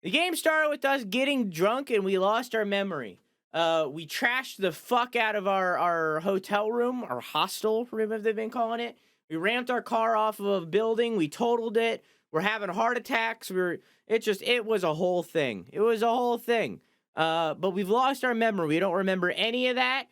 The game started with us getting drunk and we lost our memory. We trashed the fuck out of our hotel room, our hostel room, as they've been calling it. We ramped our car off of a building. We totaled it. We're having heart attacks. It was a whole thing. It was a whole thing. But we've lost our memory. We don't remember any of that.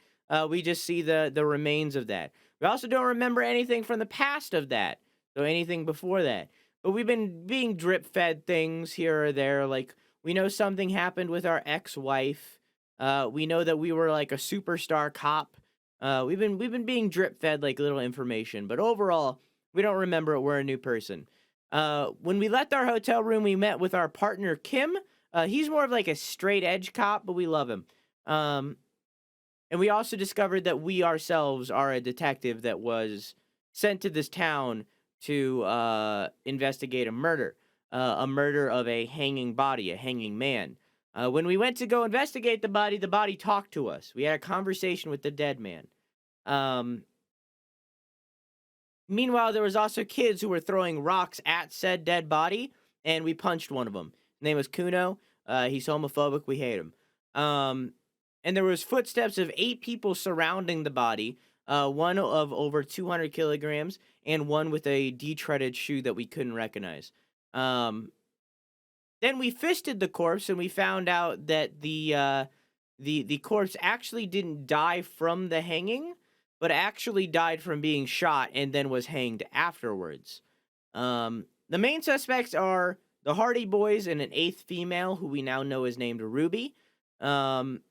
We just see the remains of that. We also don't remember anything from the past of that. So anything before that. But we've been being drip fed things here or there. Like, we know something happened with our ex-wife. We know that we were like a superstar cop. We've been being drip fed like little information, but overall, we don't remember it. We're a new person. When we left our hotel room, we met with our partner Kim. He's more of like a straight edge cop, but we love him. And we also discovered that we ourselves are a detective that was sent to this town to investigate a murder of a hanging body, a hanging man. When we went to go investigate the body talked to us. We had a conversation with the dead man. Meanwhile, there was also kids who were throwing rocks at said dead body, and we punched one of them. His name was Kuno. He's homophobic. We hate him. And there was footsteps of 8 people surrounding the body, one of over 200 kilograms, and one with a detreaded shoe that we couldn't recognize. Then we fisted the corpse, and we found out that the corpse actually didn't die from the hanging, but actually died from being shot and then was hanged afterwards. The main suspects are the Hardy Boys and an 8th female, who we now know is named Ruby. And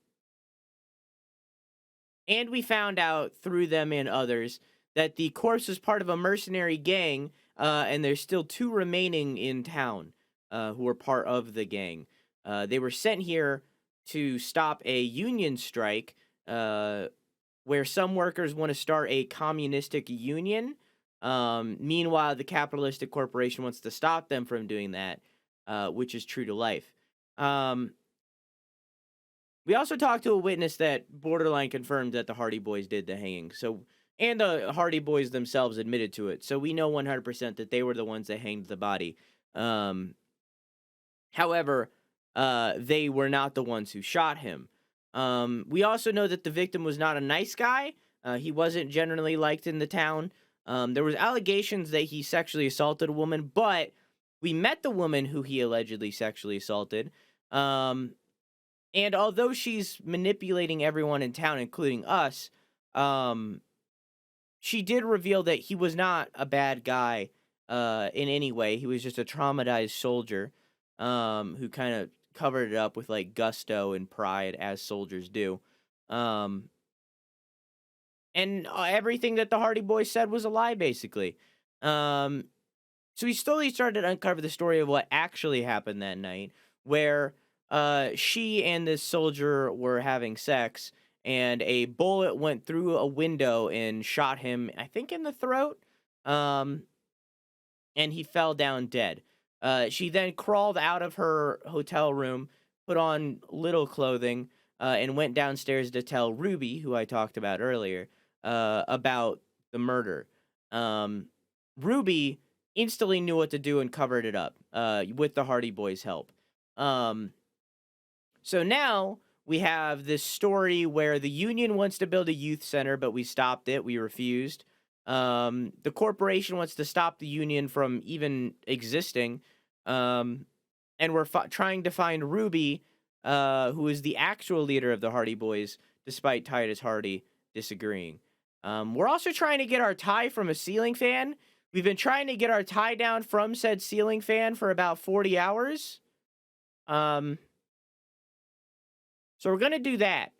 we found out through them and others that the corpse was part of a mercenary gang, and there's still 2 remaining in town who are part of the gang. They were sent here to stop a union strike where some workers want to start a communistic union. Meanwhile, the capitalistic corporation wants to stop them from doing that, which is true to life. We also talked to a witness that borderline confirmed that the Hardy Boys did the hanging. And the Hardy Boys themselves admitted to it. So we know 100% that they were the ones that hanged the body. However, they were not the ones who shot him. We also know that the victim was not a nice guy. He wasn't generally liked in the town. There was allegations that he sexually assaulted a woman, but we met the woman who he allegedly sexually assaulted. And although she's manipulating everyone in town, including us, she did reveal that he was not a bad guy in any way. He was just a traumatized soldier who kind of covered it up with like gusto and pride, as soldiers do. And everything that the Hardy Boys said was a lie, basically. So we slowly started to uncover the story of what actually happened that night, where she and this soldier were having sex, and a bullet went through a window and shot him, I think, in the throat. And he fell down dead. She then crawled out of her hotel room, put on little clothing, and went downstairs to tell Ruby, who I talked about earlier, about the murder. Ruby instantly knew what to do and covered it up with the Hardy Boys' help. So now we have this story where the union wants to build a youth center, but we stopped it. We refused. The corporation wants to stop the union from even existing. And we're trying to find Ruby, who is the actual leader of the Hardy Boys, despite Titus Hardy disagreeing. We're also trying to get our tie from a ceiling fan. We've been trying to get our tie down from said ceiling fan for about 40 hours. So we're going to do that.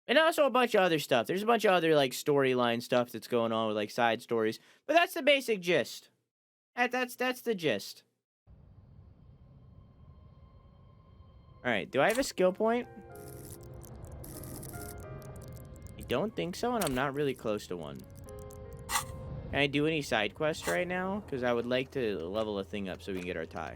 And also a bunch of other stuff. There's a bunch of other, like, storyline stuff that's going on with, like, side stories. But that's the basic gist. That's the gist. Alright, do I have a skill point? I don't think so, and I'm not really close to one. Can I do any side quests right now? Because I would like to level a thing up so we can get our tie.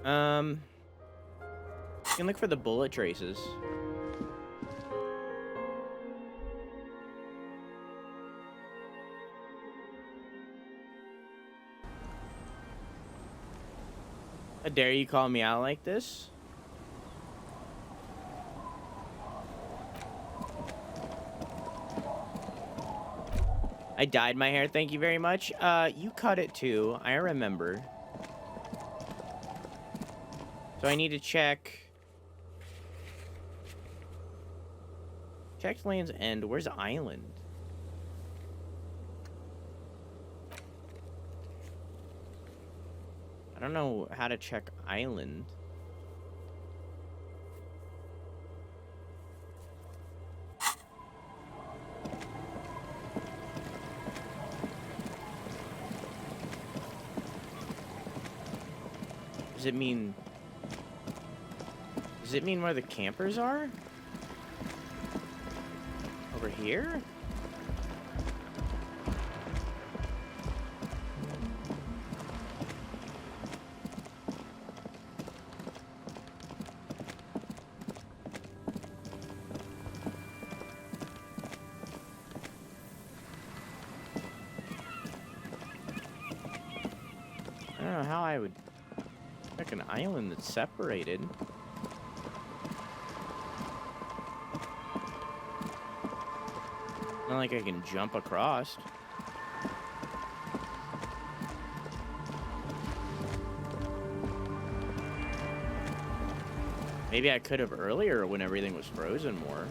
You can look for the bullet traces. How dare you call me out like this? I dyed my hair, thank you very much. You cut it too, I remember. So I need to check. Checked Land's End. Where's Island? I don't know how to check Island. Does it mean... Does it mean where the campers are? Over here? I don't know how I would pick an island that's separated. Not like I can jump across. Maybe I could have earlier when everything was frozen more.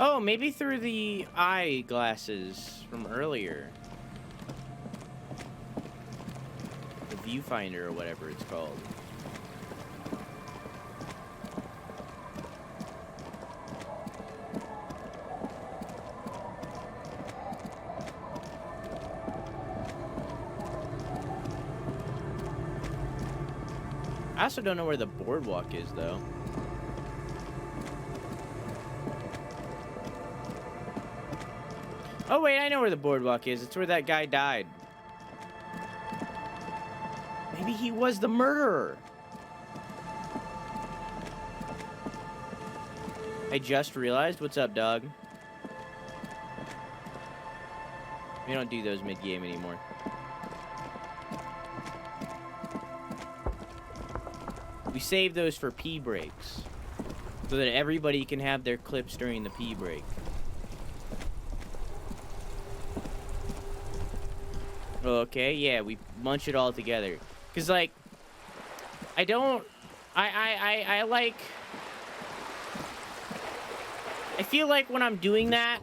Oh, maybe through the eyeglasses from earlier. The viewfinder or whatever it's called. I also don't know where the boardwalk is, though. Oh, wait, I know where the boardwalk is. It's where that guy died. Maybe he was the murderer. I just realized. What's up, dog? We don't do those mid-game anymore. We save those for pee breaks. So that everybody can have their clips during the pee break. Okay, yeah, we munch it all together. Cause like, I feel like when I'm doing that,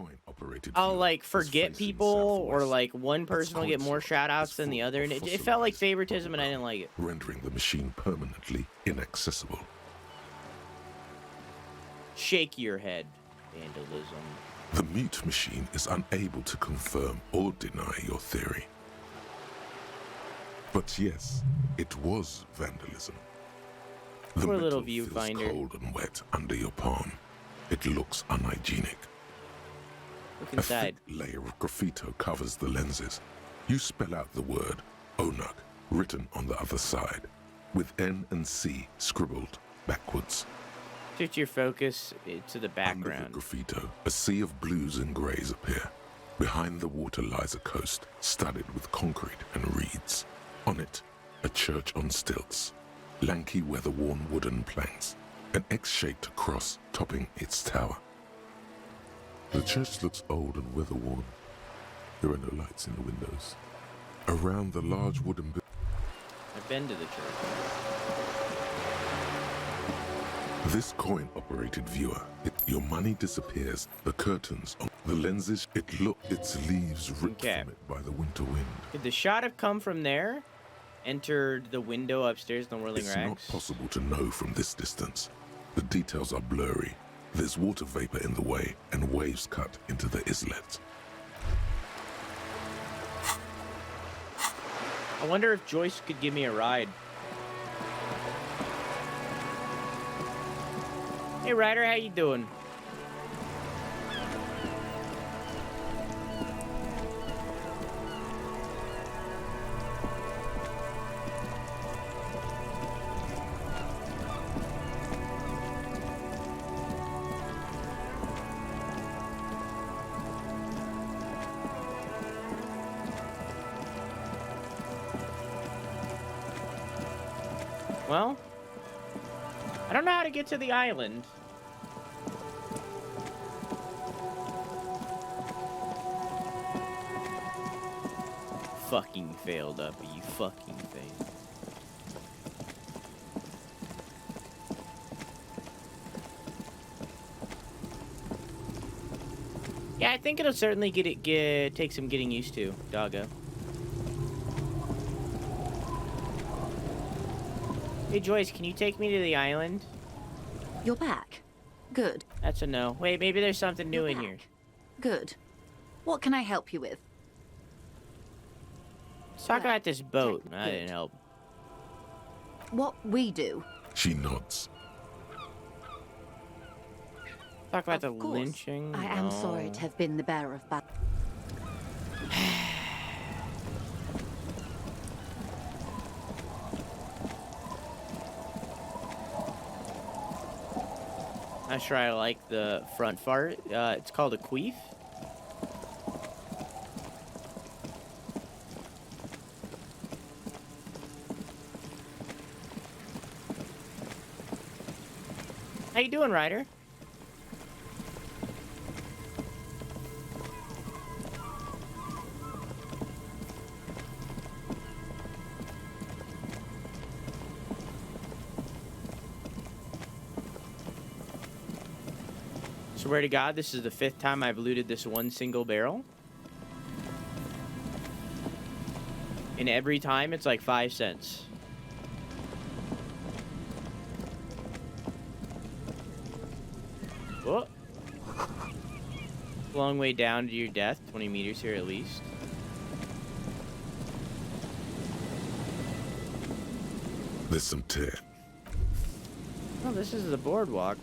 I'll like forget people, or like one person will get more shout outs than the other, and it felt like favoritism and I didn't like it. Rendering the machine permanently inaccessible. Shake your head, vandalism. The mute machine is unable to confirm or deny your theory. But yes, it was vandalism. The Poor little metal feels viewfinder. cold and wet under your palm. It looks unhygienic. Look A inside. thick layer of graffito covers the lenses. You spell out the word Onuk written on the other side, with N and C scribbled backwards. Shift your focus to the background. Under the graffito, a sea of blues and greys appear. Behind the water lies a coast studded with concrete and reeds. On it, a church on stilts, lanky weather-worn wooden planks, an X-shaped cross topping its tower. The church looks old and weather-worn. There are no lights in the windows. Around the large wooden building, I've been to the church. this coin-operated viewer, your money disappears. The curtains on the lenses, its leaves ripped Okay. from it by the winter wind. Did the shot have come from there? Entered the window upstairs in the whirling It's rags? not possible to know from this distance. The details are blurry. There's water vapor in the way and waves cut into the islet. I wonder if Joyce could give me a ride. Hey, Ryder, how you doing? Well, I don't know how to get to the island. Fucking failed up, you fucking failed. Yeah, I think it'll certainly take some getting used to, doggo. Hey, Joyce, can you take me to the island? You're back. Good. That's a no. Wait, maybe there's something new in here. Good. What can I help you with? Let's talk about this boat. That didn't help. What we do. She nods. Talk about the Of course, lynching. I am sorry to have been the bearer of bad. Not sure I like the front fart. It's called a queef. How you doing, Ryder? Swear to God, this is the 5th time I've looted this one single barrel. And every time it's like 5 cents. Whoa. Long way down to your death, 20 meters here at least. There's some tear. Oh, this is the boardwalk.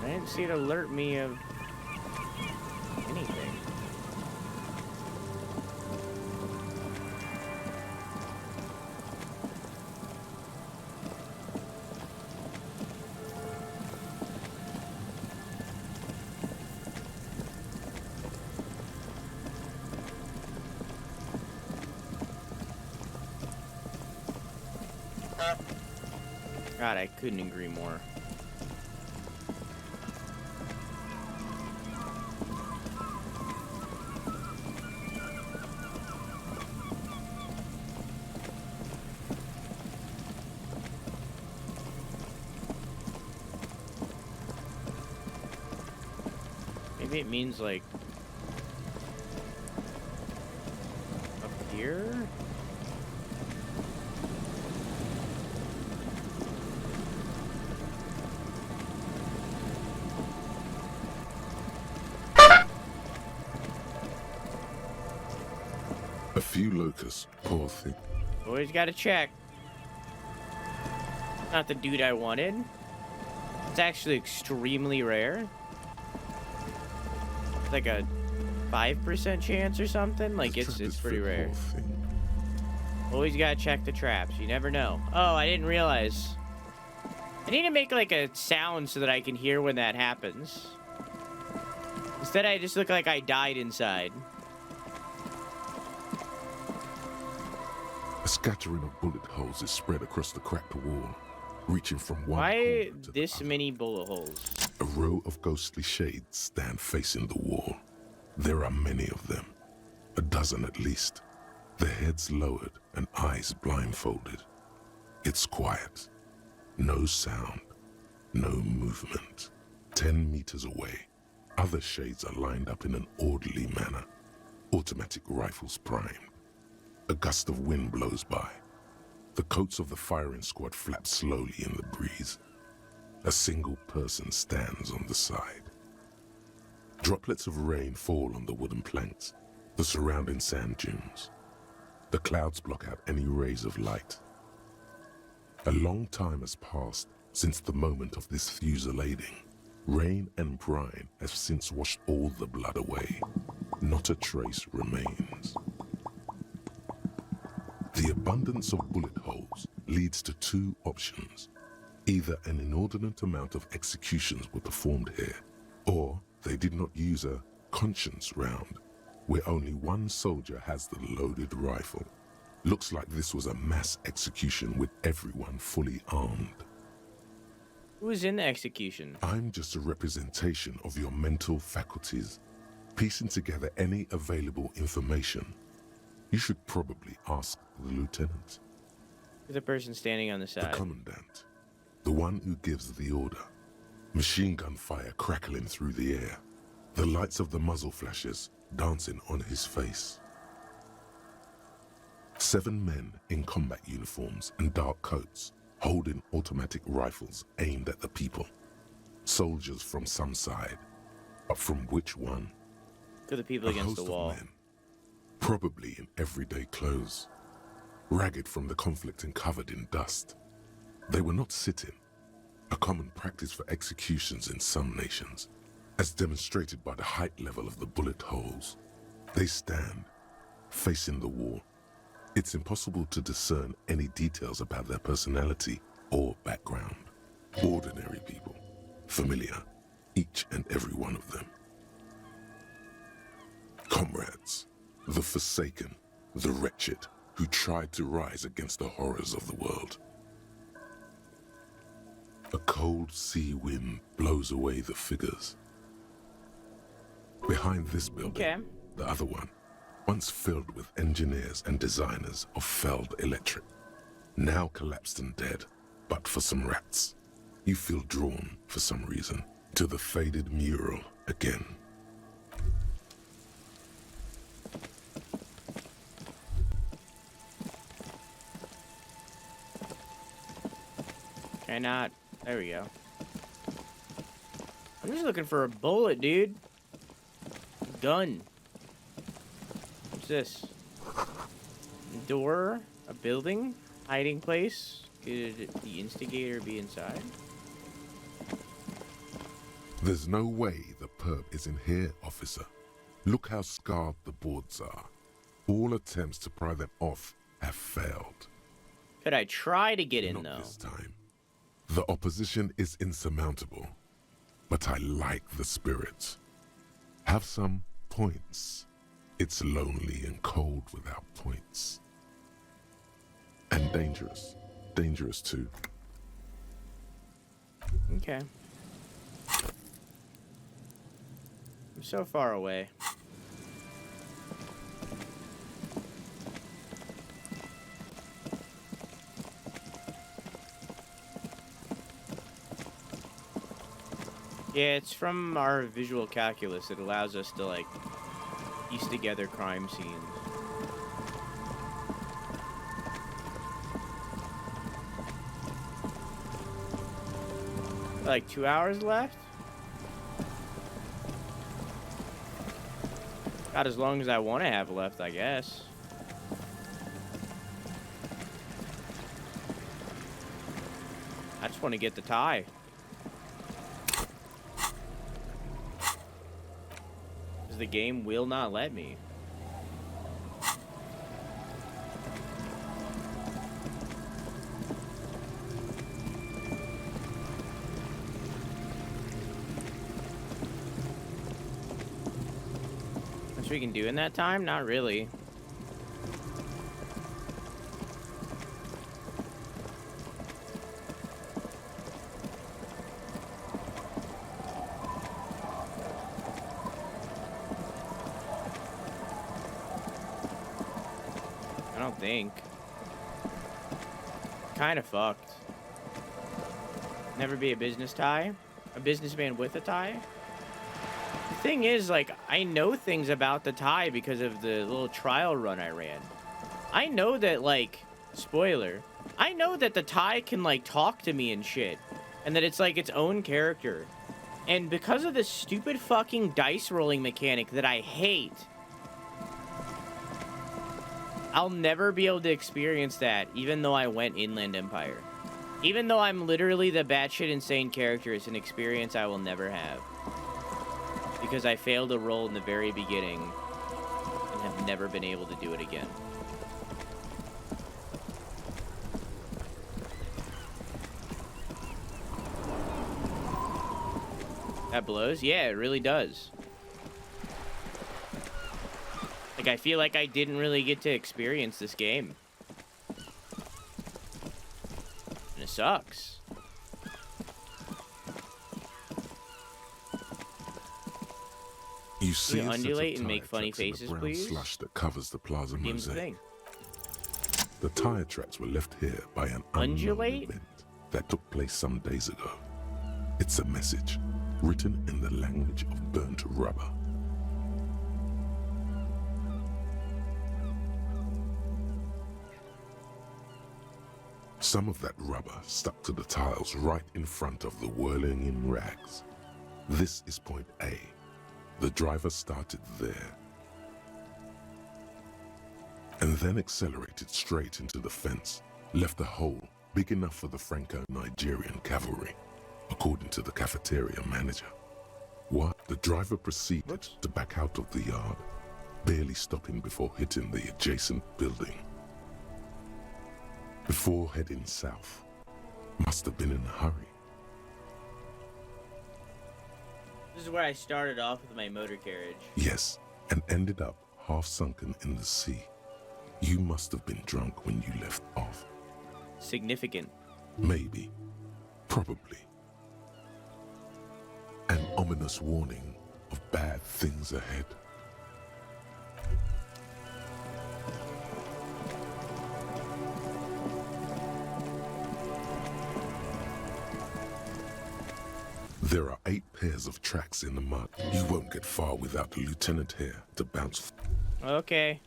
I didn't see it alert me of anything. God, I couldn't agree more. Maybe it means like up here? A few locusts, poor thing. Always gotta check. Not the dude I wanted. It's actually extremely rare. It's like a 5% chance or something. Like it's pretty rare. Always gotta check the traps. You never know. Oh, I didn't realize. I need to make like a sound so that I can hear when that happens. Instead, I just look like I died inside. A scattering of bullet holes is spread across the cracked wall, reaching from one Why corner to this the other. many bullet holes? A row of ghostly shades stand facing the wall. There are many of them, a dozen at least, their heads lowered and eyes blindfolded. It's quiet. No sound, no movement. 10 meters away, other shades are lined up in an orderly manner, automatic rifles primed. A gust of wind blows by. The coats of the firing squad flap slowly in the breeze. A single person stands on the side. Droplets of rain fall on the wooden planks, the surrounding sand dunes. The clouds block out any rays of light. A long time has passed since the moment of this fusillading. Rain and brine have since washed all the blood away. Not a trace remains. The abundance of bullet holes leads to two options. Either an inordinate amount of executions were performed here, or they did not use a conscience round, where only one soldier has the loaded rifle. Looks like this was a mass execution with everyone fully armed. Who was in the execution? I'm just a representation of your mental faculties, piecing together any available information. You should probably ask the lieutenant. The person standing on the The side. commandant. The one who gives the order. Machine gun fire crackling through the air. The lights of the muzzle flashes dancing on his face. 7 men in combat uniforms and dark coats, holding automatic rifles aimed at the people. Soldiers from some side, but from which one? To the people A against the host wall. of men, probably in everyday clothes, ragged from the conflict and covered in dust. They were not sitting, a common practice for executions in some nations, as demonstrated by the height level of the bullet holes. They stand, facing the wall. It's impossible to discern any details about their personality or background. Ordinary people, familiar, each and every one of them. Comrades, the forsaken, the wretched, who tried to rise against the horrors of the world. A cold sea wind blows away the figures. Behind this building, Okay. the other one, once filled with engineers and designers of Feld Electric, now collapsed and dead, but for some rats. You feel drawn, for some reason, to the faded mural again. Can I not? There we go. I'm just looking for a bullet, dude. Gun. What's this? Door? A building? Hiding place? Could the instigator be inside? There's no way the perp is in here, officer. Look how scarred the boards are. All attempts to pry them off have failed. Could I try to get in, Not though? this time. The opposition is insurmountable, but I like the spirit. Have some points. It's lonely and cold without points. And dangerous. Dangerous too. Okay. I'm so far away. Yeah, it's from our visual calculus. It allows us to, like, piece together crime scenes. Like 2 hours left? Got as long as I want to have left, I guess. I just want to get the tie. Because the game will not let me. Much we can do in that time? Not really. I don't think. Kind of fucked. Never be a business tie? A businessman with a tie? The thing is, like, I know things about the tie because of the little trial run I ran. I know that, like, spoiler, I know that the tie can, like, talk to me and shit. and that it's like its own character. And because of this stupid fucking dice rolling mechanic that I hate, I'll never be able to experience that, even though I went Inland Empire. Even though I'm literally the batshit insane character, it's an experience I will never have. Because I failed to roll in the very beginning and have never been able to do it again. That blows? Yeah, it really does. Like, I feel like I didn't really get to experience this game. And it sucks. You see Can you a set of undulate and tire make funny tracks in the faces, brown please? slush that covers the plaza Game's the mosaic. thing. The tire tracks were left here by an unknown Undulate? event that took place some days ago. It's a message written in the language of burnt rubber. Some of that rubber stuck to the tiles right in front of the whirling in rags. This is point A. The driver started there and then accelerated straight into the fence, left a hole big enough for the Franco-Nigerian cavalry, according to the cafeteria manager. What? The driver proceeded to back out of the yard, barely stopping before hitting the adjacent building. Before heading south, must have been in a hurry. This is where I started off with my motor carriage. Yes, and ended up half sunken in the sea. You must have been drunk when you left off. Significant. Maybe. Probably. An ominous warning of bad things ahead. There are 8 pairs of tracks in the mud. You won't get far without the lieutenant here to bounce. Okay.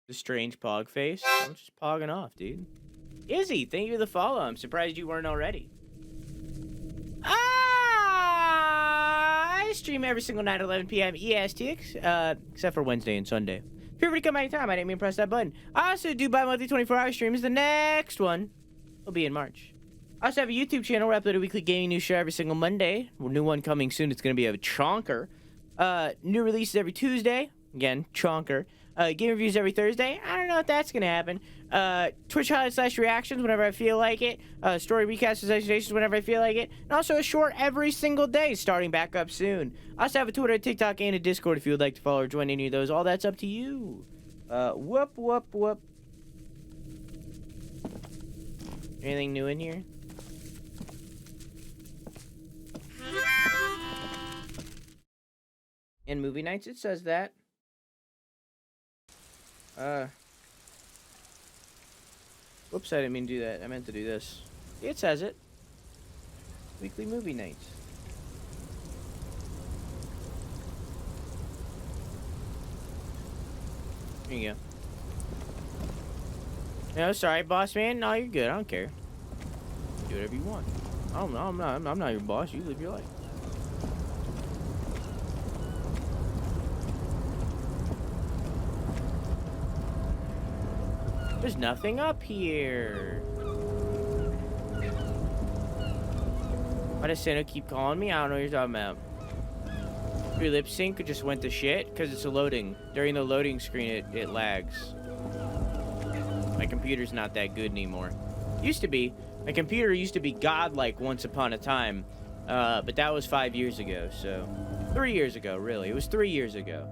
The strange pog face. I'm just pogging off, dude. Izzy, thank you for the follow. I'm surprised you weren't already. I stream every single night at 11 p.m. EST, except for Wednesday and Sunday. Feel free to come anytime. I didn't mean to press that button. I also do bi-monthly 24-hour streams. The next one will be in March. I also have a YouTube channel where I upload a weekly gaming news show every single Monday. A new one coming soon. It's going to be a chonker. New releases every Tuesday. Again, chonker. Game reviews every Thursday. I don't know if that's going to happen. Twitch highlights / reactions whenever I feel like it. Story recasts / suggestions whenever I feel like it. And also a short every single day starting back up soon. I also have a Twitter, TikTok, and a Discord if you would like to follow or join any of those. All that's up to you. Whoop. Anything new in here? In movie nights, it says that. Whoops, I didn't mean to do that. I meant to do this. It says it. Weekly movie nights. Here you go. No, sorry, boss man. No, you're good. I don't care. Do whatever you want. I'm not your boss. You live your life. There's nothing up here. Why does Santa keep calling me? I don't know what you're talking about. Your lip sync just went to shit because it's a loading. During the loading screen, it lags. My computer's not that good anymore. Used to be. My computer used to be godlike once upon a time. But that was 5 years ago, so... 3 years ago, really. It was 3 years ago.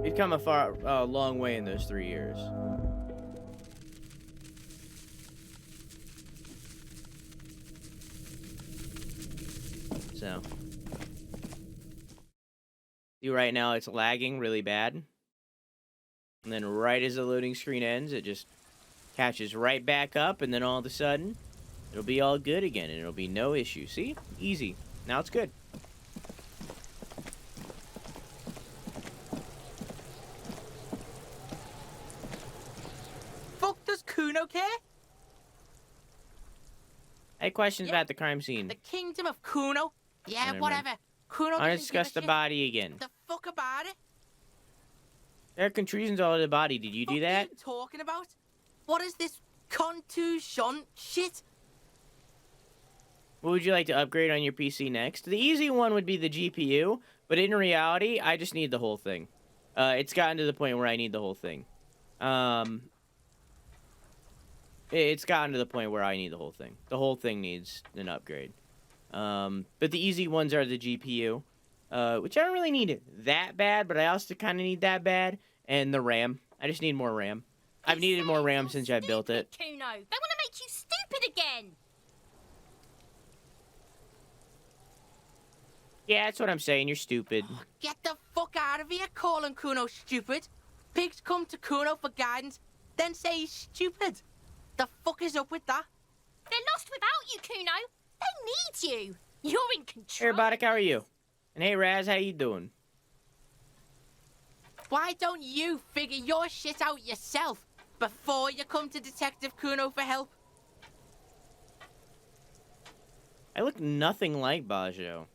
We've come a long way in those 3 years. So, see right now it's lagging really bad. And then right as the loading screen ends, it just catches right back up, and then all of a sudden, it'll be all good again, and it'll be no issue. See? Easy. Now it's good. I had questions Yeah. about the crime scene. The kingdom of Kuno? Yeah, Never mind. whatever. Kuno I want to doesn't give discuss a the shit. body again. The fuck about it? There are contusions all over the body. Did you do What that? are you talking about? What is this contusion shit? What would you like to upgrade on your PC next? The easy one would be the GPU, but in reality, I just need the whole thing. It's gotten to the point where I need the whole thing. It's gotten to the point where I need the whole thing. The whole thing needs an upgrade. But the easy ones are the GPU, which I don't really need that bad, but I also kind of need that bad, and the RAM. I just need more RAM. I've needed more RAM since I built it. Kuno. They want to make you stupid again. Yeah, that's what I'm saying. You're stupid. Get the fuck out of here calling Kuno stupid. Pigs come to Kuno for guidance, then say he's stupid. The fuck is up with that? They're lost without you, Kuno. They need you. You're in Hey, control. Robotic, how are you? And hey, Raz, how you doing? Why don't you figure your shit out yourself before you come to Detective Kuno for help? I look nothing like Bajo.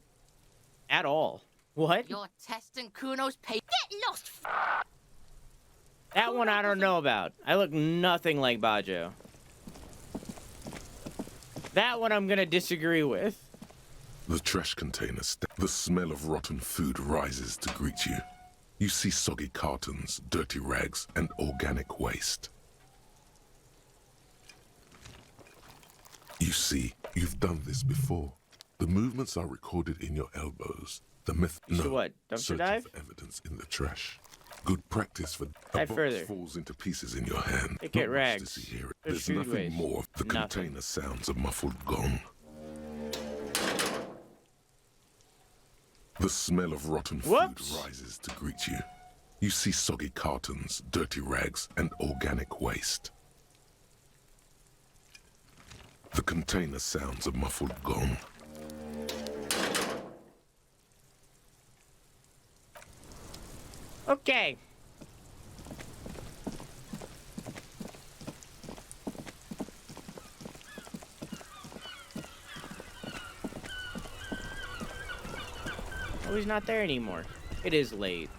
At all. What? You're testing Kuno's patience. Get lost. That one I don't know about. I look nothing like Bajo. That one I'm gonna disagree with. The trash container, the smell of rotten food rises to greet you. You see soggy cartons, dirty rags, and organic waste. You see, you've done this before. The movements are recorded in your elbows. The myth. So No, what, dumpster searching dive? for evidence in the trash. Good practice for a Dive box further. falls into pieces in your hand. They get Not much rags. to see here. There's There's food nothing waste. more. The Nothing. container sounds a muffled gong. The smell of rotten Whoops. food rises to greet you. You see soggy cartons, dirty rags, and organic waste. The container sounds a muffled gong. Okay. Oh, he's not there anymore. It is late.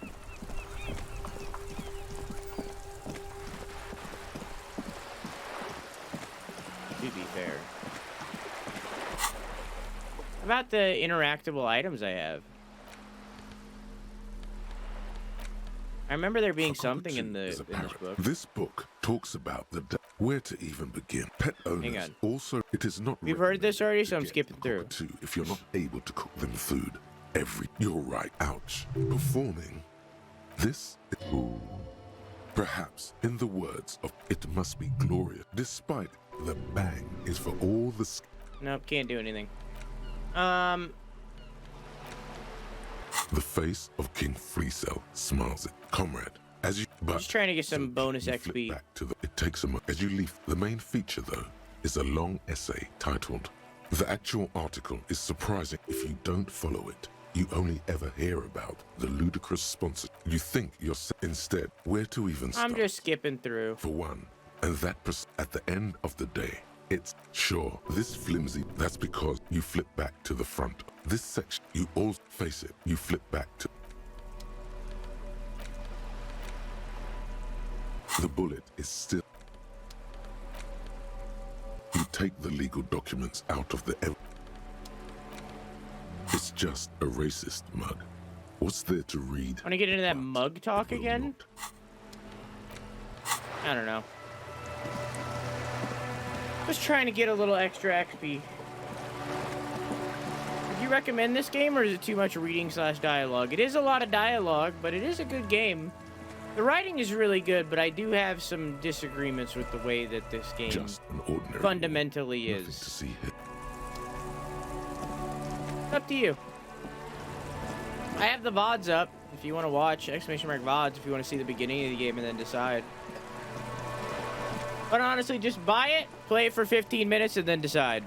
To be fair. How about the interactable items I have? I remember there being something in Is this apparent. book. This book talks about where to even begin. Pet owners on. also, it is not. We've heard this already, recommended so to I'm get skipping a through. cockatoo if you're not able to cook them food. You're right. Ouch. Performing this. Perhaps, in the words of "It must be glorious," despite the bang is for all the. Nope, can't do anything. The face of King Fleecell smiles at comrade as you. But Just trying to get some bonus you flip XP. back to it takes a moment as you leave. The main feature, though, is a long essay titled. The actual article is surprising if you don't follow it. You only ever hear about the ludicrous sponsor. You think you're instead where to even start. I'm just skipping through. For one, and that at the end of the day, it's sure this flimsy. That's because you flip back to the front. This section, you all face it. You flip back to. The bullet is still. You take the legal documents out of the. It's just a racist mug. What's there to read? Want to get into that But mug talk it will again? not. I don't know. Just trying to get a little extra XP. Would you recommend this game, or is it too much reading/dialogue? It is a lot of dialogue, but it is a good game. The writing is really good, but I do have some disagreements with the way that this game Just an ordinary. fundamentally war. Nothing is. to see here. It's up to you. I have the VODs up if you want to watch, !VODs if you want to see the beginning of the game and then decide. But honestly, just buy it, play it for 15 minutes, and then decide.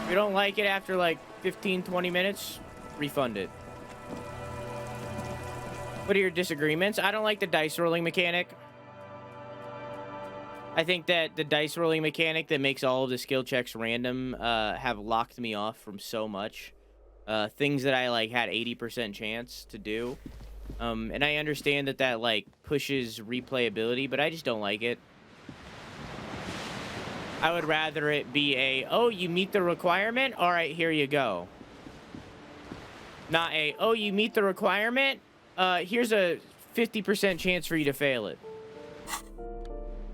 If you don't like it after like 15, 20 minutes, refund it. What are your disagreements? I don't like the dice rolling mechanic. I think that the dice rolling mechanic that makes all of the skill checks random have locked me off from so much. Things that I like had 80% chance to do. And I understand that that like pushes replayability, but I just don't like it. I would rather it be a, oh, you meet the requirement? All right, here you go. Not a, oh, you meet the requirement? Here's a 50% chance for you to fail it.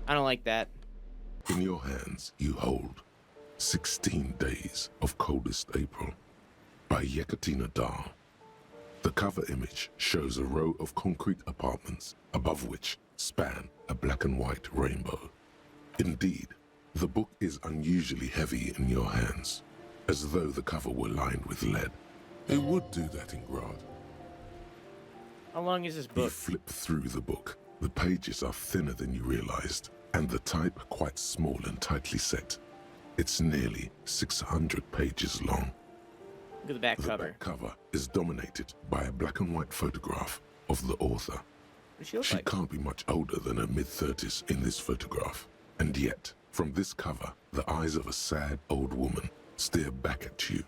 I don't like that. In your hands, you hold 16 Days of Coldest April by Yekaterina Dahl. The cover image shows a row of concrete apartments above which span a black and white rainbow. Indeed, the book is unusually heavy in your hands, as though the cover were lined with lead. It would do that in Grad. How long is this You book? flip through the book. The pages are thinner than you realized, and the type quite small and tightly set. It's nearly 600 pages long. Look at the back The cover. back cover is dominated by a black and white photograph of the author. What does she look She like? can't be much older than her mid-30s in this photograph. And yet, from this cover, the eyes of a sad old woman stare back at you.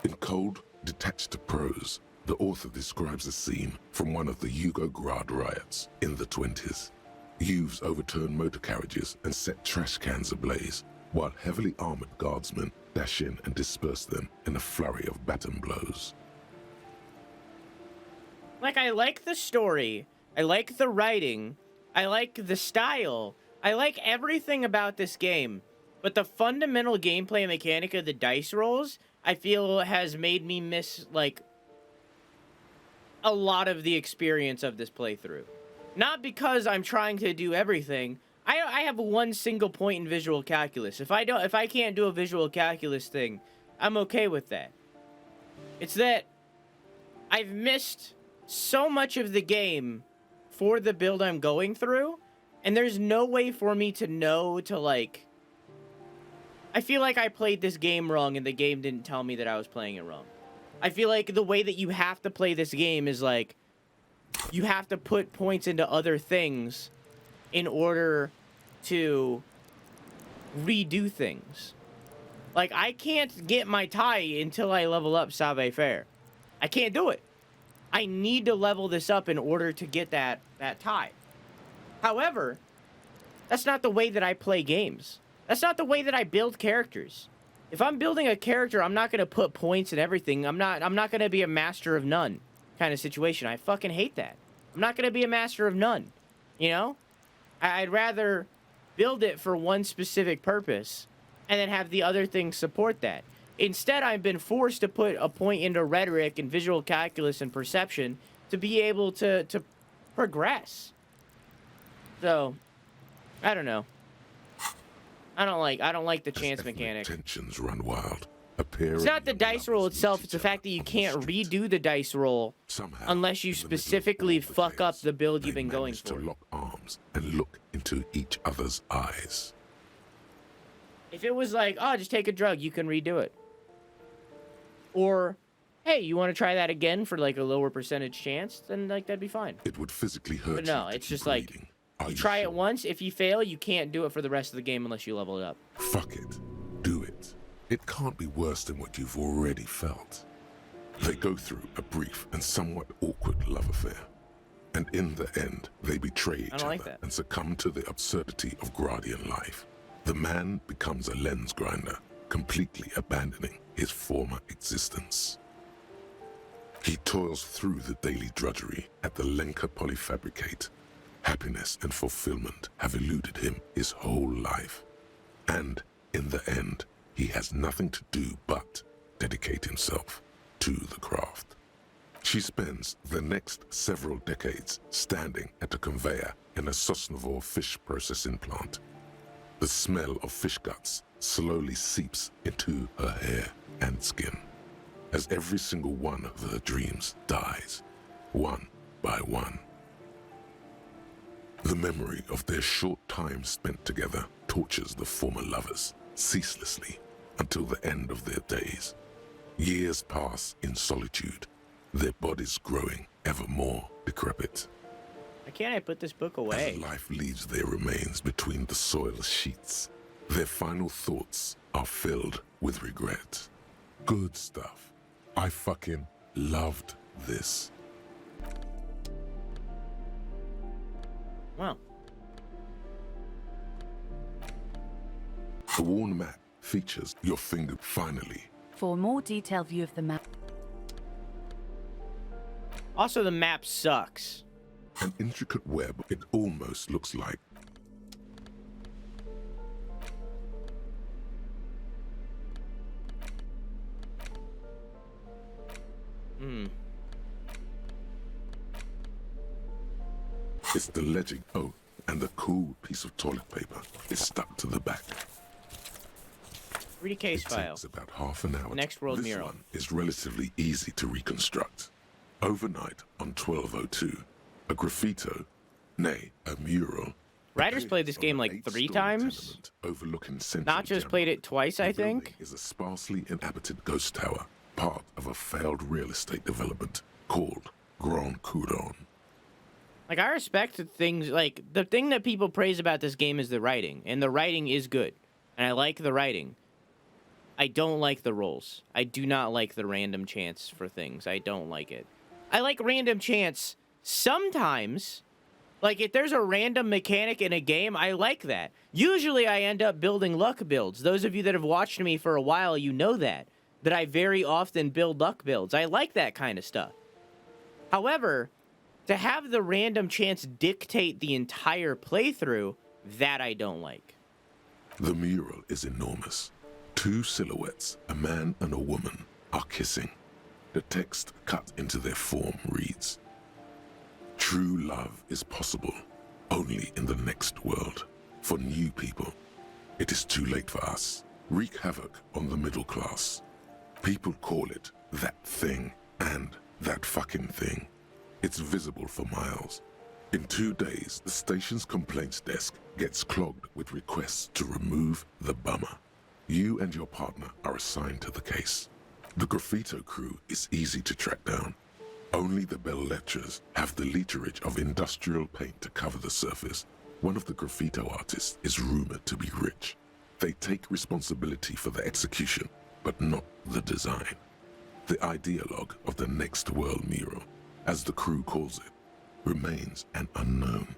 In cold, detached prose, the author describes a scene from one of the Yugograd riots in the 20s. Youths overturned motor carriages and set trash cans ablaze, while heavily armored guardsmen dash in and disperse them in a flurry of baton blows. Like, I like the story. I like the writing. I like the style. I like everything about this game. But the fundamental gameplay mechanic of the dice rolls, I feel, has made me miss, like, a lot of the experience of this playthrough. Not because I'm trying to do everything. I have one single point in visual calculus. If I can't do a visual calculus thing, I'm okay with that. It's that I've missed so much of the game for the build I'm going through, and there's no way for me to know to, like... I feel like I played this game wrong and the game didn't tell me that I was playing it wrong. I feel like the way that you have to play this game is, like, you have to put points into other things in order to redo things. Like, I can't get my tie until I level up Savoir-Faire. I can't do it. I need to level this up in order to get that tie. However, that's not the way that I play games. That's not the way that I build characters. If I'm building a character, I'm not going to put points in everything. I'm not going to be a master of none kind of situation. I fucking hate that. I'm not going to be a master of none. You know? I'd rather build it for one specific purpose and then have the other things support that. Instead, I've been forced to put a point into rhetoric and visual calculus and perception to be able to progress. So, I don't know. I don't like the chance mechanic. Tensions run wild. It's not the dice roll itself, it's the fact that you can't redo the dice roll unless you specifically fuck up the build you've been going for. To lock arms and look into each other's eyes. If it was like, oh, just take a drug, you can redo it. Or, hey, you want to try that again for like a lower percentage chance? Then like that'd be fine. It would physically hurt. But no, you it's to just keep like, reading. you try it once, if you fail, you can't do it for the rest of the game unless you level it up. Fuck it. Do it. It can't be worse than what you've already felt. They go through a brief and somewhat awkward love affair. And in the end, they betray each other and succumb to the absurdity of Gradian life. The man becomes a lens grinder, completely abandoning his former existence. He toils through the daily drudgery at the Lenka Polyfabricate. Happiness and fulfillment have eluded him his whole life. And in the end, he has nothing to do but dedicate himself to the craft. She spends the next several decades standing at a conveyor in a Sosnovyj fish processing plant. The smell of fish guts slowly seeps into her hair and skin, as every single one of her dreams dies, one by one. The memory of their short time spent together tortures the former lovers ceaselessly until the end of their days. Years pass in solitude, their bodies growing ever more decrepit. Why can't I put this book As away? life leaves their remains between the soil sheets, their final thoughts are filled with regret. Good stuff. I fucking loved this. Well, The worn map features your finger finally. For a more detailed view of the map, also the map sucks. An intricate web it almost looks like. It's the legend. Oh, and the cool piece of toilet paper is stuck to the back. Read a case It file. takes about half an hour. Next world this mural. one is relatively easy to reconstruct. Overnight on 1202, a graffito, nay, a mural. Writers appears played this on game an like 8-story 3 times. tenement overlooking central Not just Jamrock. played it twice, I The building think. is a sparsely inhabited ghost tower, part of a failed real estate development called Grand Couronne. Like, I respect the things, like, the thing that people praise about this game is the writing, and the writing is good, and I like the writing. I don't like the rolls. I do not like the random chance for things. I don't like it. I like random chance sometimes. Like, if there's a random mechanic in a game, I like that. Usually, I end up building luck builds. Those of you that have watched me for a while, you know that I very often build luck builds. I like that kind of stuff. However, to have the random chance dictate the entire playthrough, that I don't like. The mural is enormous. 2 silhouettes, a man and a woman, are kissing. The text cut into their form reads, "True love is possible only in the next world. For new people, it is too late for us. Wreak havoc on the middle class. People call it that thing and that fucking thing. It's visible for miles. In 2 days, the station's complaints desk gets clogged with requests to remove the bummer. You and your partner are assigned to the case. The graffito crew is easy to track down. Only the bell lectures have the literage of industrial paint to cover the surface. One of the graffito artists is rumored to be rich. They take responsibility for the execution, but not the design. The ideologue of the next world mural, as the crew calls it, remains an unknown.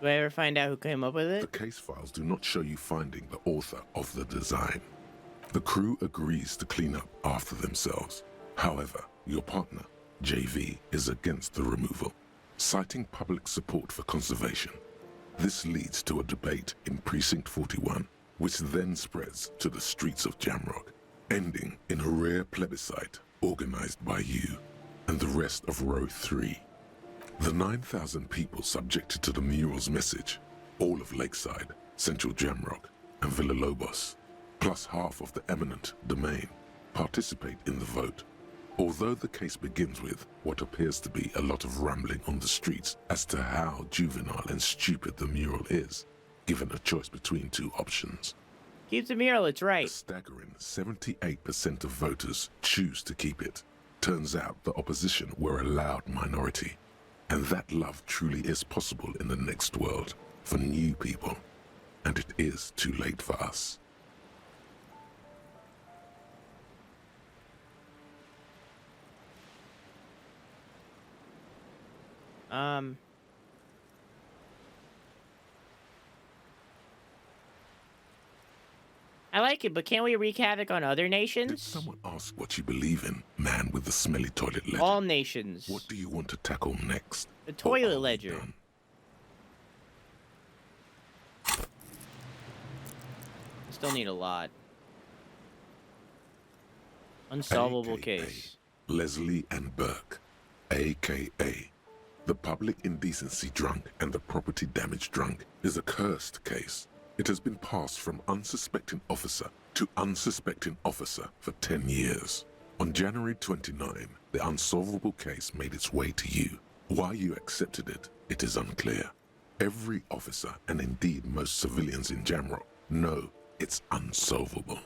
Do I ever find out who came up with The it? case files do not show you finding the author of the design. The crew agrees to clean up after themselves. However, your partner, JV, is against the removal, citing public support for conservation. This leads to a debate in Precinct 41, which then spreads to the streets of Jamrock, ending in a rare plebiscite organized by you and the rest of Row 3. The 9,000 people subjected to the mural's message, all of Lakeside, Central Jamrock, and Villa Lobos, plus half of the eminent domain, participate in the vote. Although the case begins with what appears to be a lot of rambling on the streets as to how juvenile and stupid the mural is, given a choice between 2 options. Keep the mural, it's A right. staggering 78% of voters choose to keep it. Turns out the opposition were a loud minority. And that love truly is possible in the next world for new people. And it is too late for us. I like it, but can't we wreak havoc on other Did nations? someone ask what you believe in, man with the smelly toilet ledger? All nations. What do you want to tackle next? The Or toilet are we ledger. done? Still need a lot. Unsolvable AKA case. Leslie and Burke, a.k.a. The public indecency drunk and the property damage drunk, is a cursed case. It has been passed from unsuspecting officer to unsuspecting officer for 10 years. On January 29, the unsolvable case made its way to you. Why you accepted it, it is unclear. Every officer, and indeed most civilians in Jamrock, know it's unsolvable.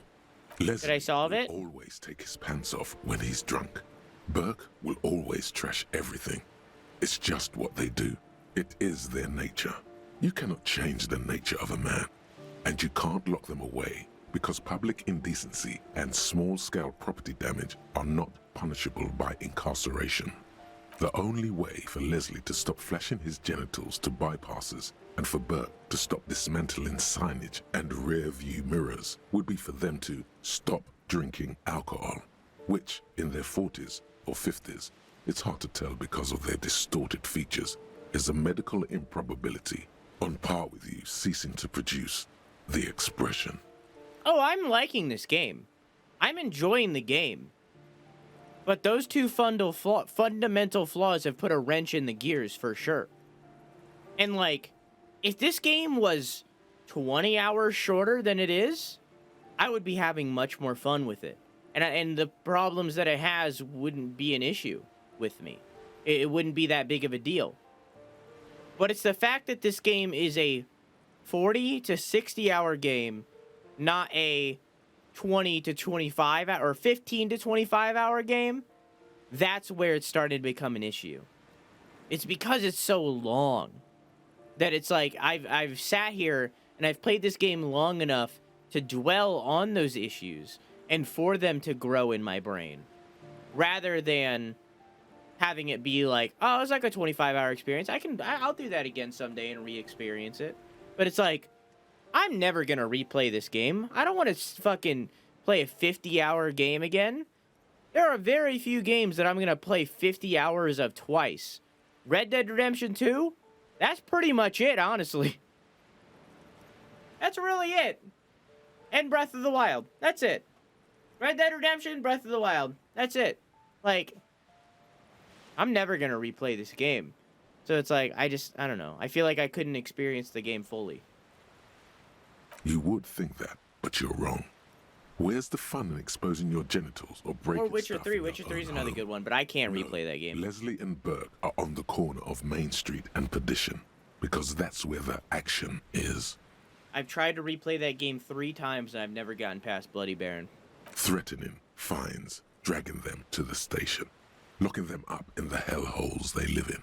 Leslie I solve will it? always take his pants off when he's drunk. Burke will always trash everything. It's just what they do. It is their nature. You cannot change the nature of a man, and you can't lock them away because public indecency and small-scale property damage are not punishable by incarceration. The only way for Leslie to stop flashing his genitals to bypassers and for Burke to stop dismantling signage and rear-view mirrors would be for them to stop drinking alcohol, which, in their 40s or 50s, it's hard to tell because of their distorted features, is a medical improbability on par with you ceasing to produce the expression. Oh, I'm liking this game. I'm enjoying the game. But those two fundamental flaws have put a wrench in the gears for sure. And like, if this game was 20 hours shorter than it is, I would be having much more fun with it. And the problems that it has wouldn't be an issue with me. It wouldn't be that big of a deal. But it's the fact that this game is a 40 to 60 hour game, not a 20 to 25 or 15 to 25 hour game. That's where it's starting to become an issue. It's because it's so long that it's like I've sat here and I've played this game long enough to dwell on those issues and for them to grow in my brain, rather than having it be like, oh, it's like a 25-hour experience. I'll do that again someday and re-experience it. But it's like, I'm never gonna replay this game. I don't want to fucking play a 50-hour game again. There are very few games that I'm gonna play 50 hours of twice. Red Dead Redemption 2? That's pretty much it, honestly. That's really it. And Breath of the Wild. That's it. Red Dead Redemption, Breath of the Wild. That's it. Like, I'm never gonna replay this game. So it's like, I don't know. I feel like I couldn't experience the game fully. You would think that, but you're wrong. Where's the fun in exposing your genitals or breaking Or Witcher stuff 3. in Witcher your 3 is own another home? good one, but I can't No, replay that game. Leslie and Burke are on the corner of Main Street and Perdition because that's where the action is. I've tried to replay that game 3 times and I've never gotten past Bloody Baron. Threatening, fines, dragging them to the station, locking them up in the hellholes they live in,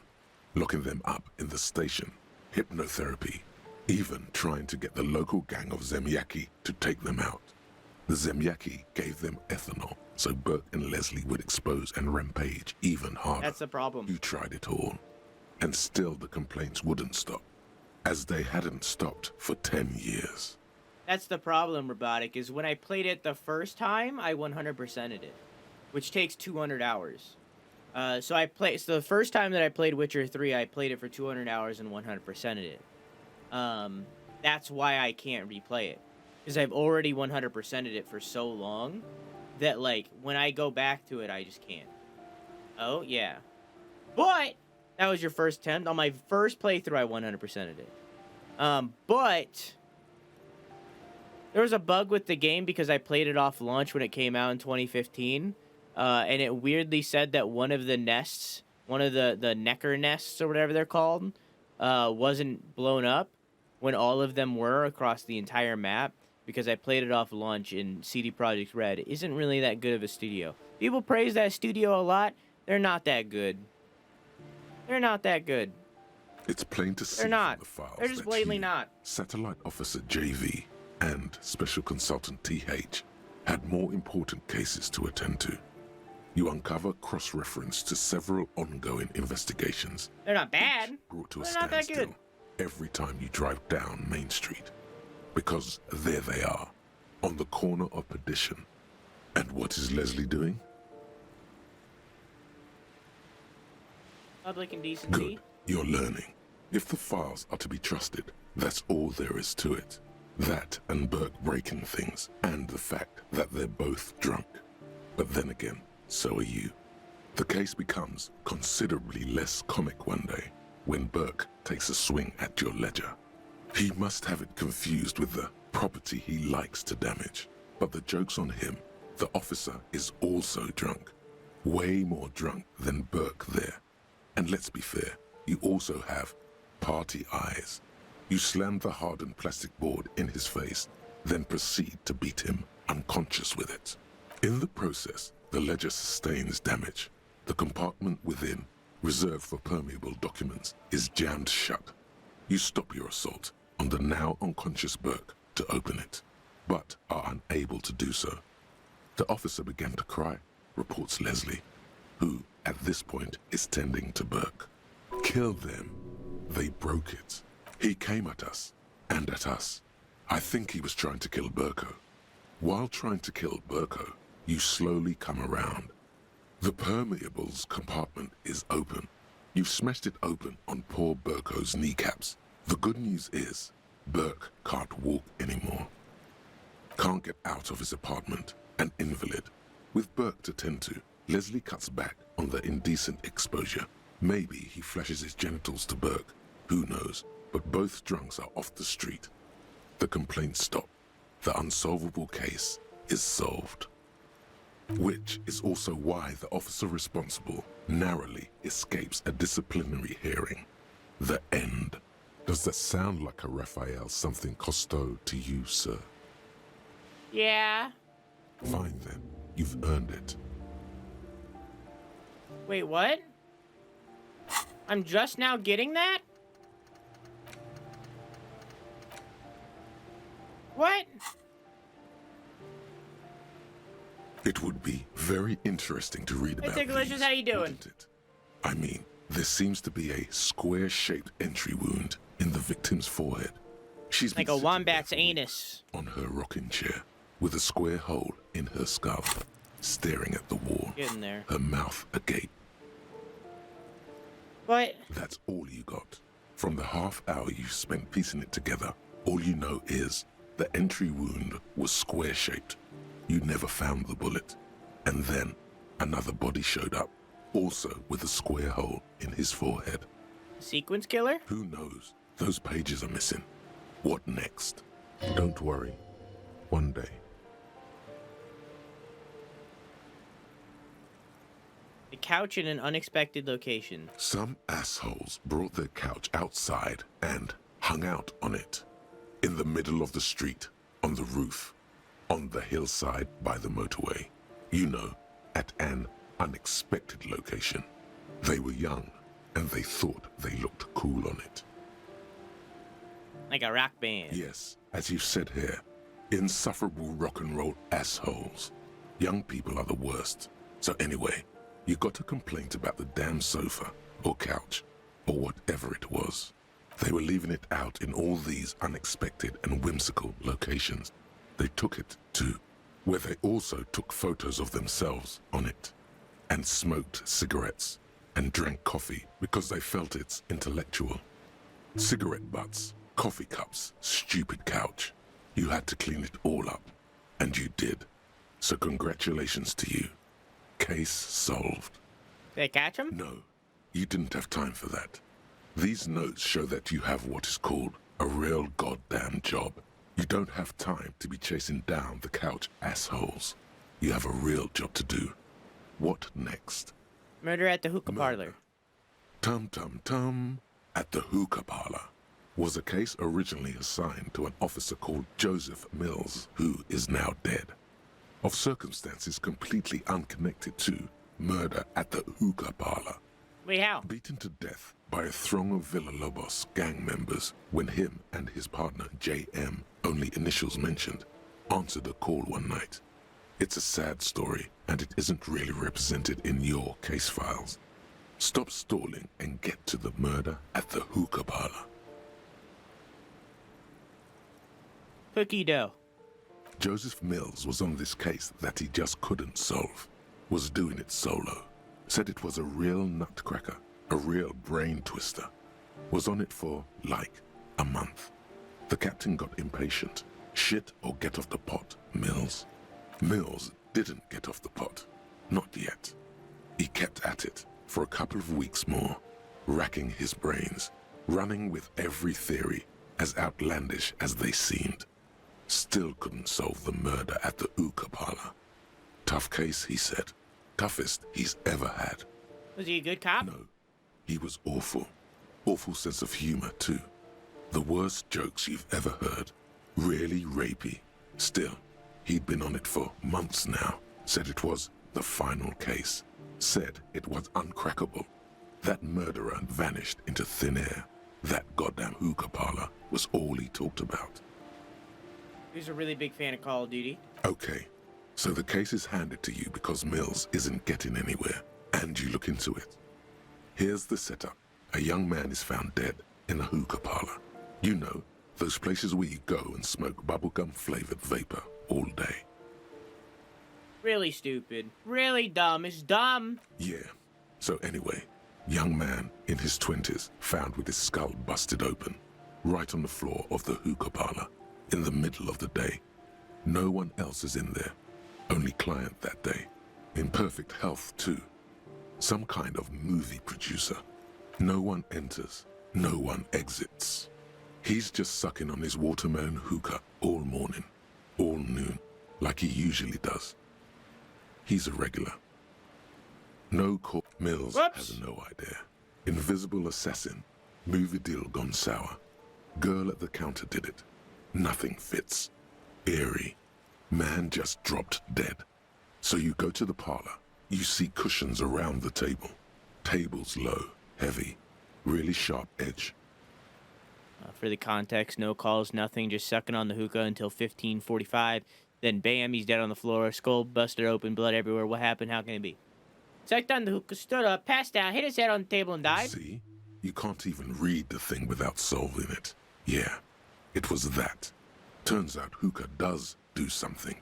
locking them up in the station, hypnotherapy, even trying to get the local gang of Zemyaki to take them out. The Zemyaki gave them ethanol so Burke and Leslie would expose and rampage even harder. That's the problem. You tried it all, and still the complaints wouldn't stop, as they hadn't stopped for 10 years. That's the problem, Robotic, is when I played it the first time, I 100%ed it, which takes 200 hours. So the first time that I played Witcher 3, I played it for 200 hours and 100%ed it. That's why I can't replay it, because I've already 100%ed it for so long that, like, when I go back to it, I just can't. Oh, yeah. But that was your first attempt. On my first playthrough, I 100%ed it. But there was a bug with the game because I played it off launch when it came out in 2015. And it weirdly said that one of the nests, one of the Necker nests or whatever they're called, wasn't blown up when all of them were across the entire map, because I played it off launch in CD Projekt Red. It isn't really that good of a studio. People praise that studio a lot. They're not that good. They're not that good. It's plain to see They're not. from the files They're just that blatantly you, not. Satellite Officer JV and Special Consultant TH had more important cases to attend to. You uncover cross-reference to several ongoing investigations. They're not bad. Each brought to a They're not that standstill good. every time you drive down Main Street. Because there they are, on the corner of Perdition. And what is Leslie doing? Public indecency. Good, you're learning. If the files are to be trusted, that's all there is to it. That and Burke breaking things, and the fact that they're both drunk. But then again, so are you. The case becomes considerably less comic one day when Burke takes a swing at your ledger. He must have it confused with the property he likes to damage. But the joke's on him. The officer is also drunk. Way more drunk than Burke there. And let's be fair, you also have party eyes. You slam the hardened plastic board in his face, then proceed to beat him unconscious with it. In the process, the ledger sustains damage. The compartment within reserved for permeable documents, is jammed shut. You stop your assault on the now unconscious Burke to open it, but are unable to do so. The officer began to cry, reports Leslie, who, at this point, is tending to Burke. Kill them. They broke it. He came at us, and at us. I think he was trying to kill Burko. While trying to kill Burko, you slowly come around. The permeables compartment is open. You've smashed it open on poor Burko's kneecaps. The good news is, Burke can't walk anymore. Can't get out of his apartment, an invalid. With Burke to tend to, Leslie cuts back on the indecent exposure. Maybe he flashes his genitals to Burke. Who knows? But both drunks are off the street. The complaints stop. The unsolvable case is solved. Which is also why the officer responsible narrowly escapes a disciplinary hearing. The end. Does that sound like a Raphael something Costo to you, sir? Yeah. Fine then. You've earned it. Wait, what? I'm just now getting that? What? It would be very interesting to read about Delicious, these, how you doing? wouldn't it? I mean, there seems to be a square-shaped entry wound in the victim's forehead. She's Like been a sitting wombat's there for anus. weeks on her rocking chair with a square hole in her skull, staring at the wall, Getting there. her mouth agape. What? That's all you got. From the half hour you spent piecing it together, all you know is the entry wound was square-shaped. You never found the bullet. And then another body showed up, also with a square hole in his forehead. Sequence killer? Who knows? Those pages are missing. What next? Don't worry. One day. The couch in an unexpected location. Some assholes brought their couch outside and hung out on it. In the middle of the street, on the roof, on the hillside by the motorway. You know, at an unexpected location. They were young, and they thought they looked cool on it. Like a rock band. Yes, as you've said here, insufferable rock and roll assholes. Young people are the worst. So anyway, you got a complaint about the damn sofa, or couch, or whatever it was. They were leaving it out in all these unexpected and whimsical locations. They took it to where they also took photos of themselves on it, and smoked cigarettes, and drank coffee because they felt it's intellectual. Cigarette butts, coffee cups, stupid couch. You had to clean it all up, and you did. So congratulations to you. Case solved. Did they catch him? No, you didn't have time for that. These notes show that you have what is called a real goddamn job. You don't have time to be chasing down the couch assholes. You have a real job to do. What next? Murder at the hookah parlor. Tum Tum Tum at the hookah parlor was a case originally assigned to an officer called Joseph Mills, who is now dead. Of circumstances completely unconnected to murder at the hookah parlor. Wait, how? Beaten to death by a throng of Villalobos gang members when him and his partner J.M., only initials mentioned, answered a call one night. It's a sad story, and it isn't really represented in your case files. Stop stalling and get to the murder at the hookah parlor. Cookie dough. Joseph Mills was on this case that he just couldn't solve. Was doing it solo. Said it was a real nutcracker, a real brain twister. Was on it for, like, a month. The captain got impatient. Shit or get off the pot, Mills. Mills didn't get off the pot. Not yet. He kept at it for a couple of weeks more, racking his brains, running with every theory, as outlandish as they seemed. Still couldn't solve the murder at the hookah parlor. Tough case, he said. Toughest he's ever had. Was he a good cop? No, he was awful. Awful sense of humor, too. The worst jokes you've ever heard. Really rapey. Still, he'd been on it for months now. Said it was the final case. Said it was uncrackable. That murderer vanished into thin air. That goddamn hookah parlor was all he talked about. He's a really big fan of Call of Duty. Okay, so the case is handed to you because Mills isn't getting anywhere, and you look into it. Here's the setup. A young man is found dead in a hookah parlor. You know, those places where you go and smoke bubblegum-flavored vapor all day. Really stupid. Really dumb. It's dumb. Yeah. So anyway, young man in his 20s found with his skull busted open, right on the floor of the hookah parlor, in the middle of the day. No one else is in there. Only client that day. In perfect health, too. Some kind of movie producer. No one enters. No one exits. He's just sucking on his watermelon hookah all morning, all noon, like he usually does. He's a regular. No call. Mills has no idea. Invisible assassin. Movie deal gone sour. Girl at the counter did it. Nothing fits. Eerie. Man just dropped dead. So you go to the parlor. You see cushions around the table. Tables low, heavy, really sharp edge. For the context, no calls, nothing, just sucking on the hookah until 15:45. Then bam, he's dead on the floor, skull busted open, blood everywhere. What happened? How can it be? Sucked on the hookah, stood up, passed out, hit his head on the table and died. See? You can't even read the thing without solving it. Yeah, it was that. Turns out hookah does do something.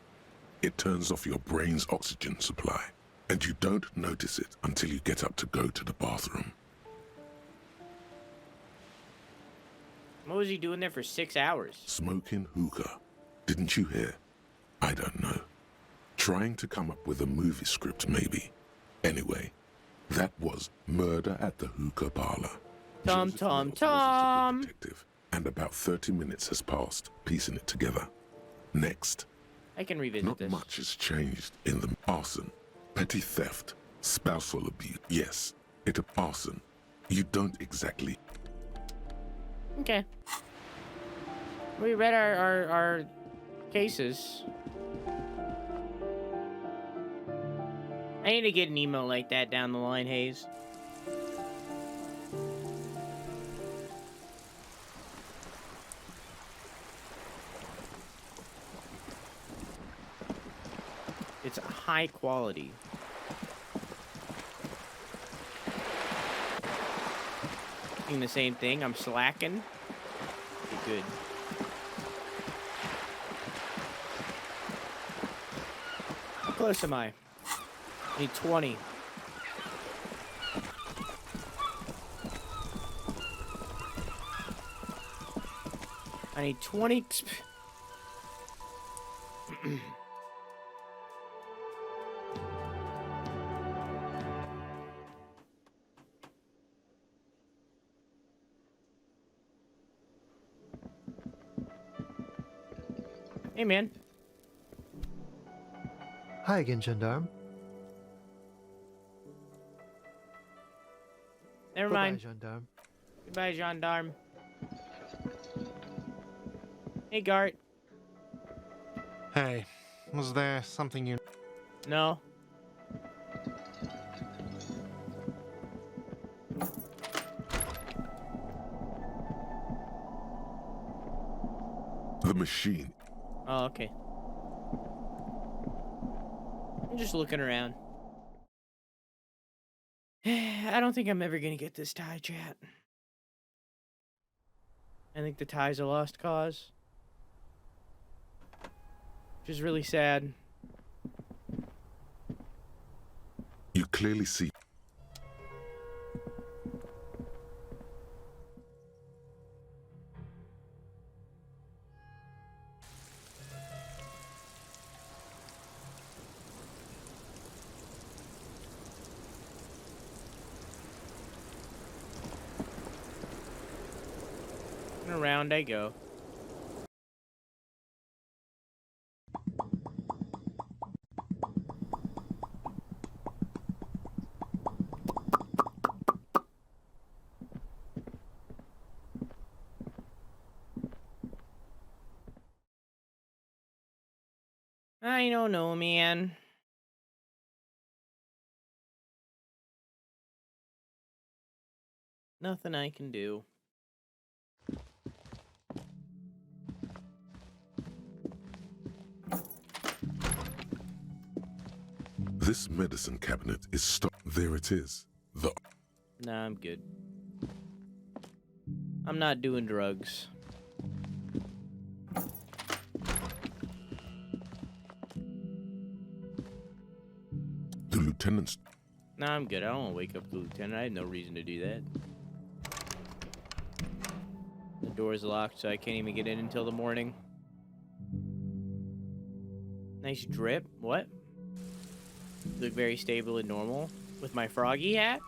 It turns off your brain's oxygen supply, and you don't notice it until you get up to go to the bathroom. What was he doing there for 6 hours? Smoking hookah. Didn't you hear? I don't know. Trying to come up with a movie script, maybe. Anyway, that was Murder at the Hookah Parlor. Tom, Joseph Tom, Mills Tom. wasn't a good detective, and about 30 minutes has passed, piecing it together. Next. I can revisit Not this. much has changed in the arson, petty theft, spousal abuse. Yes, arson. You don't exactly. Okay. We read our cases. I need to get an email like that down the line, Hayes. It's high quality. Doing the same thing. I'm slacking. Okay, good. How close am I? I need 20. I need 20. Hey, man. Hi again, gendarme. Never Bye-bye, mind. gendarme. Goodbye, gendarme. Hey, Gart. Hey, was there something you... No. The machine. Oh, okay. I'm just looking around. I don't think I'm ever gonna get this tie, chat. I think the tie's a lost cause. Which is really sad. You clearly see. And around I go. I don't know, man. Nothing I can do. This medicine cabinet is stuck. There it is. Nah, I'm good. I'm not doing drugs. The lieutenant's. Nah, I'm good. I don't want to wake up the lieutenant. I have no reason to do that. The door's locked, so I can't even get in until the morning. Nice drip. What? Look very stable and normal with my froggy hat.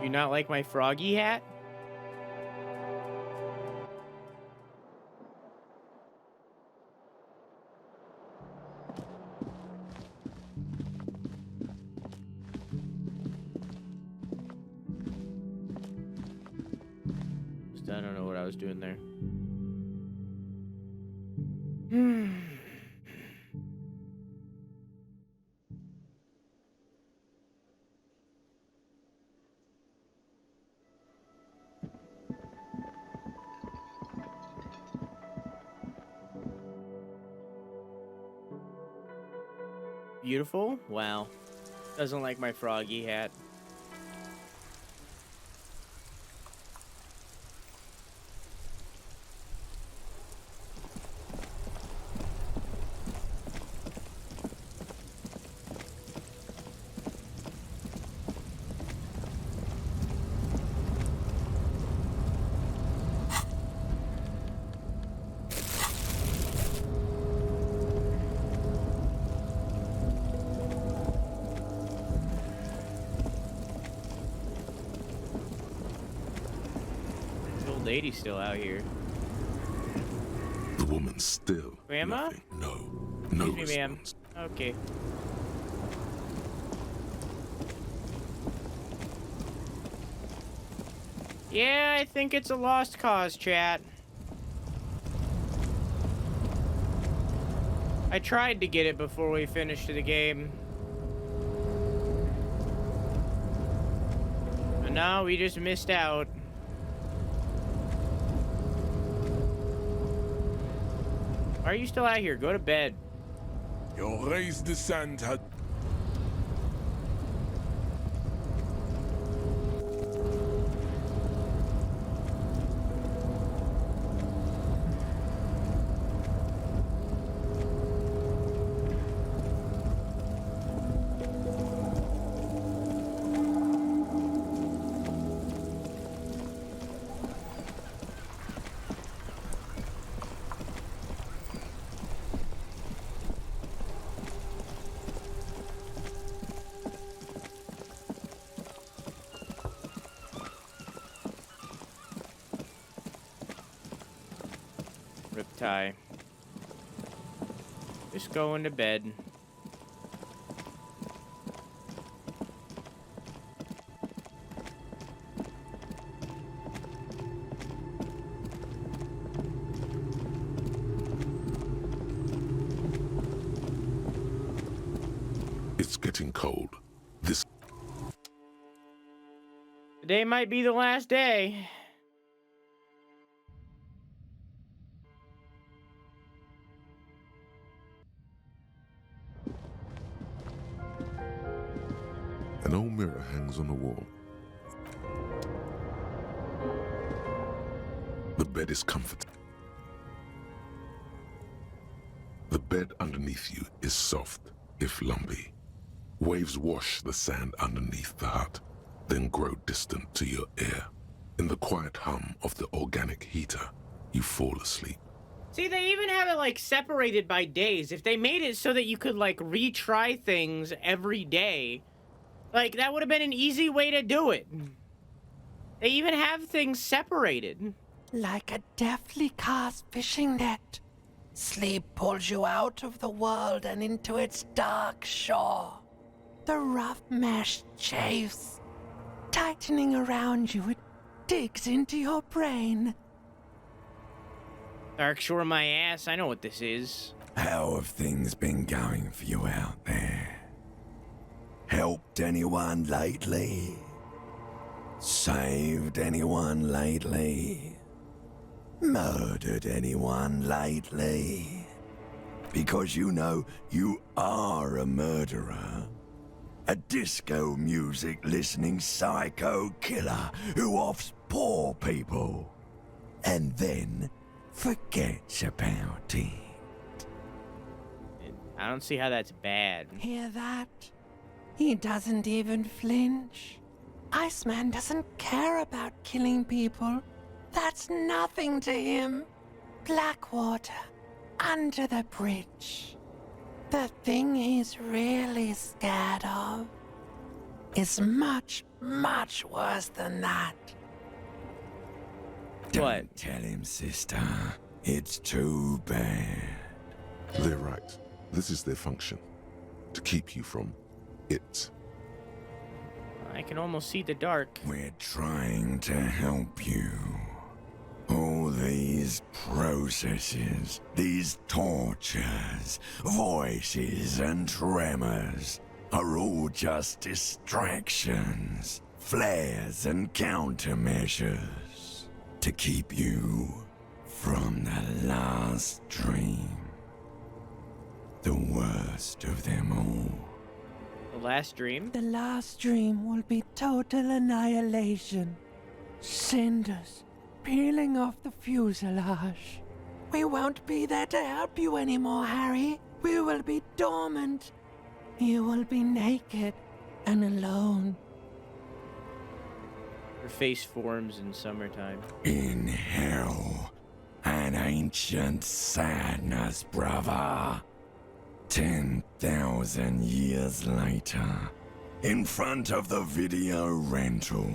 You not like my froggy hat? I don't know what I was doing there. Beautiful? Wow. Doesn't like my froggy hat. Lady's still out here. The woman still. Grandma? Nothing. No Excuse me, ma'am. response. Okay. Yeah, I think it's a lost cause, chat. I tried to get it before we finished the game. But no, we just missed out. Why are you still out here? Go to bed. Your raised descent had. Riptide. Just going to bed. It's getting cold. Today might be the last day. An old mirror hangs on the wall. The bed is comforting. The bed underneath you is soft, if lumpy. Waves wash the sand underneath the hut, then grow distant to your ear. In the quiet hum of the organic heater, you fall asleep. See, they even have it, like, separated by days. If they made it so that you could, like, retry things every day, like, that would have been an easy way to do it. They even have things separated. Like a deftly cast fishing net, sleep pulls you out of the world and into its dark shore. The rough mesh chafes, tightening around you. It digs into your brain. Dark Shore my ass. I know what this is. How have things been going for you out there? Helped anyone lately? Saved anyone lately? Murdered anyone lately? Because you know you are a murderer. A disco music listening psycho killer who offs poor people and then forgets about it. I don't see how that's bad. Hear that? He doesn't even flinch. Iceman doesn't care about killing people. That's nothing to him. Blackwater, under the bridge. The thing he's really scared of is much, much worse than that. Don't tell him, sister. It's too bad. They're right. This is their function. To keep you from it. I can almost see the dark. We're trying to help you. All these processes, these tortures, voices and tremors are all just distractions, flares and countermeasures to keep you from the last dream. The worst of them all. The last dream? The last dream will be total annihilation. Cinders peeling off the fuselage. We won't be there to help you anymore, Harry. We will be dormant. You will be naked and alone. Her face forms in summertime. In hell, an ancient sadness, brother. 10,000 years later, in front of the video rental,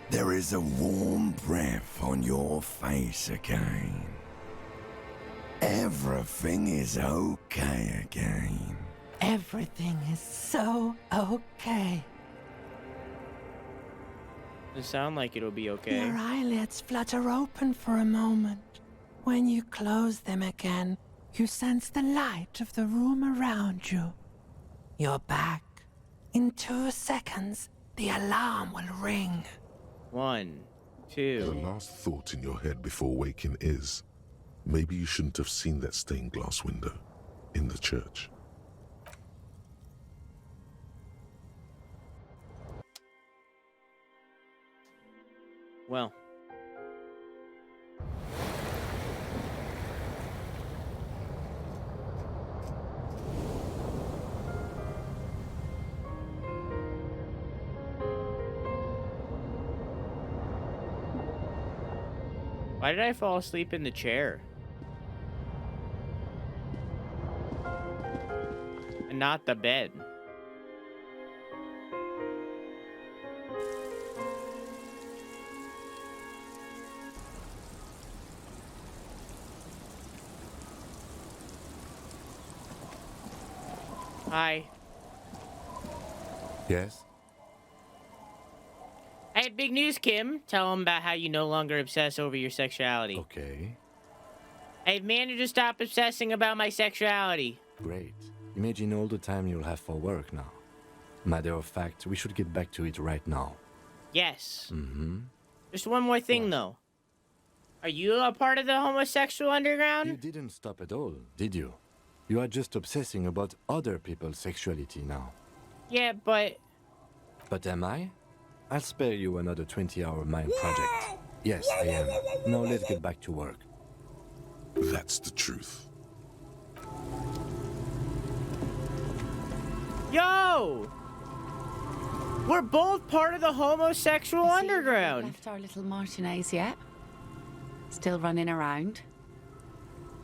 there is a warm breath on your face again. Everything is okay again. Everything is so okay. Doesn't sound like it'll be okay. Your eyelids flutter open for a moment. When you close them again, you sense the light of the room around you. You're back. In 2 seconds, the alarm will ring. 1, The 2. last thought in your head before waking is, maybe you shouldn't have seen that stained glass window in the church. Well. Why did I fall asleep in the chair? And not the bed. Hi. Yes? I had big news, Kim. Tell him about how you no longer obsess over your sexuality. Okay. I've managed to stop obsessing about my sexuality. Great. Imagine all the time you'll have for work now. Matter of fact, we should get back to it right now. Yes. Mm-hmm. Just one more thing, though. Are you a part of the homosexual underground? You didn't stop at all, did you? You are just obsessing about other people's sexuality now. Yeah, but... But am I? I'll spare you another 20-hour mind project. Yes, I am. Now let's get back to work. That's the truth. Yo! We're both part of the homosexual underground. Left our little Martinez yet? Still running around?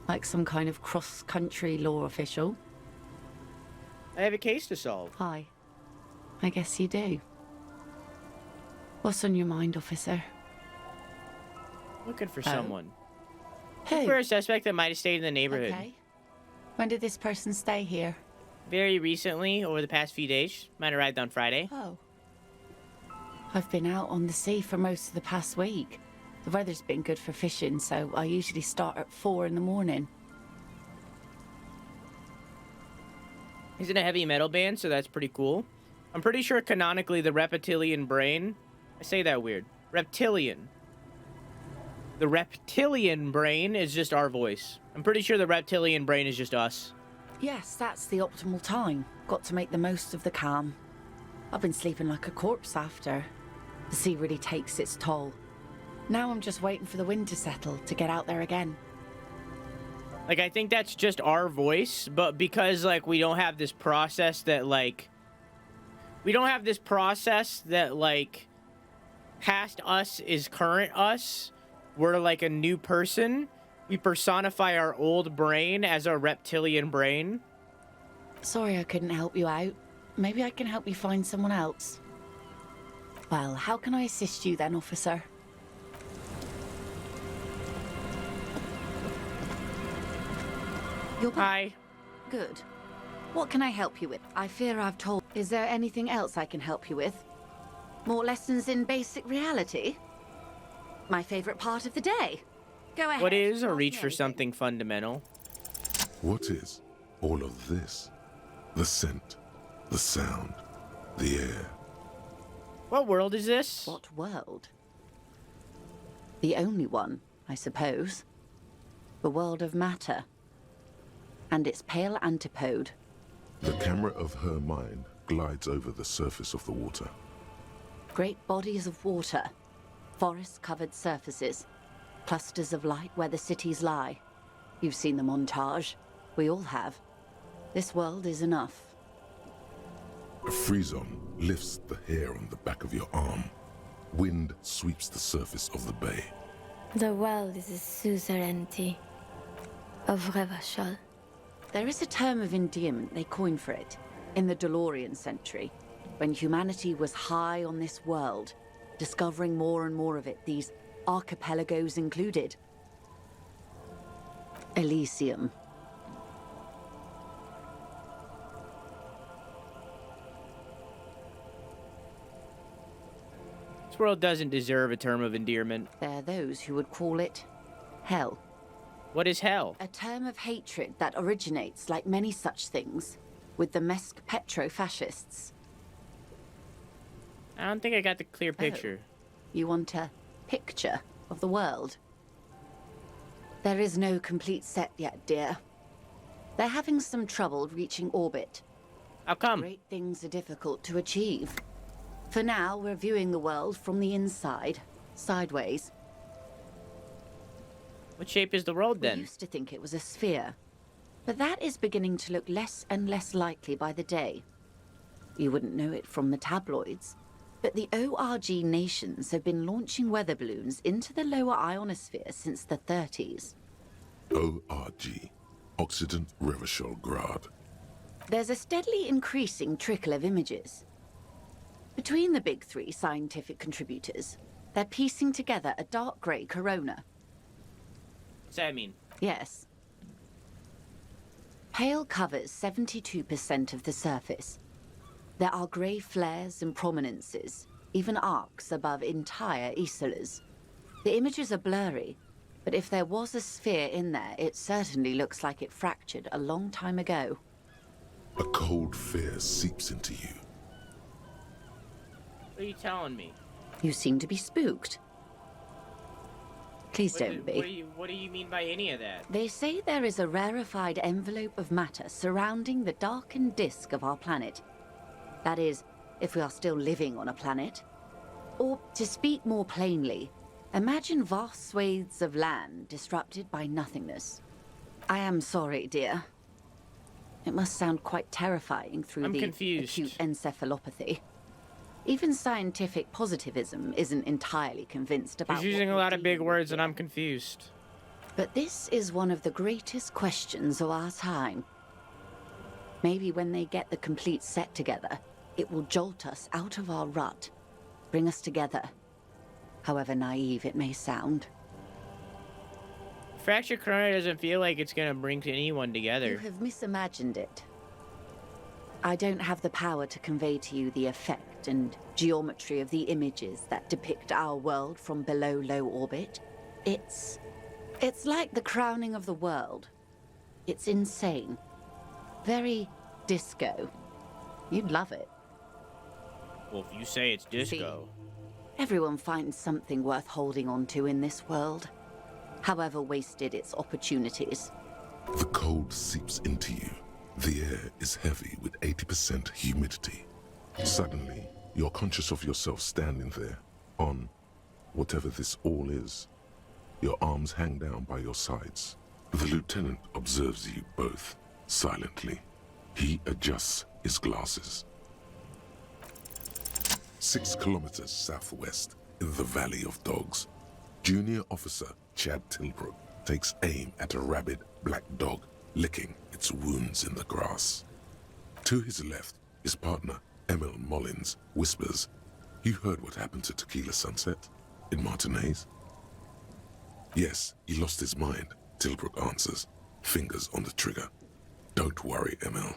Like some kind of cross-country law official? I have a case to solve. Hi. I guess you do. What's on your mind, officer? Looking for someone. Who? For a suspect that might have stayed in the neighborhood. Okay. When did this person stay here? Very recently, over the past few days. Might have arrived on Friday. Oh. I've been out on the sea for most of the past week. The weather's been good for fishing, so I usually start at 4 in the morning. He's in a heavy metal band, so that's pretty cool. I'm pretty sure canonically the reptilian brain... I say that weird. Reptilian. The reptilian brain is just our voice. I'm pretty sure the reptilian brain is just us. Yes, that's the optimal time. Got to make the most of the calm. I've been sleeping like a corpse after. The sea really takes its toll. Now I'm just waiting for the wind to settle to get out there again. Like, I think that's just our voice, but because, like, we don't have this process that, like... past us is current us. We're like a new person. We personify our old brain as our reptilian brain. Sorry I couldn't help you out. Maybe I can help you find someone else. Well, how can I assist you then, officer? You're Hi. good. What can I help you with? I fear I've told... Is there anything else I can help you with? More lessons in basic reality? My favorite part of the day. Go ahead. What is a ask reach me for anything. something fundamental? What is all of this? The scent, the sound, the air. What world is this? What world? The only one, I suppose. The world of matter. And its pale antipode. The camera of her mind glides over the surface of the water. Great bodies of water. Forest-covered surfaces. Clusters of light where the cities lie. You've seen the montage. We all have. This world is enough. A frisson lifts the hair on the back of your arm. Wind sweeps the surface of the bay. The world is a suzerainty of Revachol. There is a term of endearment they coined for it in the DeLorean century, when humanity was high on this world, discovering more and more of it, these archipelagos included. Elysium. This world doesn't deserve a term of endearment. There are those who would call it hell. What is hell? A term of hatred that originates, like many such things, with the Mesk petro-fascists. I don't think I got the clear picture. You want a picture of the world? There is no complete set yet, dear. They're having some trouble reaching orbit. How come? Great things are difficult to achieve. For now, we're viewing the world from the inside, sideways. What shape is the world We then? used to think it was a sphere, but that is beginning to look less and less likely by the day. You wouldn't know it from the tabloids, but the ORG nations have been launching weather balloons into the lower ionosphere since the 30s. ORG, Occident Revachol Grad. There's a steadily increasing trickle of images. Between the big three scientific contributors, they're piecing together a dark grey corona. What's that mean? Yes. Pale covers 72% of the surface. There are grey flares and prominences, even arcs above entire isolas. The images are blurry, but if there was a sphere in there, it certainly looks like it fractured a long time ago. A cold fear seeps into you. What are you telling me? You seem to be spooked. Please don't be. What do you mean by any of that? They say there is a rarefied envelope of matter surrounding the darkened disk of our planet. That is, if we are still living on a planet. Or, to speak more plainly, imagine vast swathes of land disrupted by nothingness. I am sorry, dear. It must sound quite terrifying through I'm the confused. acute encephalopathy. Even scientific positivism isn't entirely convinced about. She's using a lot of big words and I'm confused. But this is one of the greatest questions of our time. Maybe when they get the complete set together, it will jolt us out of our rut, bring us together, however naive it may sound. Fracture Corona doesn't feel like it's gonna bring anyone You together. have misimagined it. I don't have the power to convey to you the effect and geometry of the images that depict our world from below low orbit. It's like the crowning of the world. It's insane. Very disco. You'd love it. Well, if you say it's disco. Everyone finds something worth holding on to in this world, however wasted its opportunities. The cold seeps into you. The air is heavy with 80% humidity. Suddenly, you're conscious of yourself standing there, on whatever this all is. Your arms hang down by your sides. The lieutenant observes you both, silently. He adjusts his glasses. 6 kilometers southwest, in the Valley of Dogs, Junior Officer Chad Tilbrook takes aim at a rabid black dog licking its wounds in the grass. To his left, his partner, Emil Mullins, whispers, "You heard what happened to Tequila Sunset in Martinez?" "Yes, he lost his mind," Tilbrook answers, fingers on the trigger. "Don't worry, Emil."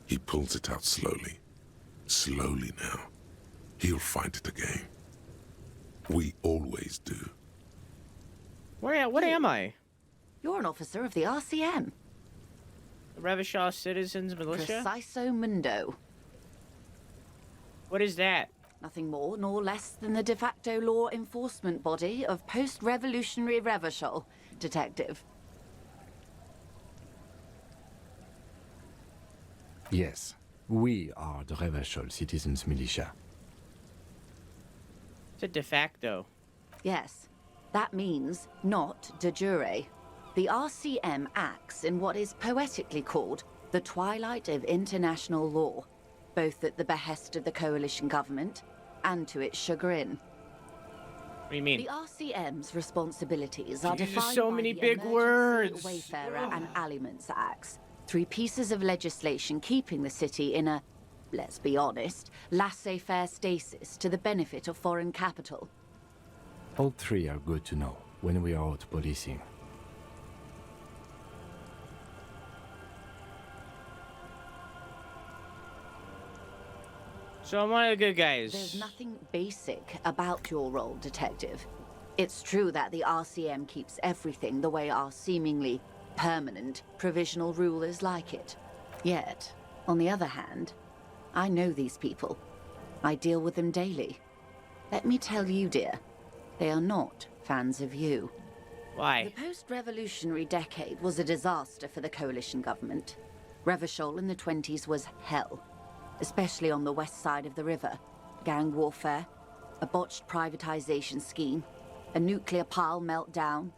He pulls it out slowly. Slowly now. He'll find it again. We always do. What am I? You're an officer of the RCM. The Revachol Citizens Militia? Preciso Mundo. What is that? Nothing more nor less than the de facto law enforcement body of post-revolutionary Revachol, Detective. Yes, we are the Revachol Citizens Militia. It's a de facto. Yes, that means not de jure. The RCM acts in what is poetically called the twilight of international law, both at the behest of the coalition government and to its chagrin. What do you mean? The RCM's responsibilities are Jesus, defined so by many the big Emergency words. Wayfarer and Aliments Acts, 3 pieces of legislation keeping the city in a, let's be honest, laissez-faire stasis to the benefit of foreign capital. All 3 are good to know when we are out policing. So I'm one of the good guys. There's nothing basic about your role, Detective. It's true that the RCM keeps everything the way our seemingly permanent provisional rulers like it. Yet, on the other hand, I know these people. I deal with them daily. Let me tell you, dear, they are not fans of you. Why? The post-revolutionary decade was a disaster for the coalition government. Revachol in the 20s was hell, especially on the west side of the river. Gang warfare, a botched privatization scheme, a nuclear pile meltdown.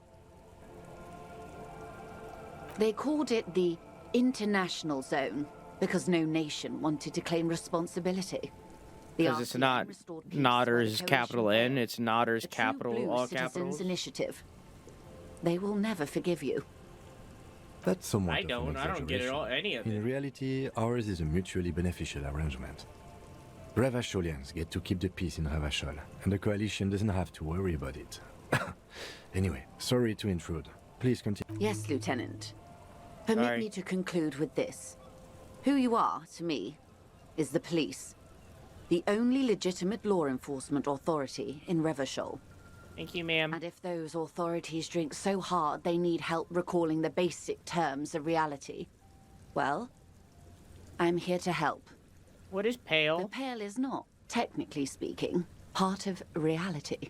They called it the international zone because no nation wanted to claim responsibility. Because it's not Notter's capital N, it's Notter's capital, all capitals. Initiative. They will never forgive you. That's somewhat I of an don't get it all, any of it. In reality, ours is a mutually beneficial arrangement. Revacholians get to keep the peace in Revachol, and the coalition doesn't have to worry about it. Anyway, sorry to intrude. Please continue. Yes, Lieutenant. Permit me to conclude with this. Who you are, to me, is the police. The only legitimate law enforcement authority in Revachol. Thank you, ma'am. And if those authorities drink so hard they need help recalling the basic terms of reality, well, I'm here to help. What is Pale? The Pale is not, technically speaking, part of reality.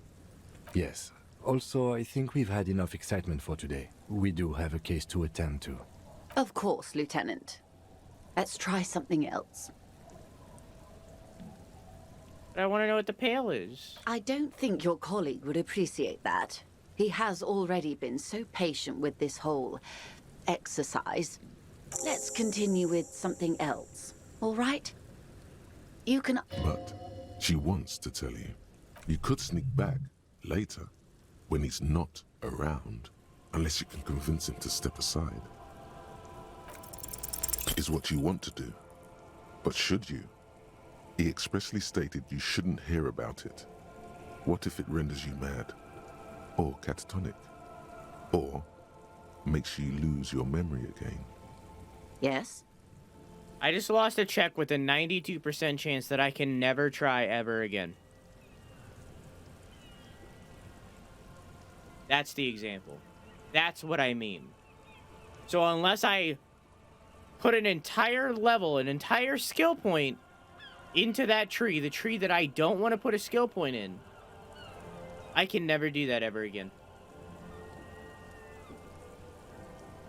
Yes. Also, I think we've had enough excitement for today. We do have a case to attend to. Of course, Lieutenant. Let's try something else. But I want to know what the Pale is. I don't think your colleague would appreciate that. He has already been so patient with this whole exercise. Let's continue with something else, all right? You can... But she wants to tell you. You could sneak back later, when he's not around, unless you can convince him to step aside. Is what you want to do. But should you? He expressly stated you shouldn't hear about it. What if it renders you mad? Or catatonic? Or makes you lose your memory again? Yes? I just lost a check with a 92% chance that I can never try ever again. That's the example. That's what I mean. So unless I put an entire level, an entire skill point into that tree, the tree that I don't want to put a skill point in, I can never do that ever again.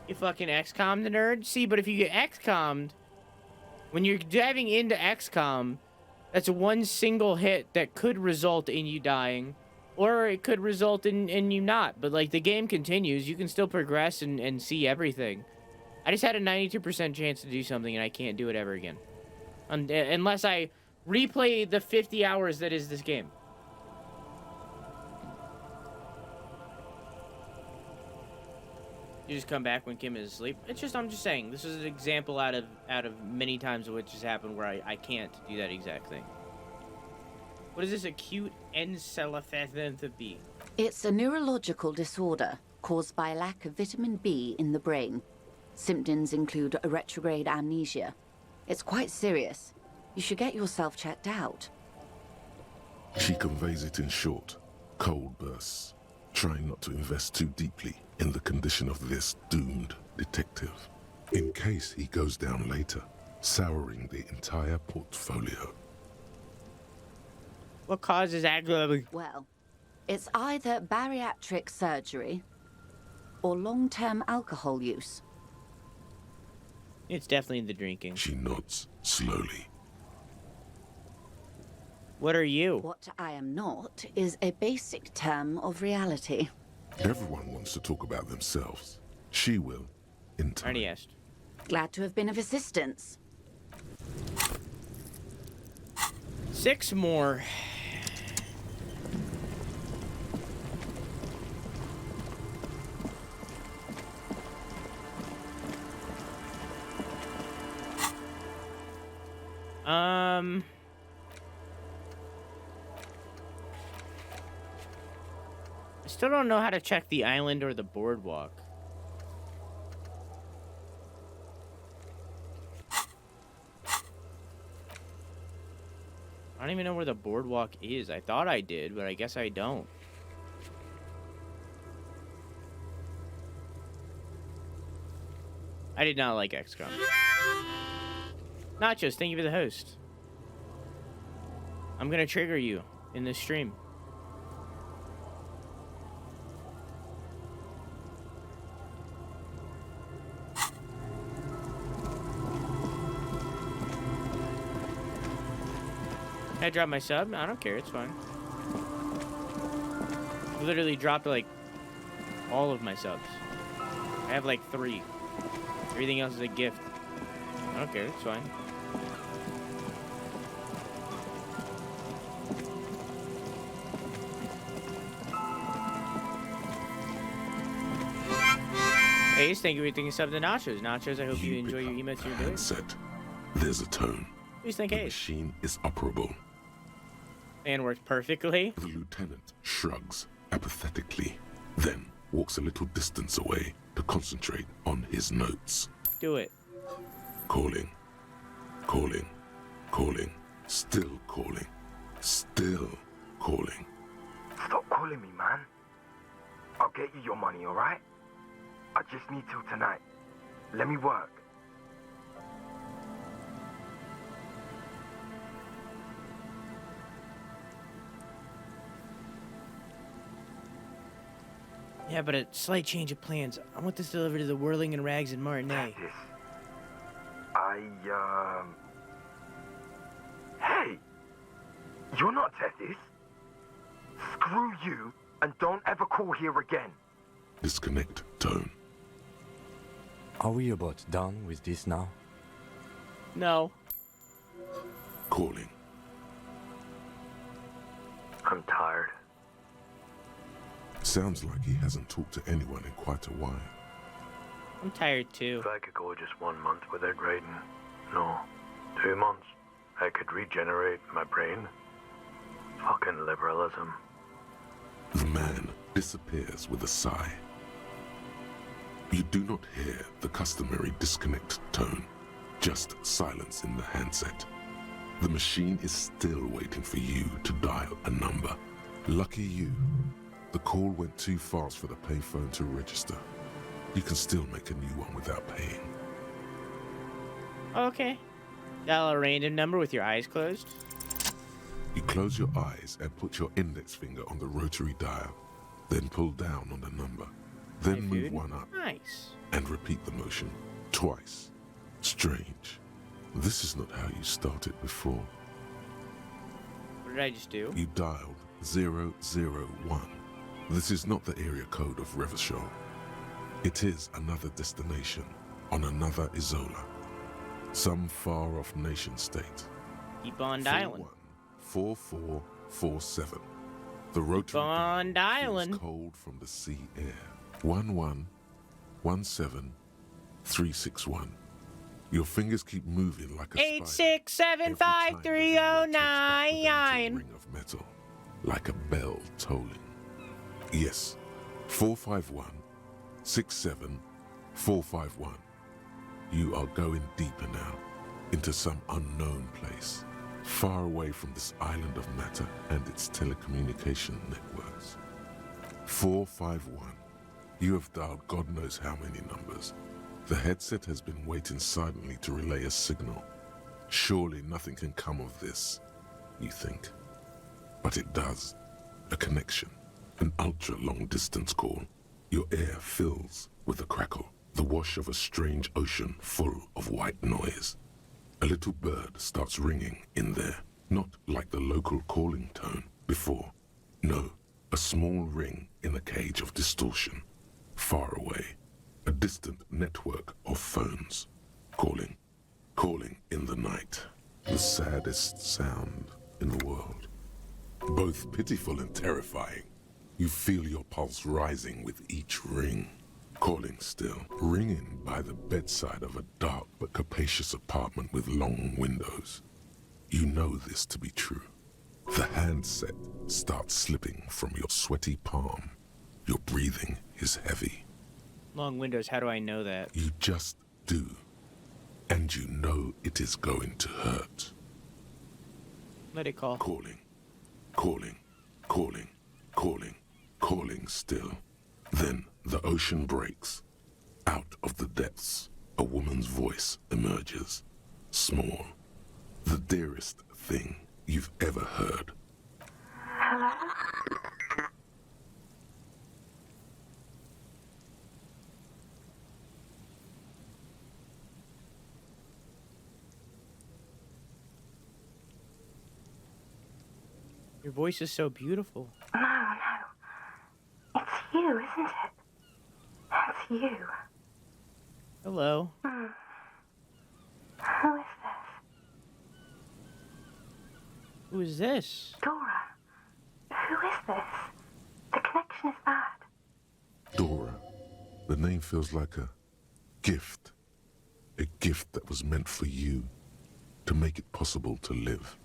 You fucking XCOM the nerd? See, but if you get XCOM'd, when you're diving into XCOM, that's one single hit that could result in you dying, or it could result in you not. But, like, the game continues. You can still progress and see everything. I just had a 92% chance to do something, and I can't do it ever again. Unless I replay the 50 hours that is this game. You just come back when Kim is asleep. It's just, I'm just saying, this is an example out of many times of which has happened where I can't do that exact thing. What is this acute encephalopathy? It's a neurological disorder caused by a lack of vitamin B in the brain. Symptoms include a retrograde amnesia. It's quite serious. You should get yourself checked out. She conveys it in short, cold bursts, trying not to invest too deeply in the condition of this doomed detective, in case he goes down later, souring the entire portfolio. What causes agony? Well, it's either bariatric surgery or long-term alcohol use. It's definitely the drinking. She nods slowly. What are you? What I am not is a basic term of reality. Everyone wants to talk about themselves. She will, in time. Already asked. Glad to have been of assistance. 6 more. I still don't know how to check the island or the boardwalk. I don't even know where the boardwalk is. I thought I did, but I guess I don't. I did not like XCOM. Nachos, thank you for the host. I'm gonna trigger you in this stream. I dropped my sub? I don't care, it's fine. I literally dropped like all of my subs. I have like 3. Everything else is a gift. I don't care, it's fine. Ace, thank you for taking sub to Nachos. Nachos, I hope you enjoy your emotes you're doing. Handset. There's a tone. Please thank The Ace. machine is operable. And works perfectly. The lieutenant shrugs apathetically, then walks a little distance away to concentrate on his notes. Do it. Calling. Calling. Calling. Still calling. Still calling. Stop calling me, man. I'll get you your money, alright? I just need till tonight. Let me work. Yeah, but a slight change of plans. I want this delivered to the Whirling and Rags in Martinez. Hey! You're not Tethys. Screw you, and don't ever call here again. Disconnect tone. Are we about done with this now? No. Calling. I'm tired. Sounds like he hasn't talked to anyone in quite a while. I'm tired too. If I could go just 1 month without writing, no, 2 months, I could regenerate my brain. Fucking liberalism. The man disappears with a sigh. You do not hear the customary disconnect tone. Just silence in the handset. The machine is still waiting for you to dial a number. Lucky you, the call went too fast for the payphone to register. You can still make a new one without paying. Okay. Dial a random number with your eyes closed. You close your eyes and put your index finger on the rotary dial. Then pull down on the number. Then move one up. Nice. And repeat the motion twice. Strange. This is not how you started before. What did I just do? You dialed 001. This is not the area code of Revachol. It is another destination on another Isola. Some far-off nation-state. Keep on dialing. 4447. The rotary on dialing. Cold from the sea air. 1117361. Your fingers keep moving like a 8675309. Ring of metal, like a bell tolling. Yes, 451-67451. You are going deeper now, into some unknown place, far away from this island of matter and its telecommunication networks. 451. You have dialed God knows how many numbers. The headset has been waiting silently to relay a signal. Surely nothing can come of this, you think. But it does. A connection. An ultra-long distance call. Your air fills with a crackle, the wash of a strange ocean full of white noise. A little bird starts ringing in there, not like the local calling tone before. No, a small ring in a cage of distortion, far away. A distant network of phones, calling in the night, the saddest sound in the world. Both pitiful and terrifying. You feel your pulse rising with each ring. Calling still, ringing by the bedside of a dark but capacious apartment with long windows. You know this to be true. The handset starts slipping from your sweaty palm. Your breathing is heavy. Long windows, how do I know that? You just do. And you know it is going to hurt. Let it call. Calling still. Then the ocean breaks. Out of the depths, a woman's voice emerges. Small. The dearest thing you've ever heard. Hello? Your voice is so beautiful. No. It's you, isn't it? It's you. Hello. Who is this? Who is this? Dora. Who is this? The connection is bad. Dora. The name feels like a gift. A gift that was meant for you, to make it possible to live.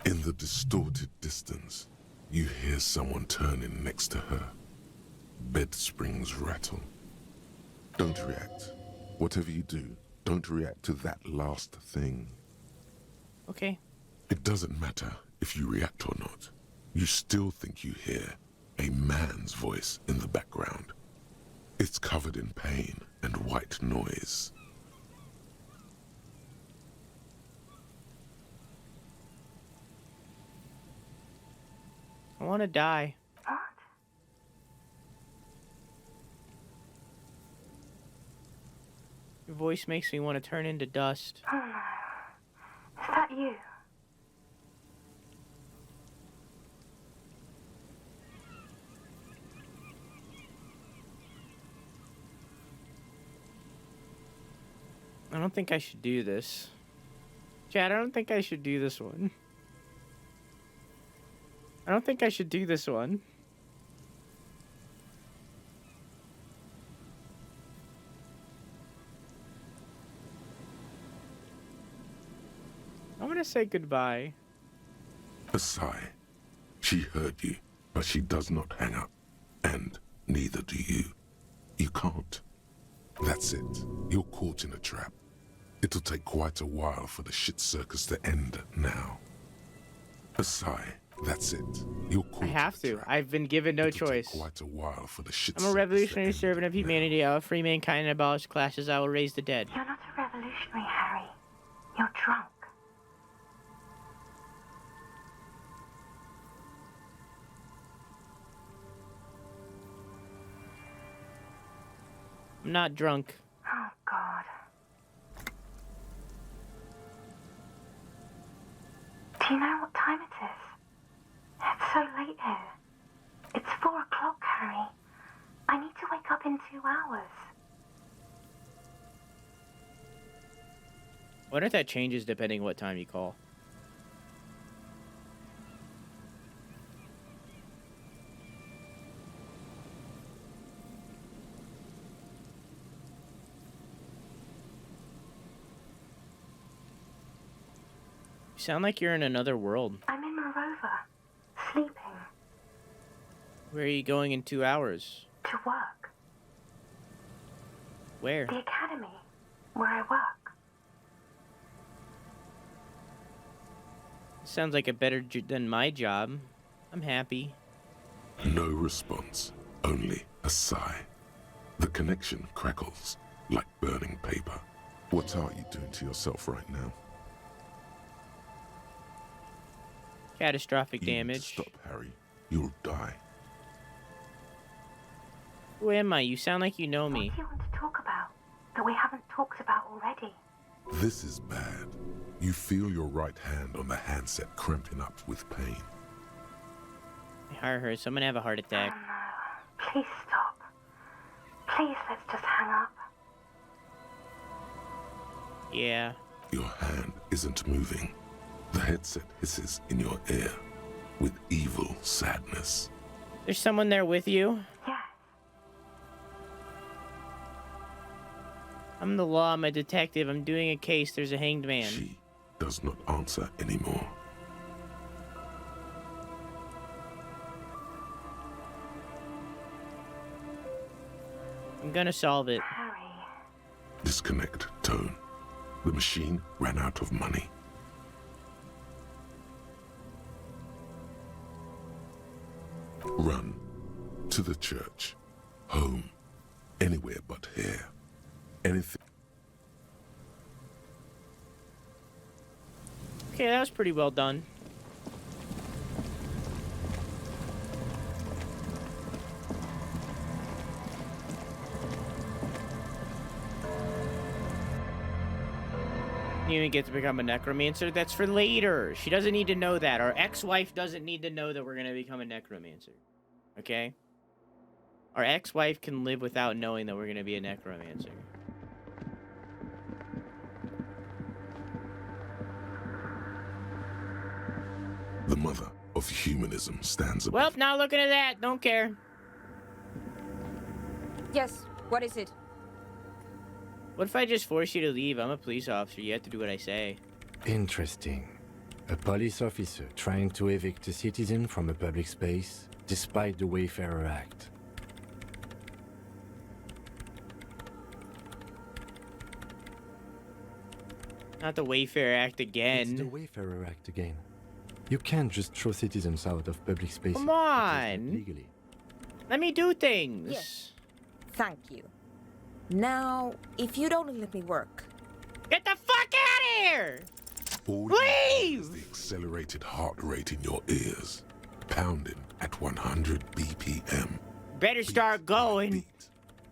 In the distorted distance, you hear someone turning next to her. Bed springs rattle. Don't react. Whatever you do, don't react to that last thing. Okay. It doesn't matter if you react or not. You still think you hear a man's voice in the background. It's covered in pain and white noise. I want to die. What? Your voice makes me want to turn into dust. Oh no. Is that you? I don't think I should do this. Chad, I don't think I should do this one. I don't think I should do this one. I'm gonna say goodbye. A sigh. She heard you, but she does not hang up. And neither do you. You can't. That's it. You're caught in a trap. It'll take quite a while for the shit circus to end now. A sigh. That's it. You're caught I have to. I've been given no choice. quite a while for the shit I'm a revolutionary servant of humanity. I will free mankind and abolish classes. I will raise the dead. You're not a revolutionary, Harry. You're drunk. I'm not drunk. Oh, God. Do you know what time it is? It's so late here. It's 4 o'clock, Harry. I need to wake up in 2 hours. I wonder if that changes depending what time you call. You sound like you're in another world. I'm in Morova, sleeping. Where are you going in 2 hours? To work. Where? The academy, where I work. Sounds like a better than my job. I'm happy. No response, only a sigh. The connection crackles like burning paper. What are you doing to yourself right now? Catastrophic You need to damage. Stop, Harry. You'll die. Who am I? You sound like you know me. What do you want to talk about that we haven't talked about already? This is bad. You feel your right hand on the handset cramping up with pain. My heart hurts. I'm gonna have a heart attack. Oh no. Please stop. Please, let's just hang up. Yeah. Your hand isn't moving. The headset hisses in your ear with evil sadness. There's someone there with you? Yes. I'm the law. I'm a detective. I'm doing a case. There's a hanged man. She does not answer anymore. I'm gonna solve it. Harry. Disconnect tone. The machine ran out of money. Run to the church, home, anywhere but here. Anything. Okay, that was pretty well done. You even get to become a necromancer? That's for later. She doesn't need to know that. Our ex-wife doesn't need to know that we're gonna become a necromancer. Okay? Our ex-wife can live without knowing that we're gonna be a necromancer. The mother of humanism stands above. Well, not looking at that. Don't care. Yes, what is it? What if I just force you to leave? I'm a police officer. You have to do what I say. Interesting. A police officer trying to evict a citizen from a public space, despite the Wayfarer Act. Not the Wayfarer Act again. It's the Wayfarer Act again. You can't just throw citizens out of public spaces. Come on. Legally. Let me do things. Yes. Thank you. Now, if you'd only let me work. Get the fuck out of here! All Leave! is the accelerated heart rate in your ears, pounding at 100 BPM. Better start going.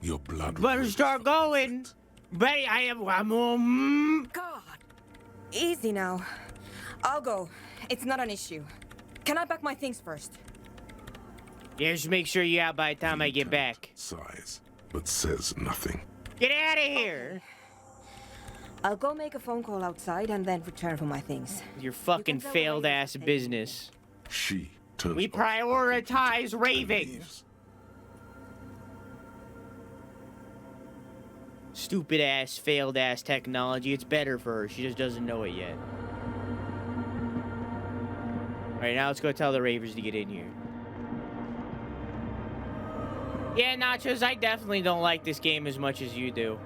Your blood. Better start going. Betty, I'm God. Easy now. I'll go. It's not an issue. Can I pack my things first? Yeah, just make sure you're out by the time I get back. Sighs, but says nothing. Get out of here! I'll go make a phone call outside and then return for my things. Your fucking failed ass business. She turns. We prioritize raving. Stupid ass, failed ass technology. It's better for her. She just doesn't know it yet. Alright, now let's go tell the ravers to get in here. Yeah, Nachos, I definitely don't like this game as much as you do.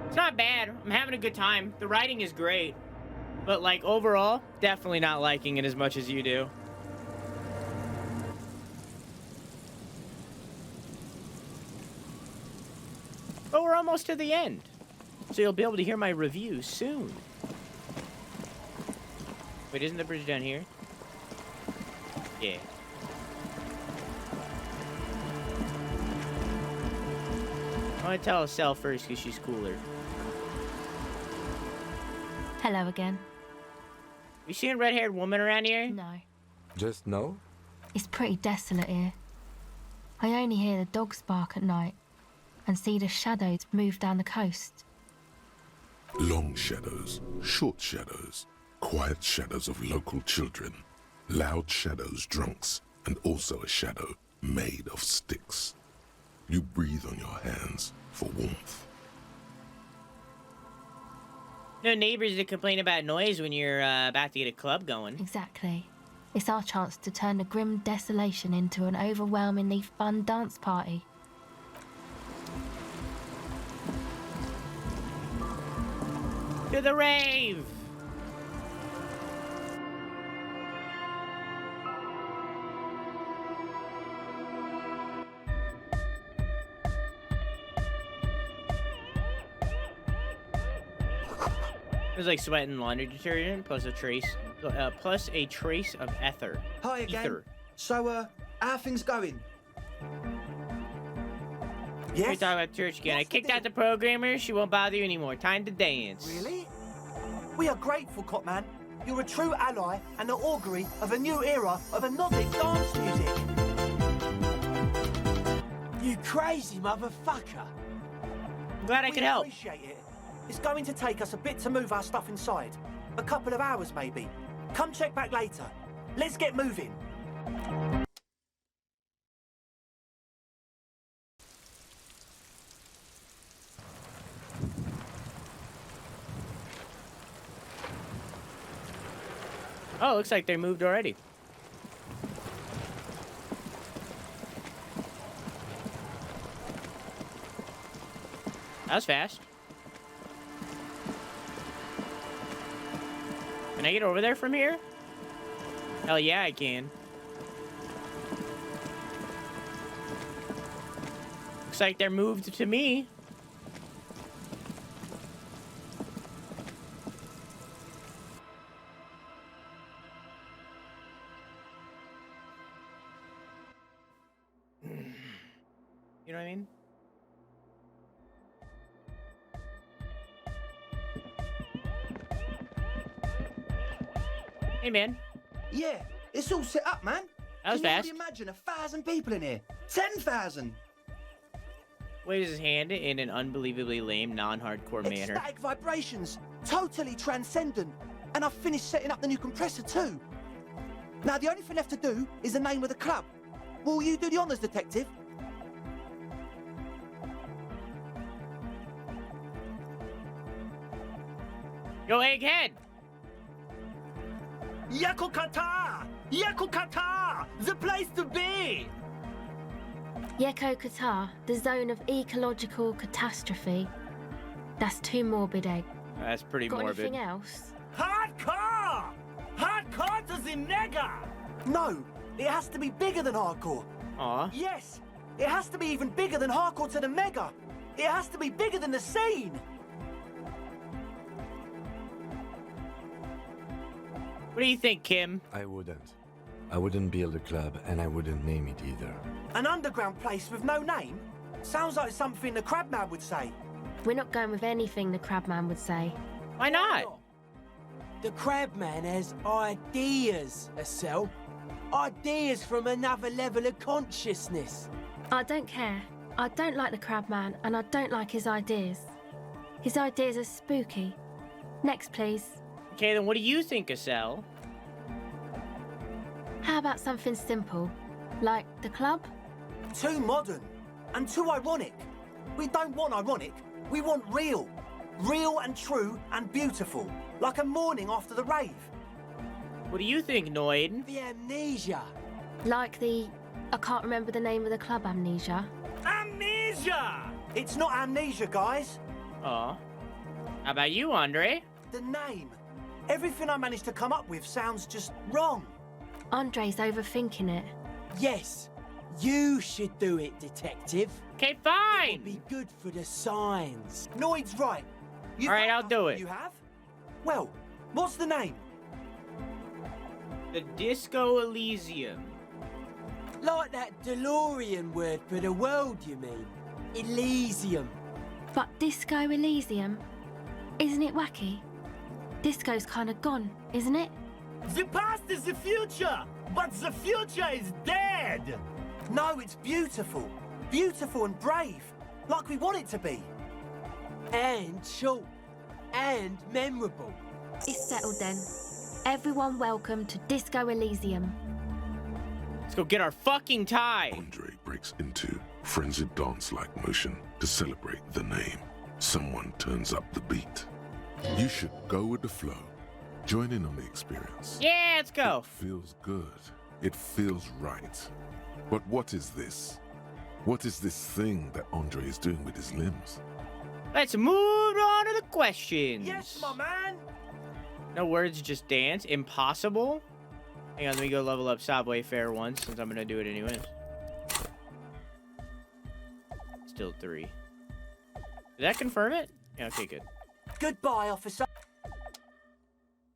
It's not bad. I'm having a good time. The writing is great. But, like, overall, definitely not liking it as much as you do. But we're almost to the end. So you'll be able to hear my review soon. Wait, isn't the bridge down here? Yeah. I want to tell Estelle first because she's cooler. Hello again. You seen a red-haired woman around here? No. Just no? It's pretty desolate here. I only hear the dogs bark at night and see the shadows move down the coast. Long shadows, short shadows, quiet shadows of local children, loud shadows, drunks, and also a shadow made of sticks. You breathe on your hands for warmth. No neighbors that complain about noise when you're about to get a club going. Exactly. It's our chance to turn the grim desolation into an overwhelmingly fun dance party. To the rave! It was like sweat and laundry detergent plus a trace of ether. Hi again. Ether. So, how are things going? Yes? We talk about church again. I kicked out the programmer. She won't bother you anymore. Time to dance. Really? We are grateful, Copman. You're a true ally and the augury of a new era of anodic dance music. You crazy motherfucker. I'm glad I could help. Appreciate it. It's going to take us a bit to move our stuff inside. A couple of hours, maybe. Come check back later. Let's get moving. Oh, looks like they moved already. That was fast. Can I get over there from here? Hell yeah, I can. Looks like they're moved to me. You know what I mean? Hey, man. Yeah, it's all set up, man. That was Can fast. you imagine 1,000 people in here? 10,000. Waves his hand in an unbelievably lame, non-hardcore manner. Ecstatic vibrations, totally transcendent. And I've finished setting up the new compressor too. Now the only thing left to do is the name of the club. Will you do the honors, detective? Go Egghead! Yakukata! Yakukata! The place to be! Yeko Qatar, the zone of ecological catastrophe. That's too morbid, Egg. That's pretty Got morbid. anything else? Hardcore! Hardcore to the mega! No, it has to be bigger than hardcore. Aw. Yes, it has to be even bigger than hardcore to the mega. It has to be bigger than the scene. What do you think, Kim? I wouldn't. I wouldn't build a club, and I wouldn't name it either. An underground place with no name? Sounds like something the Crabman would say. We're not going with anything the Crabman would say. Why not? The Crabman has ideas, Estelle. Ideas from another level of consciousness. I don't care. I don't like the Crabman, and I don't like his ideas. His ideas are spooky. Next, please. Okay, then what do you think, Estelle? How about something simple? Like the club? Too modern and too ironic. We don't want ironic. We want real. Real and true and beautiful. Like a morning after the rave. What do you think, Noid? The amnesia. Like the... I can't remember the name of the club, Amnesia. Amnesia! It's not amnesia, guys. Oh. How about you, Andre? The name. Everything I managed to come up with sounds just wrong. Andre's overthinking it. Yes, you should do it, detective. Okay, fine. It'll be good for the signs. Noid's right. All right, I'll do it. You have? Well, what's the name? The Disco Elysium. Like that DeLorean word for the world, you mean? Elysium. But Disco Elysium? Isn't it wacky? Disco's kind of gone, isn't it? The past is the future, but the future is dead. No, it's beautiful. Beautiful and brave. Like we want it to be. And short. And memorable. It's settled then. Everyone welcome to Disco Elysium. Let's go get our fucking tie. Andre breaks into frenzied dance-like motion to celebrate the name. Someone turns up the beat. You should go with the flow. Join in on the experience. Yeah, let's go. It feels good. It feels right. But what is this? What is this thing that Andre is doing with his limbs? Let's move on to the questions. Yes, my man. No words, just dance. Impossible. Hang on, let me go level up Subway Fair once, since I'm gonna do it anyways. Still 3. Did that confirm it? Yeah, okay, good. Goodbye, officer.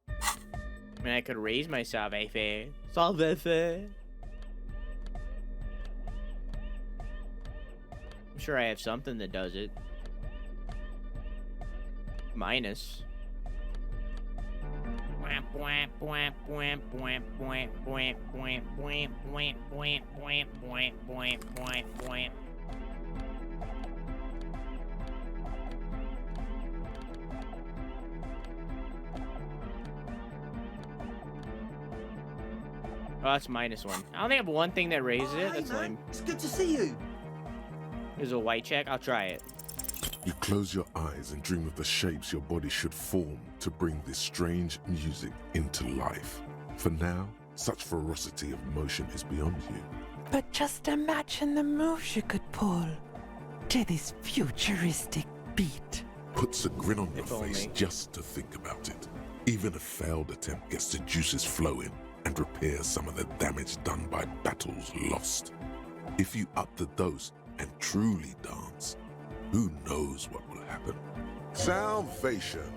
I mean, I could raise my Subway Fair. Subway Fair. I'm sure I have something that does it. Minus. Oh, that's -1. I only have one thing that raises it. That's lame. It's good to see you. There's a white check. I'll try it. You close your eyes and dream of the shapes your body should form to bring this strange music into life. For now, such ferocity of motion is beyond you. But just imagine the moves you could pull to this futuristic beat. Puts a grin on your face just to think about it. Even a failed attempt gets the juices flowing and repairs some of the damage done by battles lost. If you up the dose and truly dance, who knows what will happen? Salvation.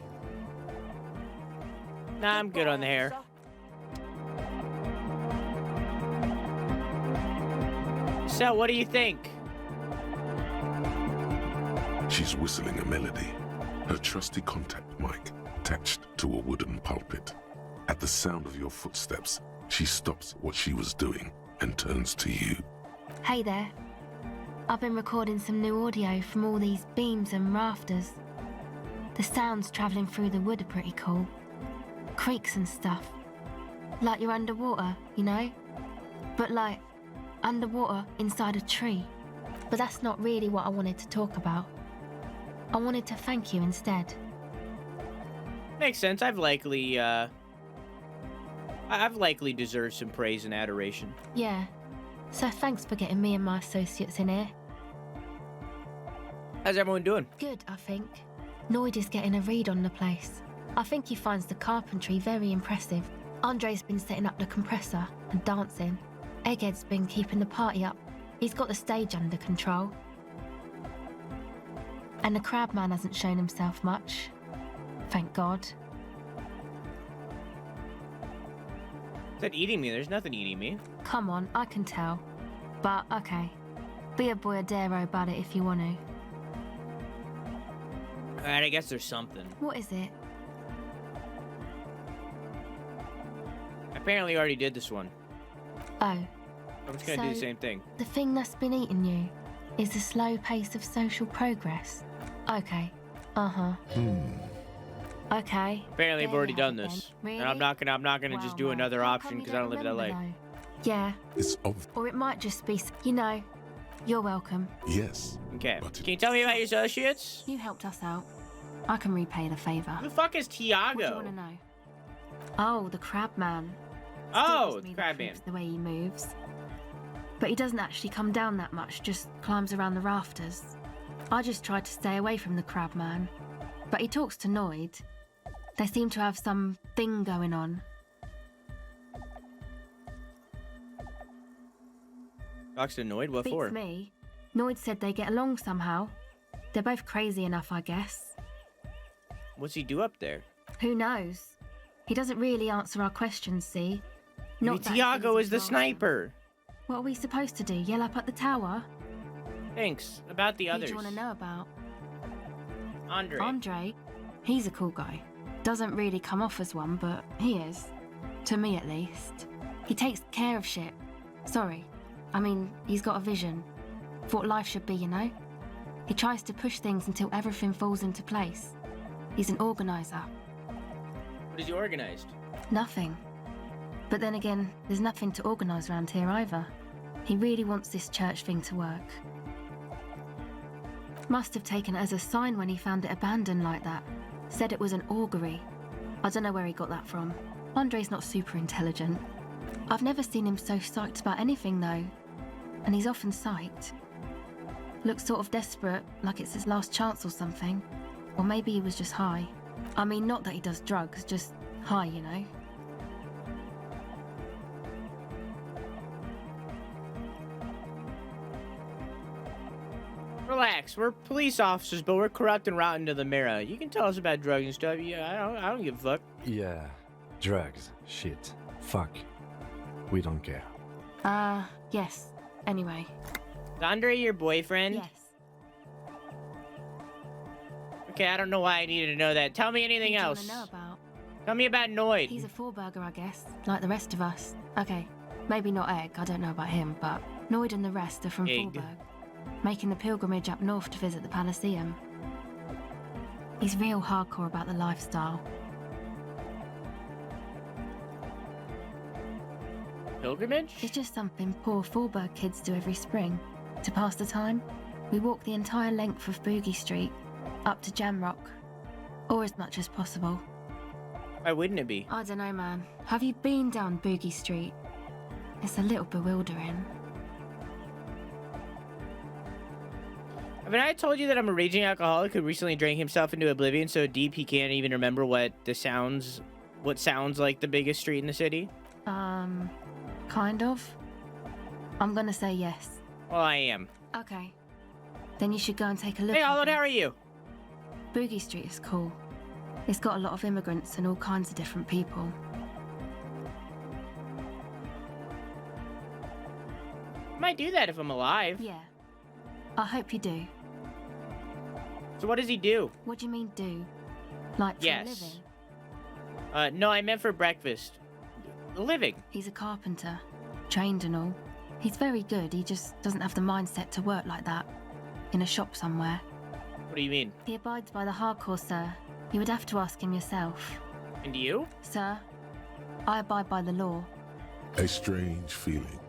Nah, I'm good on the hair. So, what do you think? She's whistling a melody, her trusty contact mic attached to a wooden pulpit. At the sound of your footsteps, she stops what she was doing and turns to you. Hey there. I've been recording some new audio from all these beams and rafters. The sounds travelling through the wood are pretty cool. Creaks and stuff. Like you're underwater, you know? But like, underwater inside a tree. But that's not really what I wanted to talk about. I wanted to thank you instead. Makes sense. I've likely deserved some praise and adoration. Yeah. So thanks for getting me and my associates in here. How's everyone doing? Good, I think. Noid is getting a read on the place. I think he finds the carpentry very impressive. Andre's been setting up the compressor and dancing. Egghead's been keeping the party up. He's got the stage under control. And the crabman hasn't shown himself much. Thank God. Is that eating me? There's nothing eating me. Come on, I can tell. But, okay. Be a boyadero about it if you want to. Alright, I guess there's something. What is it? I apparently already did this one. Oh. I'm just gonna do the same thing. The thing that's been eating you is the slow pace of social progress. Okay. Uh-huh. Okay. Apparently I've already done this. Really? And I'm not gonna just do another option because I don't live in LA. Yeah. It's obvious. Or it might just be, you know, you're welcome. Yes. Okay. Can you tell me about your associates? You helped us out. I can repay the favor. Who the fuck is Tiago? What do you want to know? Oh, the crab man. Oh, the crab man. The way he moves. But he doesn't actually come down that much, just climbs around the rafters. I just tried to stay away from the crab man. But he talks to Noid. They seem to have some thing going on. Talks to Noid? What Beats for? me. Noid said they get along somehow. They're both crazy enough, I guess. What's he do up there? Who knows? He doesn't really answer our questions, see? Maybe that Tiago things is the wrong. sniper. What are we supposed to do? Yell up at the tower? Thanks. About the Who others. do you want to know about? Andre. Andre? He's a cool guy. Doesn't really come off as one, but he is. To me, at least. He takes care of shit. Sorry. I mean, he's got a vision. For what life should be, you know? He tries to push things until everything falls into place. He's an organizer. What has he organized? Nothing. But then again, there's nothing to organise around here either. He really wants this church thing to work. Must have taken it as a sign when he found it abandoned like that. Said it was an augury. I don't know where he got that from. Andre's not super intelligent. I've never seen him so psyched about anything though. And he's often psyched. Looks sort of desperate, like it's his last chance or something. Or maybe he was just high. I mean, not that he does drugs, just high, you know? Relax, we're police officers, but we're corrupt and rotten to the marrow. You can tell us about drugs and stuff. Yeah, I don't give a fuck. Yeah, drugs, shit, fuck. We don't care. Yes. Anyway. Is Andre your boyfriend? Yes. Okay, I don't know why I needed to know that. Tell me anything Who do you else. wanna know about? Tell me about Noid. He's a four-burger, I guess, like the rest of us. Okay, maybe not Egg, I don't know about him, but Noid and the rest are from Egg. Fourburg, making the pilgrimage up north to visit the Elysium. He's real hardcore about the lifestyle. Pilgrimage? It's just something poor Fourburg kids do every spring. To pass the time, we walk the entire length of Boogie Street, up to Jamrock, or as much as possible. Why wouldn't it be? I don't know, man. Have you been down Boogie Street? It's a little bewildering. Haven't I told you that I'm a raging alcoholic who recently drank himself into oblivion so deep he can't even remember what sounds like the biggest street in the city? Kind of. I'm gonna say yes. Well, I am. Okay. Then you should go and take a look. Hey, at Olive, it. how are you? Boogie Street is cool. It's got a lot of immigrants and all kinds of different people. I might do that if I'm alive. Yeah. I hope you do. So what does he do? What do you mean do? Like for a Yes. living? No, I meant for breakfast. Living. He's a carpenter, trained and all. He's very good, he just doesn't have the mindset to work like that. In a shop somewhere. What do you mean? He abides by the hardcore, sir. You would have to ask him yourself. And you? Sir, I abide by the law. A strange feeling.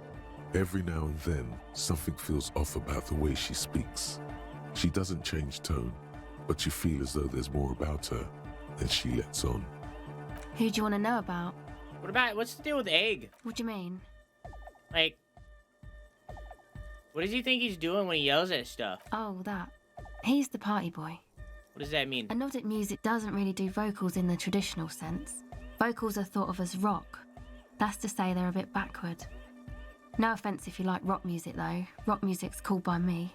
Every now and then, something feels off about the way she speaks. She doesn't change tone, but you feel as though there's more about her than she lets on. Who do you want to know about? What's the deal with Egg? What do you mean? Like, what does he think he's doing when he yells at stuff? Oh, that. He's the party boy. What does that mean? Anodic music doesn't really do vocals in the traditional sense. Vocals are thought of as rock. That's to say they're a bit backward. No offence if you like rock music though. Rock music's cool by me.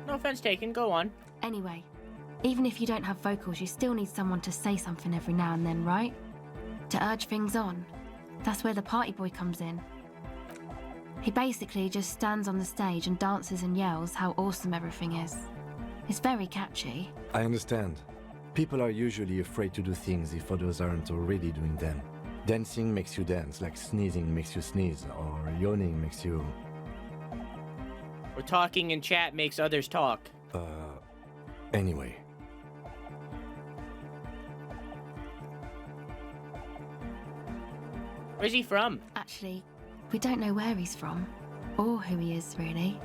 No offense taken, go on. Anyway, even if you don't have vocals, you still need someone to say something every now and then, right? To urge things on. That's where the party boy comes in. He basically just stands on the stage and dances and yells how awesome everything is. It's very catchy. I understand. People are usually afraid to do things if others aren't already doing them. Dancing makes you dance, like sneezing makes you sneeze, or yawning makes you... Or talking in chat makes others talk. Anyway. Where's he from? Actually, we don't know where he's from, or who he is, really.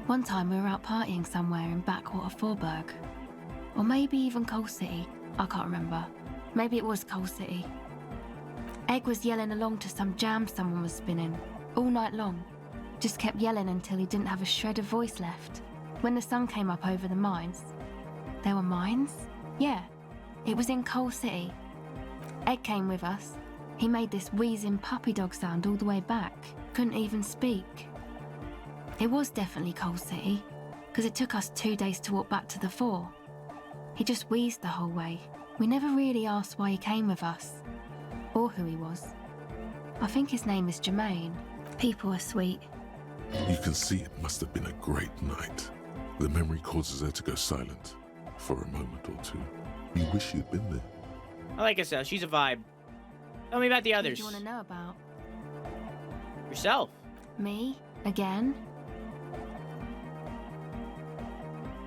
One time we were out partying somewhere in backwater Fourburg. Or maybe even Coal City. I can't remember. Maybe it was Coal City. Egg was yelling along to some jam someone was spinning, all night long. Just kept yelling until he didn't have a shred of voice left. When the sun came up over the mines... There were mines? Yeah, it was in Coal City. Egg came with us. He made this wheezing puppy dog sound all the way back. Couldn't even speak. It was definitely Coal City, because it took us 2 days to walk back to the fort. He just wheezed the whole way. We never really asked why he came with us, or who he was. I think his name is Jermaine. People are sweet. You can see it must have been a great night. The memory causes her to go silent for a moment or two. You wish you'd been there. I like Estelle. She's a vibe. Tell me about the Who others. do you want to know about? Yourself. Me? Again?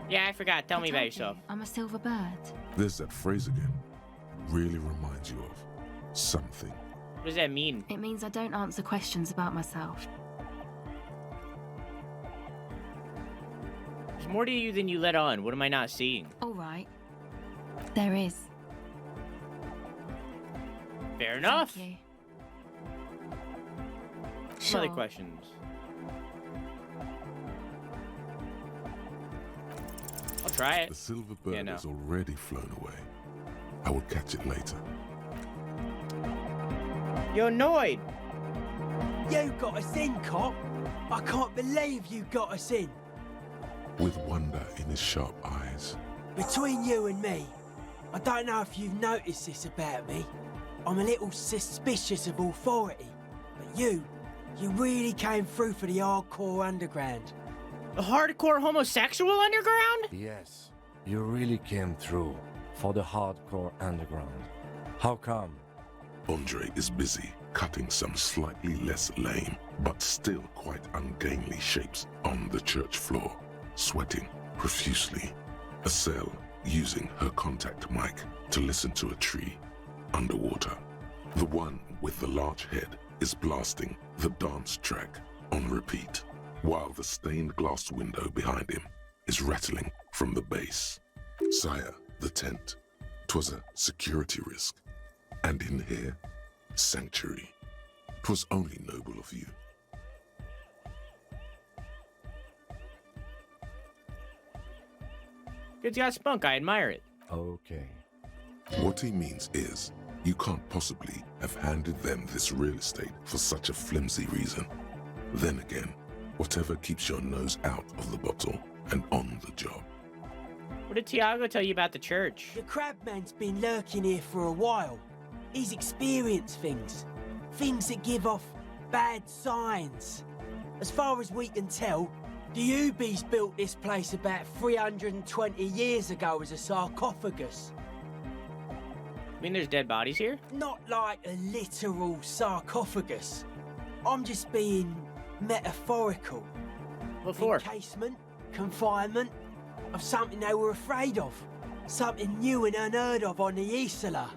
Yeah, I forgot. Tell I me told about you, yourself. I'm a silver bird. There's that phrase again. Really reminds you of something. What does that mean? It means I don't answer questions about myself. There's more to you than you let on. What am I not seeing? All right. There is. Fair enough. Thank you. Some other Sure. questions. I'll try it. The silver bird Yeah, no. has already flown away. I will catch it later. You're annoyed. You got us in, cop. I can't believe you got us in. With wonder in his sharp eyes. Between you and me, I don't know if you've noticed this about me. I'm a little suspicious of authority. But you really came through for the hardcore underground. The hardcore homosexual underground? Yes, you really came through for the hardcore underground. How come? Andre is busy cutting some slightly less lame, but still quite ungainly shapes on the church floor, sweating profusely. Estelle using her contact mic to listen to a tree underwater. The one with the large head is blasting the dance track on repeat, while the stained glass window behind him is rattling from the bass. Sire, the tent. 'Twas a security risk. And in here, sanctuary. 'Twas only noble of you. Kid's got spunk. I admire it. Okay. What he means is, you can't possibly have handed them this real estate for such a flimsy reason. Then again, whatever keeps your nose out of the bottle and on the job. What did Tiago tell you about the church? The crabman's been lurking here for a while. He's experienced things. Things that give off bad signs. As far as we can tell, the Ubies built this place about 320 years ago as a sarcophagus. I mean, there's dead bodies here? Not like a literal sarcophagus. I'm just being metaphorical. What for? Encasement, confinement, of something they were afraid of. Something new and unheard of on the Isla.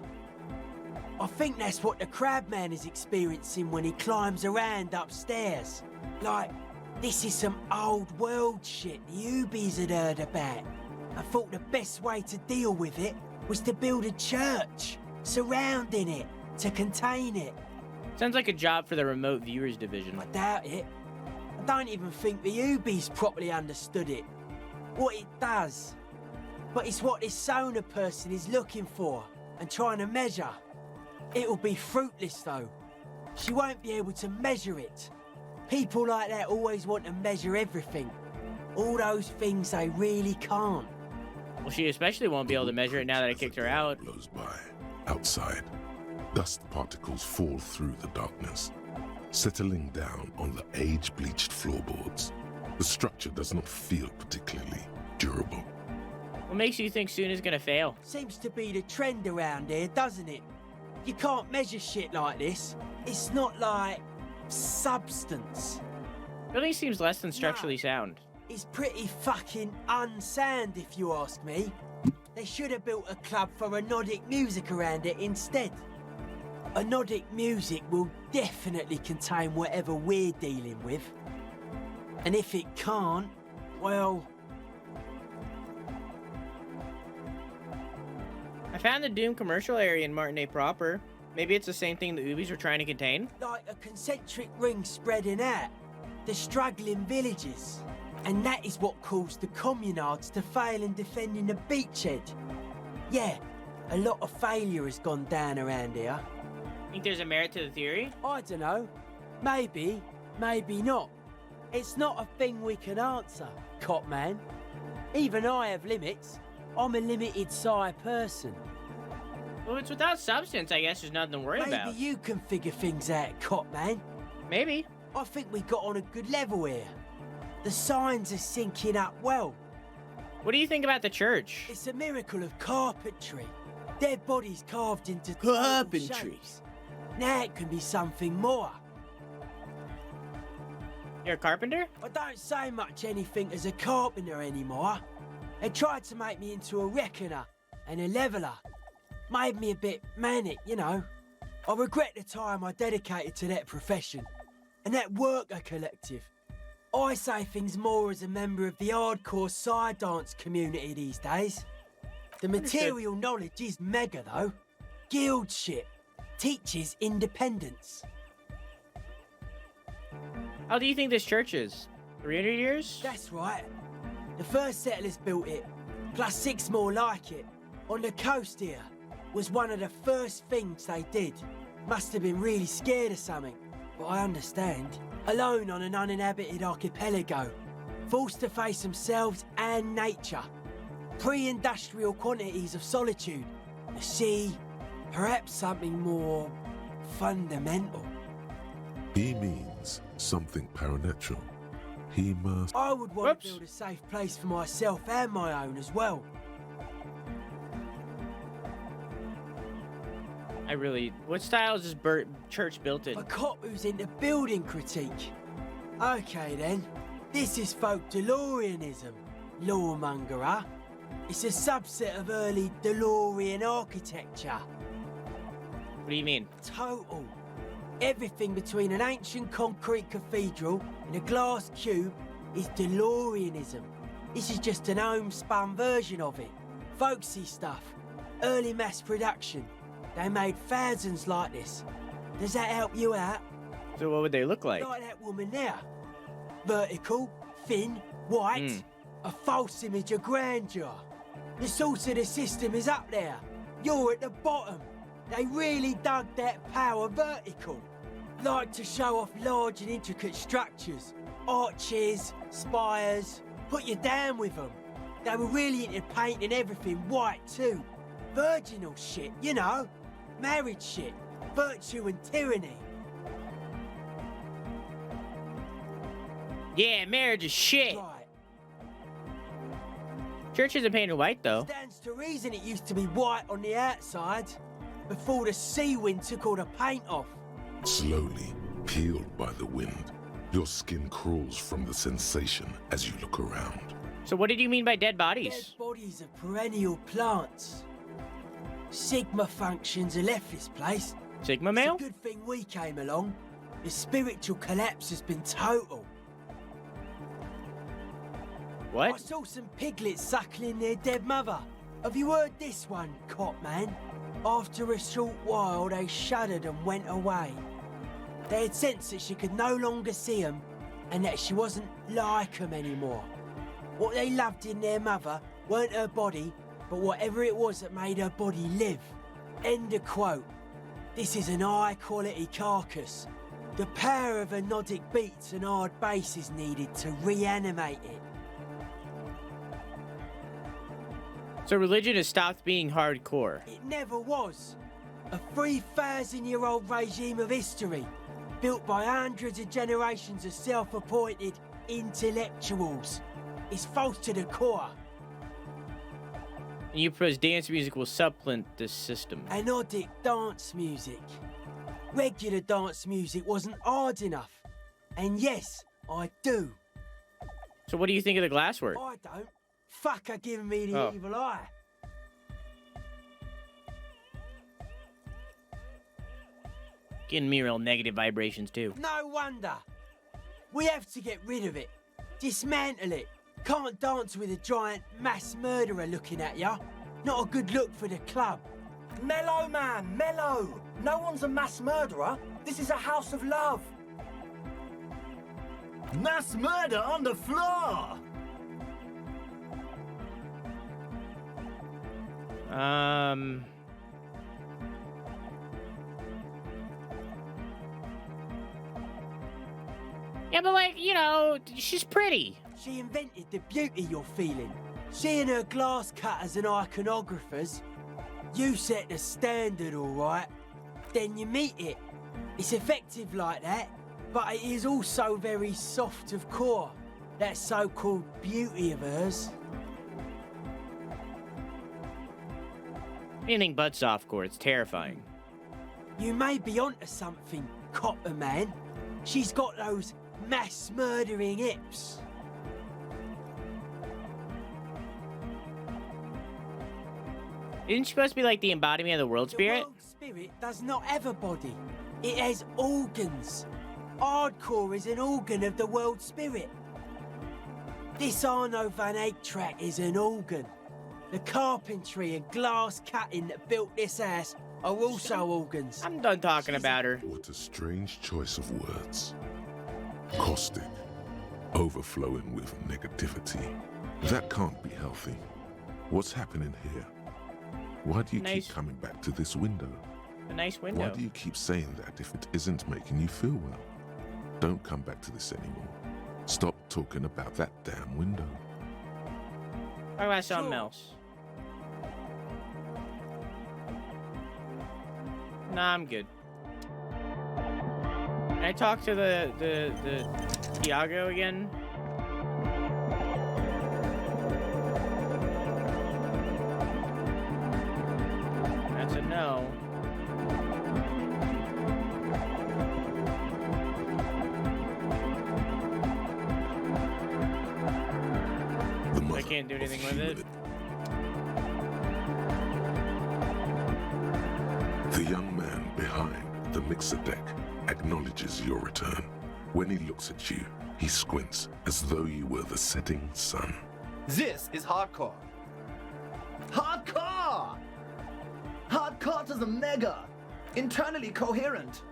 I think that's what the crabman is experiencing when he climbs around upstairs. Like, this is some old world shit the Ubies had heard about. I thought the best way to deal with it was to build a church surrounding it to contain it. Sounds like a job for the remote viewers division. I doubt it. I don't even think the Ubies properly understood it. What it does. But it's what this sonar person is looking for and trying to measure. It'll be fruitless though. She won't be able to measure it. People like that always want to measure everything. All those things they really can't. Well, she especially won't be able to measure it now that I kicked her out. Blows by. Outside, dust particles fall through the darkness, settling down on the age-bleached floorboards. The structure does not feel particularly durable. What makes you think Suna's gonna fail? Seems to be the trend around here, doesn't it? You can't measure shit like this. It's not like substance. Building seems less than structurally sound. It's pretty fucking unsound if you ask me. They should have built a club for anodic music around it instead. Anodic music will definitely contain whatever we're dealing with. And if it can't, well... I found the Doom commercial area in Martinet proper. Maybe it's the same thing the Ubis are trying to contain? Like a concentric ring spreading out. The struggling villages. And that is what caused the communards to fail in defending the beachhead. Yeah, a lot of failure has gone down around here. Think there's a merit to the theory? I don't know. Maybe, maybe not. It's not a thing we can answer, cop man. Even I have limits. I'm a limited psi person. Well, it's without substance, I guess there's nothing to worry about. Maybe you can figure things out, cop man. Maybe. I think we got on a good level here. The signs are syncing up well. What do you think about the church? It's a miracle of carpentry. Dead bodies carved into Carpentry. shapes. Now it can be something more. You're a carpenter? I don't say much anything as a carpenter anymore. They tried to make me into a reckoner and a leveller. Made me a bit manic, you know. I regret the time I dedicated to that profession and that worker collective. I say things more as a member of the hardcore side dance community these days. The material knowledge is mega though. Guild shit. Teaches independence. How do you think this church is? 300 years? That's right. The first settlers built it, plus 6 more like it. On the coast here was one of the first things they did. Must have been really scared of something, but I understand. Alone on an uninhabited archipelago, forced to face themselves and nature. Pre-industrial quantities of solitude, the sea, perhaps something more fundamental. He means something paranatural. He must... I would want to build a safe place for myself and my own as well. What style is this church built in? A cop who's into building critique. Okay then, this is folk DeLoreanism, lawmongerer. It's a subset of early DeLorean architecture. What do you mean? Total. Everything between an ancient concrete cathedral and a glass cube is DeLoreanism. This is just an homespun version of it. Folksy stuff. Early mass production. They made thousands like this. Does that help you out? So what would they look like? Like that woman there. Vertical, thin, white. A false image of grandeur. The source of the system is up there. You're at the bottom. They really dug that power vertical. Like to show off large and intricate structures. Arches, spires. Put you down with them. They were really into painting everything white too. Virginal shit, you know. Marriage shit. Virtue and tyranny. Yeah, marriage is shit. Right. Church isn't painted white though. Stands to reason it used to be white on the outside before the sea wind took all the paint off. Slowly, peeled by the wind, your skin crawls from the sensation as you look around. So what did you mean by dead bodies? Dead bodies of perennial plants. Sigma functions have left this place. Sigma male? It's a good thing we came along. The spiritual collapse has been total. What? I saw some piglets suckling their dead mother. Have you heard this one, cop man? After a short while, they shuddered and went away. They had sensed that she could no longer see them and that she wasn't like them anymore. What they loved in their mother weren't her body, but whatever it was that made her body live. End of quote. This is an high-quality carcass. The power of anodic beats and hard bass is needed to reanimate it. So religion has stopped being hardcore. It never was. A 3,000-year-old regime of history, built by hundreds of generations of self-appointed intellectuals. It's false to the core. And you propose dance music will supplant this system. Anodic dance music. Regular dance music wasn't hard enough. And yes, I do. So what do you think of the glasswork? I don't. Fucker giving me the evil eye. Getting me real negative vibrations too. No wonder. We have to get rid of it. Dismantle it. Can't dance with a giant mass murderer looking at ya. Not a good look for the club. Mellow, man, mellow. No one's a mass murderer. This is a house of love. Mass murder on the floor! Yeah, but like, you know, she's pretty. She invented the beauty you're feeling. Seeing her glass cutters and iconographers. You set the standard, all right. Then you meet it. It's effective like that, but it is also very soft of core. That so-called beauty of hers. Anything but softcore, it's terrifying. You may be onto something, Copper Man. She's got those mass murdering hips. Isn't she supposed to be like the embodiment of the world spirit? The world spirit does not have a body. It has organs. Hardcore is an organ of the world spirit. This Arno van Eyck track is an organ. The carpentry and glass cutting that built this house are also organs. I'm done talking about her. What a strange choice of words. Caustic, overflowing with negativity. That can't be healthy. What's happening here? Why do you keep coming back to this window? A nice window. Why do you keep saying that if it isn't making you feel well? Don't come back to this anymore. Stop talking about that damn window. Talk about something else. Nah, I'm good. Can I talk to the Tiago again? That's a no. I can't do anything with it. The young man behind the mixer deck acknowledges your return. When he looks at you, he squints as though you were the setting sun. This is hardcore. Hardcore! Hardcore to the mega. Internally coherent.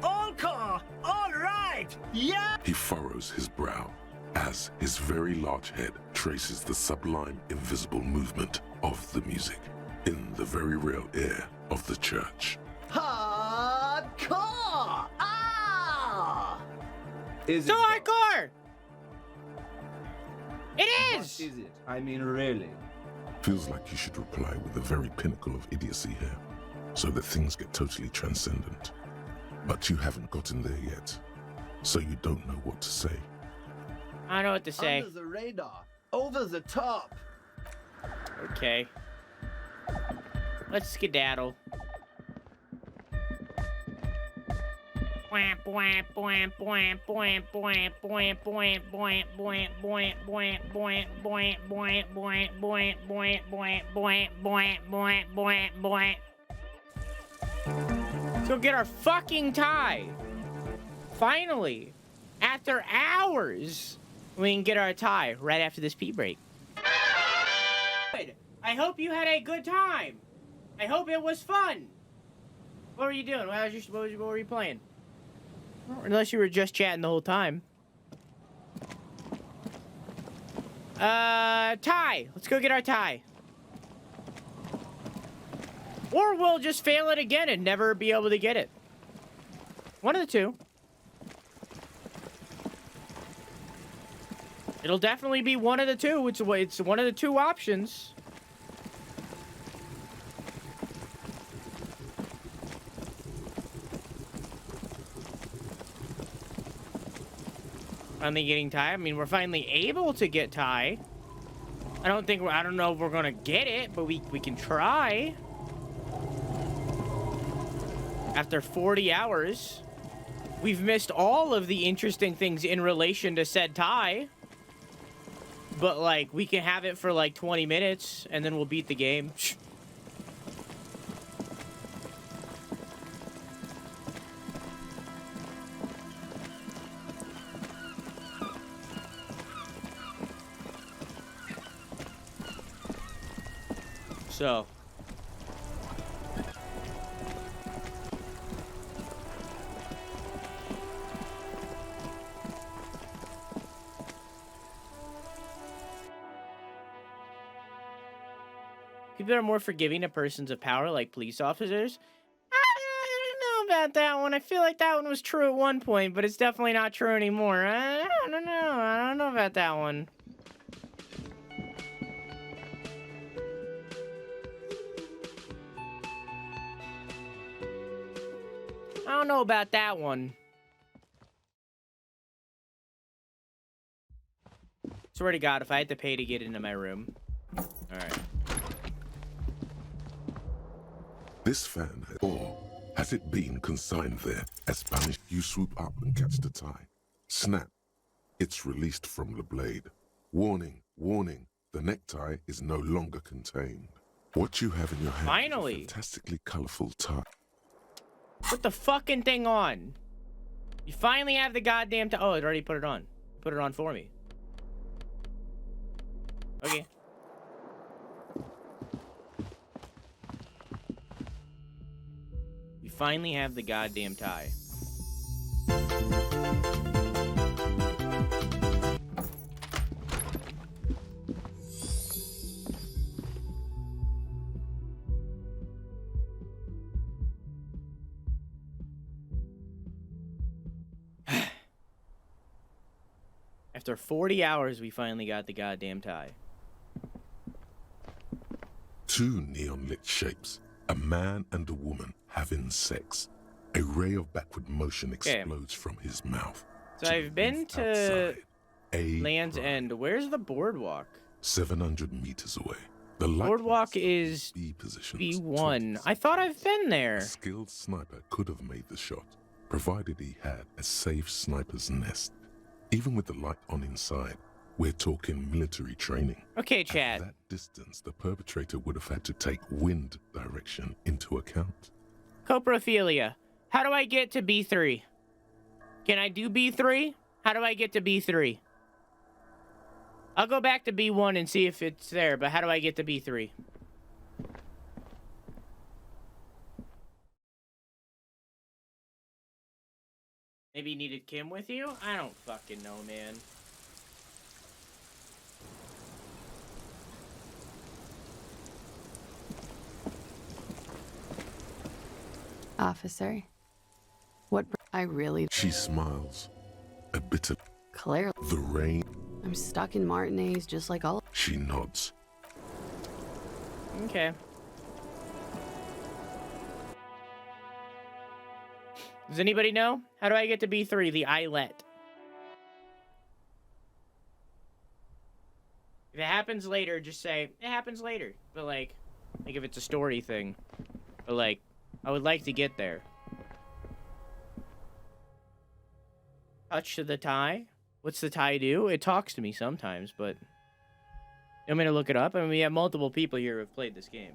All core! All right! Yeah! He furrows his brow as his very large head traces the sublime invisible movement of the music in the very real air of the church. Hardcore! Ah! Is so hardcore! It is! What is it? I mean, really? Feels like you should reply with the very pinnacle of idiocy here, so that things get totally transcendent. But you haven't gotten there yet, so you don't know what to say. I know what to say. Under the radar, over the top. Okay. Let's skedaddle. Let's go get our fucking tie. Finally, after hours, we can get our tie right after this pee break. I hope you had a good time. I hope it was fun. What were you doing? What were you playing? Unless you were just chatting the whole time. Tie. Let's go get our tie. Or we'll just fail it again and never be able to get it. One of the two. It'll definitely be one of the two. It's one of the two options. Finally getting tie. I mean, we're finally able to get tie. I don't know if we're gonna get it, but we can try. After 40 hours, we've missed all of the interesting things in relation to said tie. But like, we can have it for like 20 minutes and then we'll beat the game. So, People are more forgiving of persons of power, like police officers. I don't know about that one. I feel like that one was true at one point, but it's definitely not true anymore. I don't know. I don't know about that one. I don't know about that one. Swear to God, if I had to pay to get into my room. Alright. This fan, or has it been consigned there as punishment? You swoop up and catch the tie. Snap. It's released from the blade. Warning, warning, the necktie is no longer contained. What you have in your hand Finally. is a fantastically colorful tie. Put the fucking thing on. You finally have the goddamn tie. Oh, it already put it on. Put it on for me. Okay. You finally have the goddamn tie. After 40 hours, we finally got the goddamn tie. Two neon-lit shapes, a man and a woman having sex. A ray of backward motion explodes from his mouth. So I've been to Land's End. Where's the boardwalk? 700 meters away. The boardwalk is B1. I thought I've been there. A skilled sniper could have made the shot, provided he had a safe sniper's nest. Even with the light on inside, we're talking military training. Okay, Chad. At that distance, the perpetrator would have had to take wind direction into account. Coprophilia. How do I get to B3? Can I do B3? How do I get to B3? I'll go back to B1 and see if it's there, but how do I get to B3? Maybe you needed Kim with you? I don't fucking know, man. Officer, what I really... She smiles, a bit of... Clearly. The rain. I'm stuck in Martinez just like all... She nods. Okay. Does anybody know? How do I get to B3, the islet? If it happens later, just say, it happens later. But like if it's a story thing. But like, I would like to get there. Touch to the tie? What's the tie do? It talks to me sometimes, but... You want me to look it up? I mean, we have multiple people here who have played this game.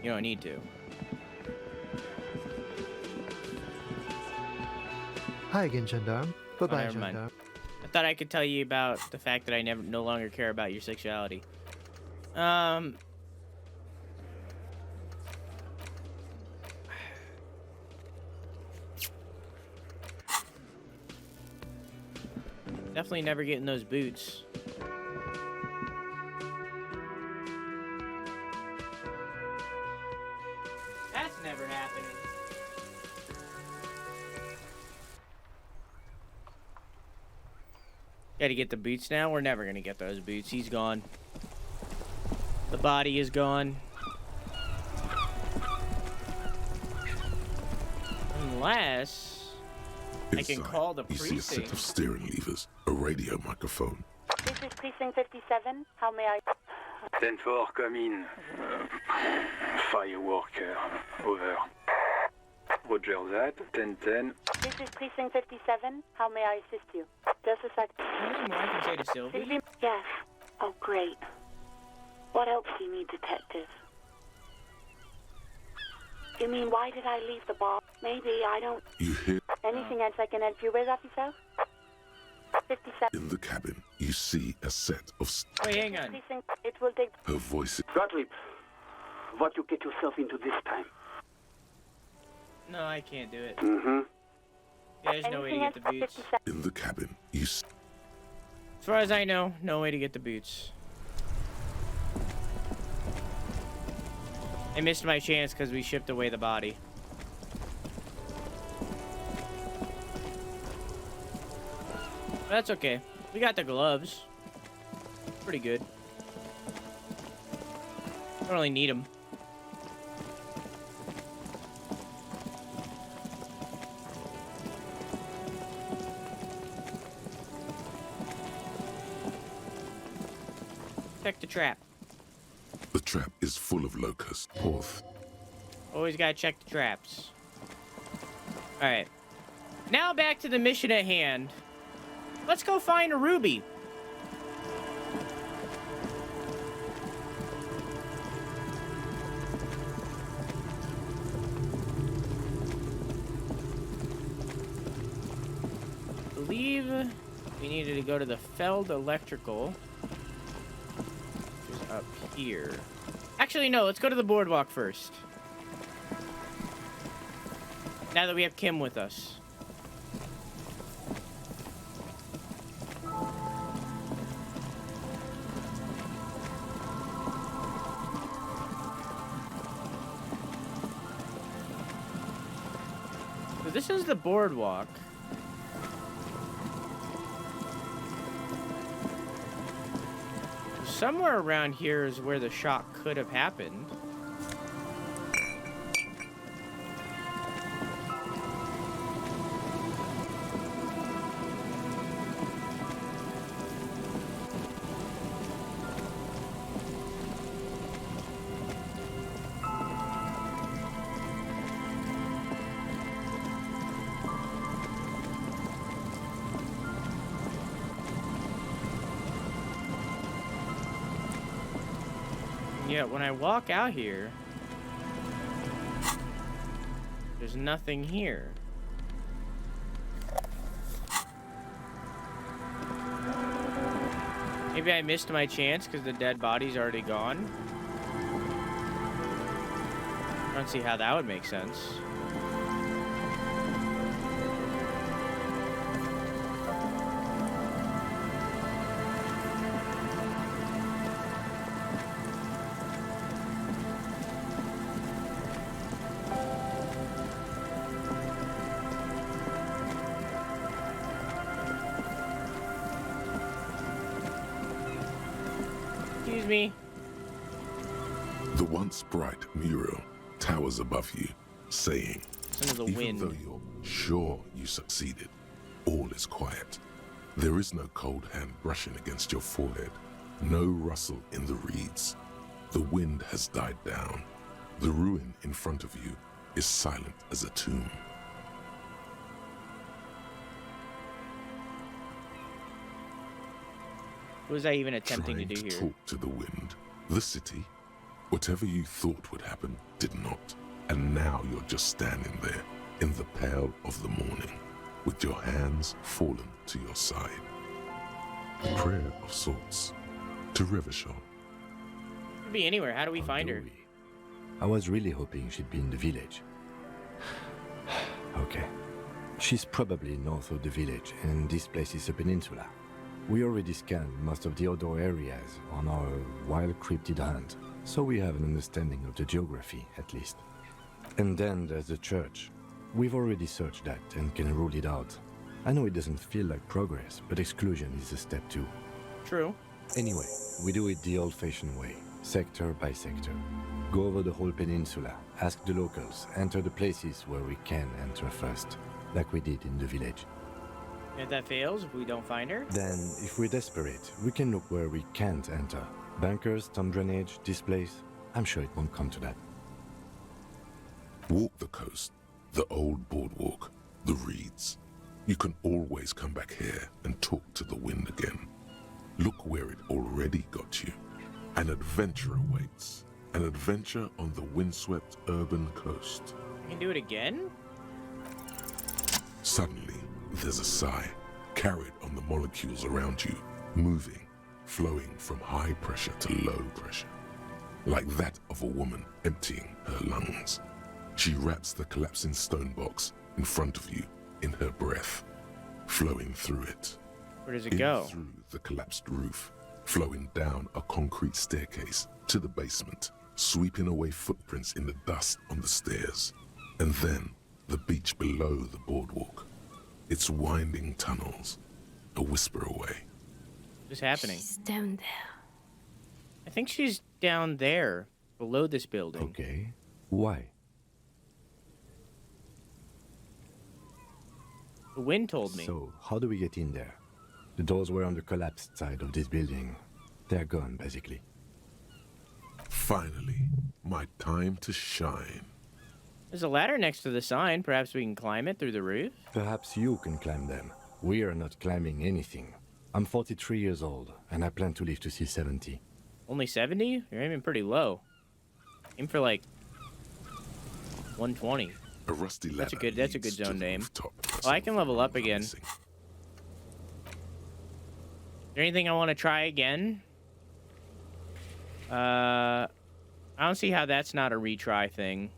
You don't need to. Hi again, Gendarme. Bye-bye, never mind. Gendarme. I thought I could tell you about the fact that I no longer care about your sexuality. Definitely never getting those boots. That's never happening. Gotta get the boots now? We're never gonna get those boots. He's gone. The body is gone. Unless I can call the you see a set precinct. of steering levers, a radio microphone. This is Precinct 57. How may I... 10-4, come in. Firework, over. Roger that, 10-10. This is Precinct 57. How may I assist you? Just a sec. Anything more I can say to Sylvie? Yes. Oh, great. What else do you need, Detective? You mean, why did I leave the bar? Maybe I don't... You hear Anything else I can help you with, officer? 57. in the cabin, you see a set of... Wait, hang on. Precinct, it will take... Her voice... Gottlieb, what you get yourself into this time? No, I can't do it. Mm-hmm. There's no way to get the boots. In the cabin, you... As far as I know, no way to get the boots. I missed my chance because we shipped away the body. That's okay. We got the gloves. Pretty good. Don't really need them. Check the trap. The trap is full of locusts. Always gotta check the traps. Alright. Now back to the mission at hand. Let's go find a ruby. I believe we needed to go to the Feld Electrical. Which is up here. Actually, no, let's go to the boardwalk first. Now that we have Kim with us. So this is the boardwalk. Somewhere around here is where the shot could have happened. Yeah, when I walk out here, there's nothing here. Maybe I missed my chance because the dead body's already gone. I don't see how that would make sense. Excuse me. The once bright mural towers above you, saying, even though you're sure you succeeded, all is quiet. There is no cold hand brushing against your forehead, no rustle in the reeds. The wind has died down. The ruin in front of you is silent as a tomb. What was I even attempting to do here? Talk to the wind, the city. Whatever you thought would happen did not. And now you're just standing there in the pale of the morning with your hands fallen to your side. A prayer of sorts to Revachol. Could be anywhere. How do we find her? I was really hoping she'd be in the village. Okay. She's probably north of the village, and this place is a peninsula. We already scanned most of the outdoor areas on our wild cryptid hunt, so we have an understanding of the geography, at least. And then there's the church. We've already searched that and can rule it out. I know it doesn't feel like progress, but exclusion is a step too. True. Anyway, we do it the old-fashioned way, sector by sector. Go over the whole peninsula, ask the locals, enter the places where we can enter first, like we did in the village. If that fails, if we don't find her? Then, if we're desperate, we can look where we can't enter. Bunkers, storm drainage, this place. I'm sure it won't come to that. Walk the coast, the old boardwalk, the reeds. You can always come back here and talk to the wind again. Look where it already got you. An adventure awaits. An adventure on the windswept urban coast. You can do it again? Suddenly, there's a sigh, carried on the molecules around you, moving, flowing from high pressure to low pressure, like that of a woman emptying her lungs. She wraps the collapsing stone box in front of you in her breath, flowing through it. Where does it go? Through the collapsed roof, flowing down a concrete staircase to the basement, sweeping away footprints in the dust on the stairs, and then the beach below the boardwalk. Its winding tunnels, a whisper away. What's happening? She's down there. I think she's down there, below this building. Okay. Why? The wind told me. So, how do we get in there? The doors were on the collapsed side of this building. They're gone, basically. Finally, my time to shine. There's a ladder next to the sign. Perhaps we can climb it through the roof? Perhaps you can climb them. We are not climbing anything. I'm 43 years old, and I plan to live to see 70. Only 70? You're aiming pretty low. Aim for like 120. A rusty ladder. That's a good zone to aim. Oh, I can level up again. Is there anything I want to try again? I don't see how that's not a retry thing.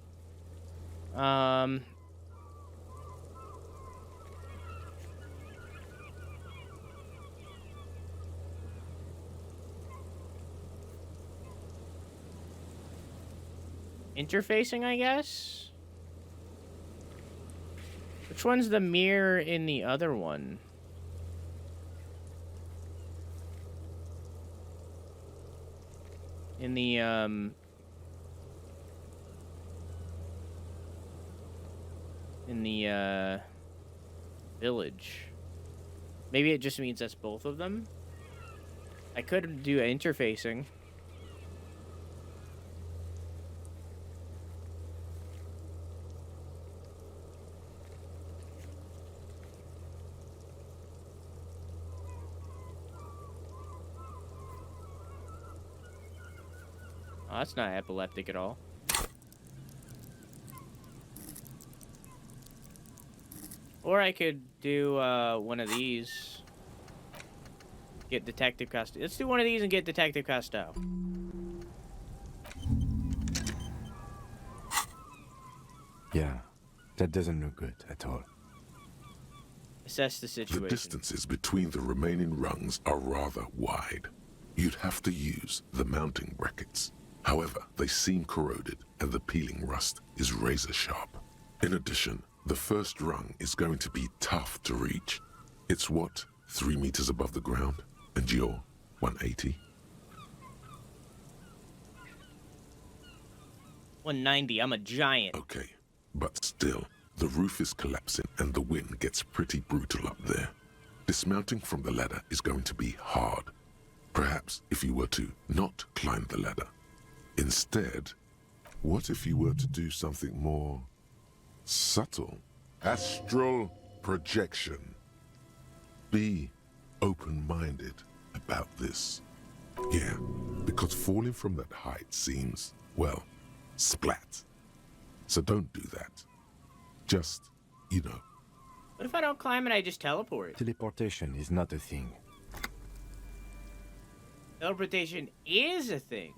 Interfacing, I guess? Which one's the mirror in the other one? In the village. Maybe it just means that's both of them. I could do interfacing. Oh, that's not epileptic at all. Or I could do one of these. Get Detective Costello. Let's do one of these and get Detective Costello. Yeah, that doesn't look good at all. Assess the situation. The distances between the remaining rungs are rather wide. You'd have to use the mounting brackets. However, they seem corroded and the peeling rust is razor sharp. In addition, the first rung is going to be tough to reach. It's what, 3 meters above the ground? And you're 180? 190, I'm a giant. Okay, but still, the roof is collapsing and the wind gets pretty brutal up there. Dismounting from the ladder is going to be hard. Perhaps if you were to not climb the ladder. Instead, what if you were to do something more subtle? Astral projection. Be open-minded about this. Yeah, because falling from that height seems, well, splat. So don't do that. Just, you know. What if I don't climb and I just teleport? Teleportation is not a thing. Teleportation is a thing.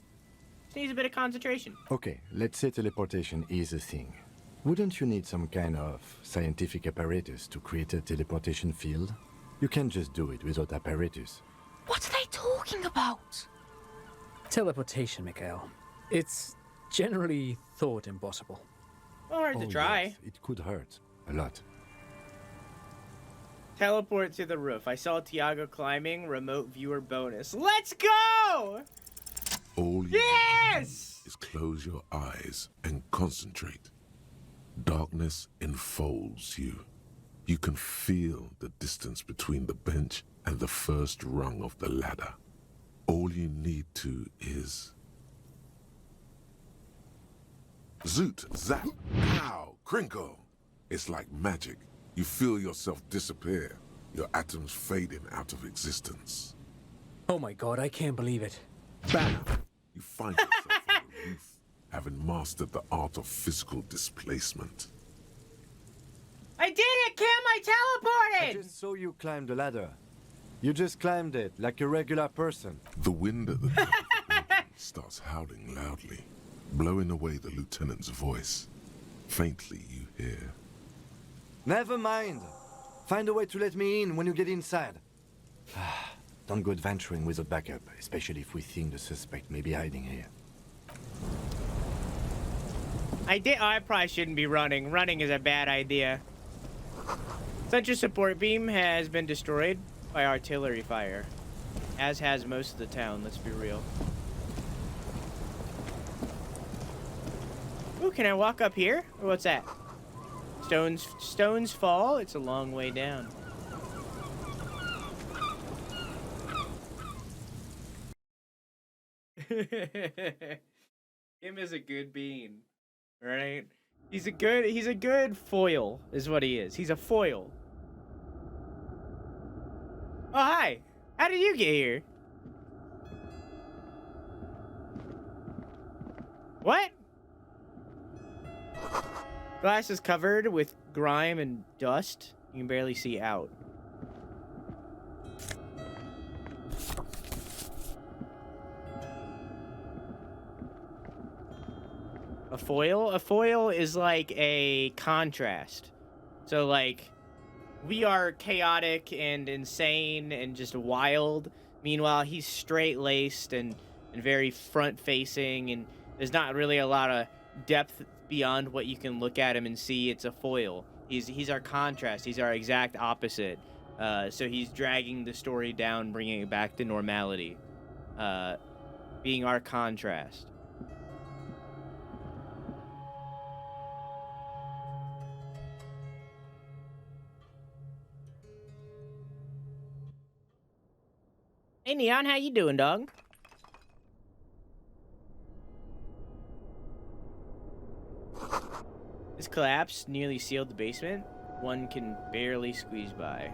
Just needs a bit of concentration. Okay, let's say teleportation is a thing. Wouldn't you need some kind of scientific apparatus to create a teleportation field? You can't just do it without apparatus. What are they talking about? Teleportation, Mikhail. It's generally thought impossible. Well, hard to try. Yes, it could hurt. A lot. Teleport to the roof. I saw Tiago climbing. Remote viewer bonus. Let's go! All you need is close your eyes and concentrate. Darkness enfolds you. You can feel the distance between the bench and the first rung of the ladder. All you need to is... Zoot, zap, pow, crinkle. It's like magic. You feel yourself disappear, your atoms fading out of existence. Oh my god, I can't believe it. Bam! You find yourself on the roof, having mastered the art of physical displacement. I did it, Kim! I teleported! I just saw you climb the ladder. You just climbed it like a regular person. The wind at the top of the building starts howling loudly, blowing away the lieutenant's voice. Faintly you hear. Never mind. Find a way to let me in when you get inside. Don't go adventuring without backup, especially if we think the suspect may be hiding here. I probably shouldn't be running. Running is a bad idea. Central support beam has been destroyed by artillery fire, as has most of the town, let's be real. Ooh, can I walk up here? Or what's that? Stones fall. It's a long way down. Him is a good bean, right? He's a good foil, is what he is. He's a foil. Oh, hi. How did you get here? What? Glass is covered with grime and dust. You can barely see out. A foil? A foil is like a contrast. So, like, we are chaotic and insane and just wild. Meanwhile, he's straight-laced and very front-facing, and there's not really a lot of depth beyond what you can look at him and see. It's a foil. He's our contrast. He's our exact opposite. So he's dragging the story down, bringing it back to normality. Being our contrast. Hey, Neon, how you doing, dog? This collapse nearly sealed the basement. One can barely squeeze by.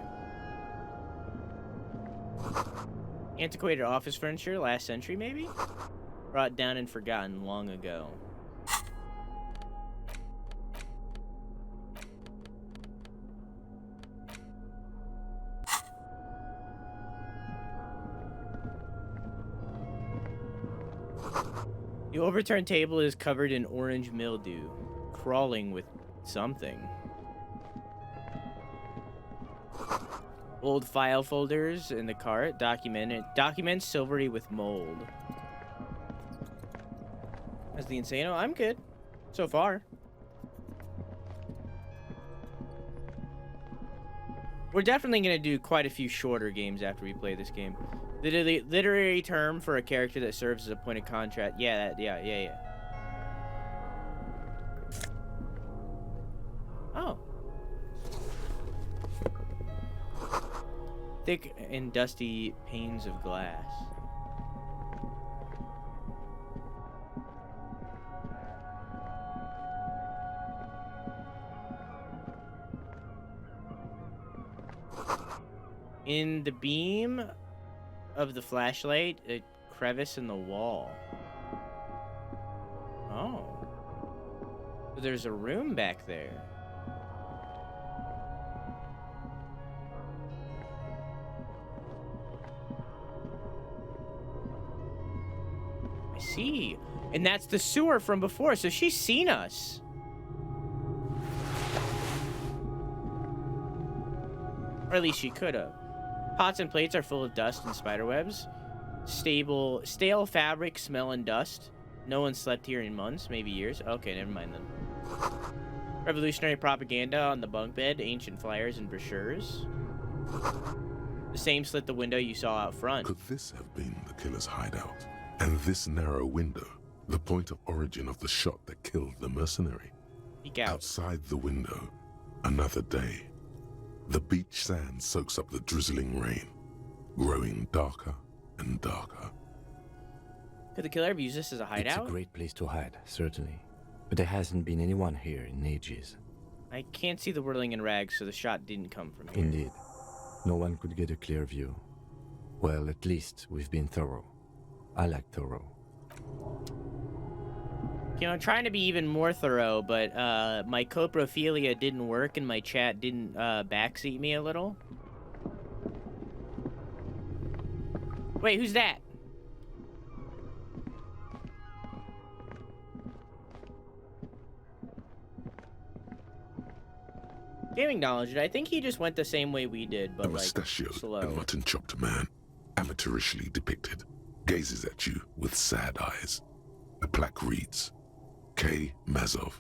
Antiquated office furniture, last century maybe? Brought down and forgotten long ago. The overturned table is covered in orange mildew, crawling with something. Old file folders in the cart, documents silvery with mold. That's the Insano. I'm good so far. We're definitely gonna do quite a few shorter games after we play this game. The literary term for a character that serves as a point of contrast. Yeah, yeah. Oh. Thick and dusty panes of glass. In the beam of the flashlight, a crevice in the wall. Oh. So there's a room back there. I see. And that's the sewer from before, so she's seen us. Or at least she could have. Pots and plates are full of dust and spiderwebs. Stale fabric, smell, and dust. No one slept here in months, maybe years. Okay, never mind then. Revolutionary propaganda on the bunk bed, ancient flyers and brochures. The same slit the window you saw out front. Could this have been the killer's hideout? And this narrow window, the point of origin of the shot that killed the mercenary? Peek out. Outside the window, another day. The beach sand soaks up the drizzling rain, growing darker and darker. Could the killer have used this as a hideout? It's a great place to hide, certainly. But there hasn't been anyone here in ages. I can't see the whirling in rags, so the shot didn't come from here. Indeed. No one could get a clear view. Well, at least we've been thorough. I like thorough. You know, I'm trying to be even more thorough, but my coprophilia didn't work and my chat didn't backseat me a little. Wait, who's that? Game acknowledged it. I think he just went the same way we did, but A like mustachioed slow. and mutton-chopped man, amateurishly depicted, gazes at you with sad eyes. A plaque reads, K. Mazov.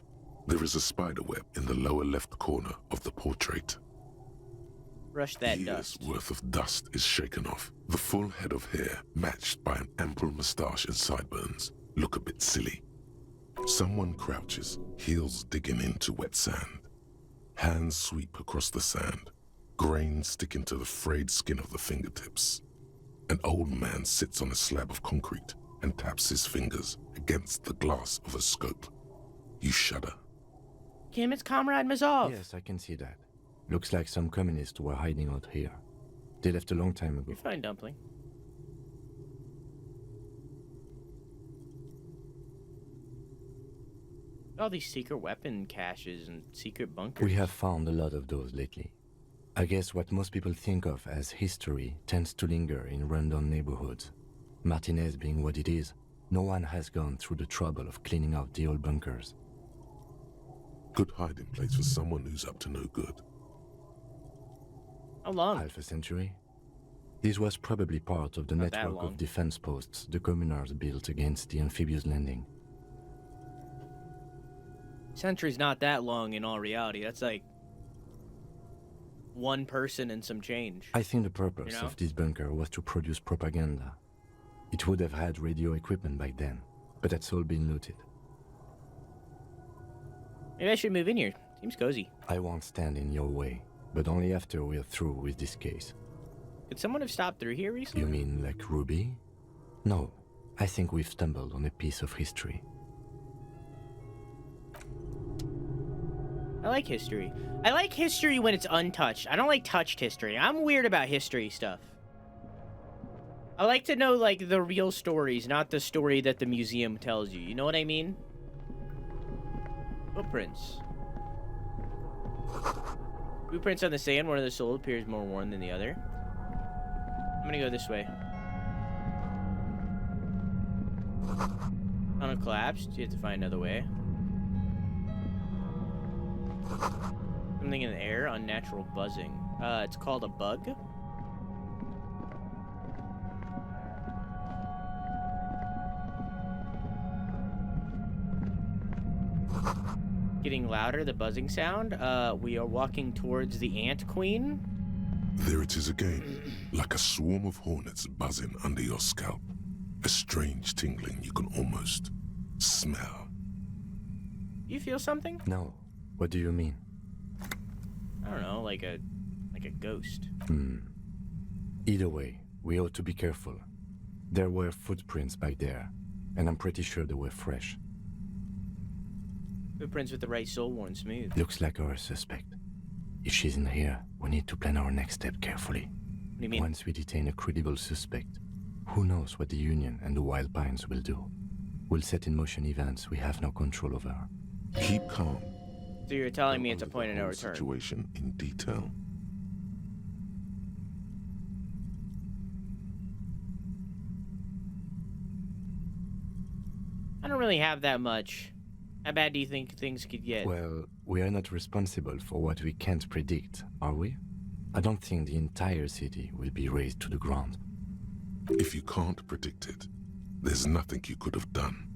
There is a spiderweb in the lower left corner of the portrait. Brush that Years dust. worth of dust is shaken off. The full head of hair, matched by an ample moustache and sideburns, look a bit silly. Someone crouches, heels digging into wet sand. Hands sweep across the sand, grains sticking to the frayed skin of the fingertips. An old man sits on a slab of concrete and taps his fingers against the glass of a scope. You shudder. Kim, it's Comrade Mazov. Yes, I can see that. Looks like some communists were hiding out here. They left a long time ago. You're fine, Dumpling. All these secret weapon caches and secret bunkers. We have found a lot of those lately. I guess what most people think of as history tends to linger in rundown neighborhoods. Martinez being what it is, no one has gone through the trouble of cleaning out the old bunkers. Good hiding place for someone who's up to no good. How long? Half a century. This was probably part of the Not that network long. of defense posts the communards built against the amphibious landing. Century's not that long in all reality. That's like one person and some change. I think the purpose of this bunker was to produce propaganda. It would have had radio equipment back then, but that's all been looted. Maybe I should move in here. Seems cozy. I won't stand in your way, but only after we're through with this case. Could someone have stopped through here recently? You mean like Ruby? No, I think we've stumbled on a piece of history. I like history. I like history when it's untouched. I don't like touched history. I'm weird about history stuff. I like to know, like, the real stories, not the story that the museum tells you. You know what I mean? Footprints. Footprints on the sand. One of the soul appears more worn than the other. I'm gonna go this way. Tunnel collapsed. You have to find another way. Something in the air. Unnatural buzzing. It's called a bug. Getting louder, the buzzing sound. We are walking towards the Ant Queen. There it is again, like a swarm of hornets buzzing under your scalp. A strange tingling you can almost smell. You feel something? No. What do you mean? I don't know, like a ghost. Either way, we ought to be careful. There were footprints back there, and I'm pretty sure they were fresh. Footprints with the right soul worn smooth. Looks like our suspect. If she's in here, we need to plan our next step carefully. What do you mean? Once we detain a credible suspect, who knows what the Union and the Wild Pines will do? We'll set in motion events we have no control over. Keep calm. So you're telling me it's a point of no Whole return. Situation in detail. I don't really have that much. How bad do you think things could get? Well, we are not responsible for what we can't predict, are we? I don't think the entire city will be razed to the ground. If you can't predict it, there's nothing you could have done.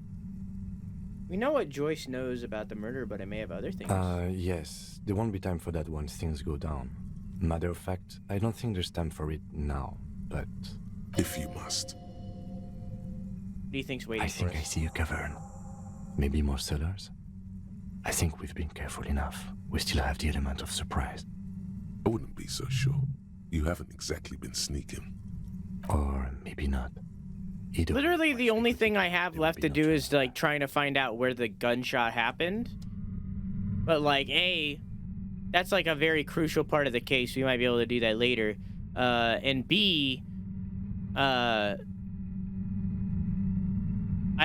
We know what Joyce knows about the murder, but I may have other things. Yes. There won't be time for that once things go down. Matter of fact, I don't think there's time for it now, but... If you must. What do you think's waiting I for think I us? see a cavern. Maybe more cellars? I think we've been careful enough. We still have the element of surprise. I wouldn't be so sure. You haven't exactly been sneaking. Or maybe not. Either Literally, the only thing I have left to do is, like, trying to find out where the gunshot happened. But, like, A, that's, like, a very crucial part of the case. We might be able to do that later. And B, I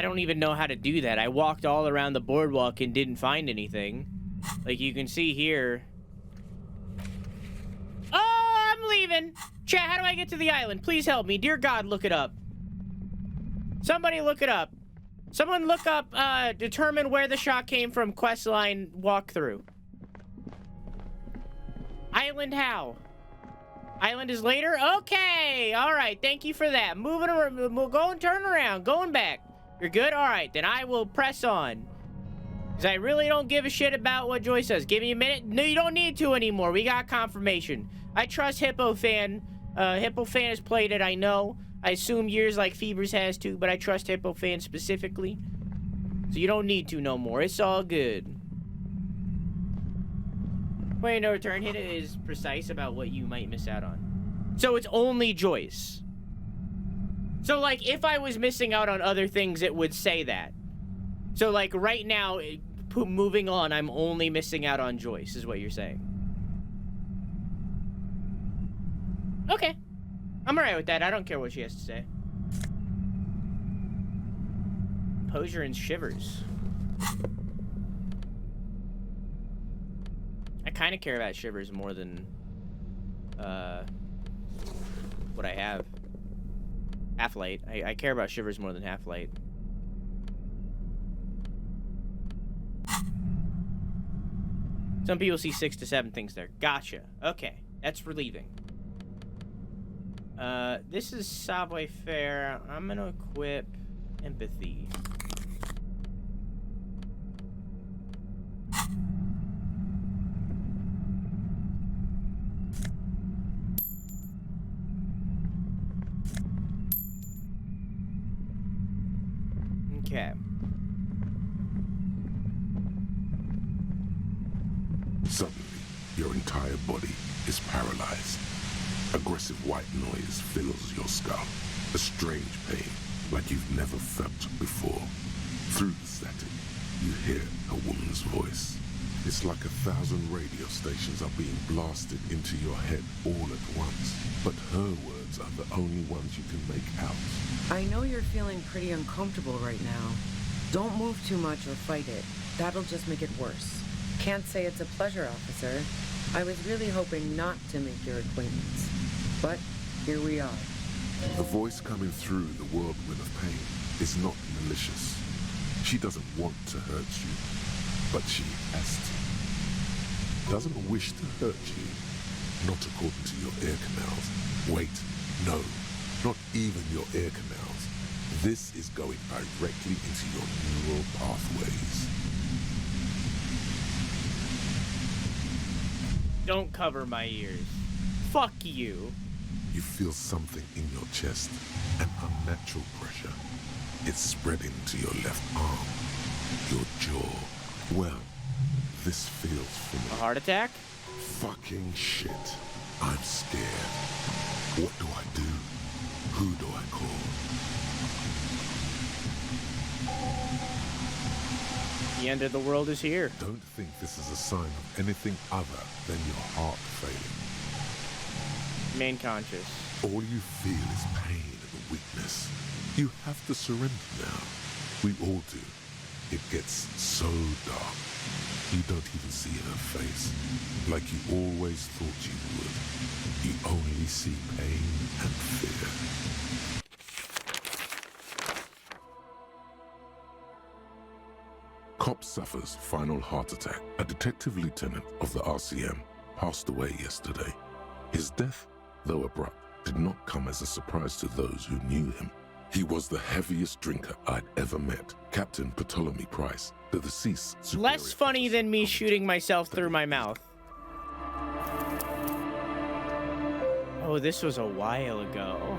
don't even know how to do that. I walked all around the boardwalk and didn't find anything. Like, you can see here. Oh, I'm leaving. Chat, how do I get to the island? Please help me. Dear God, look it up. Somebody look it up. Someone look up, determine where the shot came from, questline walkthrough. Island how? Island is later? Okay. All right. Thank you for that. Moving around. We'll go and turn around. Going back. You're good? All right. Then I will press on. Because I really don't give a shit about what Joy says. Give me a minute. No, you don't need to anymore. We got confirmation. I trust Hippo Fan. Hippo Fan has played it, I know. I assume years like Fevers has too, but I trust Hippo Fan specifically. So you don't need to no more. It's all good. Point of no return hit is precise about what you might miss out on. So it's only Joyce. So, like, if I was missing out on other things, it would say that. So, like, right now, moving on, I'm only missing out on Joyce, is what you're saying. Okay. I'm alright with that. I don't care what she has to say. Posure and Shivers. I kind of care about Shivers more than, what I have. Half-Light. I care about Shivers more than Half-Light. Some people see 6 to 7 things there. Gotcha. Okay. That's relieving. This is Subway Fare. I'm gonna equip Empathy. Okay. Suddenly, your entire body is paralyzed. Aggressive white noise fills your skull. A strange pain, like you've never felt before. Through the static, you hear a woman's voice. It's like 1,000 radio stations are being blasted into your head all at once. But her words are the only ones you can make out. I know you're feeling pretty uncomfortable right now. Don't move too much or fight it. That'll just make it worse. Can't say it's a pleasure, officer. I was really hoping not to make your acquaintance. But here we are. The voice coming through the whirlwind of pain is not malicious. She doesn't want to hurt you, but she has to. Doesn't wish to hurt you, not according to your ear canals. Wait, no, not even your ear canals. This is going directly into your neural pathways. Don't cover my ears. Fuck you. You feel something in your chest, an unnatural pressure. It's spreading to your left arm, your jaw. Well, this feels familiar. A heart attack? Fucking shit. I'm scared. What do I do? Who do I call? The end of the world is here. Don't think this is a sign of anything other than your heart failing. Main conscious. All you feel is pain and weakness. You have to surrender now. We all do. It gets so dark. You don't even see her face, like you always thought you would. You only see pain and fear. Cop suffers final heart attack. A detective lieutenant of the RCM passed away yesterday. His death, though abrupt, did not come as a surprise to those who knew him. He was the heaviest drinker I'd ever met. Captain Ptolemy Price, the deceased superior. Less funny than me shooting myself through my mouth. Oh, this was a while ago.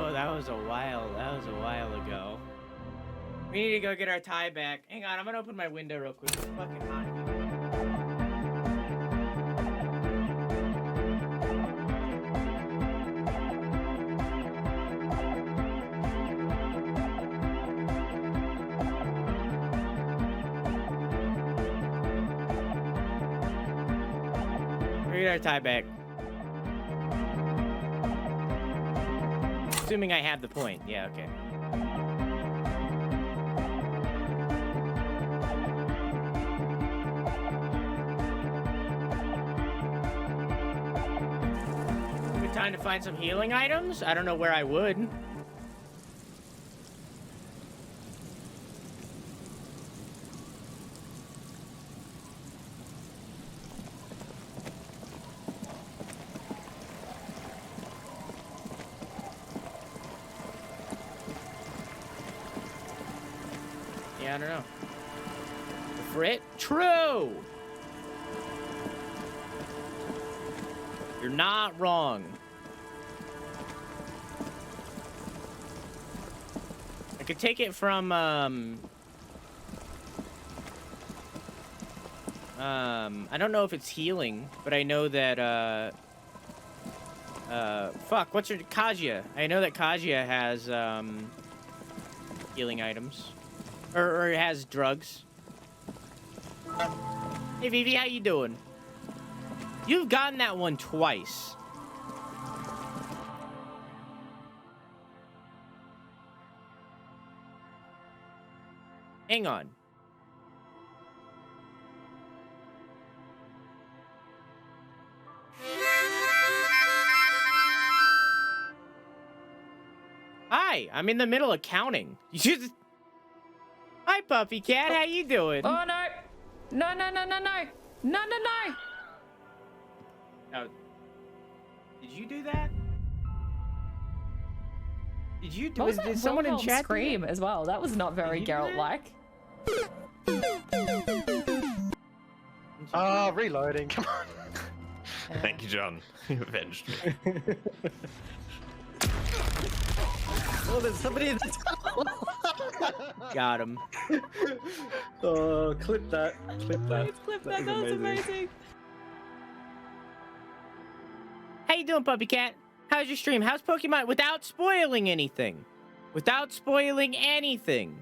Oh, that was a while ago. We need to go get our tie back. Hang on, I'm gonna open my window real quick. It's fucking hot. We get our tie back. Assuming I have the point. Yeah, okay. Good time to find some healing items? I don't know where I would. Yeah, I don't know. Frit? True! You're not wrong. I could take it from, I don't know if it's healing, but I know that, fuck, what's your, Kaguya. I know that Kaguya has, healing items. Or it has drugs. Hey, Vivi, how you doing? You've gotten that one twice. Hang on. Hi, I'm in the middle of counting. You just... Hi, Puppy Cat, how you doing? Oh, no. No, no, no, no, no. No, no, no. Oh. Did you do that? Did you do it? Did someone in chat scream as well? That was not very Geralt-like. Reloading. Come on. Thank you, John. You avenged me. Oh, there's somebody in the tunnel. Got him. Oh, clip that. Clip that. Please clip that. That was amazing. How you doing, Puppy Cat? How's your stream? How's Pokemon? Without spoiling anything. Without spoiling anything.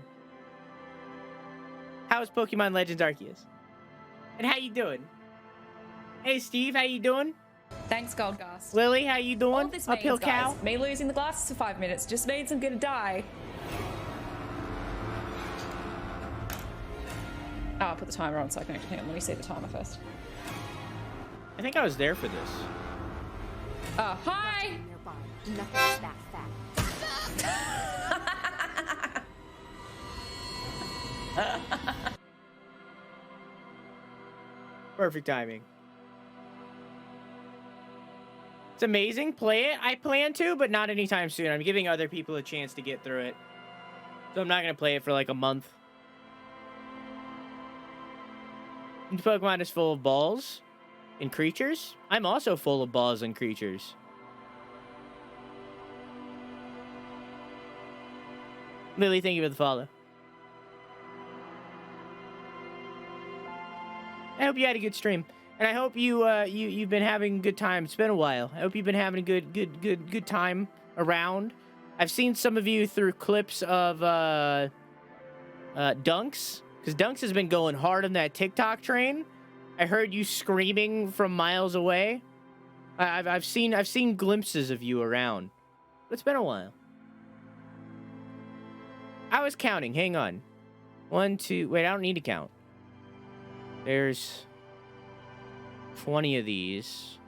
How's Pokemon Legends Arceus? And how you doing? Hey, Steve, how you doing? Thanks, Goldgast. Lily, how you doing? All this Uphill means, cow? guys, me losing the glasses for 5 minutes just means I'm gonna die. Oh, I'll put the timer on so I can actually... Hang on, let me see the timer first. I think I was there for this. Oh, hi! Nothing's that fat. Perfect timing. It's amazing. Play it. I plan to, but not anytime soon. I'm giving other people a chance to get through it. So I'm not going to play it for like a month. Pokemon is full of balls and creatures. I'm also full of balls and creatures. Lily, thank you for the follow. I hope you had a good stream, and I hope you've been having a good time. It's been a while. I hope you've been having a good time around. I've seen some of you through clips of Dunks, because Dunks has been going hard on that TikTok train. I heard you screaming from miles away. I've seen glimpses of you around. It's been a while. I was counting. Hang on. 1, 2. Wait, I don't need to count. There's 20 of these.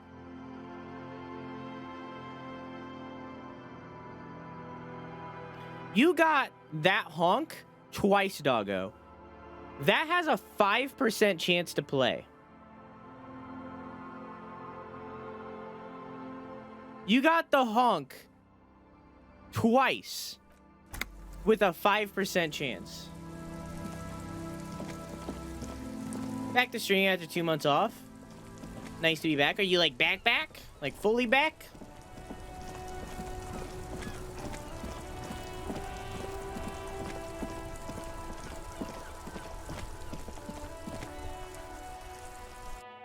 You got that honk twice, doggo. That has a 5% chance to play. You got the honk twice with a 5% chance. Back to streaming after 2 months off. Nice to be back. Are you like back? Like fully back?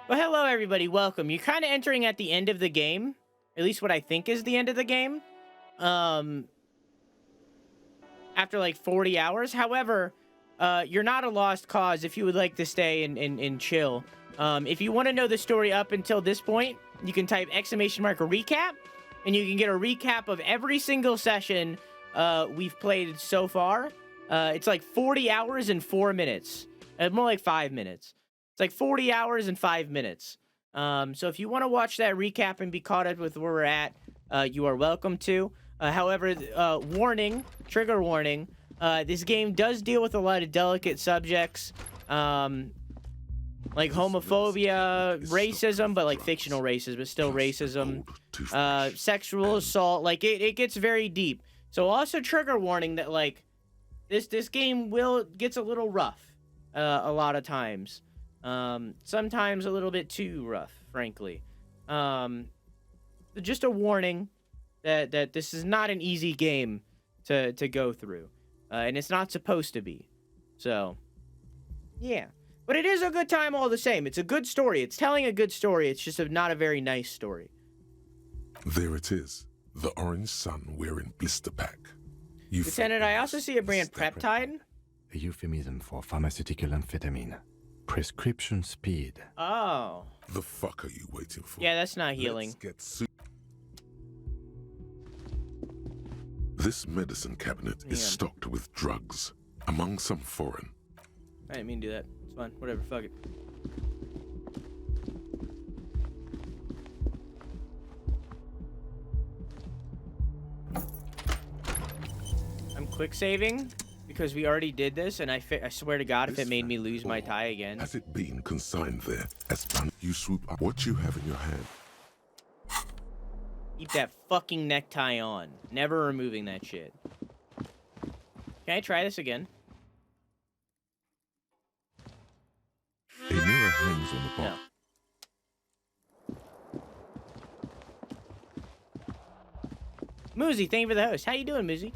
Well, hello everybody. Welcome. You're kind of entering at the end of the game. At least what I think is the end of the game. After like 40 hours. However, you're not a lost cause if you would like to stay and chill. If you want to know the story up until this point, you can type ! recap, and you can get a recap of every single session we've played so far. It's like 40 hours and 4 minutes. More like 5 minutes. It's like 40 hours and 5 minutes. So if you want to watch that recap and be caught up with where we're at, you are welcome to. However, warning, trigger warning, this game does deal with a lot of delicate subjects, like homophobia, racism, but like fictional racism, but still racism, sexual assault, like it gets very deep. So also trigger warning that like, this game gets a little rough a lot of times. Sometimes a little bit too rough, frankly. Just a warning that this is not an easy game to go through, and it's not supposed to be. So, yeah. But it is a good time all the same. It's a good story. It's telling a good story. It's just not a very nice story. There it is. The orange sun wearing blister pack. Lieutenant, I also see a brand Peptide. A euphemism for pharmaceutical amphetamine. Prescription speed. Oh. The fuck are you waiting for? Yeah, that's not healing. This medicine cabinet is stocked with drugs, among some foreign. I didn't mean to do that. It's fine. Whatever. Fuck it. I'm quick saving because we already did this, and I swear to God, if it made me lose my tie again. Has it been consigned there? As you swoop up what you have in your hand. Keep that fucking necktie on. Never removing that shit. Can I try this again? A mirror hangs on the box. No. Moosey, thank you for the host. How you doing, Moosey?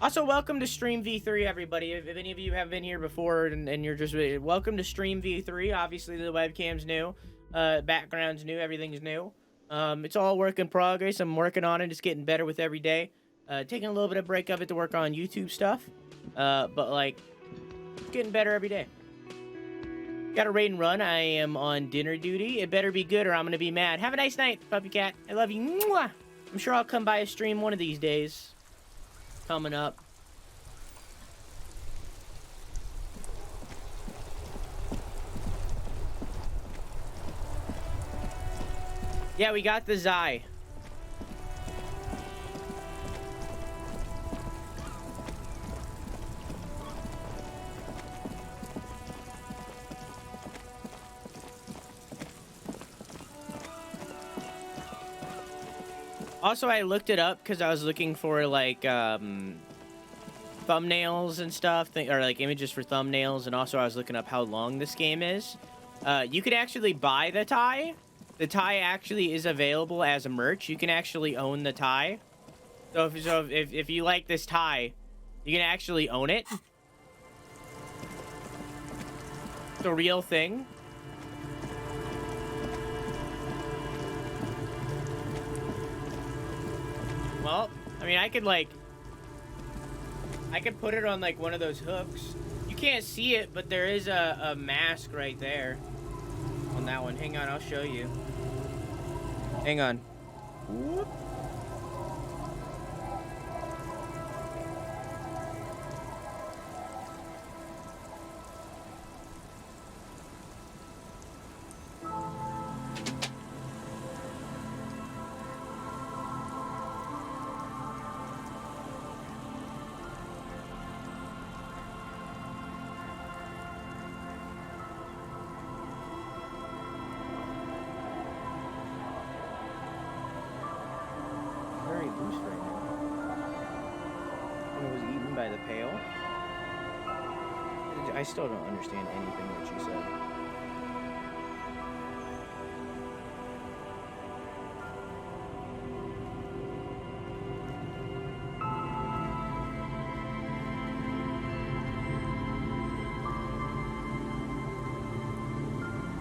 Also, welcome to Stream V3, everybody. If any of you have been here before and you're just... Welcome to Stream V3. Obviously, the webcam's new. Background's new. Everything's new. It's all work in progress. I'm working on it. It's getting better with every day. Taking a little bit of break of it to work on YouTube stuff. But, like, it's getting better every day. Got a raid and run. I am on dinner duty. It better be good or I'm going to be mad. Have a nice night, puppy cat. I love you. Mwah! I'm sure I'll come by a stream one of these days. Coming up. Yeah, we got the Zai. Also, I looked it up because I was looking for, like, thumbnails and stuff, or, like, images for thumbnails, and also I was looking up how long this game is. You could actually buy the tie. The tie actually is available as a merch. You can actually own the tie. So if you like this tie, you can actually own it. It's a real thing. Well, I mean, I could put it on, like, one of those hooks. You can't see it, but there is a mask right there on that one. Hang on, I'll show you. Hang on. Whoop. I still don't understand anything that she said.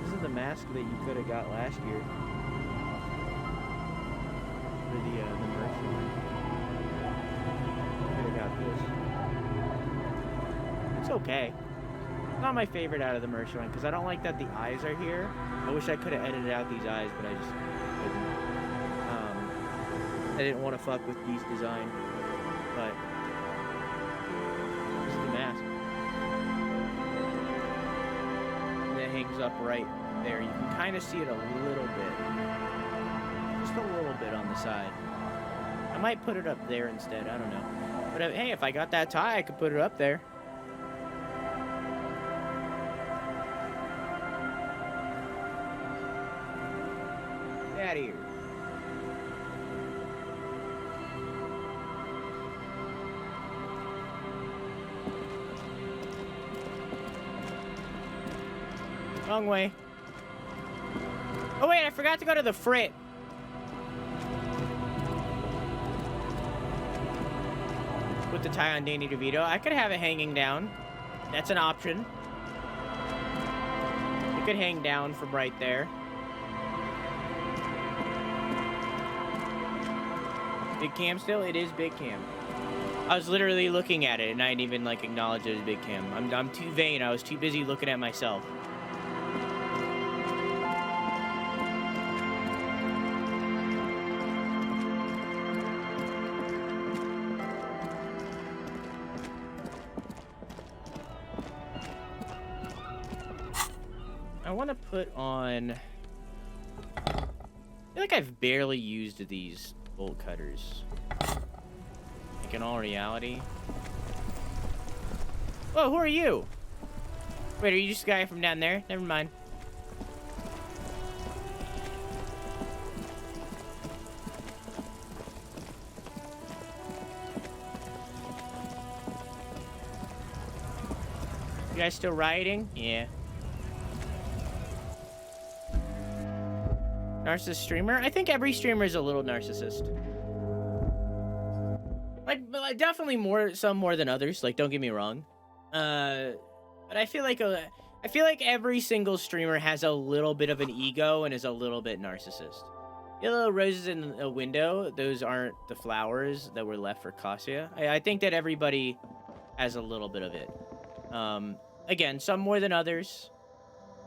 This is the mask that you could have got last year. For the merch line. Could have got this. It's okay. Not my favorite out of the merch line because I don't like that the eyes are here. I wish I could have edited out these eyes, but I just couldn't. I didn't want to fuck with Dee's design, but this is the mask. And it hangs up right there. You can kind of see it a little bit. Just a little bit on the side. I might put it up there instead. I don't know. But hey, if I got that tie, I could put it up there. Out of here. Wrong way. Oh wait, I forgot to go to the frit. Put the tie on Danny DeVito. I could have it hanging down. That's an option. It could hang down from right there. Big cam still? It is big cam. I was literally looking at it and I didn't even like acknowledge it was big cam. I'm too vain. I was too busy looking at myself. I want to put on... I feel like I've barely used these bolt cutters. Like in all reality. Whoa, who are you? Wait, are you just a guy from down there? Never mind. You guys still rioting? Yeah. Narcissist streamer? I think every streamer is a little narcissist. Like definitely some more than others. Like, don't get me wrong. But I feel like every single streamer has a little bit of an ego and is a little bit narcissist. The little roses in a window, those aren't the flowers that were left for Cassia. I think that everybody has a little bit of it. Again, some more than others.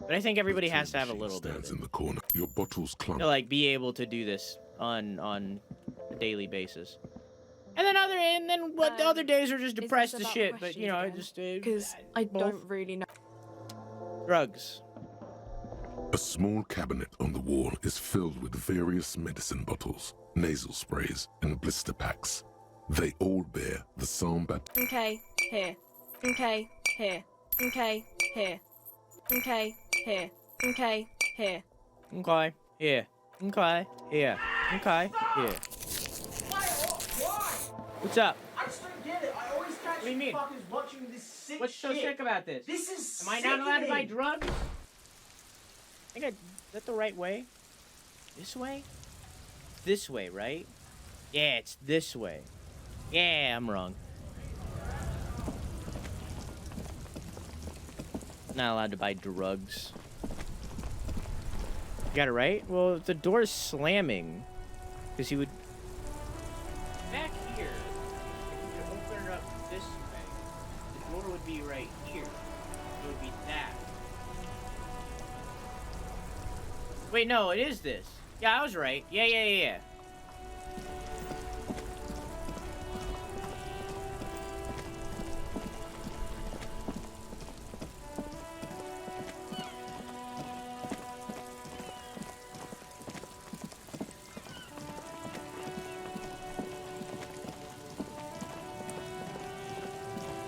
But I think everybody has to have a little bit of it. In the corner. Your bottles clunk. To like be able to do this on a daily basis. And then what the other days are just depressed as shit, but you know, just because I don't really know. Drugs. A small cabinet on the wall is filled with various medicine bottles, nasal sprays, and blister packs. They all bear the Sambat. Okay, here. Okay, here. Okay, here. Okay, here. Okay, here. Okay, here. Okay, here. Okay, here. What's up? I just don't get it. I always catch What do you mean? fuckers watching this sick What's so shit. sick about this? This is Am I not allowed to buy sickening. drugs? I think is that the right way? This way? This way, right? Yeah, it's this way. Yeah, I'm wrong. Not allowed to buy drugs. You got it right? Well, if the door's slamming, because he would... Back here, if you open it up this way, the door would be right here. It would be that. Wait, no, it is this. Yeah, I was right. Yeah.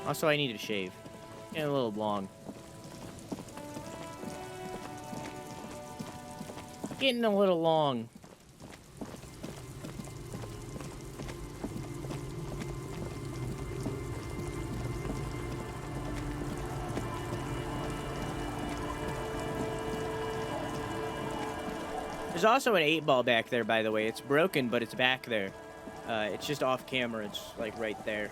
Also, I need to shave. Getting a little long. Getting a little long. There's also an 8-ball back there, by the way. It's broken, but it's back there. It's just off camera. It's like right there.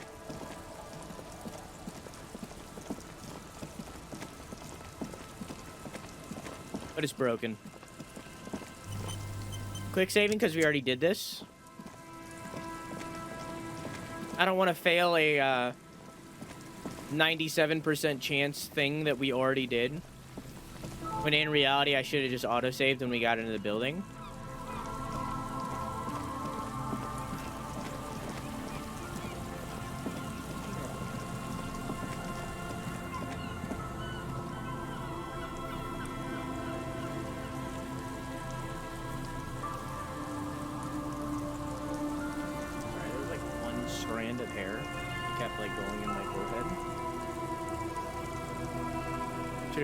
But it's broken. Quick saving because we already did this. I don't want to fail a 97% chance thing that we already did. When in reality, I should have just auto-saved when we got into the building.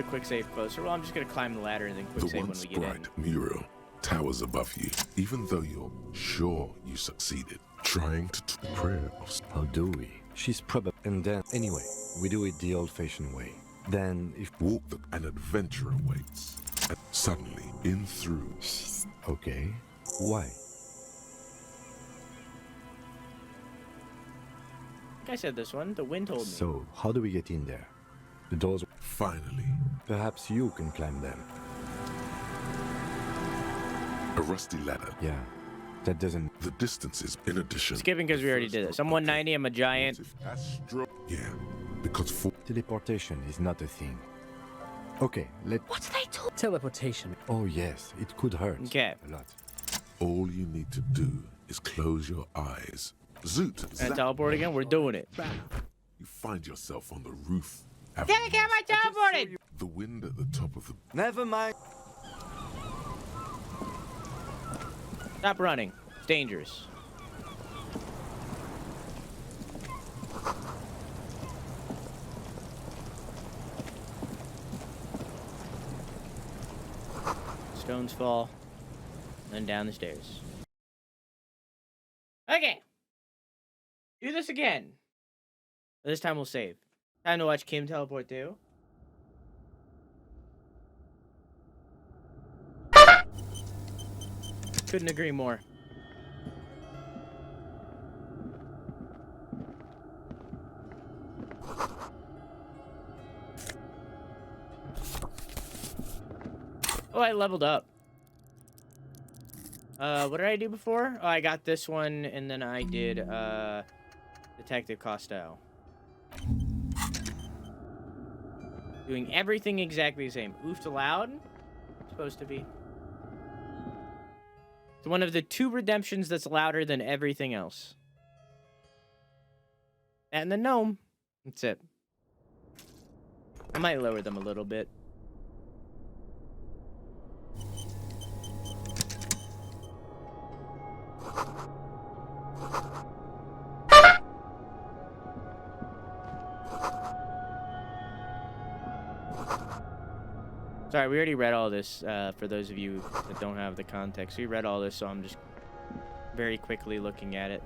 Quick save closer. Well, I'm just gonna climb the ladder and then quick save when we get in. The once bright mural towers above you, even though you're sure you succeeded. Trying to prayer of... How do we? She's probably... And then... Anyway, we do it the old-fashioned way. Then, if walk an adventure awaits, and suddenly in through. Okay, why? I think I said this one. The wind told me. So, how do we get in there? The doors. Finally. Perhaps you can climb them. A rusty ladder. Yeah, that doesn't. The distances, in addition. Skipping because we already did this. I'm 190. I'm a giant. Yeah, because for teleportation is not a thing. Okay, What's they talking? Teleportation. Oh yes, it could hurt. Okay. A lot. all you need to do is close your eyes. Zoot! And teleport again? We're doing it. You find yourself on the roof. Damn it, get my teleported! The wind at the top of the. Never mind. Stop running. It's dangerous. Stones fall. Then down the stairs. Okay. Do this again. This time we'll save. Time to watch Kim teleport too. Couldn't agree more. Oh, I leveled up. What did I do before? Oh, I got this one, and then I did, Detective Costello. Doing everything exactly the same. Oofed aloud? Supposed to be. It's one of the 2 redemptions that's louder than everything else. And the gnome. That's it. I might lower them a little bit. Sorry, we already read all this, for those of you that don't have the context. We read all this, so I'm just very quickly looking at it.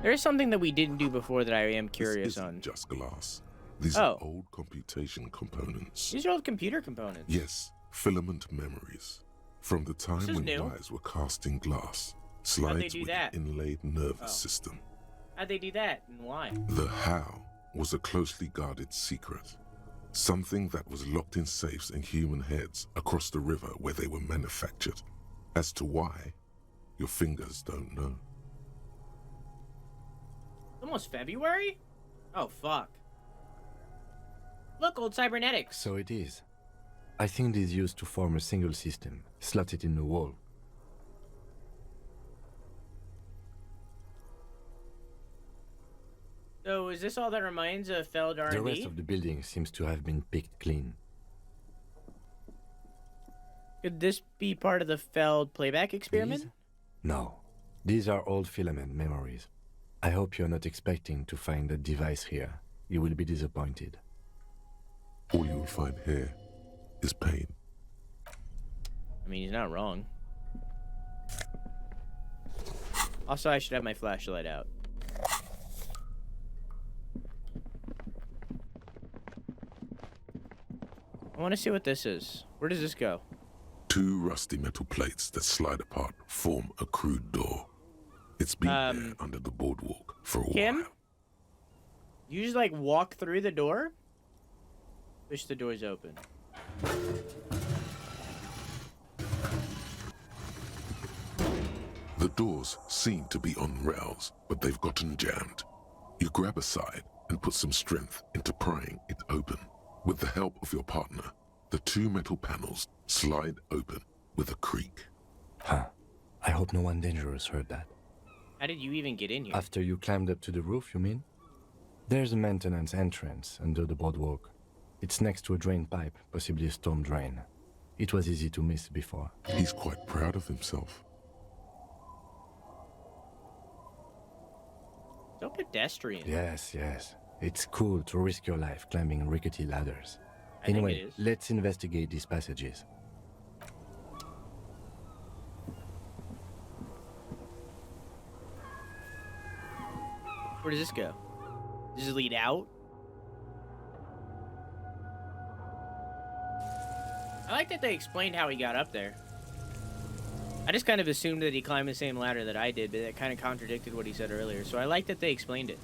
There is something that we didn't do before that I am curious This on. isn't just glass. These are old computation components. These are old computer components. Yes, filament memories. From the time when new. wires were cast in glass, How'd they slides do with that? an inlaid nervous system. How'd they do that, and why? The how was a closely guarded secret. Something that was locked in safes in human heads across the river where they were manufactured. As to why, your fingers don't know. Almost February? Oh, fuck. Look, old cybernetics. So it is. I think it is used to form a single system, slotted in the wall. So is this all that remains of failed R&D? The rest of the building seems to have been picked clean. Could this be part of the failed playback experiment? These? No. These are old filament memories. I hope you're not expecting to find a device here. You will be disappointed. All you'll find here is pain. I mean, he's not wrong. Also, I should have my flashlight out. I want to see what this is. Where does this go? 2 rusty metal plates that slide apart form a crude door. It's been there under the boardwalk for a Kim? while. You just like walk through the door? Wish the door's open. The doors seem to be on rails, but they've gotten jammed. You grab a side and put some strength into prying it open. With the help of your partner, the 2 metal panels slide open with a creak. Huh. I hope no one dangerous heard that. How did you even get in here? After you climbed up to the roof, you mean? There's a maintenance entrance under the boardwalk. It's next to a drain pipe, possibly a storm drain. It was easy to miss before. He's quite proud of himself. So pedestrian. Yes, yes. It's cool to risk your life climbing rickety ladders. I think Anyway, it is. let's investigate these passages. Where does this go? Does this lead out? I like that they explained how he got up there. I just kind of assumed that he climbed the same ladder that I did, but that kind of contradicted what he said earlier. So I like that they explained it.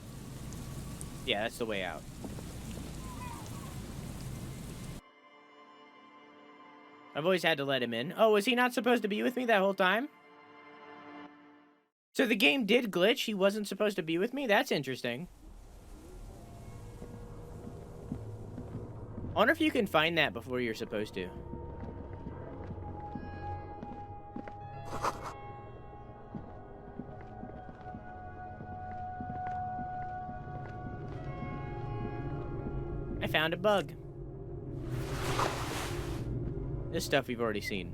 Yeah, that's the way out. I've always had to let him in. Oh, was he not supposed to be with me that whole time? So the game did glitch? He wasn't supposed to be with me? That's interesting. I wonder if you can find that before you're supposed to. I found a bug. This stuff we've already seen.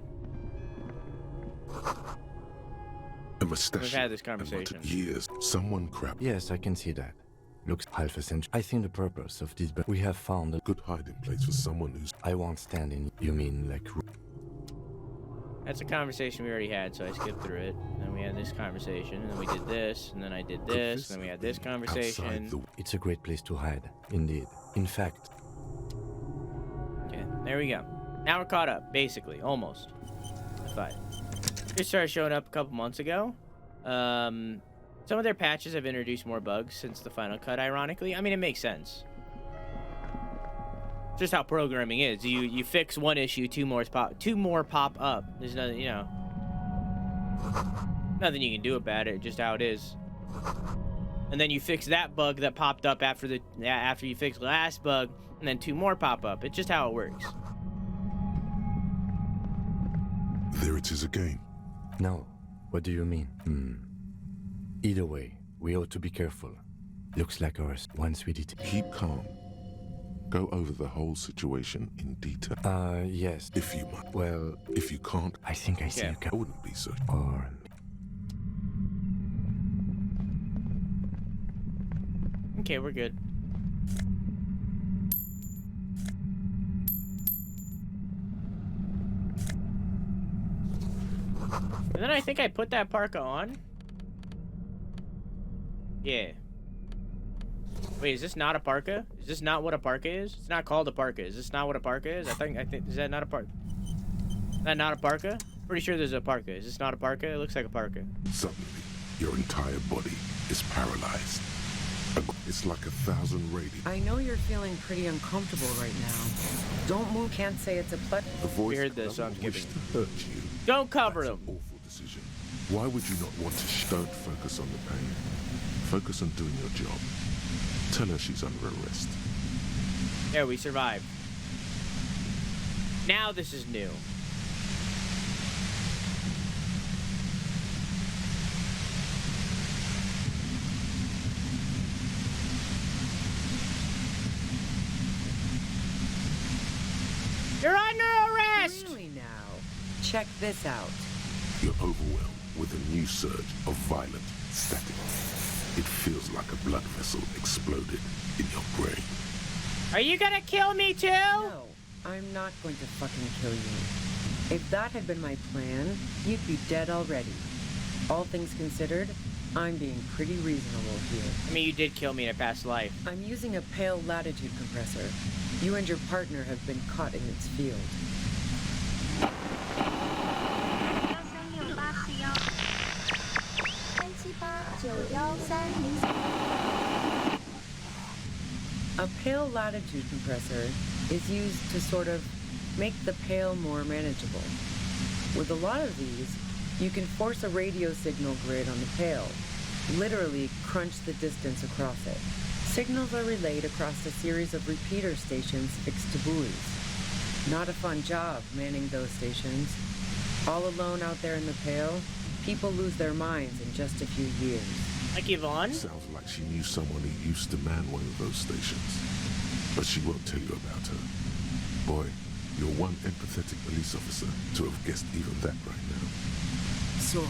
A mustache. We've had this conversation. Years. Someone crap. Yes, I can see that. Looks half a century. I think the purpose of this, but we have found a good hiding place for someone who's. I won't stand in. You mean like? That's a conversation we already had, so I skipped through it. And then we had this conversation, and then we did this, and then I did this, and then we had this conversation. It's a great place to hide, indeed. In fact. Okay, there we go. Now we're caught up, basically, almost. Fine. Just started showing up a couple months ago. Some of their patches have introduced more bugs since the final cut, ironically. I mean, it makes sense. Just how programming is. You fix one issue, two more pop up. There's nothing, you know. Nothing you can do about it, just how it is. And then you fix that bug that popped up after you fix the last bug, and then two more pop up. It's just how it works. There it is again. No. What do you mean? Either way, we ought to be careful. Looks like ours. Once we did. Keep calm. Go over the whole situation in detail. Yes. If you might. Well, if you can't, I think I see a I wouldn't be so. Or. Okay, we're good. And then I think I put that parka on. Yeah. Wait, is this not a parka? Is this not what a parka is? It's not called a parka. Is this not what a parka is? I think is that not a parka? Is that not a parka? Pretty sure there's a parka. Is this not a parka? It looks like a parka. Suddenly, your entire body is paralyzed. It's like 1,000 radiant. I know you're feeling pretty uncomfortable right now. Don't move. Can't say it's a pleasure. The voice we heard this, so I'm skipping. To hurt you. Don't cover them. Awful decision. Why would you not want to? Don't focus on the pain. Focus on doing your job. Tell her she's under arrest. There, we survived. Now this is new. You're under arrest! Really now? Check this out. You're overwhelmed with a new surge of violent static. It feels like a blood vessel exploded in your brain. Are you gonna kill me too? No, I'm not going to fucking kill you. If that had been my plan, you'd be dead already. All things considered, I'm being pretty reasonable here. I mean, you did kill me in a past life. I'm using a pale latitude compressor. You and your partner have been caught in its field. A pale latitude compressor is used to sort of make the pale more manageable. With a lot of these, you can force a radio signal grid on the pale, literally crunch the distance across it. Signals are relayed across a series of repeater stations fixed to buoys. Not a fun job manning those stations. All alone out there in the pale, people lose their minds in just a few years. Like Yvonne? Sounds like she knew someone who used to man one of those stations. But she won't tell you about her. Boy, you're one empathetic police officer to have guessed even that right now. So,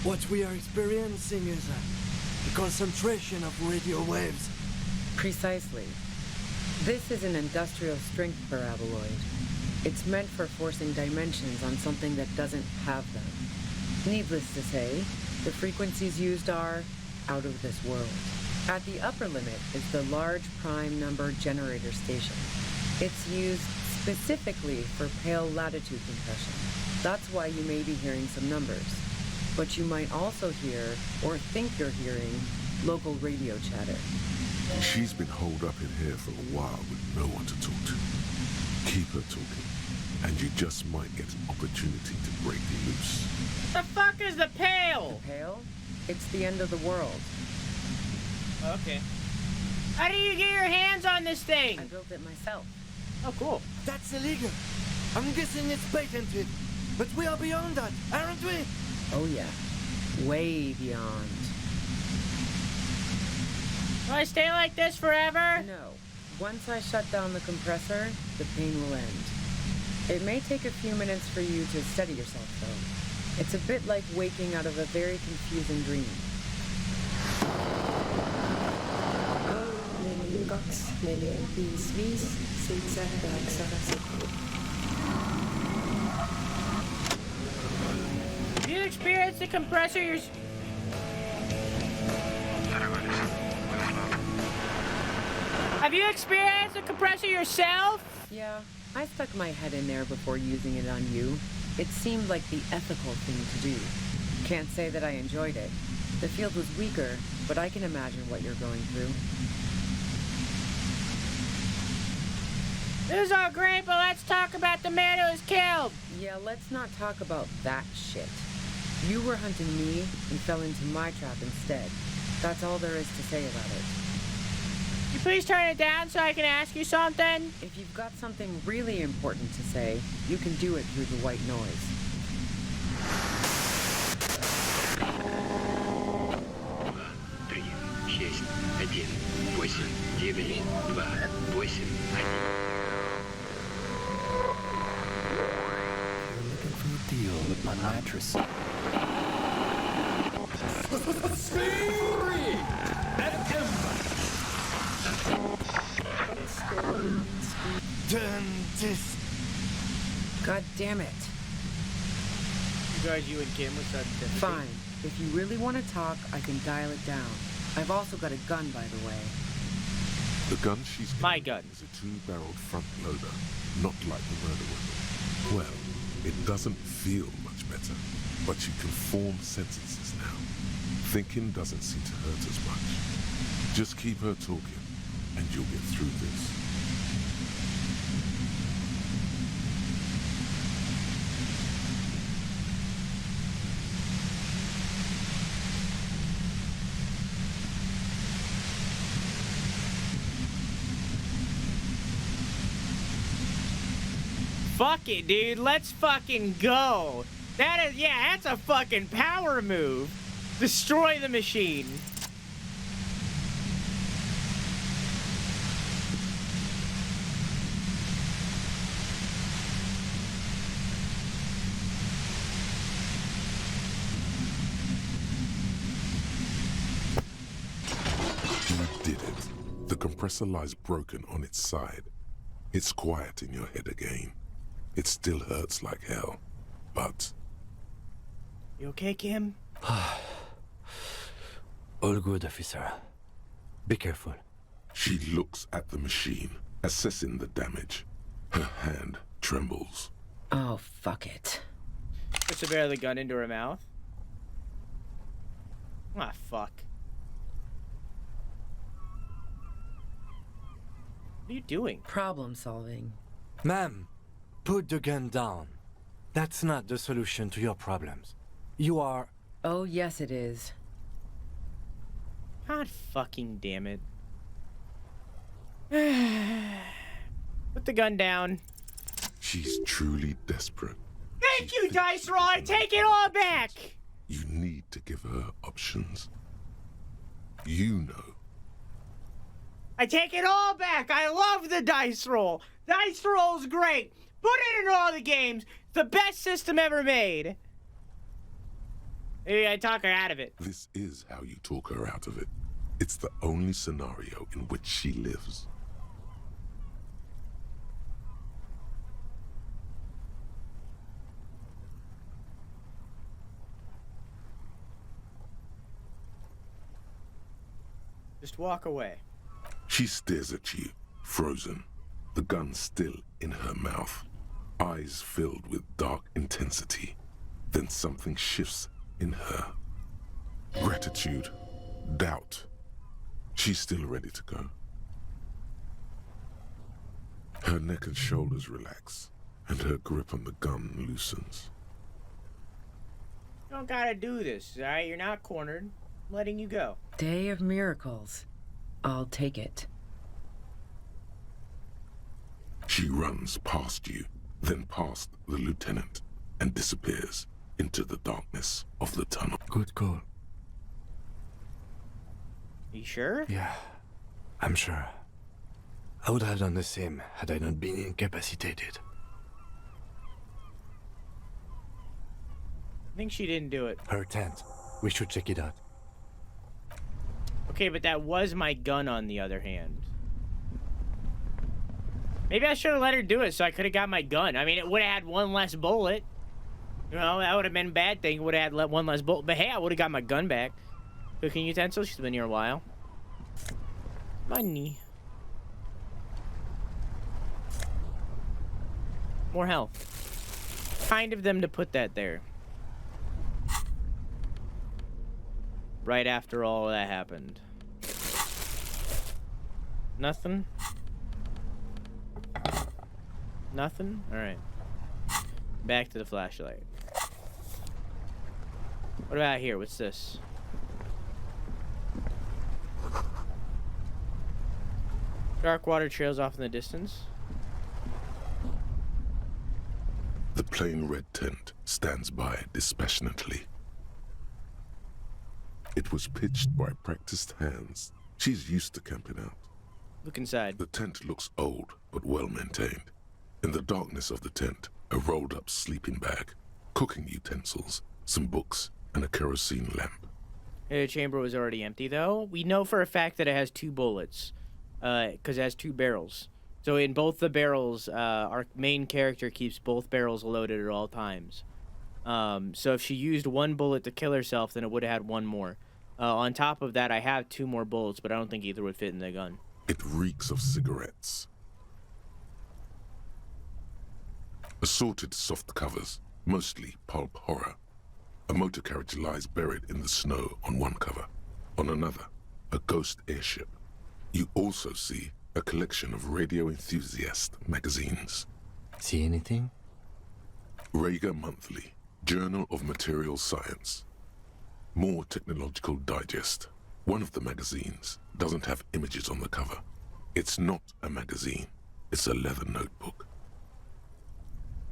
what we are experiencing is a concentration of radio waves. Precisely. This is an industrial strength paraboloid. It's meant for forcing dimensions on something that doesn't have them. Needless to say, the frequencies used are out of this world. At the upper limit is the large prime number generator station. It's used specifically for pale latitude compression. That's why you may be hearing some numbers. But you might also hear, or think you're hearing, local radio chatter. She's been holed up in here for a while with no one to talk to. Keep her talking, and you just might get an opportunity to break loose. The fuck is the pale? The pale? It's the end of the world. Okay. How do you get your hands on this thing? I built it myself. Oh, cool. That's illegal. I'm guessing it's patented. But we are beyond that, aren't we? Oh yeah. Way beyond. Will I stay like this forever? No. Once I shut down the compressor, the pain will end. It may take a few minutes for you to steady yourself, though. It's a bit like waking out of a very confusing dream. Have you experienced the compressor Have you experienced the compressor yourself? Yeah, I stuck my head in there before using it on you. It seemed like the ethical thing to do. Can't say that I enjoyed it. The field was weaker, but I can imagine what you're going through. This is all great, but let's talk about the man who was killed. Yeah, let's not talk about that shit. You were hunting me and fell into my trap instead. That's all there is to say about it. You please turn it down so I can ask you something? If you've got something really important to say, you can do it through the white noise. Looking for a deal with my mattress. God damn it. You guys, you and Kim with sudden sympathy. Fine. If you really want to talk, I can dial it down. I've also got a gun, by the way. The gun she's my gun is a two-barreled front loader, not like the murder weapon. Well, it doesn't feel much better, but you can form sentences now. Thinking doesn't seem to hurt as much. Just keep her talking, and you'll get through this. Fuck it, dude. Let's fucking go. That's a fucking power move. Destroy the machine. You did it. The compressor lies broken on its side. It's quiet in your head again. It still hurts like hell, but... You okay, Kim? All good, officer. Be careful. She looks at the machine, assessing the damage. Her hand trembles. Oh, fuck it. Puts a bear of the gun into her mouth. Ah, fuck. What are you doing? Problem solving. Ma'am, put the gun down. That's not the solution to your problems. You are... Oh, yes it is. God fucking damn it. Put the gun down. She's truly desperate. Thank you, Dice Roll! I take it all back! You need to give her options. You know. I take it all back! I love the Dice Roll! Dice Roll's great! Put it in all the games! It's the best system ever made! Maybe I talk her out of it. This is how you talk her out of it. It's the only scenario in which she lives. Just walk away. She stares at you, frozen, the gun still in her mouth, eyes filled with dark intensity. Then something shifts in her. Gratitude, doubt. She's still ready to go. Her neck and shoulders relax, and her grip on the gun loosens. You don't gotta do this, alright? You're not cornered. I'm letting you go. Day of miracles. I'll take it. She runs past you, then past the lieutenant, and disappears into the darkness of the tunnel. Good call. You sure? Yeah, I'm sure. I would have done the same had I not been incapacitated. I think she didn't do it. Her tent. We should check it out. Okay, but that was my gun on the other hand. Maybe I should have let her do it so I could have got my gun. I mean, it would have had one less bullet. You know, that would have been a bad thing. Would have had one less bullet. But hey, I would have got my gun back. Cooking utensil. She's been here a while. Money. More health. Kind of them to put that there. Right after all that happened. Nothing? Nothing? Alright. Back to the flashlight. What about here? What's this? Dark water trails off in the distance. The plain red tent stands by dispassionately. It was pitched by practiced hands. She's used to camping out. Look inside. The tent looks old, but well maintained. In the darkness of the tent, a rolled up sleeping bag, cooking utensils, some books, and a kerosene lamp. The chamber was already empty, though. We know for a fact that it has 2 bullets, because it has 2 barrels. So in both the barrels, our main character keeps both barrels loaded at all times. So if she used 1 bullet to kill herself, then it would have had 1 more. On top of that, I have 2 more bullets, but I don't think either would fit in the gun. It reeks of cigarettes. Assorted soft covers, mostly pulp horror. A motor carriage lies buried in the snow on one cover. On another, a ghost airship. You also see a collection of radio enthusiast magazines. See anything? Rager Monthly, Journal of Material Science. More Technological Digest. One of the magazines doesn't have images on the cover. It's not a magazine. It's a leather notebook.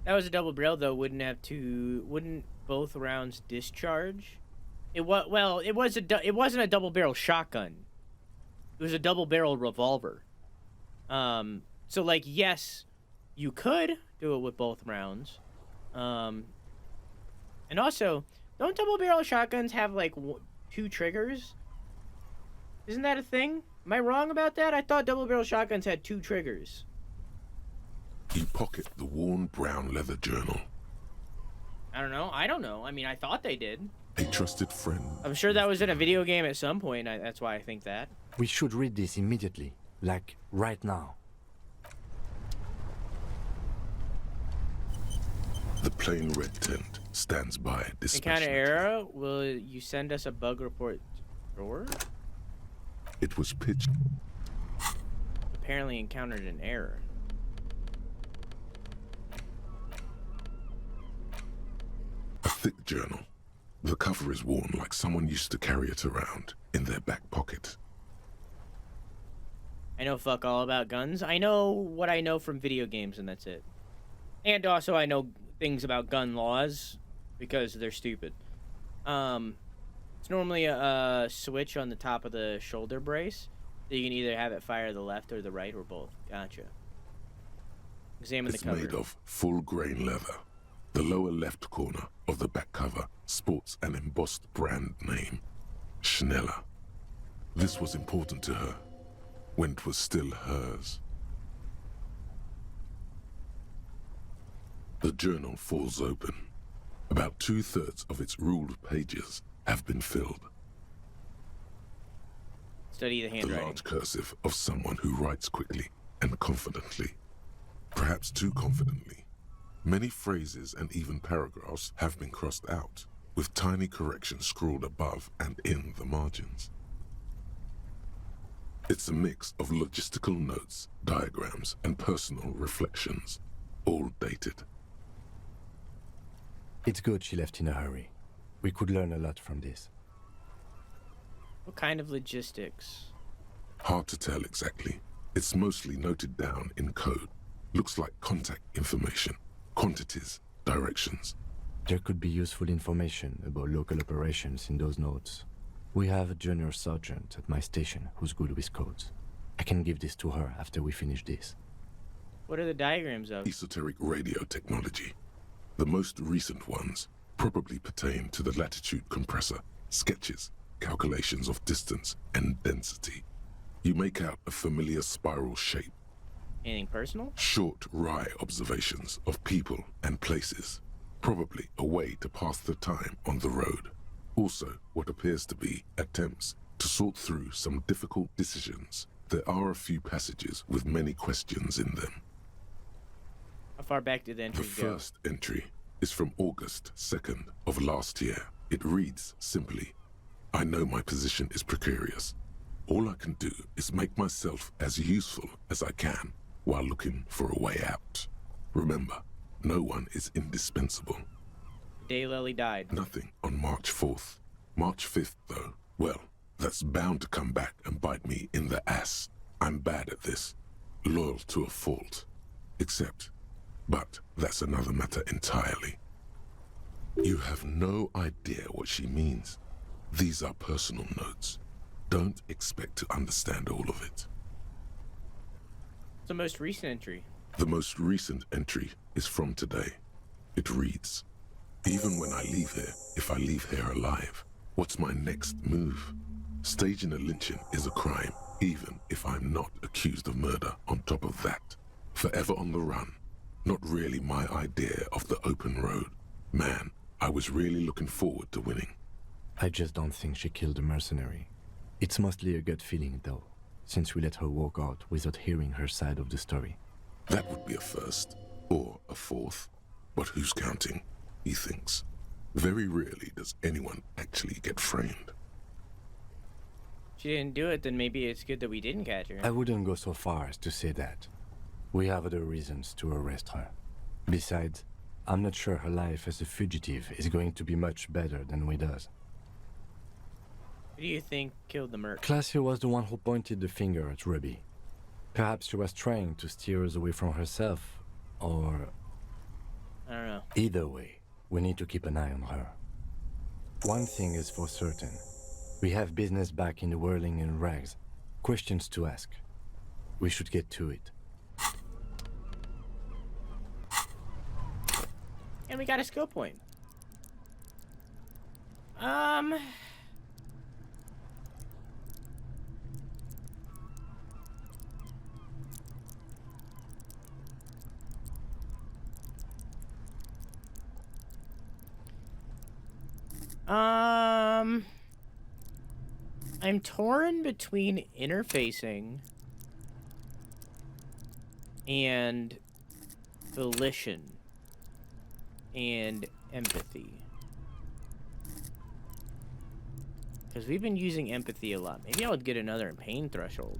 That was a double barrel, though. Wouldn't both rounds discharge? It wasn't a double barrel shotgun. It was a double barrel revolver. So like, yes, you could do it with both rounds. And also, don't double barrel shotguns have like 2 triggers? Isn't that a thing? Am I wrong about that? I thought double barrel shotguns had 2 triggers. You pocket the worn brown leather journal. I don't know. I mean, I thought they did. A trusted friend. I'm sure that was in a video game at some point. That's why I think that. We should read this immediately. Like, right now. The plain red tent stands by Encounter error. Will you send us a bug report? Or? It was pitched. Apparently encountered an error. A thick journal. The cover is worn like someone used to carry it around in their back pocket. I know fuck all about guns. I know what I know from video games, and that's it. And also I know things about gun laws because they're stupid. It's normally a switch on the top of the shoulder brace. So you can either have it fire the left or the right or both. Gotcha. Examine the cover. It's made of full-grain leather. The lower left corner of the back cover sports an embossed brand name, Schneller. This was important to her when it was still hers. The journal falls open. About 2/3 of its ruled pages have been filled. Study the The handwriting. large cursive of someone who writes quickly and confidently. Perhaps too confidently. Many phrases and even paragraphs have been crossed out, with tiny corrections scrawled above and in the margins. It's a mix of logistical notes, diagrams, and personal reflections, all dated. It's good she left in a hurry. We could learn a lot from this. What kind of logistics? Hard to tell exactly. It's mostly noted down in code. Looks like contact information, quantities, directions. There could be useful information about local operations in those notes. We have a junior sergeant at my station who's good with codes. I can give this to her after we finish this. What are the diagrams of? Esoteric radio technology. The most recent ones probably pertain to the latitude compressor, sketches, calculations of distance and density. You make out a familiar spiral shape. Anything personal? Short, wry observations of people and places. Probably a way to pass the time on the road. Also, what appears to be attempts to sort through some difficult decisions. There are a few passages with many questions in them. How far back did the The entries go? first entry is from August 2nd of last year. It reads simply, I know my position is precarious. All I can do is make myself as useful as I can while looking for a way out. Remember, no one is indispensable. Day Lily died. Nothing on March 4th. March 5th, though, well, that's bound to come back and bite me in the ass. I'm bad at this. Loyal to a fault. But that's another matter entirely. You have no idea what she means. These are personal notes. Don't expect to understand all of it. What's the most recent entry? The most recent entry is from today. It reads, even when I leave here, if I leave here alive, what's my next move? Staging a lynching is a crime, even if I'm not accused of murder on top of that. Forever on the run. Not really my idea of the open road. Man, I was really looking forward to winning. I just don't think she killed the mercenary. It's mostly a gut feeling, though, since we let her walk out without hearing her side of the story. That would be a first, or a fourth. But who's counting, he thinks. Very rarely does anyone actually get framed. She didn't do it, then maybe it's good that we didn't catch her. I wouldn't go so far as to say that. We have other reasons to arrest her. Besides, I'm not sure her life as a fugitive is going to be much better than we does. Who do you think killed the merc? Classy was the one who pointed the finger at Ruby. Perhaps she was trying to steer us away from herself, or... I don't know. Either way, we need to keep an eye on her. One thing is for certain. We have business back in the whirling and rags. Questions to ask. We should get to it. And we got a skill point. I'm torn between interfacing and volition and empathy. Because we've been using empathy a lot. Maybe I would get another pain threshold.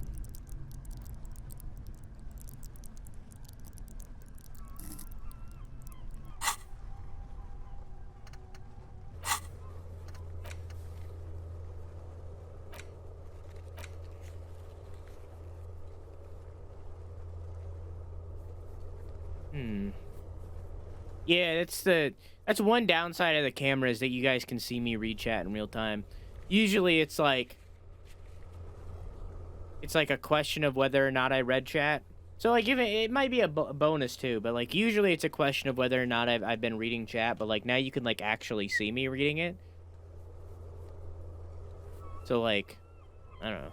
Yeah, that's one downside of the camera is that you guys can see me read chat in real time. Usually it's like a question of whether or not I read chat. So like if it might be a bonus too, but like usually it's a question of whether or not I've been reading chat, but like now you can like actually see me reading it. So like I don't know.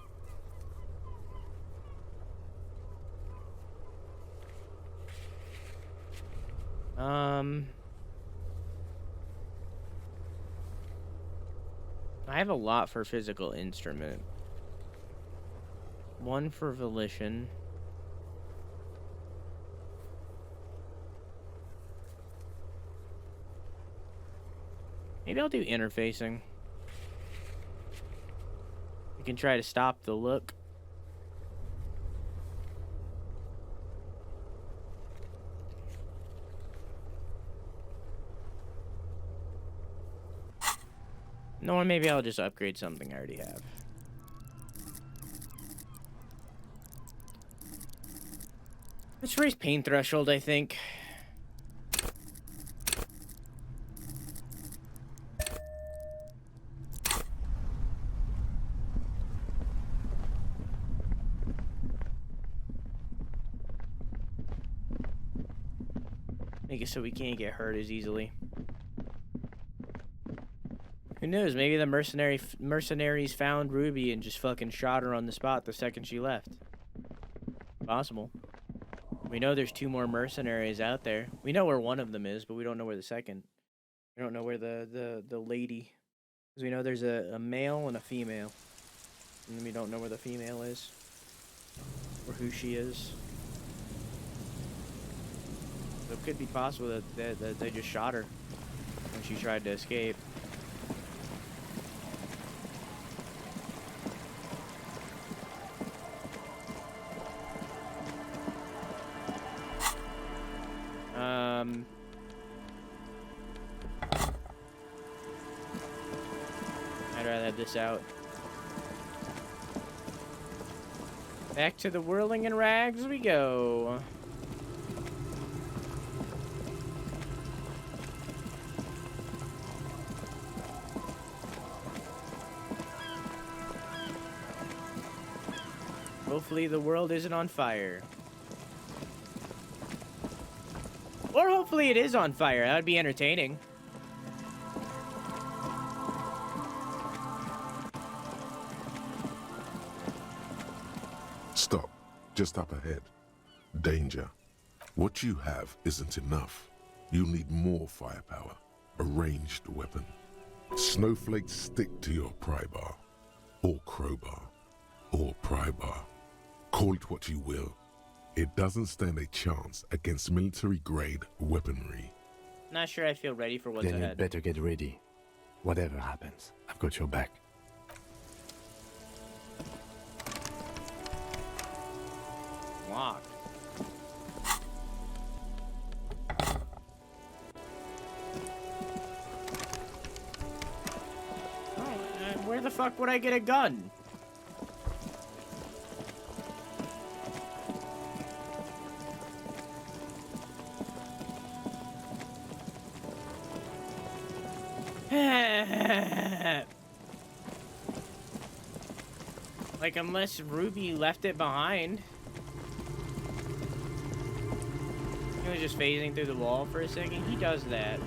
I have a lot for physical instrument. 1 for volition. Maybe I'll do interfacing. We can try to stop the look. No, or maybe I'll just upgrade something I already have. Let's raise pain threshold, I think. Make it so we can't get hurt as easily. Who knows? Maybe the mercenaries found Ruby and just fucking shot her on the spot the second she left. Possible. We know there's 2 more mercenaries out there. We know where one of them is, but we don't know where the second. We don't know where the lady. Because we know there's a male and a female. And we don't know where the female is. Or who she is. So it could be possible that they just shot her when she tried to escape. I'd rather have this out. Back to the whirling and rags we go. Hopefully the world isn't on fire. Or hopefully it is on fire. That would be entertaining. Stop. Just up ahead. Danger. What you have isn't enough. You'll need more firepower. A ranged weapon. Snowflakes stick to your pry bar. Or crowbar. Or pry bar. Call it what you will. It doesn't stand a chance against military-grade weaponry. Not sure I feel ready for what's Then ahead. you'd better get ready. Whatever happens, I've got your back. Locked. Where the fuck would I get a gun? Like, unless Ruby left it behind. He was just phasing through the wall for a second. He does that.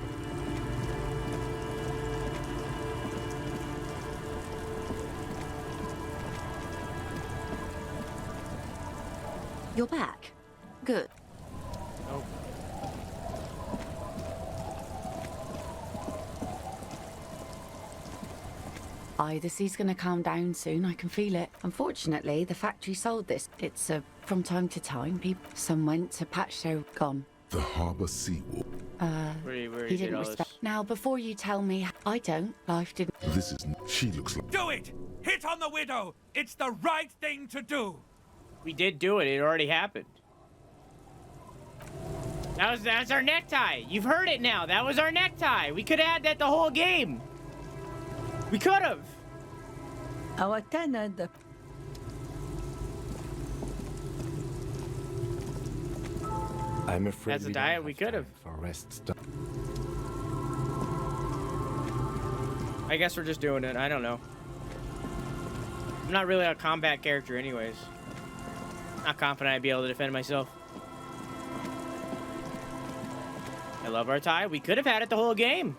You're back. Good. Nope. The sea's gonna calm down soon, I can feel it. Unfortunately, the factory sold this. It's, from time to time, some went to patch their gone. The harbor seawall. Where He didn't respect. Now, before you tell me, I don't. Life didn't. This is... She looks like... Do it! Hit on the widow! It's the right thing to do! We did do it. It already happened. That's our necktie. You've heard it now. That was our necktie. We could have had that the whole game. We could have. Our tenant. I'm afraid That's a diet we could have. For rest stop. I guess we're just doing it. I don't know. I'm not really a combat character anyways. Not confident I'd be able to defend myself. I love our tie. We could have had it the whole game.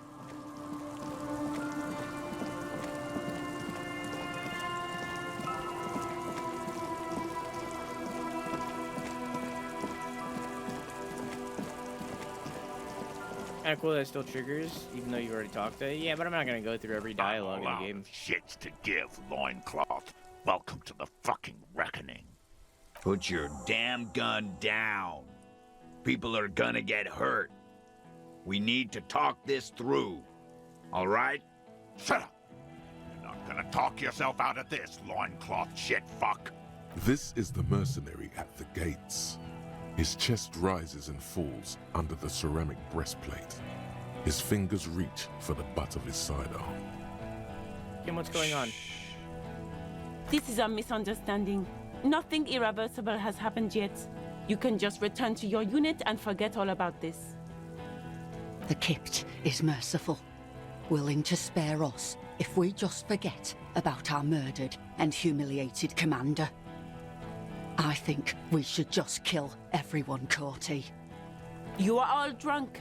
Kind of cool that it still triggers, even though you already talked to it. Yeah, but I'm not gonna go through every dialogue in the game. Shits to give, loincloth. Welcome to the fucking reckoning. Put your damn gun down. People are gonna get hurt. We need to talk this through. All right? Shut up! You're not gonna talk yourself out of this, loincloth shit fuck. This is the mercenary at the gates. His chest rises and falls under the ceramic breastplate. His fingers reach for the butt of his sidearm. Kim, what's going on? This is a misunderstanding. Nothing irreversible has happened yet. You can just return to your unit and forget all about this. The Kypt is merciful, willing to spare us if we just forget about our murdered and humiliated commander. I think we should just kill everyone, Corty. You are all drunk.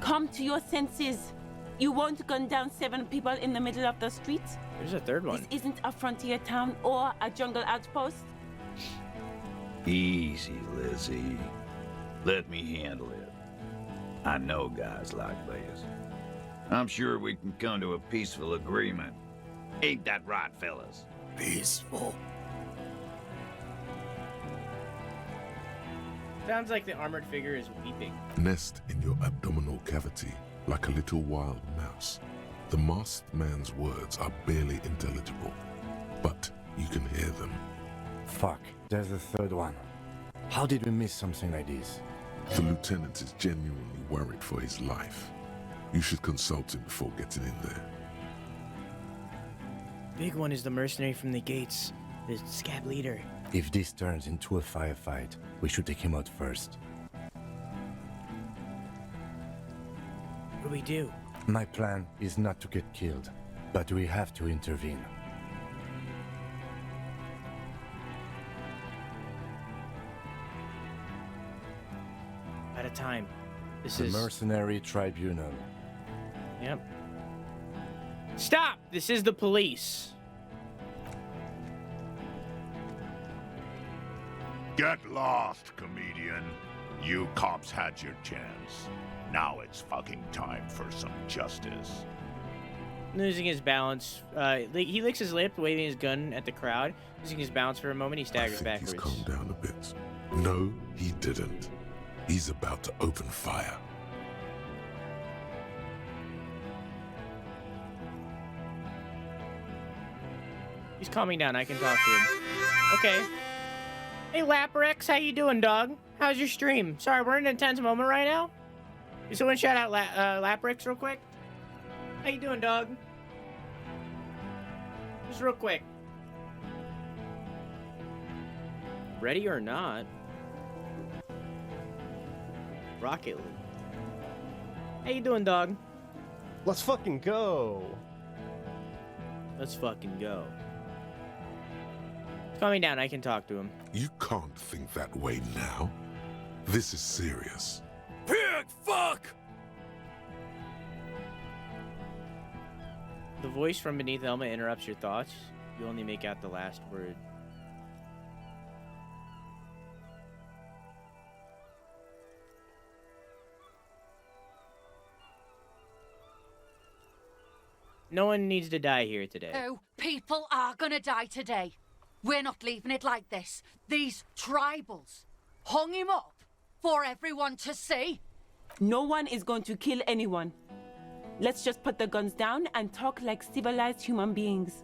Come to your senses. You won't gun down 7 people in the middle of the street. There's a third one. This isn't a frontier town or a jungle outpost. Easy, Lizzie. Let me handle it. I know guys like this. I'm sure we can come to a peaceful agreement. Ain't that right, fellas? Peaceful. Sounds like the armored figure is weeping. Nest in your abdominal cavity like a little wild mouse. The masked man's words are barely intelligible, but you can hear them. Fuck, there's a third one. How did we miss something like this? The lieutenant is genuinely worried for his life. You should consult him before getting in there. Big one is the mercenary from the gates, the scab leader. If this turns into a firefight, we should take him out first. What do we do? My plan is not to get killed, but we have to intervene. At a time. This The is... Mercenary Tribunal. Yep. Stop! This is the police. Get lost, comedian. You cops had your chance. Now it's fucking time for some justice. Losing his balance. He licks his lip, waving his gun at the crowd. Losing his balance for a moment, he staggers backwards. He's calmed down a bit. No, he didn't. He's about to open fire. He's calming down. I can talk to him. Okay. Hey, Laprex, how you doing, dog? How's your stream? Sorry, we're in an intense moment right now. Can someone shout out Laprex real quick? How you doing, dog? Just real quick. Ready or not? Rocket League. How you doing, dog? Let's fucking go. Let's fucking go. Calm me down, I can talk to him. You can't think that way now. This is serious. Pig fuck! The voice from beneath the helmet interrupts your thoughts. You only make out the last word. No one needs to die here today. Oh, people are gonna die today. We're not leaving it like this. These tribals hung him up for everyone to see. No one is going to kill anyone. Let's just put the guns down and talk like civilized human beings.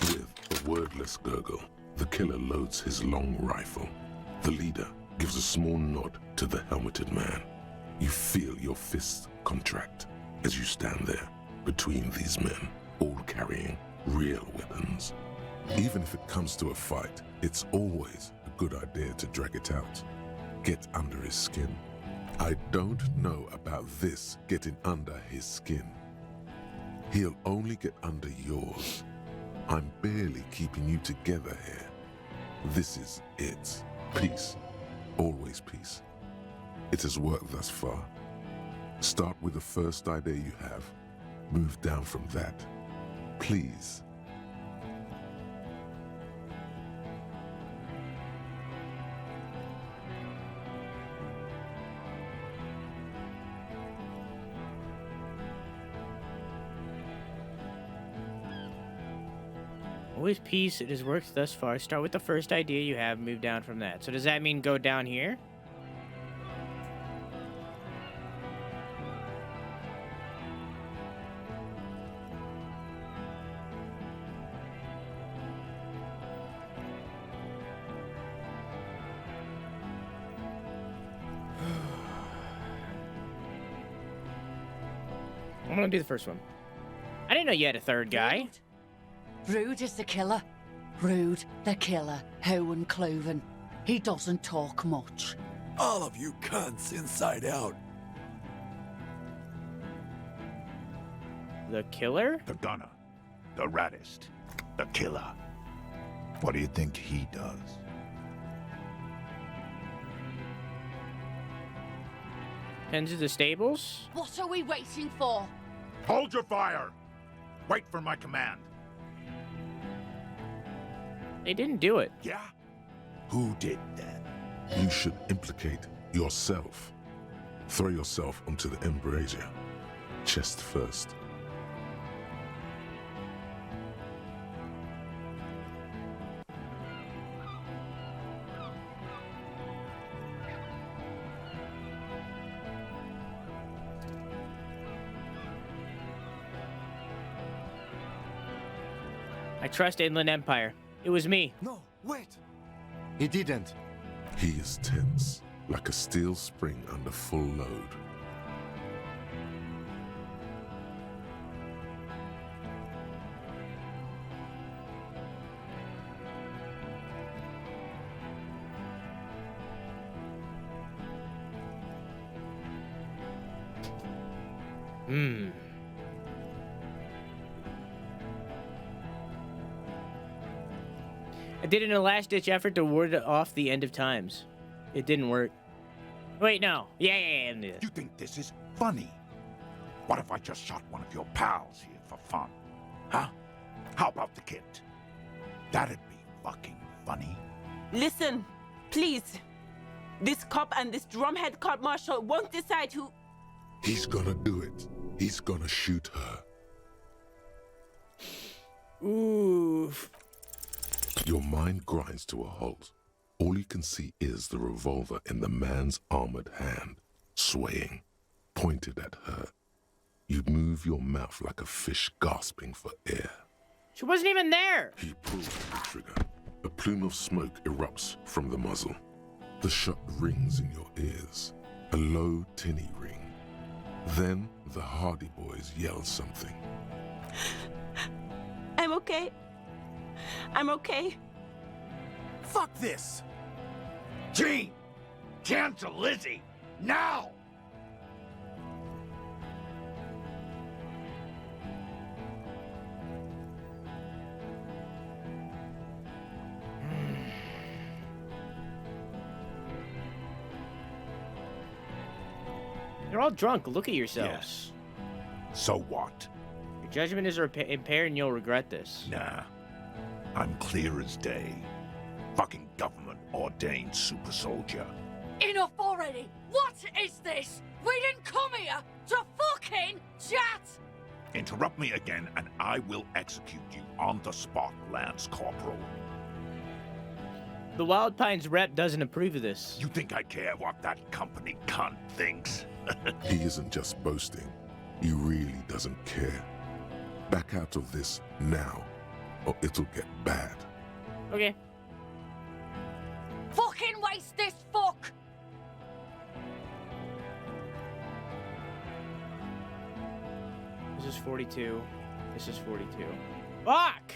With a wordless gurgle, the killer loads his long rifle. The leader gives a small nod to the helmeted man. You feel your fists contract as you stand there between these men, all carrying real weapons. Even if it comes to a fight, it's always a good idea to drag it out. Get under his skin. I don't know about this getting under his skin. He'll only get under yours. I'm barely keeping you together here. This is it. Peace. Always peace. It has worked thus far. Start with the first idea you have. Move down from that. Please. Always peace. It has worked thus far. Start with the first idea you have, move down from that. So does that mean go down here? I'm gonna do the first one. I didn't know you had a third guy. Rude is the killer. Rude, the killer, Howen Cloven. He doesn't talk much. All of you cunts inside out. The killer? The gunner. The raddest. The killer. What do you think he does? Tends to the stables? What are we waiting for? Hold your fire! Wait for my command. They didn't do it. Yeah? Who did then? You should implicate yourself. Throw yourself onto the embrasure. Chest first. I trust Inland Empire. It was me. No, wait. He didn't. He is tense, like a steel spring under full load. I did it in a last-ditch effort to ward off the end of times. It didn't work. Wait, no. Yeah. You think this is funny? What if I just shot one of your pals here for fun? Huh? How about the kid? That'd be fucking funny. Listen, please. This cop and this drumhead cop marshal won't decide who... He's gonna do it. He's gonna shoot her. Oof. Your mind grinds to a halt. All you can see is the revolver in the man's armored hand, swaying, pointed at her. You move your mouth like a fish gasping for air. She wasn't even there. He pulls the trigger. A plume of smoke erupts from the muzzle. The shot rings in your ears, a low, tinny ring. Then the Hardy Boys yell something. I'm okay. I'm okay. Fuck this! Gene! Cancel Lizzie! Now! You're all drunk. Look at yourselves. Yes. So what? Your judgment is impaired and you'll regret this. Nah. I'm clear as day. Fucking government-ordained super soldier. Enough already! What is this? We didn't come here to fucking chat! Interrupt me again and I will execute you on the spot, Lance Corporal. The Wild Pines rep doesn't approve of this. You think I care what that company cunt thinks? He isn't just boasting. He really doesn't care. Back out of this now, or it'll get bad. Okay. Fucking waste this fuck! This is 42. This is 42. Fuck!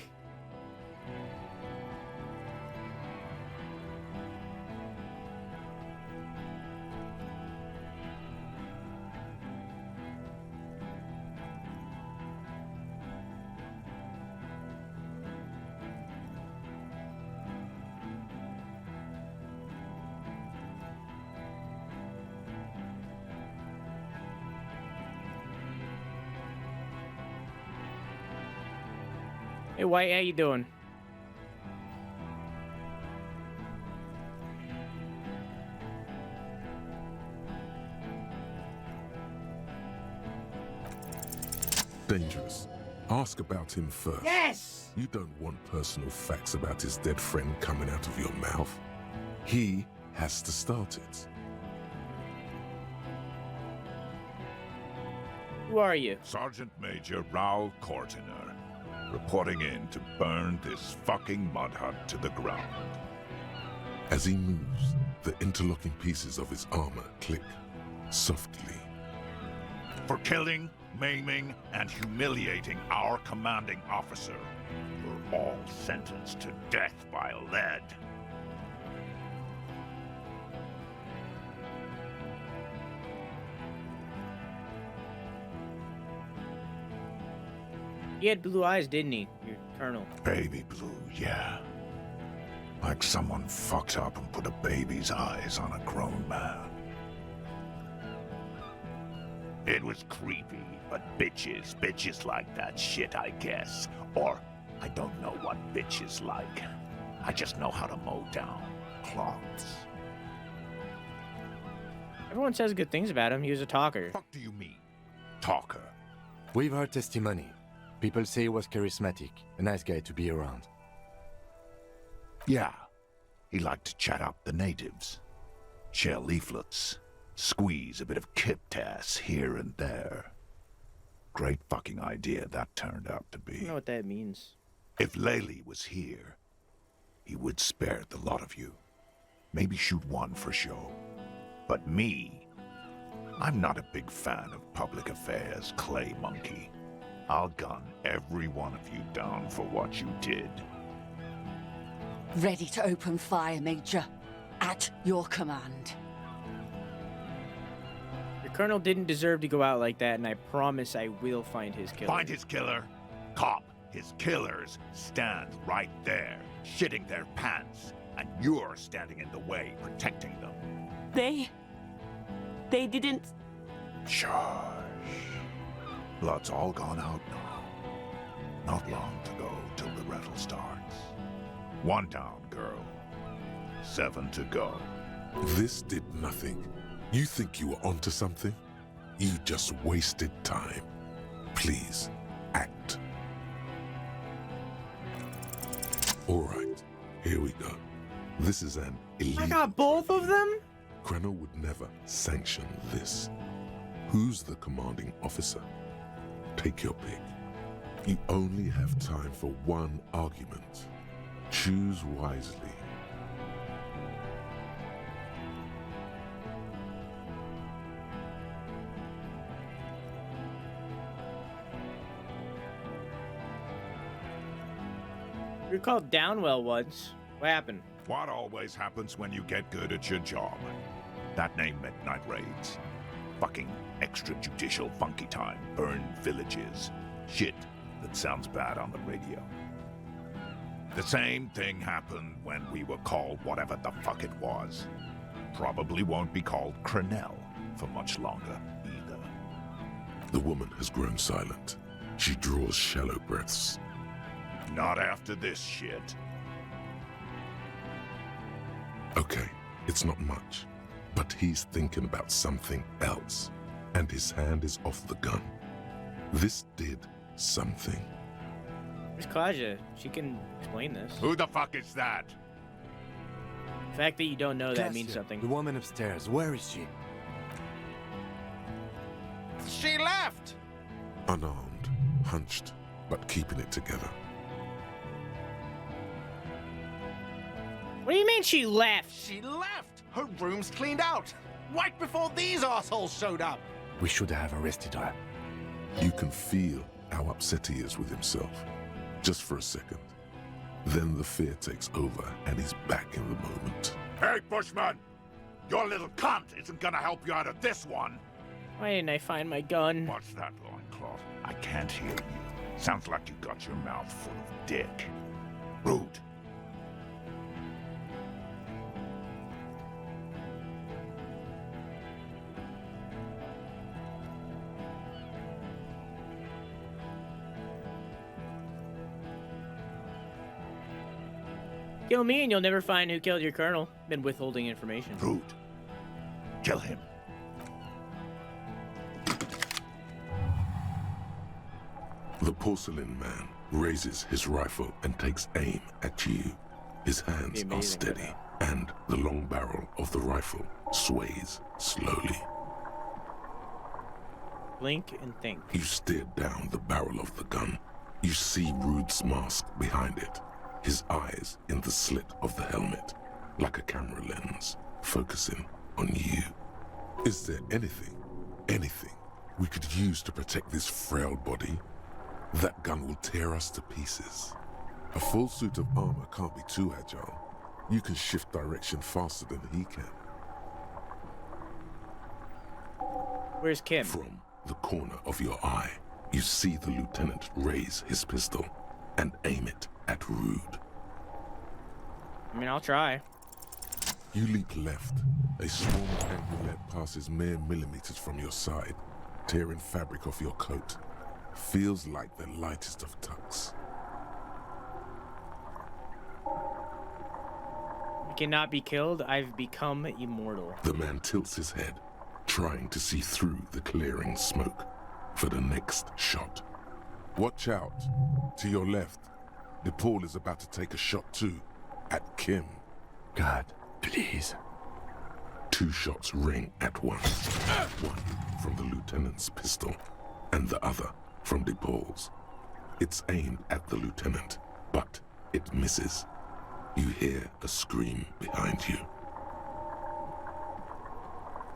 Hey, White, how you doing? Dangerous. Ask about him first. Yes! facts. You don't want personal facts about his dead friend coming out of your mouth. He has to start it. Who are you? Sergeant Major Raoul Cortiner, reporting in to burn this fucking mud hut to the ground. As he moves, the interlocking pieces of his armor click softly. For killing, maiming, and humiliating our commanding officer, you're all sentenced to death by lead. He had blue eyes, didn't he, your colonel? Baby blue, yeah. Like someone fucked up and put a baby's eyes on a grown man. It was creepy, but bitches like that shit, I guess. Or, I don't know what bitches like. I just know how to mow down cloths. Everyone says good things about him. He was a talker. What do you mean, talker? We've heard testimony. People say he was charismatic, a nice guy to be around. Yeah, he liked to chat up the natives. Share leaflets. Squeeze a bit of kiptass here and there. Great fucking idea that turned out to be. I don't know what that means. If Laylee was here, he would spare the lot of you. Maybe shoot one for show. But me, I'm not a big fan of public affairs, clay monkey. I'll gun every one of you down for what you did. Ready to open fire, Major. At your command. Your colonel didn't deserve to go out like that, and I promise I will find his killer. Find his killer? Cop, his killers stand right there, shitting their pants, and you're standing in the way, protecting them. They didn't... Shush. Blood's all gone out now. Not long to go till the rattle starts. 1 down, girl. 7 to go. This did nothing. You think you were onto something? You just wasted time. Please, act. All right, here we go. This is an illegal... I got both of them? Krenner would never sanction this. Who's the commanding officer? Take your pick. You only have time for one argument. Choose wisely. You were called Downwell once. What happened? What always happens when you get good at your job? That name meant night raids. Fucking extrajudicial funky time. Burn villages. Shit that sounds bad on the radio. The same thing happened when we were called whatever the fuck it was. Probably won't be called Crenell for much longer either. The woman has grown silent. She draws shallow breaths. Not after this shit. Okay, it's not much, but he's thinking about something else, and his hand is off the gun. This did something. Where's Kaja? She can explain this. Who the fuck is that? The fact that you don't know that means something. The woman upstairs, where is she? She left! Unarmed, hunched, but keeping it together. What do you mean she left? She left! Her room's cleaned out! Right before these assholes showed up! We should have arrested her. You can feel how upset he is with himself. Just for a second. Then the fear takes over and he's back in the moment. Hey, Bushman! Your little cunt isn't gonna help you out of this one! Why didn't I find my gun? What's that, loincloth? I can't hear you. Sounds like you got your mouth full of dick. Rude. Kill me and you'll never find who killed your colonel. Been withholding information. Rude. Kill him. The porcelain man raises his rifle and takes aim at you. His hands are steady, and the long barrel of the rifle sways slowly. Blink and think. You stare down the barrel of the gun. You see Rude's mask behind it, his eyes in the slit of the helmet, like a camera lens, focusing on you. Is there anything we could use to protect this frail body? That gun will tear us to pieces. A full suit of armor can't be too agile. You can shift direction faster than he can. Where's Kim? From the corner of your eye, you see the lieutenant raise his pistol and aim it at Rude. I mean, I'll try. You leap left. A small angry lead passes mere millimeters from your side, tearing fabric off your coat. Feels like the lightest of tucks. You cannot be killed. I've become immortal. The man tilts his head, trying to see through the clearing smoke for the next shot. Watch out. To your left, DePaul is about to take a shot too, at Kim. God, please. 2 shots ring at once. One from the lieutenant's pistol, and the other from DePaul's. It's aimed at the lieutenant, but it misses. You hear a scream behind you.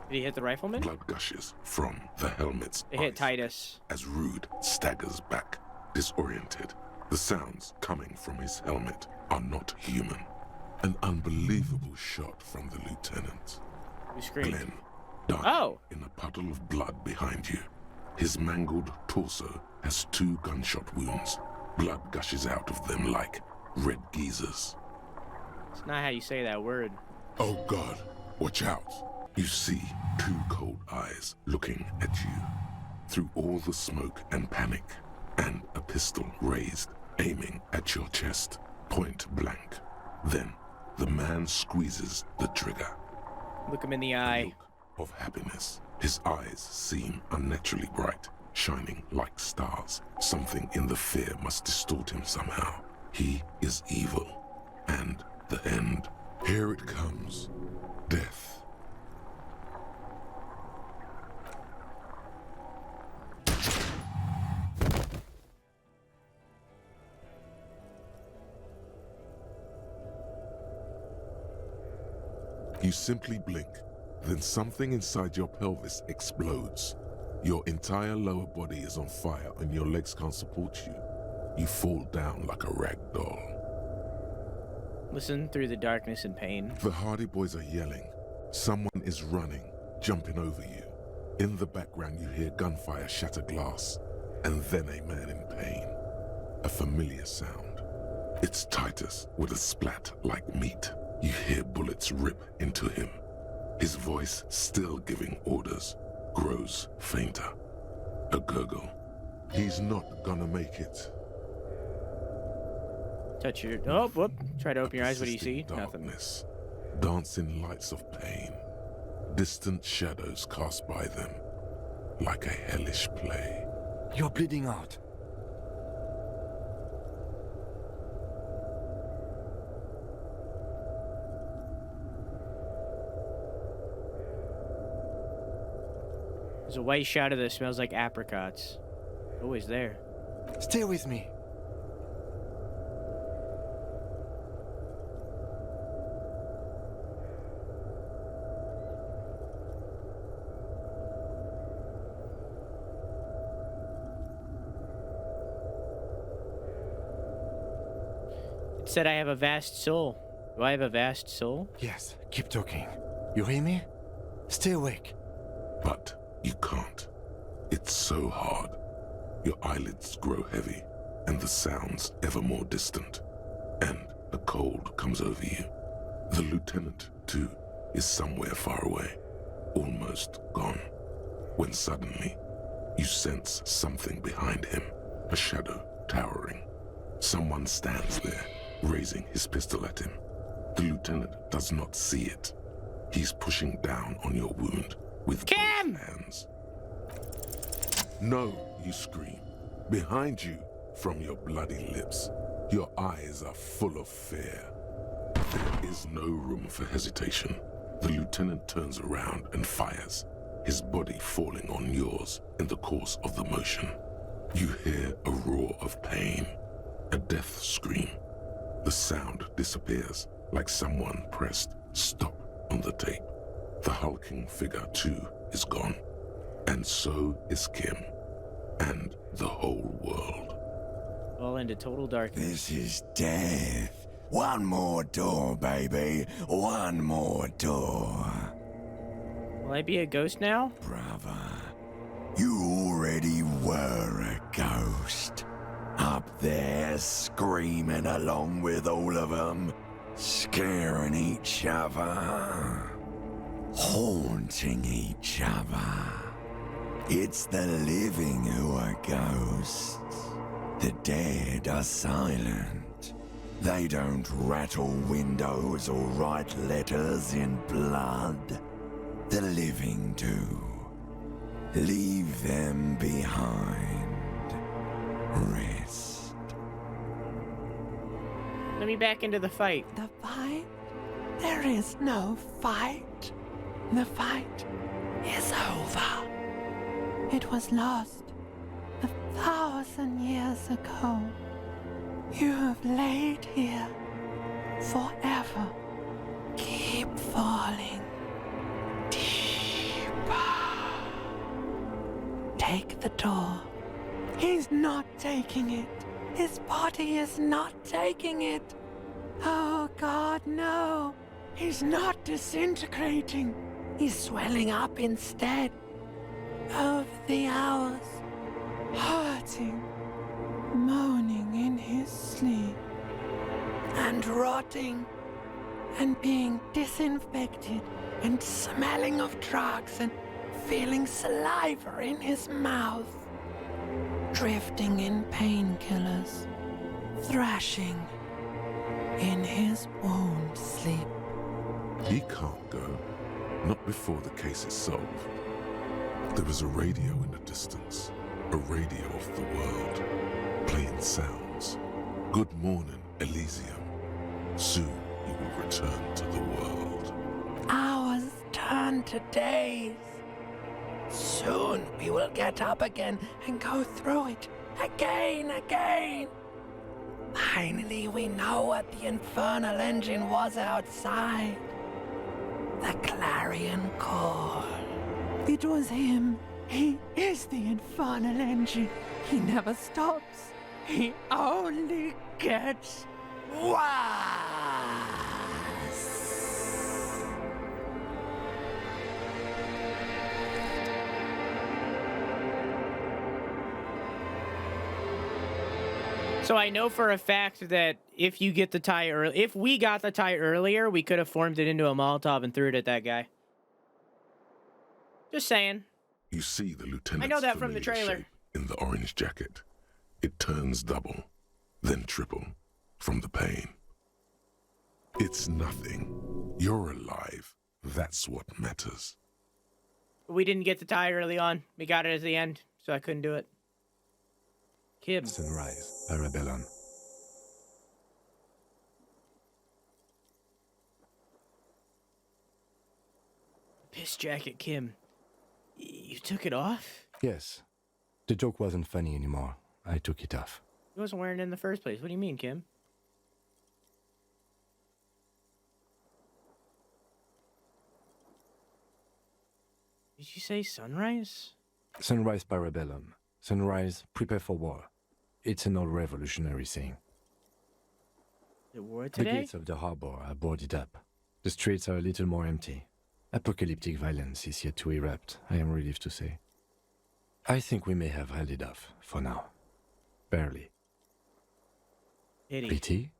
Did he hit the rifleman? Blood gushes from the helmet's It hit Titus. as Rude staggers back, disoriented. The sounds coming from his helmet are not human. An unbelievable shot from the lieutenant. Who screamed? Glenn died in a puddle of blood behind you. His mangled torso has 2 gunshot wounds. Blood gushes out of them like red geysers. It's not how you say that word. Oh God, watch out. You see 2 cold eyes looking at you through all the smoke and panic, and a pistol raised, aiming at your chest, point blank. Then the man squeezes the trigger. Look him in the eye. Of happiness. His eyes seem unnaturally bright, shining like stars. Something in the fear must distort him somehow. He is evil, and the end. Here it comes. Death. You simply blink, then something inside your pelvis explodes. Your entire lower body is on fire and your legs can't support you. You fall down like a rag doll. Listen through the darkness and pain. The Hardy Boys are yelling. Someone is running, jumping over you. In the background you hear gunfire shatter glass, and then a man in pain. A familiar sound. It's Titus with a splat like meat. You hear bullets rip into him. His voice, still giving orders, grows fainter. A gurgle. He's not gonna make it. Touch your... Oh, whoop. Try to open your eyes. What do you see? Darkness. Dancing lights of pain. Distant shadows cast by them. Like a hellish play. You're bleeding out. There's a white shadow that smells like apricots. Always there. Stay with me. It said I have a vast soul. Do I have a vast soul? Yes, keep talking. You hear me? Stay awake. But you can't. It's so hard. Your eyelids grow heavy, and the sounds ever more distant. And a cold comes over you. The lieutenant, too, is somewhere far away, almost gone. When suddenly, you sense something behind him, a shadow towering. Someone stands there, raising his pistol at him. The lieutenant does not see it. He's pushing down on your wound with both hands. No, you scream. Behind you, From your bloody lips, your eyes are full of fear. There is no room for hesitation. The lieutenant turns around and fires, his body falling on yours in the course of the motion. You hear a roar of pain, a death scream. The sound disappears like someone pressed stop on the tape. The hulking figure, too, is gone. And so is Kim. And the whole world. All into total darkness. This is death. One more door, baby. One more door. Will I be a ghost now? Brother, you already were a ghost. Up there, screaming along with all of them, scaring each other, haunting each other. It's the living who are ghosts. The dead are silent. They don't rattle windows or write letters in blood. The living do. Leave them behind. Rest. Let me back into the fight. The fight? There is no fight. The fight is over. It was lost 1,000 years ago. You have laid here forever. Keep falling deeper. Take the door. He's not taking it. His body is not taking it. Oh God, no. He's not disintegrating. He's swelling up instead. Over the hours, hurting, moaning in his sleep, and rotting, and being disinfected, and smelling of drugs, and feeling saliva in his mouth, drifting in painkillers, thrashing in his wound sleep. He can't go. Not before the case is solved. There is a radio in the distance, a radio of the world, playing sounds. Good morning, Elysium. Soon you will return to the world. Hours turn to days. Soon we will get up again and go through it again. Finally we know what the infernal engine was outside. The clarion call. It was him. He is the infernal engine. He never stops. He only gets worse. So I know for a fact that if you get the tie early, if we got the tie earlier, we could have formed it into a Molotov and threw it at that guy. Just saying. You see the lieutenant's I know that from the familiar trailer. shape in the orange jacket. It turns double, then triple, from the pain. It's nothing. You're alive. That's what matters. We didn't get the tie early on. We got it at the end, so I couldn't do it. Kim. Sunrise, Parabellum. Piss jacket, Kim. You took it off? Yes. The joke wasn't funny anymore. I took it off. He wasn't wearing it in the first place. What do you mean, Kim? Did you say sunrise? Sunrise, Parabellum. Sunrise, prepare for war. It's an old revolutionary saying. The war The today? gates of the harbor are boarded up. The streets are a little more empty. Apocalyptic violence is yet to erupt, I am relieved to say. I think we may have held it off, for now. Barely. Pity?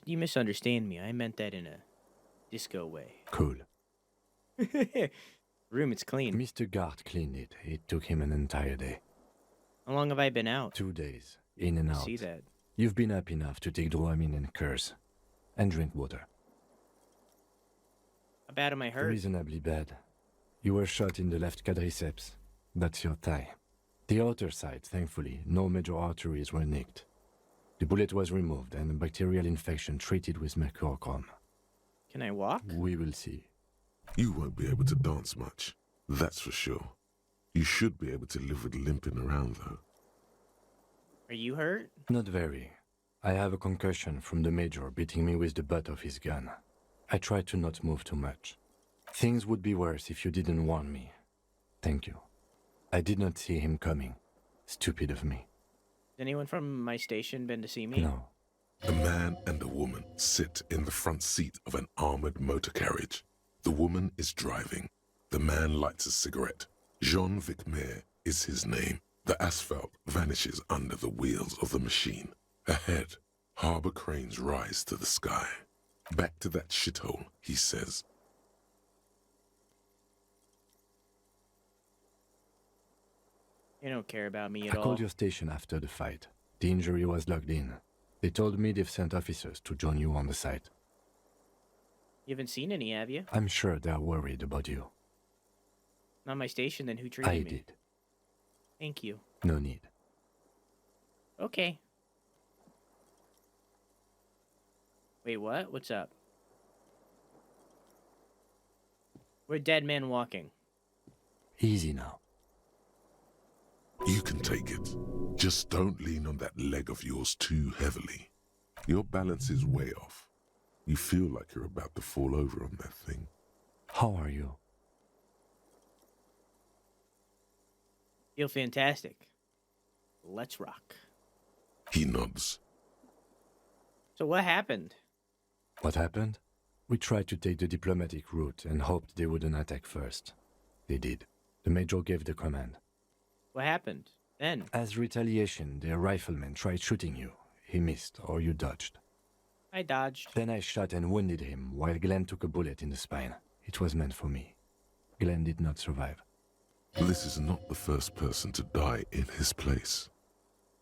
You misunderstand me. I meant that in a disco way. Cool. Room, it's clean. Mr. Gart cleaned it. It took him an entire day. How long have I been out? 2 days, in and out. See that. You've been up enough to take Dramamine and curse. and drink water. How bad am I hurt? Reasonably bad. You were shot in the left quadriceps. That's your thigh. The outer side, thankfully, no major arteries were nicked. The bullet was removed and a bacterial infection treated with mercurochrome. Can I walk? We will see. You won't be able to dance much, that's for sure. You should be able to live with limping around, though. Are you hurt? Not very. I have a concussion from the major beating me with the butt of his gun. I tried to not move too much. Things would be worse if you didn't warn me. Thank you. I did not see him coming. Stupid of me. Has anyone from my station been to see me? No. A man and a woman sit in the front seat of an armored motor carriage. The woman is driving. The man lights a cigarette. Jean-Vic Mayer is his name. The asphalt vanishes under the wheels of the machine. Ahead, harbor cranes rise to the sky. Back to that shithole, he says. You don't care about me at I all. called your station after the fight. The injury was logged in. They told me they've sent officers to join you on the site. You haven't seen any, have you? I'm sure they're worried about you. Not my station, then who treated I me? did. Thank you. No need. Okay. Wait, what? What's up? We're dead men walking. Easy now. You can take it. Just don't lean on that leg of yours too heavily. Your balance is way off. You feel like you're about to fall over on that thing. How are you? Feel fantastic. Let's rock. He nods. So what happened? What happened? We tried to take the diplomatic route and hoped they wouldn't attack first. They did. The major gave the command. What happened then? As retaliation, their rifleman tried shooting you. He missed, or you dodged. I dodged. Then I shot and wounded him, while Glenn took a bullet in the spine. It was meant for me. Glenn did not survive. This is not the first person to die in his place.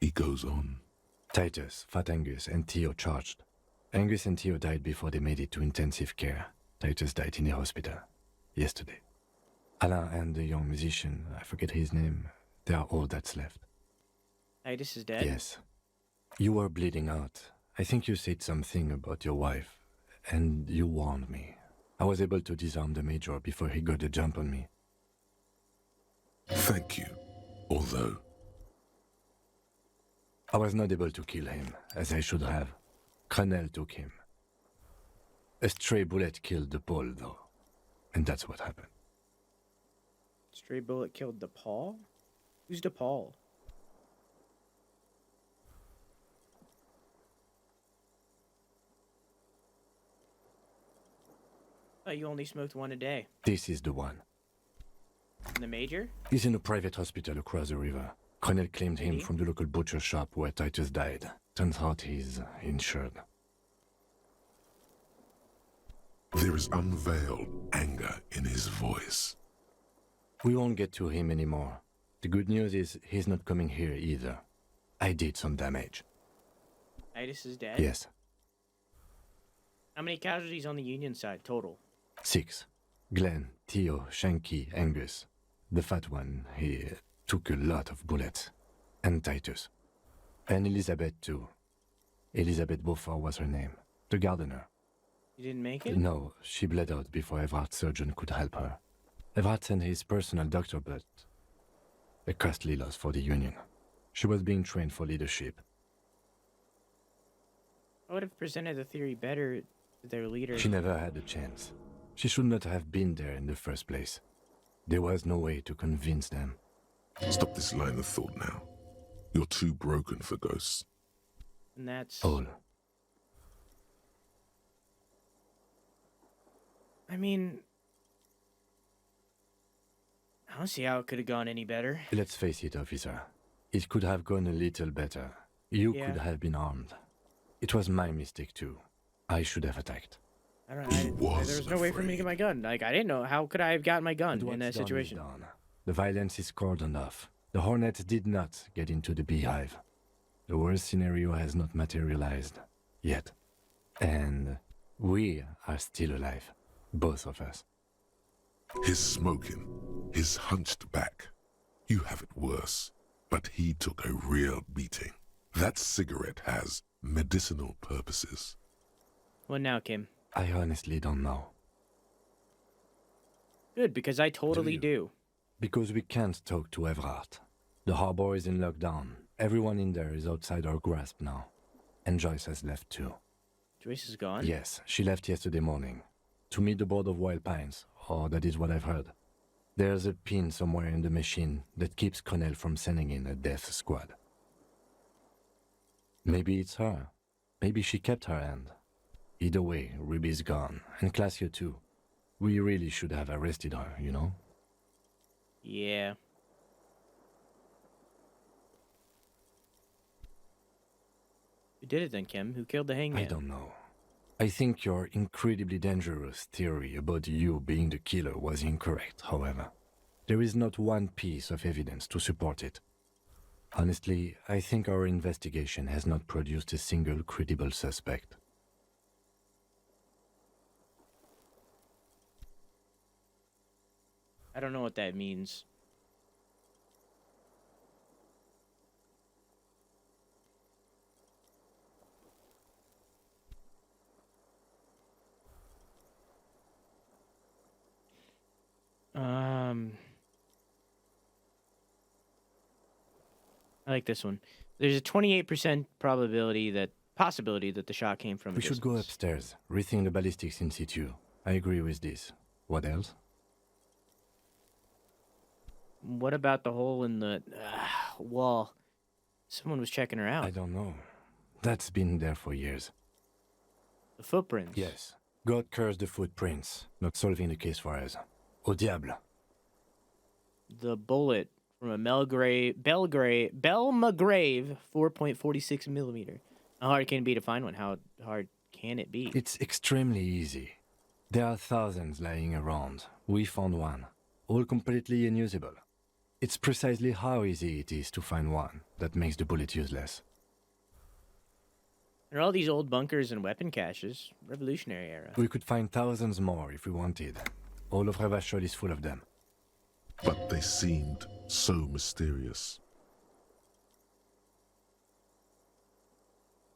He goes on. Titus, Fat Angus, and Theo charged. Angus and Theo died before they made it to intensive care. Titus died in the hospital. Yesterday. Alain and the young musician, I forget his name, they are all that's left. Titus is dead? Yes. You were bleeding out. I think you said something about your wife, and you warned me. I was able to disarm the major before he got the jump on me. Thank you. Although I was not able to kill him, as I should have. Crenel took him. A stray bullet killed the Paul, though. And that's what happened. Stray bullet killed DePaul? Who's DePaul? Oh, you only smoked one a day. This is the one. In the major? He's in a private hospital across the river. Crenel claimed him from the local butcher shop where Titus died. Turns out he's insured. there is unveiled anger in his voice. We won't get to him anymore. The good news is he's not coming here either. I did some damage. Titus is dead? Yes. How many casualties on the Union side total? 6. Glenn, Theo, Shanky, Angus. The fat one, he took a lot of bullets. And Titus. And Elizabeth too. Elizabeth Beaufort was her name. The gardener. You didn't make it? No, she bled out before Everard's surgeon could help her. Everard sent his personal doctor, but a costly loss for the Union. She was being trained for leadership. I would have presented the theory better to their leader. She never had a chance. She should not have been there in the first place. There was no way to convince them. Stop this line of thought now. You're too broken for ghosts. And that's... All. I mean... I don't see how it could have gone any better. Let's face it, officer. It could have gone a little better. You could have been armed. It was my mistake too. I should have attacked. I don't know. There's no way for me to get my gun. Like, I didn't know. How could I have gotten my gun in that situation? Done. The violence is cordoned off. The Hornets did not get into the beehive. The worst scenario has not materialized. Yet. And we are still alive. Both of us. His smoking, his hunched back. You have it worse, but he took a real beating. That cigarette has medicinal purposes. What now, Kim? I honestly don't know. Good, because I totally do. Because we can't talk to Everhart. The harbor is in lockdown. Everyone in there is outside our grasp now. And Joyce has left too. Joyce is gone? Yes, she left yesterday morning. To meet the board of Wild Pines, or that is what I've heard. There's a pin somewhere in the machine that keeps Connell from sending in a death squad. Maybe it's her. Maybe she kept her hand. Either way, Ruby's gone, and Classio too. We really should have arrested her, you know? Yeah. Who did it then, Kim? Who killed the hangman? I don't know. I think your incredibly dangerous theory about you being the killer was incorrect, however. There is not one piece of evidence to support it. Honestly, I think our investigation has not produced a single credible suspect. I don't know what that means. I like this one. There's a 28% possibility that the shot came from. We should go upstairs, rethink the ballistics in situ. I agree with this. What else? What about the hole in the wall? Someone was checking her out. I don't know. That's been there for years. The footprints? Yes. God curse the footprints. Not solving the case for us. Au diable. The bullet from a Belgrave 4.46 millimeter. How hard can it be to find one? How hard can it be? It's extremely easy. There are thousands lying around. We found one. All completely unusable. It's precisely how easy it is to find one that makes the bullet useless. There are all these old bunkers and weapon caches. Revolutionary era. We could find thousands more if we wanted. All of Ravachol is full of them. But they seemed so mysterious.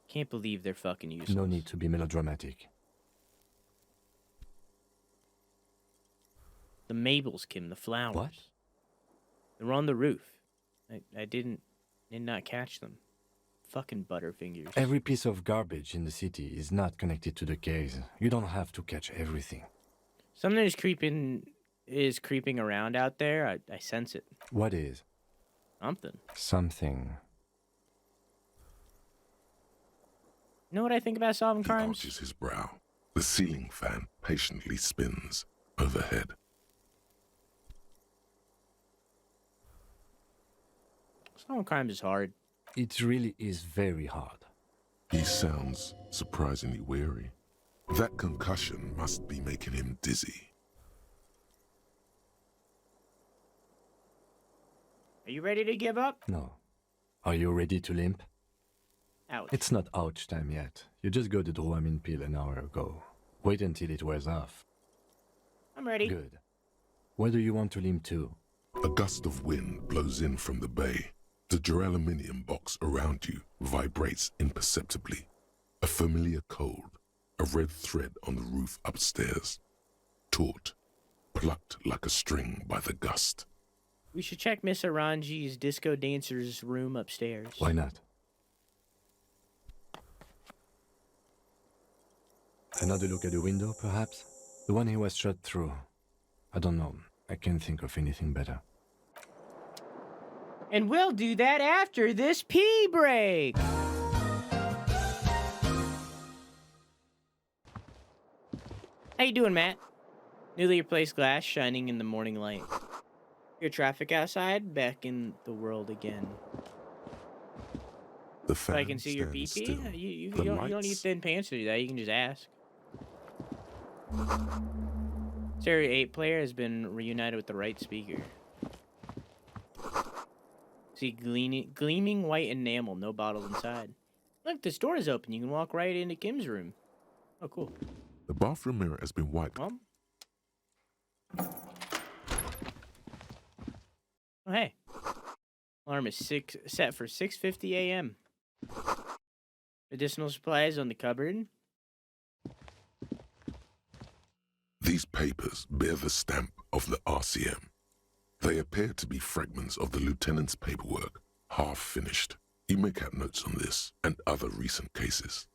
Can't believe they're fucking useless. No need to be melodramatic. The Mabels, Kim, the flowers. What? They're on the roof. I did not catch them. Fucking butterfingers. Every piece of garbage in the city is not connected to the case. You don't have to catch everything. Something is creeping around out there. I sense it. What is? Something. Something. You know what I think about solving He crimes? arches his brow. The ceiling fan patiently spins overhead. Solving crimes is hard. It really is very hard. He sounds surprisingly weary. That concussion must be making him dizzy. Are you ready to give up? No. Are you ready to limp? Ouch. It's not ouch time yet. You just got the Dramamine pill an hour ago. Wait until it wears off. I'm ready. Good. Where do you want to limp to? A gust of wind blows in from the bay. The duraluminum box around you vibrates imperceptibly. A familiar cold, a red thread on the roof upstairs. Taut, plucked like a string by the gust. We should check Miss Aranji's disco dancer's room upstairs. Why not? Another look at the window, perhaps? The one he was shot through. I don't know. I can't think of anything better. And we'll do that after this pee break. How you doing, Matt? Newly replaced glass shining in the morning light. Your traffic outside, back in the world again. The So fan I can see your stands PP? still. You The don't need lights- thin pants to do that. You can just ask. Stereo 8 player has been reunited with the right speaker. See gleaming white enamel, no bottles inside. Look, this door is open. You can walk right into Kim's room. Oh, cool. The bathroom mirror has been wiped. Well. Oh, hey. Alarm is set for 6:50 a.m. Medicinal supplies on the cupboard. These papers bear the stamp of the RCM. They appear to be fragments of the lieutenant's paperwork, half finished. You may have notes on this and other recent cases.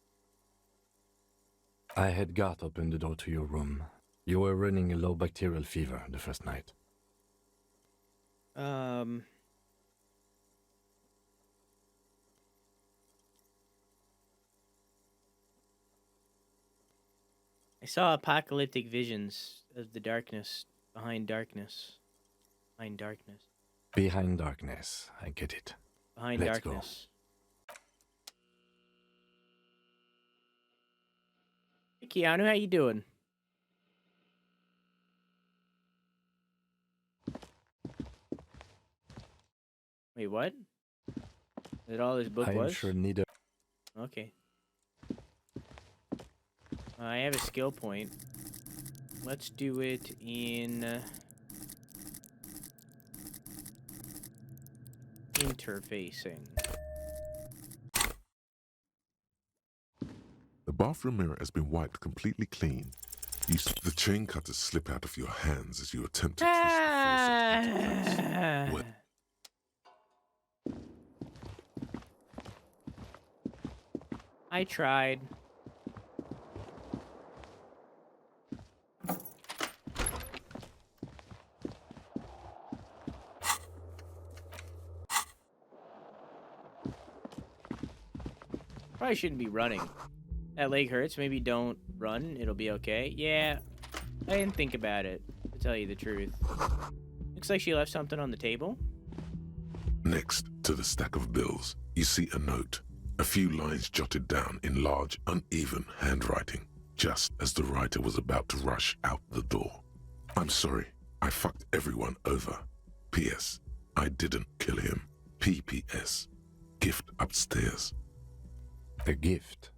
I had Gart open the door to your room. You were running a low bacterial fever the first night. I saw apocalyptic visions of the darkness behind darkness. Behind darkness. Behind darkness, I get it. Behind Let's darkness. Hey, Keanu, how you doing? Wait, what? Is that all this book I am was? sure neither. Okay. I have a skill point. Let's do it in interfacing. The bathroom mirror has been wiped completely clean. You see the chain cutters slip out of your hands as you attempt to twist the force into place. Well, I tried. Probably shouldn't be running. That leg hurts. Maybe don't run. It'll be okay. Yeah, I didn't think about it, to tell you the truth. Looks like she left something on the table. next to the stack of bills, you see a note. A few lines jotted down in large, uneven handwriting, just as the writer was about to rush out the door. I'm sorry, I fucked everyone over. P.S. I didn't kill him. P.P.S. Gift upstairs. A gift?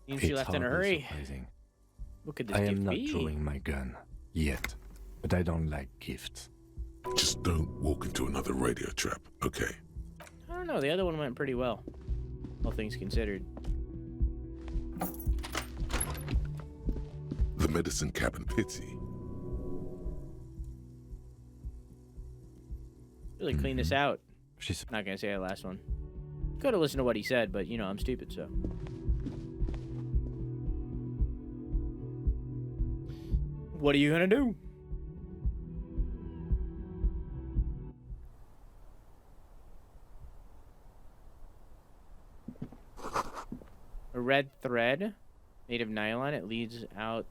Seems she left in a hurry. Surprising. What could this I gift am not be? drawing my gun yet, but I don't like gifts. Just don't walk into another radio trap, okay? I don't know. The other one went pretty well, all things considered. The medicine cabin pity. Really clean this out. She's not gonna say the last one. Could have listened to what he said, but you know I'm stupid, so. What are you gonna do? A red thread made of nylon. It leads out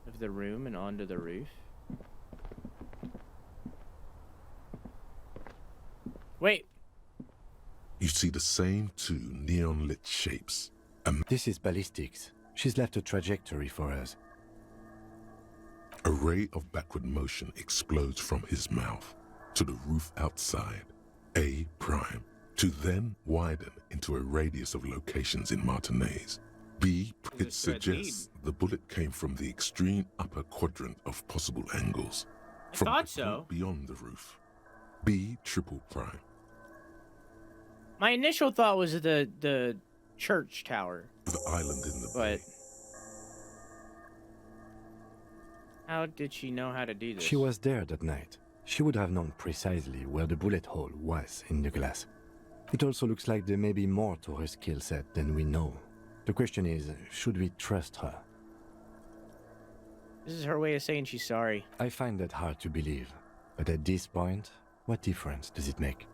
of the room and onto the roof. Wait. You see the same two neon-lit shapes. This is ballistics. She's left a trajectory for us. A ray of backward motion explodes from his mouth to the roof outside, A prime, to then widen into a radius of locations in Martinez. B, it suggests the bullet came from the extreme upper quadrant of possible angles. I From thought the so. point beyond the roof. B triple prime. My initial thought was the church tower. The island in the But how did she know how to do this? She was there that night. She would have known precisely where the bullet hole was in the glass. It also looks like there may be more to her skill set than we know. The question is, should we trust her? This is her way of saying she's sorry. I find that hard to believe. But at this point, what difference does it make?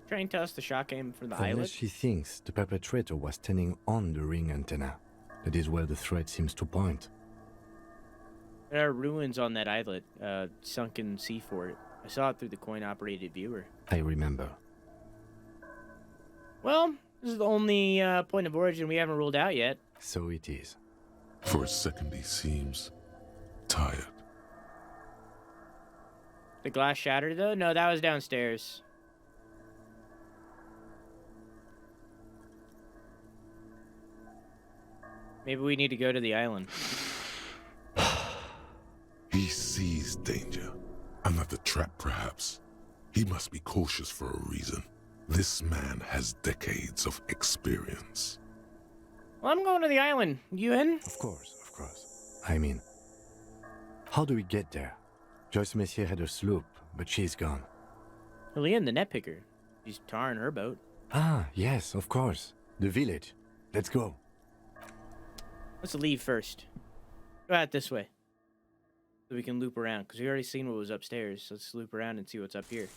Trying to tell us the shot came from the Unless islet? she thinks the perpetrator was standing on the ring antenna. That is where the thread seems to point. There are ruins on that islet, sunken sea fort. I saw it through the coin-operated viewer. I remember. Well, this is the only point of origin we haven't ruled out yet. So it is. For a second he seems tired. The glass shattered, though? No, that was downstairs. Maybe we need to go to the island. He sees danger. Another trap, perhaps. He must be cautious for a reason. This man has decades of experience. Well, I'm going to the island. You in? Of course, of course. I mean, how do we get there? Joyce Messier had a sloop, but she's gone. Helene, the net picker. She's tarring her boat. Ah, yes, of course. The village. Let's go. Let's leave first. Go out this way. So we can loop around, because we already seen what was upstairs. So let's loop around and see what's up here.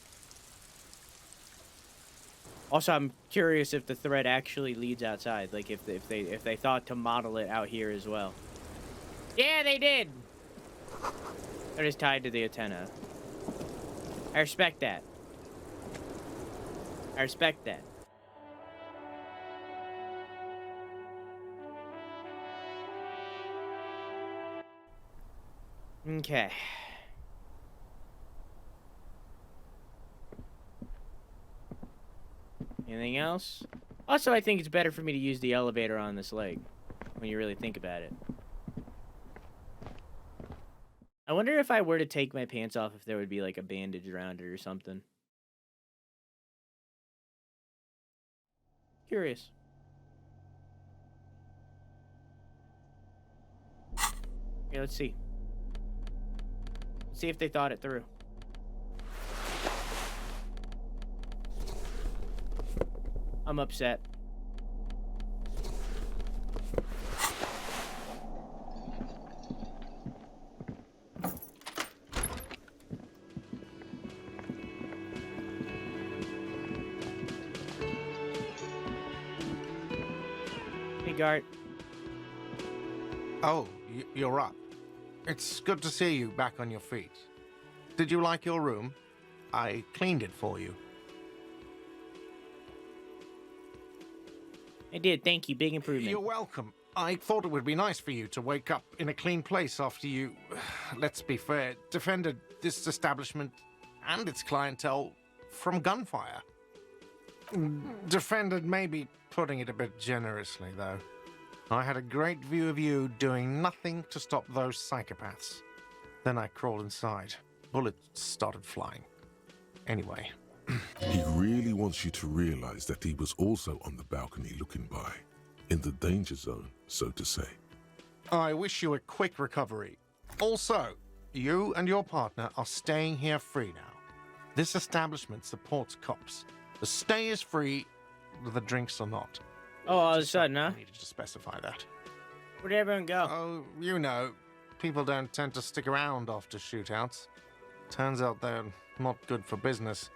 Also, I'm curious if the thread actually leads outside. Like if they thought to model it out here as well. Yeah, they did. They're just tied to the antenna. I respect that. I respect that. Okay. Anything else? Also, I think it's better for me to use the elevator on this leg, when you really think about it. I wonder if I were to take my pants off, if there would be like a bandage around it or something. Curious. Okay, let's see. Let's see if they thought it through. I'm upset. Hey, Gart. Oh, you're up. It's good to see you back on your feet. Did you like your room? I cleaned it for you. I did, thank you. Big improvement. You're welcome. I thought it would be nice for you to wake up in a clean place after you, let's be fair, defended this establishment and its clientele from gunfire. Defended may be putting it a bit generously, though. I had a great view of you doing nothing to stop those psychopaths. Then I crawled inside. Bullets started flying. Anyway. He really wants you to realize that he was also on the balcony looking by, in the danger zone, so to say. I wish you a quick recovery. Also, you and your partner are staying here free now. This establishment supports cops. The stay is free, the drinks are not. Oh, all of a sudden, huh? I needed to specify that. Where'd everyone go? Oh, you know, people don't tend to stick around after shootouts. Turns out they're not good for business.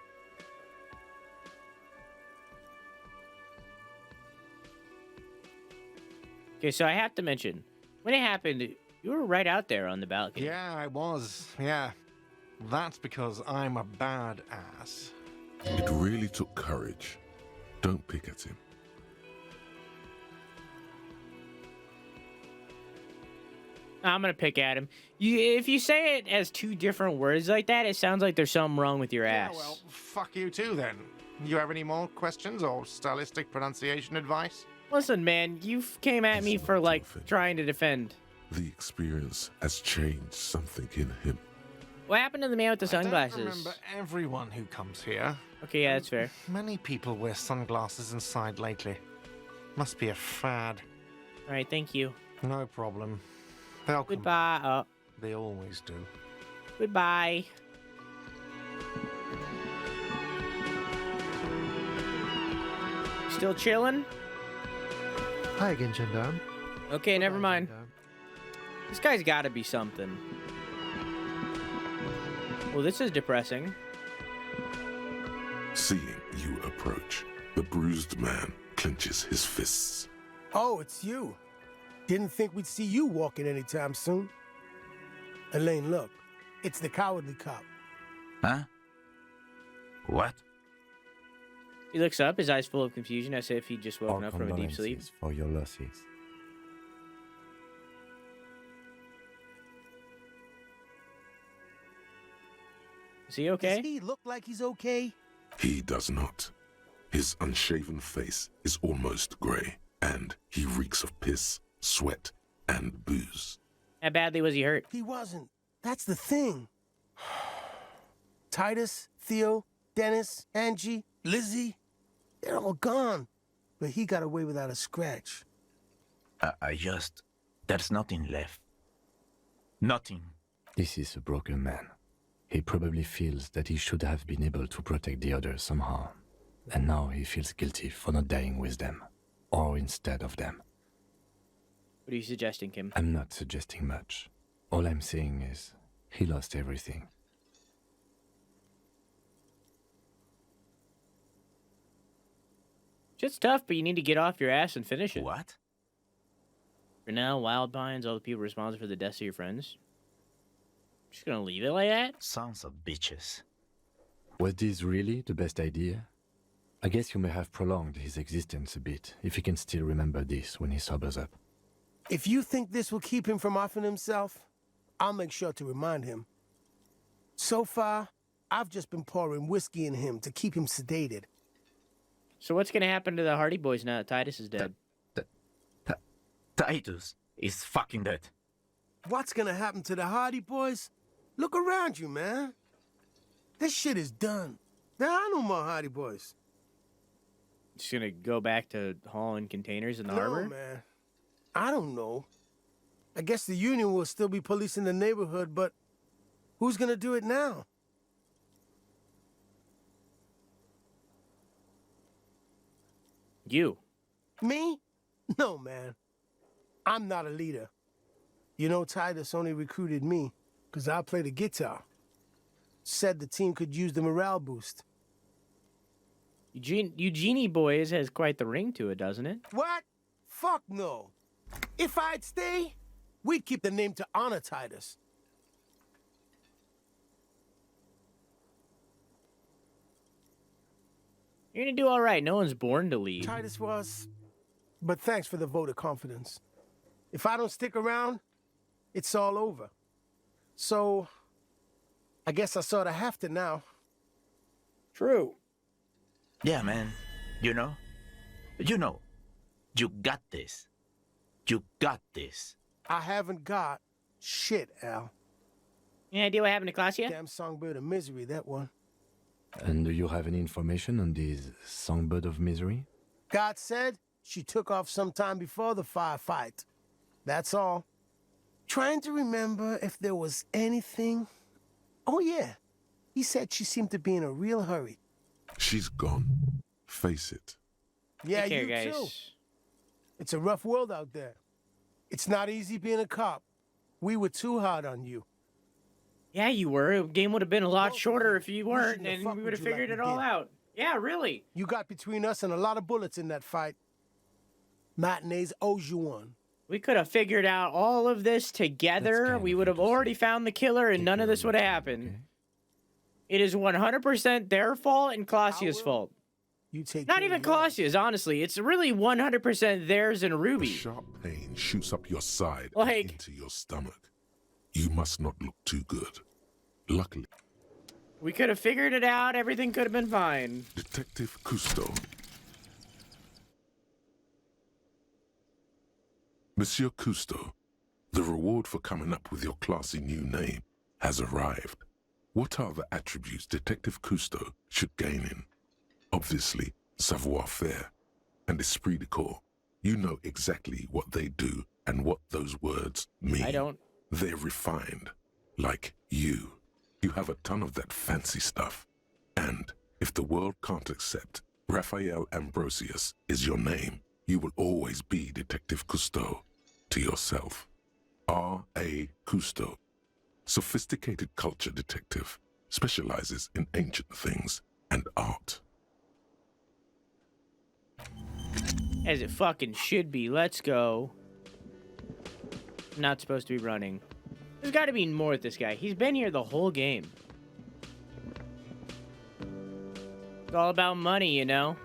Okay, so I have to mention, when it happened, you were right out there on the balcony. Yeah, I was. Yeah. That's because I'm a badass. It really took courage. Don't pick at him. I'm gonna pick at him. If you say it as two different words like that, it sounds like there's something wrong with your ass. Yeah, well, fuck you too then. You have any more questions or stylistic pronunciation advice? Listen, man, you came at me for, like, trying to defend. The experience has changed something in him. What happened to the man with the sunglasses? I don't remember everyone who comes here. Okay, yeah, that's fair. Many people wear sunglasses inside lately. Must be a fad. All right, thank you. No problem. They'll come. Goodbye. Oh. They always do. Goodbye. Still chilling? Hi again, Gendarme. Okay, never mind. This guy's gotta be something. Well, this is depressing. Seeing you approach, the bruised man clenches his fists. Oh, it's you. Didn't think we'd see you walking anytime soon. Elaine, look. It's the cowardly cop. Huh? What? He looks up, his eyes full of confusion, as if he'd just woken up from a deep sleep. For your losses. Is he okay? Does he look like he's okay? He does not. His unshaven face is almost grey, and he reeks of piss sweat, and booze. How badly was he hurt? He wasn't. That's the thing. Titus, Theo, Dennis, Angie, Lizzie, they're all gone. But he got away without a scratch. There's nothing left. Nothing. This is a broken man. He probably feels that he should have been able to protect the others somehow. And now he feels guilty for not dying with them. Or instead of them. What are you suggesting, Kim? I'm not suggesting much. All I'm saying is, he lost everything. Shit's tough, but you need to get off your ass and finish it. What? For now, Wildbine's all the people responsible for the deaths of your friends. Just gonna leave it like that? Sons of bitches. Was this really the best idea? I guess you may have prolonged his existence a bit, if he can still remember this when he sobers up. If you think this will keep him from offing himself, I'll make sure to remind him. So far, I've just been pouring whiskey in him to keep him sedated. So what's gonna happen to the Hardy Boys now that Titus is dead? Titus is fucking dead. What's gonna happen to the Hardy Boys? Look around you, man. This shit is done. There are no more Hardy Boys. Just gonna go back to hauling containers in the harbor? No, man. I don't know. I guess the Union will still be policing the neighborhood, but who's gonna do it now? You. Me? No, man. I'm not a leader. You know, Titus only recruited me because I play the guitar. Said the team could use the morale boost. Eugenie Boys has quite the ring to it, doesn't it? What? Fuck no. If I'd stay, we'd keep the name to honor Titus. You're gonna do all right. No one's born to lead. Titus was, but thanks for the vote of confidence. If I don't stick around, it's all over. So, I guess I sort of have to now. True. Yeah, man. You got this. You got this. I haven't got shit, Al. Any idea what happened to Claudia? Damn songbird of misery, that one. And do you have any information on this songbird of misery? God said she took off sometime before the firefight. That's all. Trying to remember if there was anything. Oh, yeah. He said she seemed to be in a real hurry. She's gone. Face it. Yeah, Take care, you guys. too. It's a rough world out there. It's not easy being a cop. We were too hard on you. Yeah, you were. The game would have been a lot shorter if you weren't, and we would have figured it all out. Yeah, really. You got between us and a lot of bullets in that fight. Matinees owes you one. We could have figured out all of this together. We would have already found the killer, and none of this would have happened. Okay. It is 100% their fault and Claudia's fault. You take Not even Claudia's, honestly. It's really 100% theirs and A Ruby. sharp pain shoots up your side and Like- into your stomach. You must not look too good. Luckily, We could have figured it out. Everything could have been fine. Detective Cousteau. Monsieur Cousteau, the reward for coming up with your classy new name has arrived. What are the attributes Detective Cousteau should gain in? Obviously, savoir-faire and esprit de corps. You know exactly what they do and what those words mean. I don't. They're refined, like you. You have a ton of that fancy stuff. And if the world can't accept Raphael Ambrosius is your name, you will always be Detective Cousteau to yourself. R.A. Cousteau, sophisticated culture detective, specializes in ancient things and art. As it fucking should be. Let's go. Not supposed to be running. There's got to be more with this guy. He's been here the whole game. It's all about money, you know?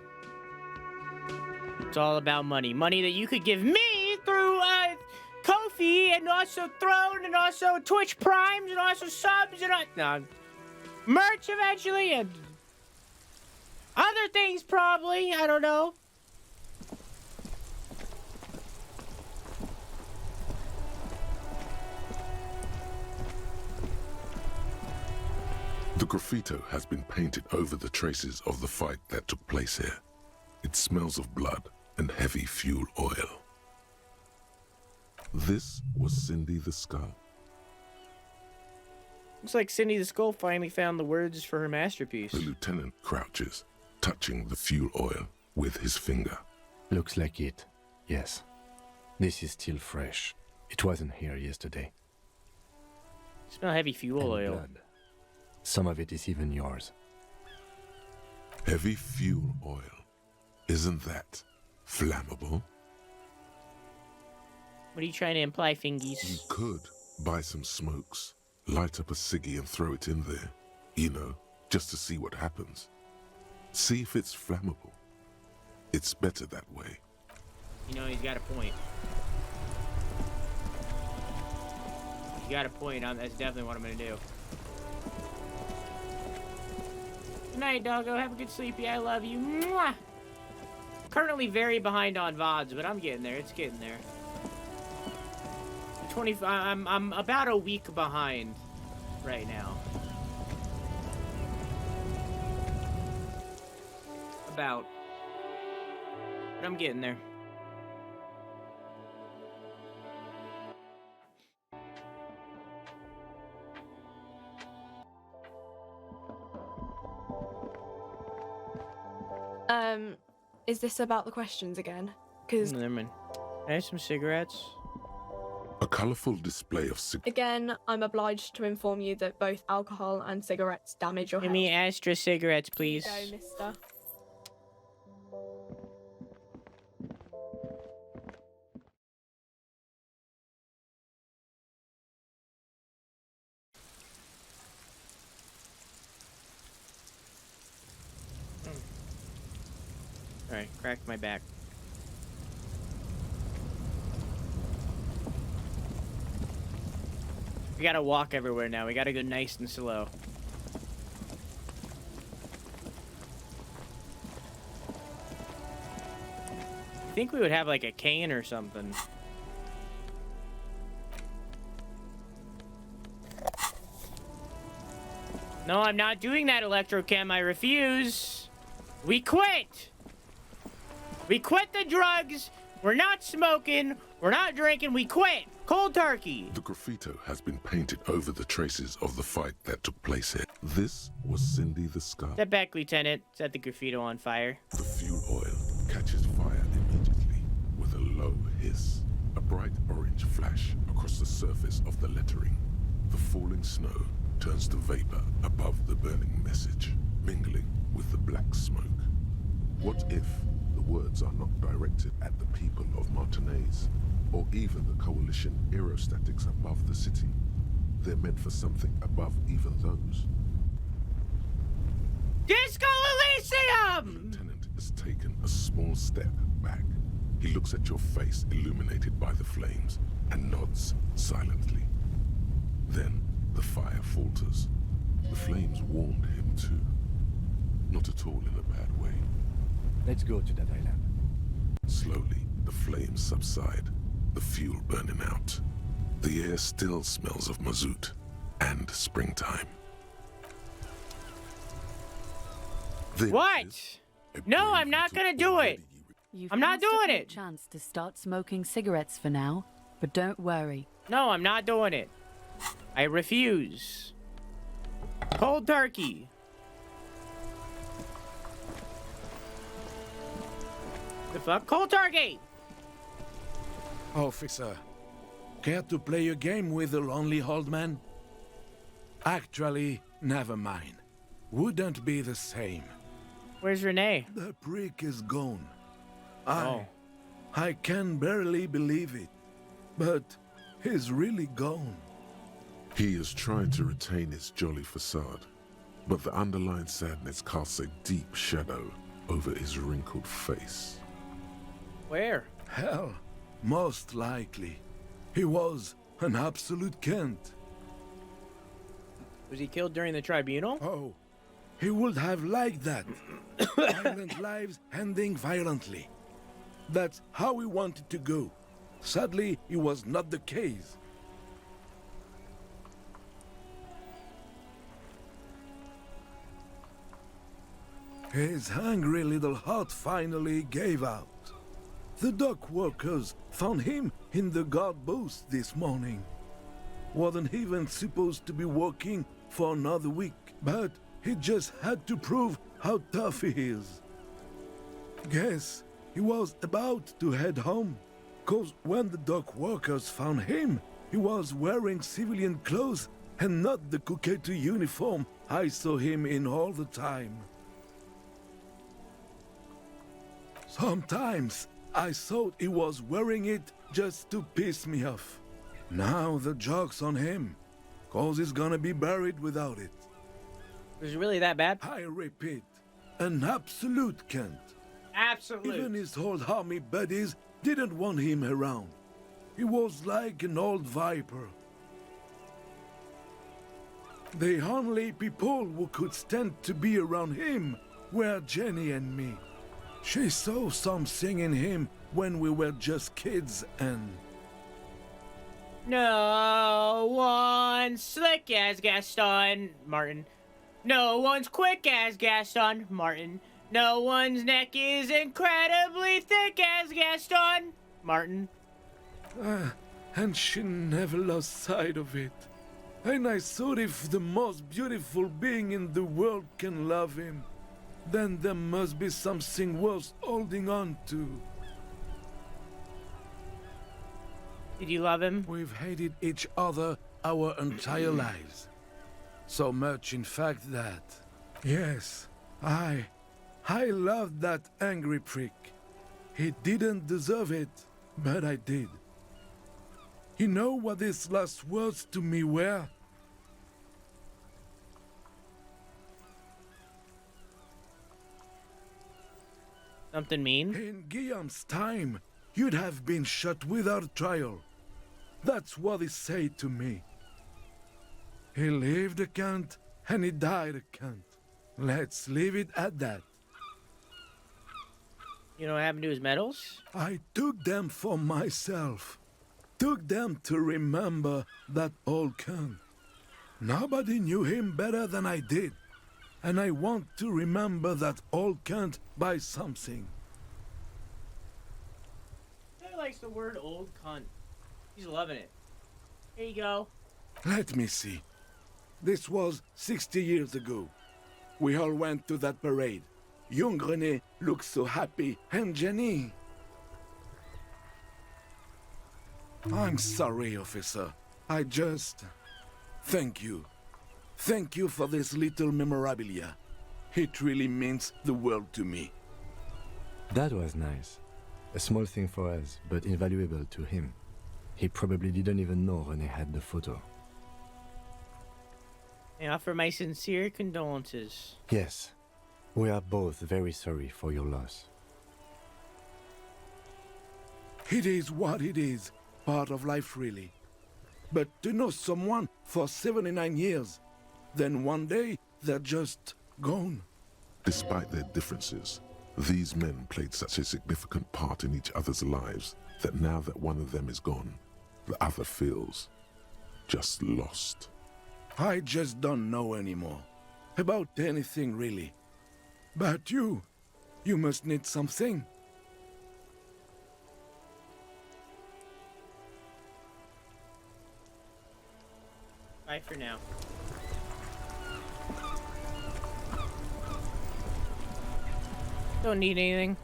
It's all about money. Money that you could give me through Ko-fi and also Throne and also Twitch Primes and also subs and merch eventually and other things probably. I don't know. The graffito has been painted over the traces of the fight that took place here. It smells of blood and heavy fuel oil. This was Cindy the Skull. Looks like Cindy the Skull finally found the words for her masterpiece. The lieutenant crouches, touching the fuel oil with his finger. Looks like it, yes. This is still fresh. It wasn't here yesterday. Smell heavy fuel oil. Blood. Some of it is even yours. Heavy fuel oil. Isn't that flammable? What are you trying to imply, Fingies? You could buy some smokes, light up a ciggy and throw it in there. You know, just to see what happens. See if it's flammable. It's better that way. You know, he's got a point. You got a point. That's definitely what I'm gonna do. Good night, doggo. Have a good sleep. Yeah, I love you. Mwah! Currently very behind on VODs, but I'm getting there. It's getting there. 25. I'm about a week behind right now. About. But I'm getting there. Is this about the questions again? Because Never mind. Can I have some cigarettes? A colorful display of cigarettes. again, I'm obliged to inform you that both alcohol and cigarettes damage your Give health. me Astra cigarettes, please. Go, mister. Alright, cracked my back. We gotta walk everywhere now. We gotta go nice and slow. I think we would have like a cane or something. No, I'm not doing that, Electrochem. I refuse. We quit. We quit the drugs. We're not smoking. We're not drinking. We quit. Cold turkey. The graffito has been painted over the traces of the fight that took place here. This was Cindy the Skull. Step back, Lieutenant. Set the graffito on fire. The fuel oil catches fire immediately with a low hiss. A bright orange flash across the surface of the lettering. The falling snow turns to vapor above the burning message, mingling with the black smoke. What if the words are not directed at the people of Martinez, or even the coalition aerostatics above the city? They're meant for something above even those. Disco Elysium! The lieutenant has taken a small step back. He looks at your face illuminated by the flames and nods silently. Then the fire falters. The flames warmed him too. Not at all in a bad way. Let's go to that island. Slowly, the flames subside, the fuel burning out. The air still smells of mazout and springtime. What? No, I'm not gonna do it. I'm not doing it. Chance to start smoking cigarettes for now, but don't worry. No, I'm not doing it. I refuse. Cold turkey. The fuck? Cold turkey! Officer, care to play a game with the lonely old man? Actually, never mind. Wouldn't be the same. Where's Renee? The prick is gone. Oh. I can barely believe it, but he's really gone. He is trying to retain his jolly facade, but the underlying sadness casts a deep shadow over his wrinkled face. Where? Hell, most likely. He was an absolute Kent. Was he killed during the tribunal? Oh, he would have liked that. Violent lives ending violently. That's how he wanted to go. Sadly, it was not the case. His hungry little heart finally gave out. The dock workers found him in the guard booth this morning. Wasn't even supposed to be working for another week, but he just had to prove how tough he is. Guess he was about to head home, 'cause when the dock workers found him, he was wearing civilian clothes and not the Kuketu uniform I saw him in all the time. Sometimes I thought he was wearing it just to piss me off. Now the joke's on him, 'cause he's gonna be buried without it. Was it really that bad? I repeat, an absolute cunt. Absolute. Even his old army buddies didn't want him around. He was like an old viper. The only people who could stand to be around him were Jenny and me. She saw something in him when we were just kids and... No one's slick as Gaston Martin. No one's quick as Gaston Martin. No one's neck is incredibly thick as Gaston Martin. And she never lost sight of it. And I thought if the most beautiful being in the world can love him, then there must be something worth holding on to. Did you love him? We've hated each other our entire lives. So much, in fact, that... Yes, I loved that angry prick. He didn't deserve it, but I did. You know what his last words to me were? Something mean? In Guillaume's time, you'd have been shot without trial. That's what he said to me. He lived a cunt, and he died a cunt. Let's leave it at that. You know what happened to his medals? I took them for myself. Took them to remember that old cunt. Nobody knew him better than I did. And I want to remember that old cunt by something. He likes the word old cunt. He's loving it. Here you go. Let me see. This was 60 years ago. We all went to that parade. Young René looked so happy, and Jenny... I'm sorry, officer. I just... Thank you. Thank you for this little memorabilia. It really means the world to me. That was nice. A small thing for us, but invaluable to him. He probably didn't even know René had the photo. I offer my sincere condolences. Yes, we are both very sorry for your loss. It is what it is. Part of life, really. But to know someone for 79 years, then one day they're just gone. Despite their differences, these men played such a significant part in each other's lives that now that one of them is gone, the other feels just lost. I just don't know anymore. About anything, really. But you must need something. Bye for now. Don't need anything.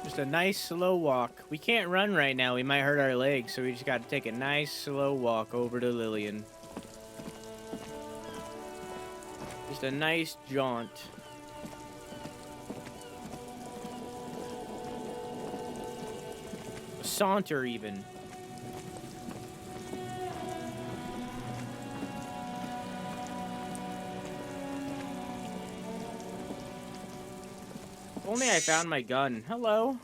Just a nice slow walk. We can't run right now. We might hurt our legs, so we just got to take a nice slow walk over to Lillian. Just a nice jaunt. A saunter, even. If only I found my gun. Hello.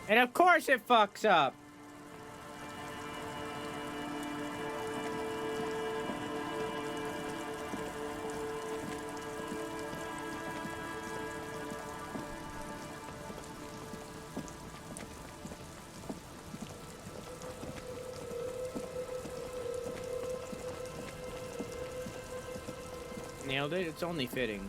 And of course it fucks up. nailed it. It's only fitting.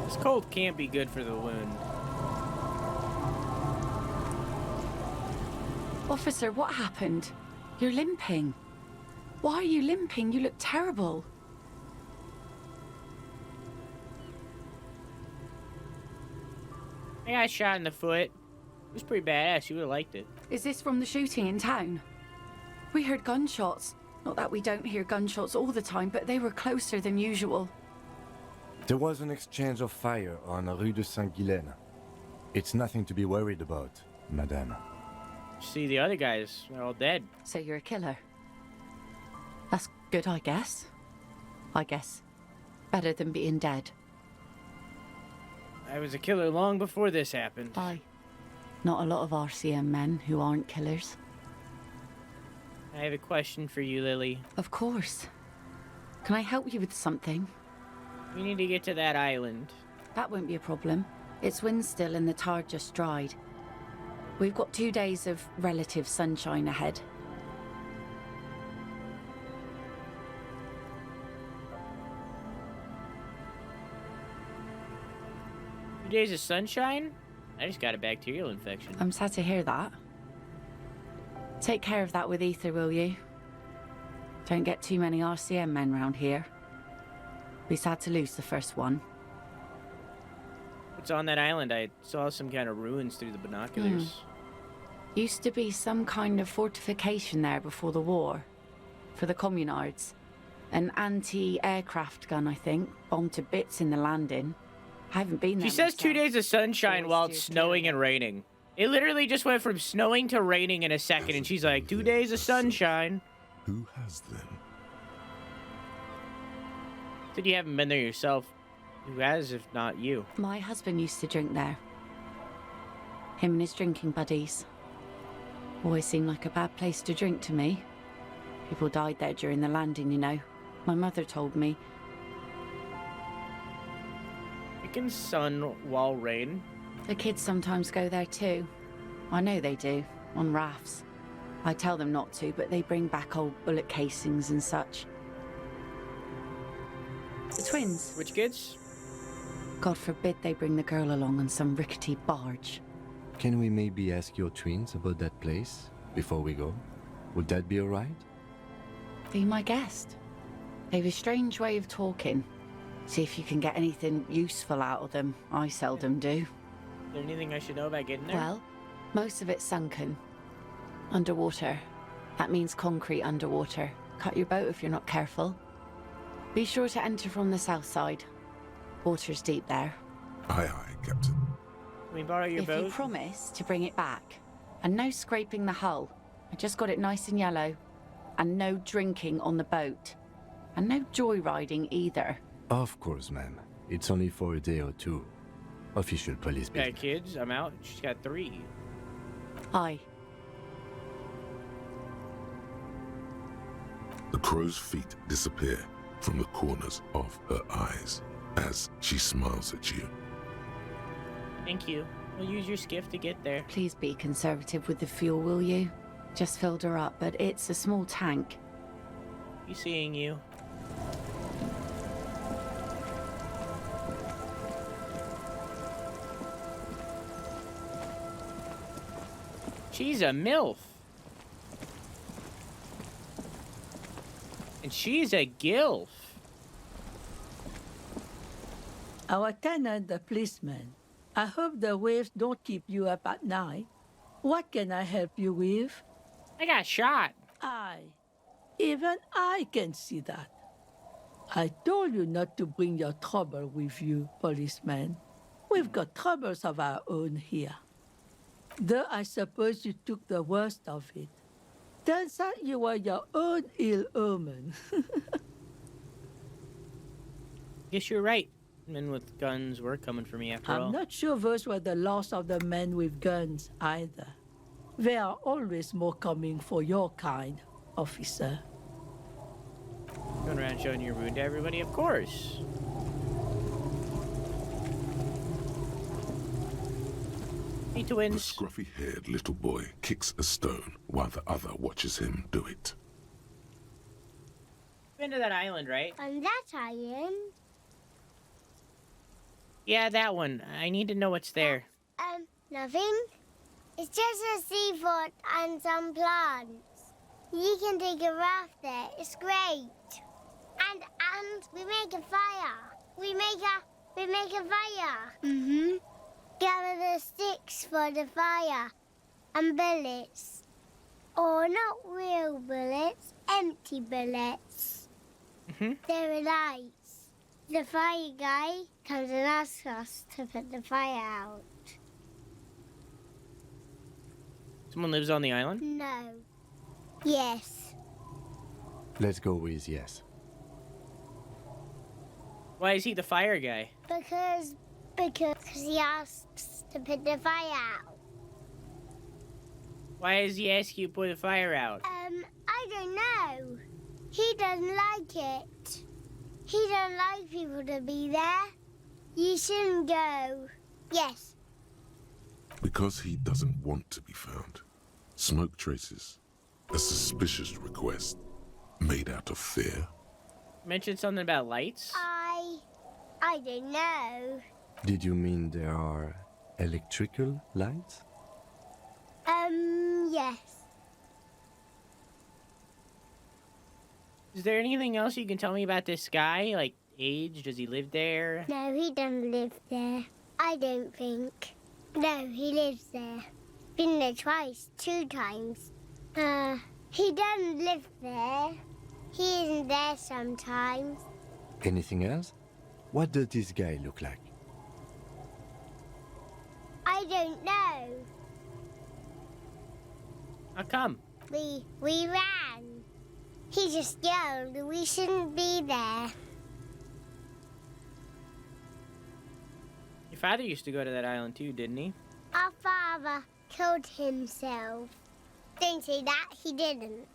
This cold can't be good for the wound. Officer, what happened? You're limping. Why are you limping? You look terrible. I got shot in the foot. It was pretty badass. You would have liked it. Is this from the shooting in town? We heard gunshots. Not that we don't hear gunshots all the time, but they were closer than usual. There was an exchange of fire on Rue de Saint-Guylaine. It's nothing to be worried about, madame. See, the other guys, they're all dead. So you're a killer. That's good, I guess. Better than being dead. I was a killer long before this happened. Aye. Not a lot of RCM men who aren't killers. I have a question for you, Lily. Of course. Can I help you with something? We need to get to that island. That won't be a problem. It's wind still and the tar just dried. We've got 2 days of relative sunshine ahead. Days of sunshine? I just got a bacterial infection. I'm sad to hear that. Take care of that with ether, will you? Don't get too many RCM men round here. Be sad to lose the first one. What's on that island? I saw some kind of ruins through the binoculars. Used to be some kind of fortification there before the war. For the communards. An anti-aircraft gun, I think. Bombed to bits in the landing. I haven't been there. She says myself. 2 days of sunshine while it's snowing and raining. It literally just went from snowing to raining in a second, and she's like, 2 days of sunshine. Who has them? Said you haven't been there yourself. Who has, if not you? My husband used to drink there. Him and his drinking buddies. Always seemed like a bad place to drink to me. People died there during the landing, you know. My mother told me. Drinking sun while rain? The kids sometimes go there too. I know they do, on rafts. I tell them not to, but they bring back old bullet casings and such. The twins. Which kids? God forbid they bring the girl along on some rickety barge. Can we maybe ask your twins about that place before we go? Would that be alright? Be my guest. They've a strange way of talking. See if you can get anything useful out of them. I seldom do. Is there anything I should know about getting there? Well, most of it's sunken. Underwater. That means concrete underwater. Cut your boat if you're not careful. Be sure to enter from the south side. Water's deep there. Aye, aye, Captain. Can we borrow your boat? If you promise to bring it back. And no scraping the hull. I just got it nice and yellow. And no drinking on the boat. And no joyriding either. Of course, ma'am. It's only for a day or two. Official police business. Yeah, kids, I'm out. She's got 3. Aye. The crow's feet disappear from the corners of her eyes as she smiles at you. Thank you. We'll use your skiff to get there. Please be conservative with the fuel, will you? Just filled her up, but it's a small tank. Be seeing you. She's a MILF. And she's a GILF. Our tenant, the policeman. I hope the waves don't keep you up at night. What can I help you with? I got shot. Even I can see that. I told you not to bring your trouble with you, policeman. We've got troubles of our own here. Though I suppose you took the worst of it. Turns out you were your own ill omen. Guess you're right. Men with guns were coming for me after all. I'm not sure those were the loss of the men with guns either. There are always more coming for your kind, officer. Going around showing your wound to everybody, of course. Hey, The twins. scruffy-haired little boy kicks a stone while the other watches him do it. Been to that island, right? On that island? Yeah, that one. I need to know what's there. Nothing. It's just a seafort and some plants. You can take a raft there. It's great. And we make a fire. We make a fire. Mm-hmm. Gather the sticks for the fire and bullets. Or not real bullets, empty bullets. Mm-hmm. They're lights. The fire guy comes and asks us to put the fire out. Someone lives on the island? No. Yes. Let's go with yes. Why is he the fire guy? Because he asks to put the fire out. Why does he ask you to put the fire out? I don't know. He doesn't like it. He doesn't like people to be there. You shouldn't go. Yes. Because he doesn't want to be found. Smoke traces. A suspicious request. Made out of fear. Mentioned something about lights? I don't know. Did you mean there are electrical lights? Yes. Is there anything else you can tell me about this guy? Like, age? Does he live there? No, he doesn't live there. I don't think. No, he lives there. Been there twice, 2 times. He doesn't live there. He isn't there sometimes. Anything else? What does this guy look like? I don't know. How come? We ran. He just yelled we shouldn't be there. Your father used to go to that island too, didn't he? Our father killed himself. Don't say that, he didn't.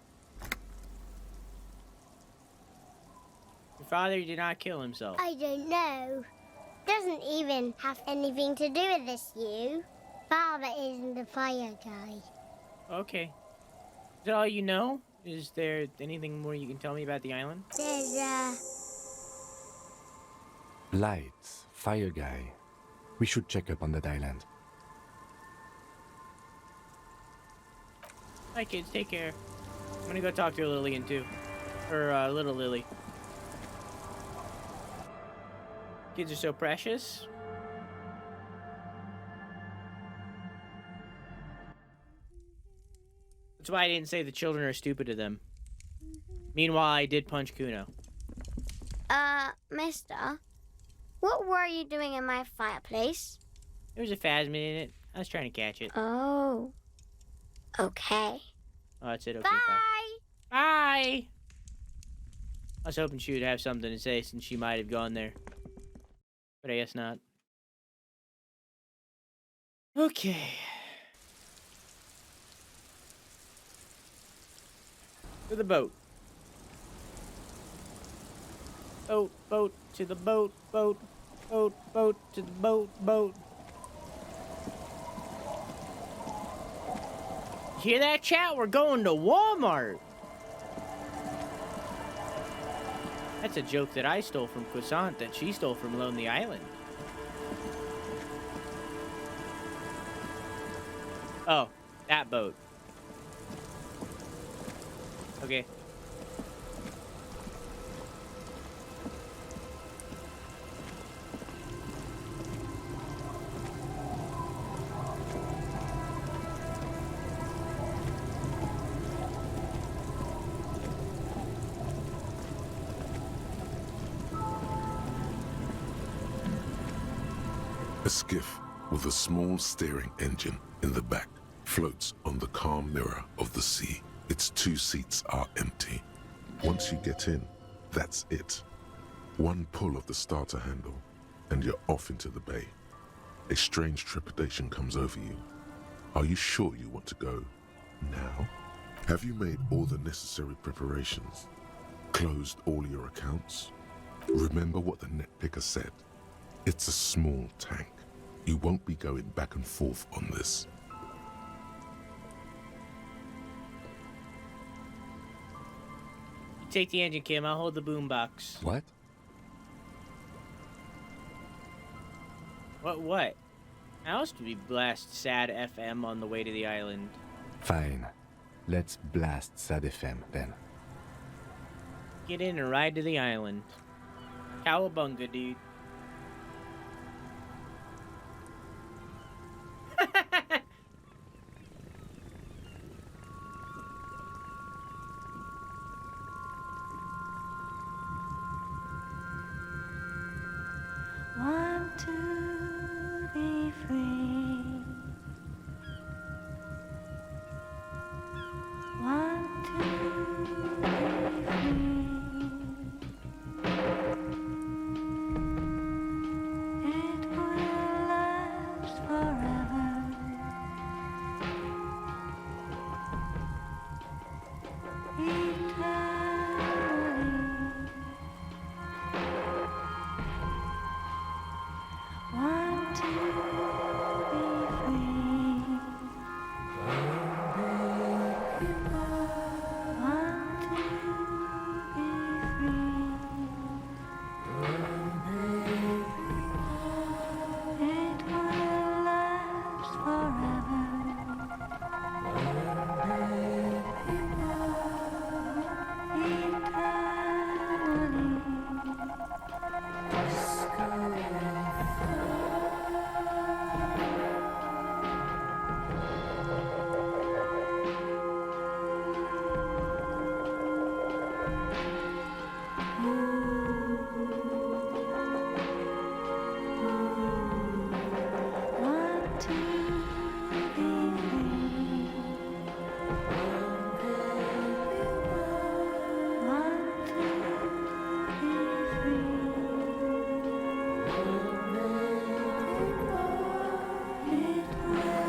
Your father did not kill himself. I don't know. Doesn't even have anything to do with this, you. Father isn't the fire guy. Okay. Is that all you know? Is there anything more you can tell me about the island? There's Lights, fire guy. We should check up on that island. Hi kids, take care. I'm gonna go talk to Lillian too. Or little Lily. Kids are so precious. That's why I didn't say the children are stupid to them. Meanwhile, I did punch Kuno. Mister, what were you doing in my fireplace? There was a phasmid in it. I was trying to catch it. Oh. Okay. Oh, that's it. Okay, Bye. Bye. I was hoping she would have something to say since she might have gone there. But I guess not. Okay. To the boat. Boat, boat, to the boat, boat, boat, boat, to the boat, boat. Hear that, chat? We're going to Walmart. That's a joke that I stole from Croissant that she stole from Lonely Island. Oh, that boat. Okay. A skiff with a small steering engine in the back floats on the calm mirror of the sea. Its 2 seats are empty. Once you get in, that's it. One pull of the starter handle, and you're off into the bay. A strange trepidation comes over you. Are you sure you want to go now? Have you made all the necessary preparations? Closed all your accounts? Remember what the net picker said. It's a small tank. You won't be going back and forth on this. You take the engine, Kim. I'll hold the boombox. What? What? How else do we blast sad FM on the way to the island? Fine. Let's blast Sad FM then. Get in and ride to the island. Cowabunga, dude. Want to be free. Want to be free. It will last forever. Eternally. Want to be free. Want to be free. It will last forever. Want to be free. Want to be free. It will last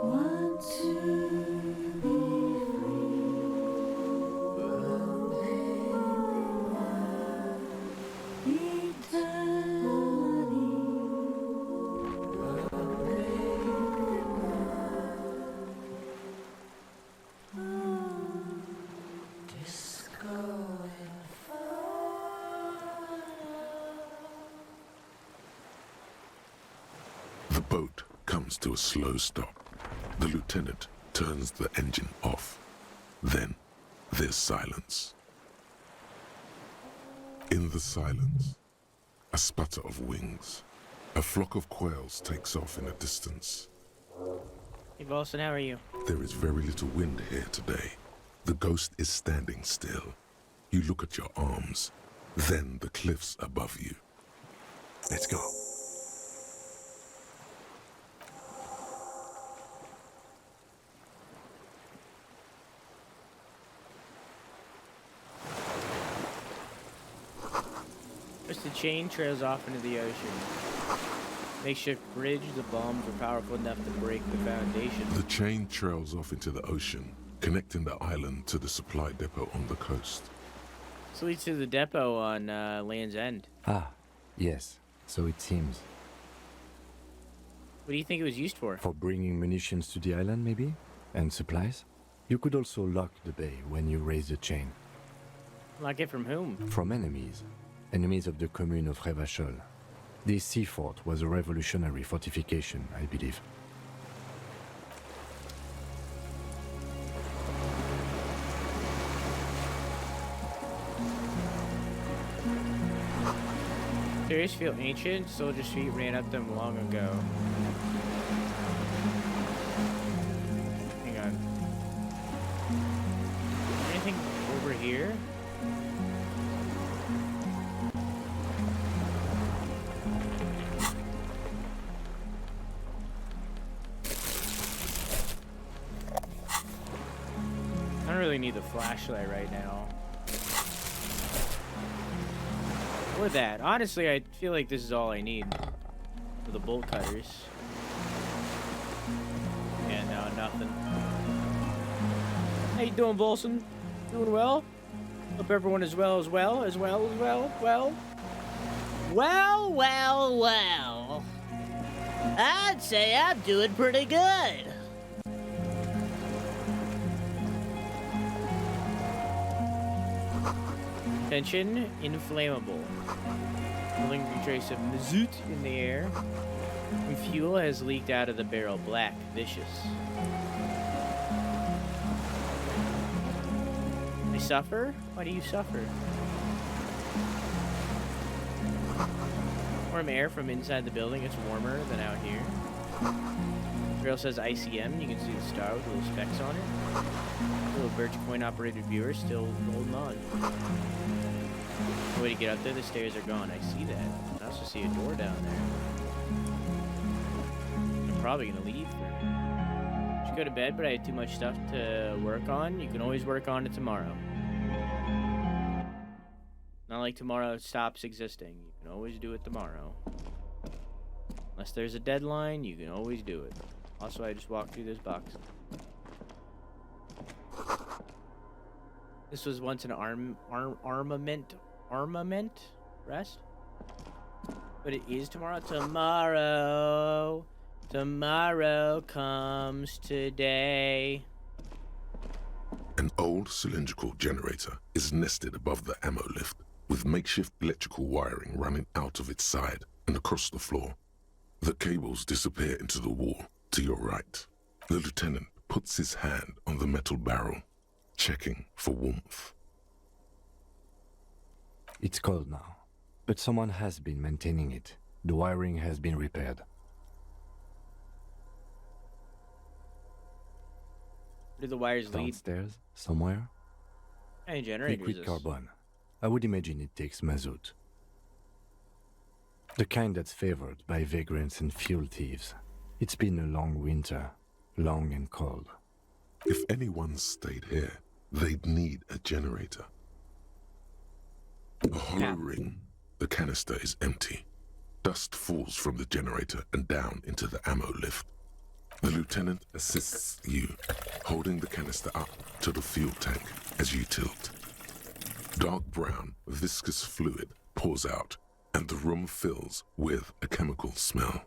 Want to be free. The boat comes to a slow stop. The lieutenant turns the engine off. Then there's silence. In the silence, a sputter of wings. A flock of quails takes off in the distance. Hey, Volson, how are you? There is very little wind here today. The ghost is standing still. You look at your arms, then the cliffs above you. Let's go. The chain trails off into the ocean. Makeshift bridge, the bombs are powerful enough to break the foundation. The chain trails off into the ocean, connecting the island to the supply depot on the coast. This leads to the depot on Land's End. Ah, yes, so it seems. What do you think it was used for? For bringing munitions to the island, maybe? And supplies? You could also lock the bay when you raise the chain. Lock it from whom? From enemies. Enemies of the commune of Revachol. This sea fort was a revolutionary fortification, I believe. stairs feel ancient. Soldier's feet ran up them long ago. Hang on. Anything over here? I don't really need the flashlight right now. Or that. Honestly, I feel like this is all I need for the bolt cutters. Yeah, no, nothing. How you doing, Bolson? Doing well? Hope everyone is well. Well. I'd say I'm doing pretty good. Tension, inflammable. A lingering trace of mazout in the air. And fuel has leaked out of the barrel. Black, vicious. I suffer? Why do you suffer? Warm air from inside the building. It's warmer than out here. Trail says ICM. You can see the star with little specks on it. Little birch coin operated viewer still holding on. Way to get up there, the stairs are gone. I see that. I also see a door down there. I'm probably gonna leave. Should go to bed, but I had too much stuff to work on. You can always work on it tomorrow. Not like tomorrow stops existing. You can always do it tomorrow. Unless there's a deadline, you can always do it. Also, I just walked through this box. This was once an armament rest, but it is tomorrow. Tomorrow comes today. An old cylindrical generator is nested above the ammo lift, with makeshift electrical wiring running out of its side and across the floor. The cables disappear into the wall to your right. The lieutenant puts his hand on the metal barrel, checking for warmth. It's cold now, but someone has been maintaining it. The wiring has been repaired. Where do the wires lead? Downstairs, somewhere? Any generator is Liquid this? carbon. I would imagine it takes mazout. The kind that's favored by vagrants and fuel thieves. It's been a long winter, long and cold. If anyone stayed here, they'd need a generator. A hollow ring. The canister is empty. Dust falls from the generator and down into the ammo lift. The lieutenant assists you, holding the canister up to the fuel tank as you tilt. Dark brown, viscous fluid pours out, and the room fills with a chemical smell.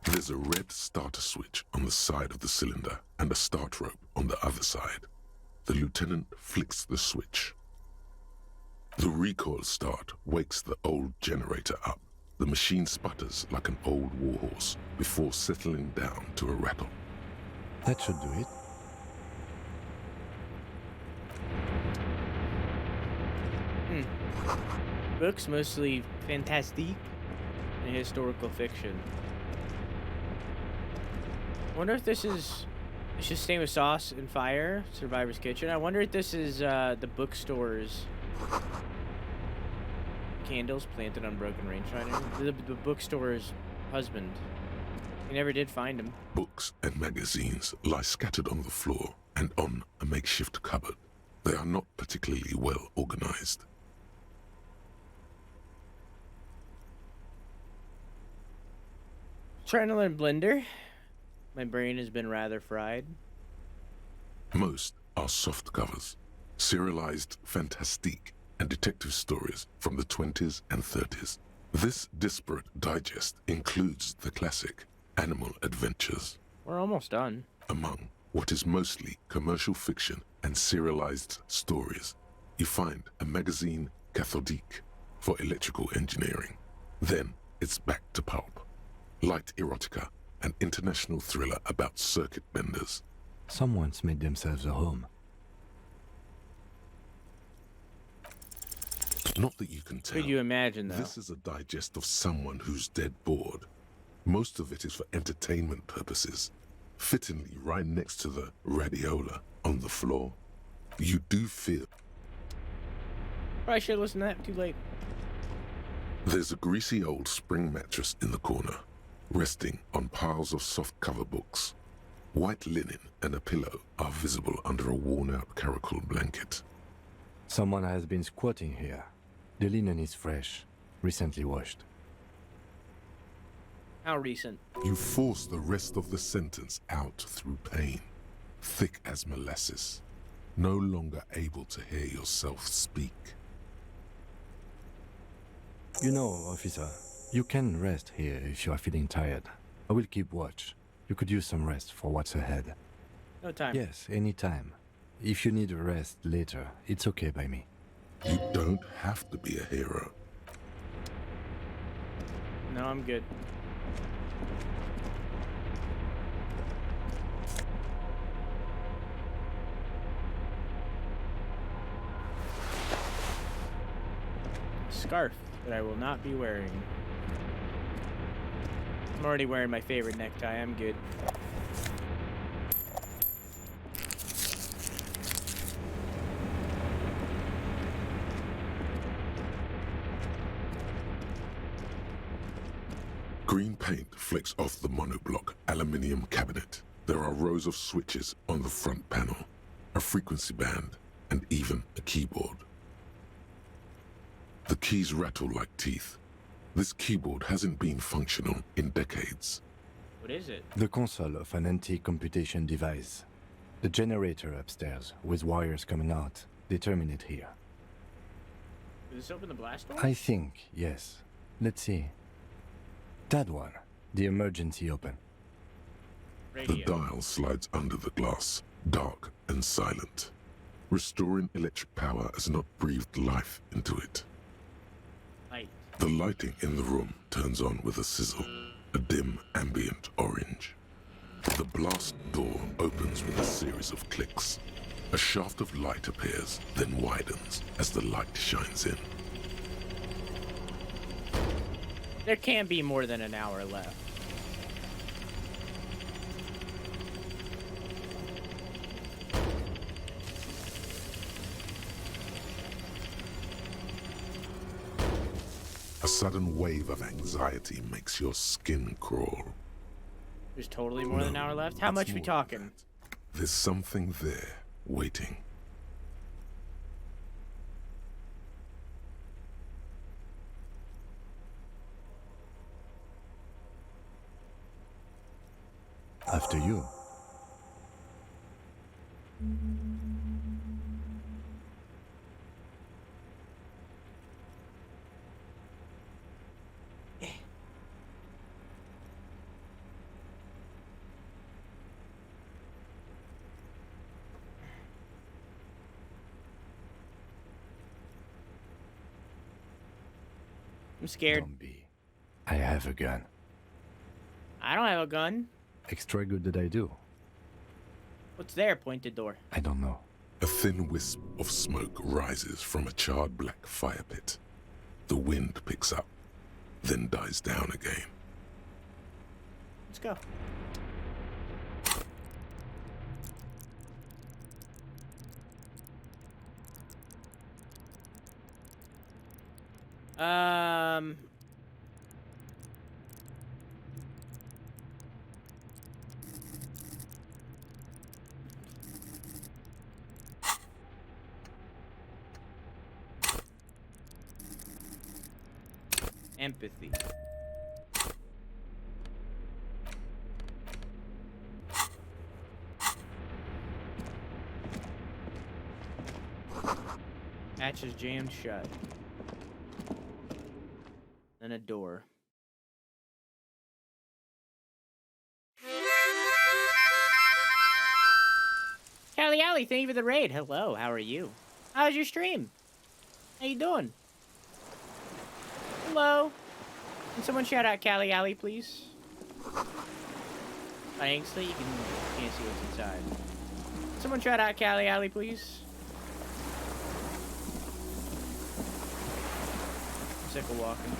There's a red starter switch on the side of the cylinder and a start rope on the other side. The lieutenant flicks the switch. The recoil start wakes the old generator up. The machine sputters like an old warhorse before settling down to a rattle. That should do it. Books mostly fantastique and historical fiction. I wonder if this is... It's just Stay with Sauce and Fire, Survivor's Kitchen. I wonder if this is the bookstore's candles planted on broken rangefinder. The bookstore's husband. He never did find him. Books and magazines lie scattered on the floor and on a makeshift cupboard. They are not particularly well organized. Trying to learn Blender. My brain has been rather fried. Most are soft covers, serialized fantastique and detective stories from the 20s and 30s. This disparate digest includes the classic Animal Adventures. We're almost done. Among what is mostly commercial fiction and serialized stories, you find a magazine cathodique for electrical engineering. Then it's back to pulp. Light erotica, an international thriller about circuit benders. Someone's made themselves a home. Not that you can tell. Could you imagine, though? This is a digest of someone who's dead bored. Most of it is for entertainment purposes, fittingly right next to the radiola on the floor. You do feel... Probably should listen to that. Too late. There's a greasy old spring mattress in the corner, resting on piles of soft-cover books. White linen and a pillow are visible under a worn-out caracal blanket. Someone has been squatting here. The linen is fresh, recently washed. How recent? You force the rest of the sentence out through pain, thick as molasses, no longer able to hear yourself speak. You know, officer, you can rest here if you are feeling tired. I will keep watch. You could use some rest for what's ahead. No time. Yes, any time. If you need a rest later, it's okay by me. You don't have to be a hero. No, I'm good. Scarf that I will not be wearing. I'm already wearing my favorite necktie. I'm good. Green paint flicks off the monoblock aluminium cabinet. There are rows of switches on the front panel, a frequency band, and even a keyboard. The keys rattle like teeth. This keyboard hasn't been functional in decades. What is it? The console of an antique computation device. The generator upstairs, with wires coming out, they terminate here. Does this open the blast door? I think, yes. Let's see. That one. The emergency open. The dial slides under the glass, dark and silent. Restoring electric power has not breathed life into it. Light. The lighting in the room turns on with a sizzle, a dim ambient orange. The blast door opens with a series of clicks. A shaft of light appears, then widens as the light shines in. There can't be more than an hour left. A sudden wave of anxiety makes your skin crawl. There's totally more than an hour left? How much we talking? There's something there, waiting. After you. I'm scared. Don't be. I have a gun. I don't have a gun. Extra good that I do. What's there? Pointed door. I don't know. A thin wisp of smoke rises from a charred black fire pit. The wind picks up, then dies down again. Let's go. Empathy. Hatch is jammed shut. Then a door. Callie Alley, thank you for the raid. Hello, how are you? How's your stream? How you doing? Hello. Can someone shout out Callie Alley, please? Thanks, so you can't see what's inside. Someone shout out Callie Alley, please. sick of walking.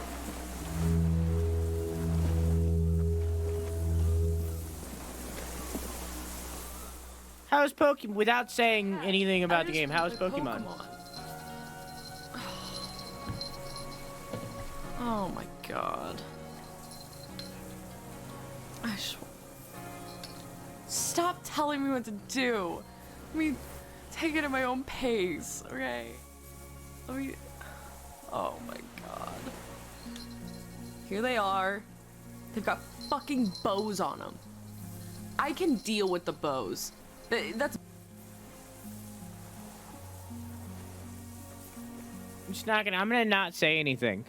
How is Pokemon, without saying anything about the game, how is Pokemon? Oh my god. Stop telling me what to do. Let me take it at my own pace, okay? Let me... Oh my god. Here they are. They've got fucking bows on them. I can deal with the bows. That's... I'm gonna not say anything.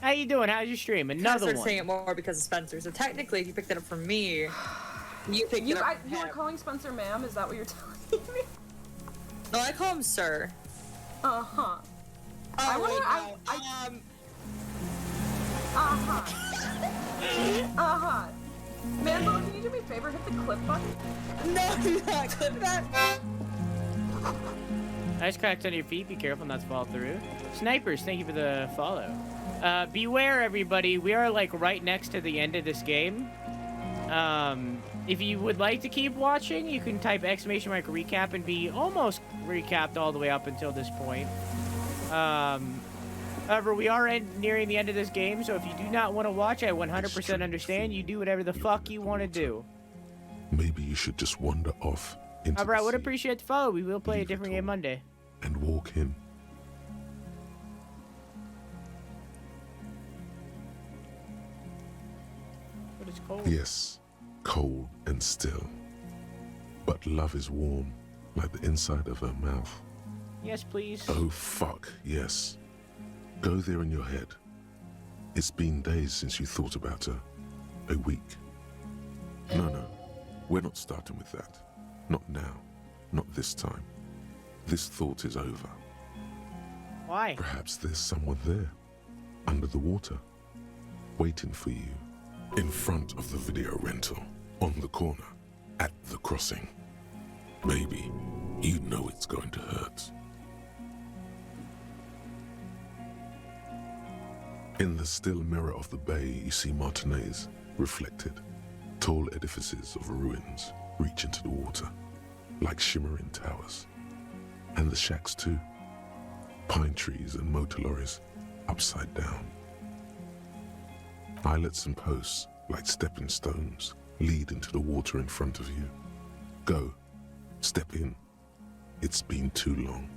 How you doing? How's your stream? Another one. I started saying it more because of Spencer. So technically, if you picked it up from me, you picked it up from You were him. calling Spencer ma'am? Is that what you're telling me? No, I call him sir. Uh-huh. Oh, I wonder, Uh-huh. Manzo, can you do me a favor? Hit the clip button? No, do not clip that. Nice cracks on your feet. Be careful not to fall through. Snipers, thank you for the follow. Beware, everybody. We are, like, right next to the end of this game. If you would like to keep watching, you can type ! recap and be almost recapped all the way up until this point. However, we are nearing the end of this game, so if you do not want to watch, I 100% understand. You do whatever the fuck you want to do. Maybe you should just wander off into However, I would appreciate the follow. We will play a different game Monday. and walk in. But it's cold. Yes, cold and still. But love is warm, like the inside of her mouth. Yes, please. Oh, fuck, yes. Go there in your head. It's been days since you thought about her. A week. No, we're not starting with that. Not now. Not this time. This thought is over. Why? Perhaps there's someone there, under the water, waiting for you, in front of the video rental, on the corner, at the crossing. Maybe you know it's going to hurt. In the still mirror of the bay, you see Martinez, reflected. Tall edifices of ruins reach into the water, like shimmering towers. And the shacks too. Pine trees and motor lorries, upside down. Islets and posts, like stepping stones, lead into the water in front of you. Go. Step in. It's been too long.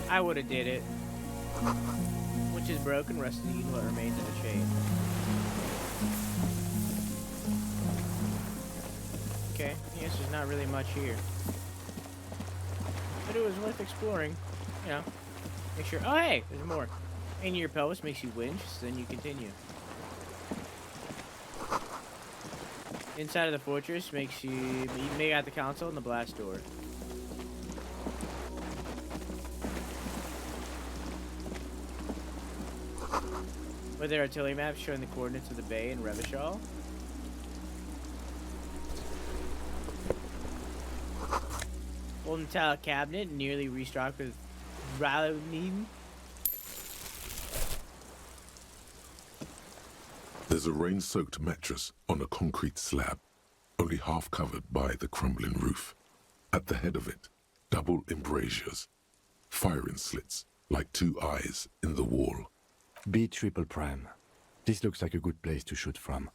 I would have did it. Which is broken, rusted, what remains of the chain. Okay, yes, there's not really much here. But it was worth exploring. You know, make sure. Oh, hey, there's more. Pain in your pelvis makes you winch, so then you continue. Inside of the fortress makes you make out the console and the blast door. With their artillery maps showing the coordinates of the bay and Revachol. Old metallic cabinet, nearly restocked with Ralonine. There's a rain-soaked mattress on a concrete slab, only half covered by the crumbling roof. At the head of it, double embrasures, firing slits like two eyes in the wall. B triple prime. This looks like a good place to shoot from.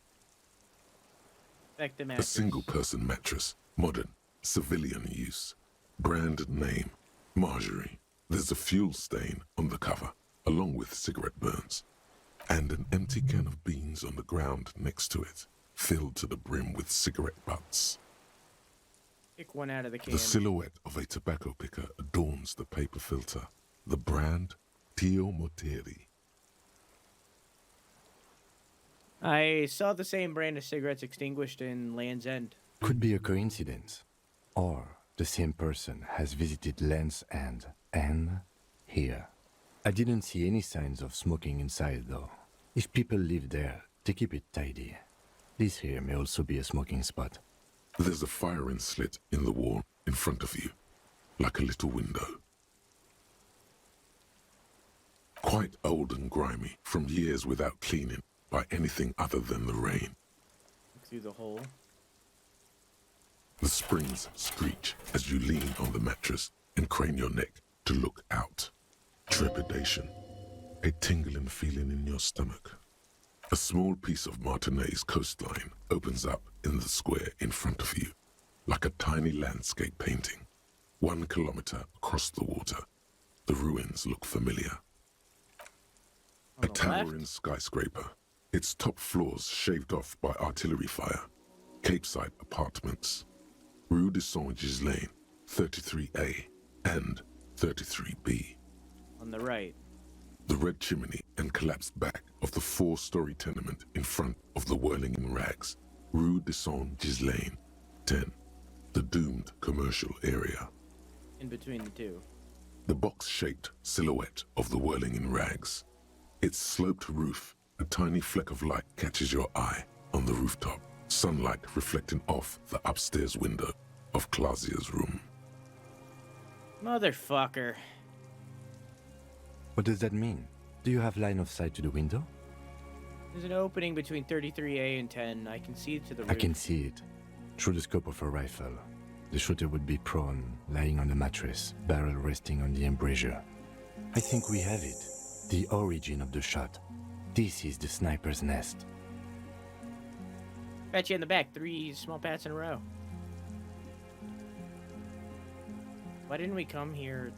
A single-person mattress, modern, civilian use. Brand name, Marjorie. There's a fuel stain on the cover, along with cigarette burns. And an empty can of beans on the ground next to it, filled to the brim with cigarette butts. Pick one out of the can. The silhouette of a tobacco picker adorns the paper filter. The brand, Tio Moteri. I saw the same brand of cigarettes extinguished in Land's End. Could be a coincidence. Or the same person has visited Land's End and here. I didn't see any signs of smoking inside though. If people live there, they keep it tidy. This here may also be a smoking spot. There's a firing slit in the wall in front of you, like a little window. Quite old and grimy from years without cleaning by anything other than the rain. Look through the hole. The springs screech as you lean on the mattress and crane your neck to look out. Trepidation, a tingling feeling in your stomach. A small piece of Martinez coastline opens up in the square in front of you, like a tiny landscape painting. 1 kilometer across the water, the ruins look familiar. A towering skyscraper, its top floors shaved off by artillery fire. Capeside apartments. Rue de Saint-Gislain, 33A and 33B. On the right. The red chimney and collapsed back of the 4-story tenement in front of the whirling in rags. Rue de Saint-Gislain, 10. The doomed commercial area. In between the two. The box-shaped silhouette of the whirling in rags. Its sloped roof, a tiny fleck of light catches your eye on the rooftop. Sunlight reflecting off the upstairs window of Clausia's room. Motherfucker. What does that mean? Do you have line of sight to the window? There's an opening between 33A and 10. I can see to the roof. I can see it. Through the scope of a rifle. The shooter would be prone, lying on the mattress, barrel resting on the embrasure. I think we have it. The origin of the shot. This is the sniper's nest. Pat you in the back. 3 small pats in a row. Why didn't we come here?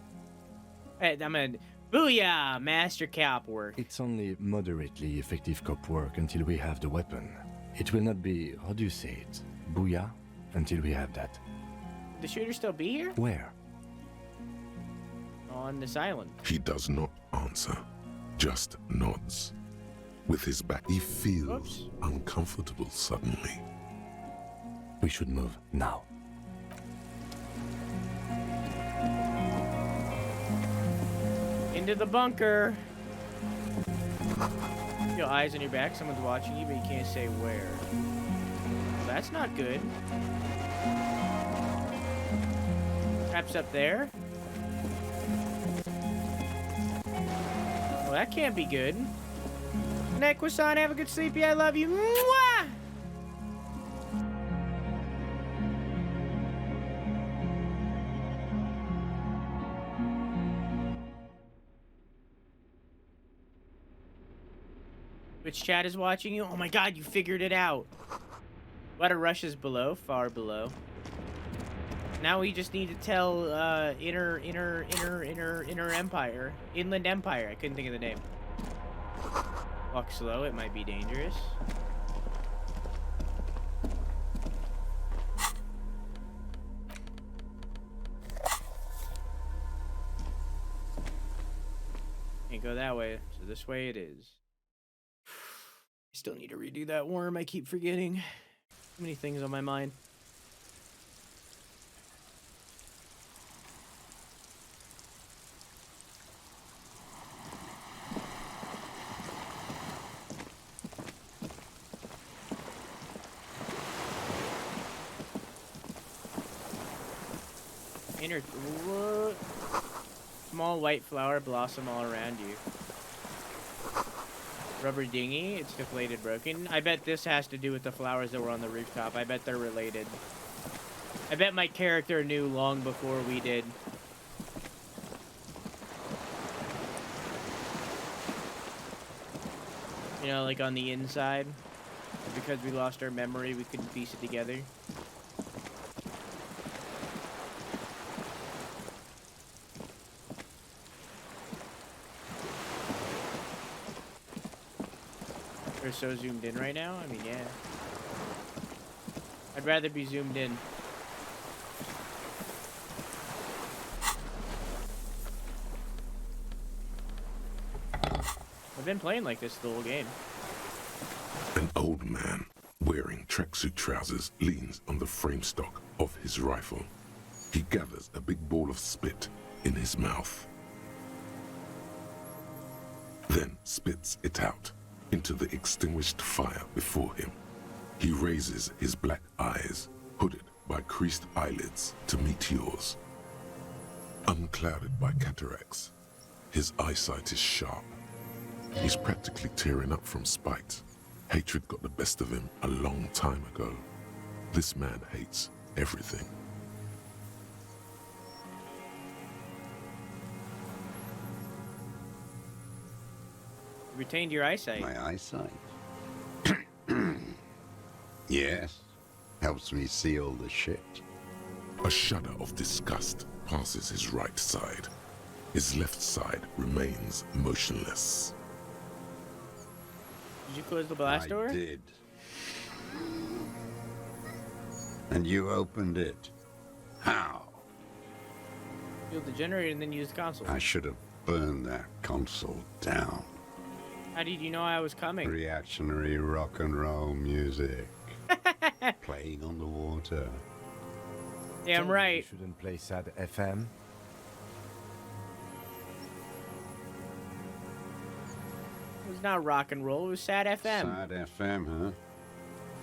Hey, I'm a... Booyah! Master cop work. It's only moderately effective cop work until we have the weapon. It will not be, how do you say it? Booyah? Until we have that. The shooter still be here? Where? On this island. He does not answer, just nods. With his back, he feels uncomfortable suddenly. We should move now. Into the bunker. Your eyes on your back. Someone's watching you, but you can't say where. That's not good. Traps up there. Well, that can't be good. Good night, Croissant. Have a good sleepy. I love you. Mwah! Which chat is watching you? Oh my god, you figured it out. What a rush is below, far below. Now we just need to tell Inland Empire. I couldn't think of the name. Walk slow, it might be dangerous. Can't go that way, so this way it is. I still need to redo that worm, I keep forgetting. Too many things on my mind. What? Small white flower blossom all around you. Rubber dinghy, it's deflated, broken. I bet this has to do with the flowers that were on the rooftop. I bet they're related. I bet my character knew long before we did. You know, like on the inside. Because we lost our memory, we couldn't piece it together. We're so zoomed in right now? I mean, yeah. I'd rather be zoomed in. I've been playing like this the whole game. An old man wearing tracksuit trousers leans on the frame stock of his rifle. He gathers a big ball of spit in his mouth. Then spits it out into the extinguished fire before him. He raises his black eyes, hooded by creased eyelids, to meet yours. Unclouded by cataracts, his eyesight is sharp. He's practically tearing up from spite. Hatred got the best of him a long time ago. This man hates everything. You retained your eyesight. My eyesight? Yes. Helps me see all the shit. A shudder of disgust passes his right side. His left side remains motionless. Did you close the blast door? I did. And you opened it. How? Fueled the generator and then used the console. I should have burned that console down. How did you know I was coming? Reactionary rock and roll music. Playing on the water. Damn right. You shouldn't play sad FM. It was not rock and roll, it was sad FM. Sad FM,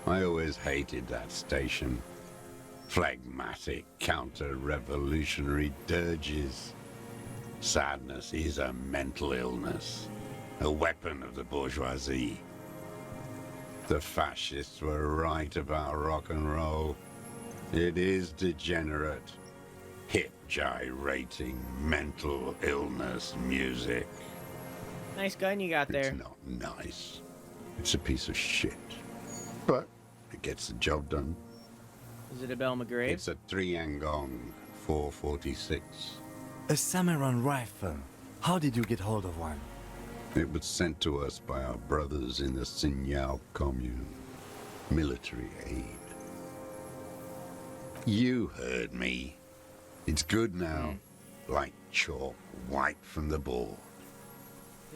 huh? I always hated that station. Phlegmatic, counter-revolutionary dirges. Sadness is a mental illness. A weapon of the bourgeoisie. The fascists were right about rock and roll. It is degenerate, hip gyrating, mental illness music. Nice gun you got there. It's not nice. It's a piece of shit. But it gets the job done. Is it a Bell McGrave? It's a Triangong 446. A Samuran rifle. How did you get hold of one? It was sent to us by our brothers in the Sinyao commune. Military aid. You heard me. It's good now. Like chalk, wiped from the board.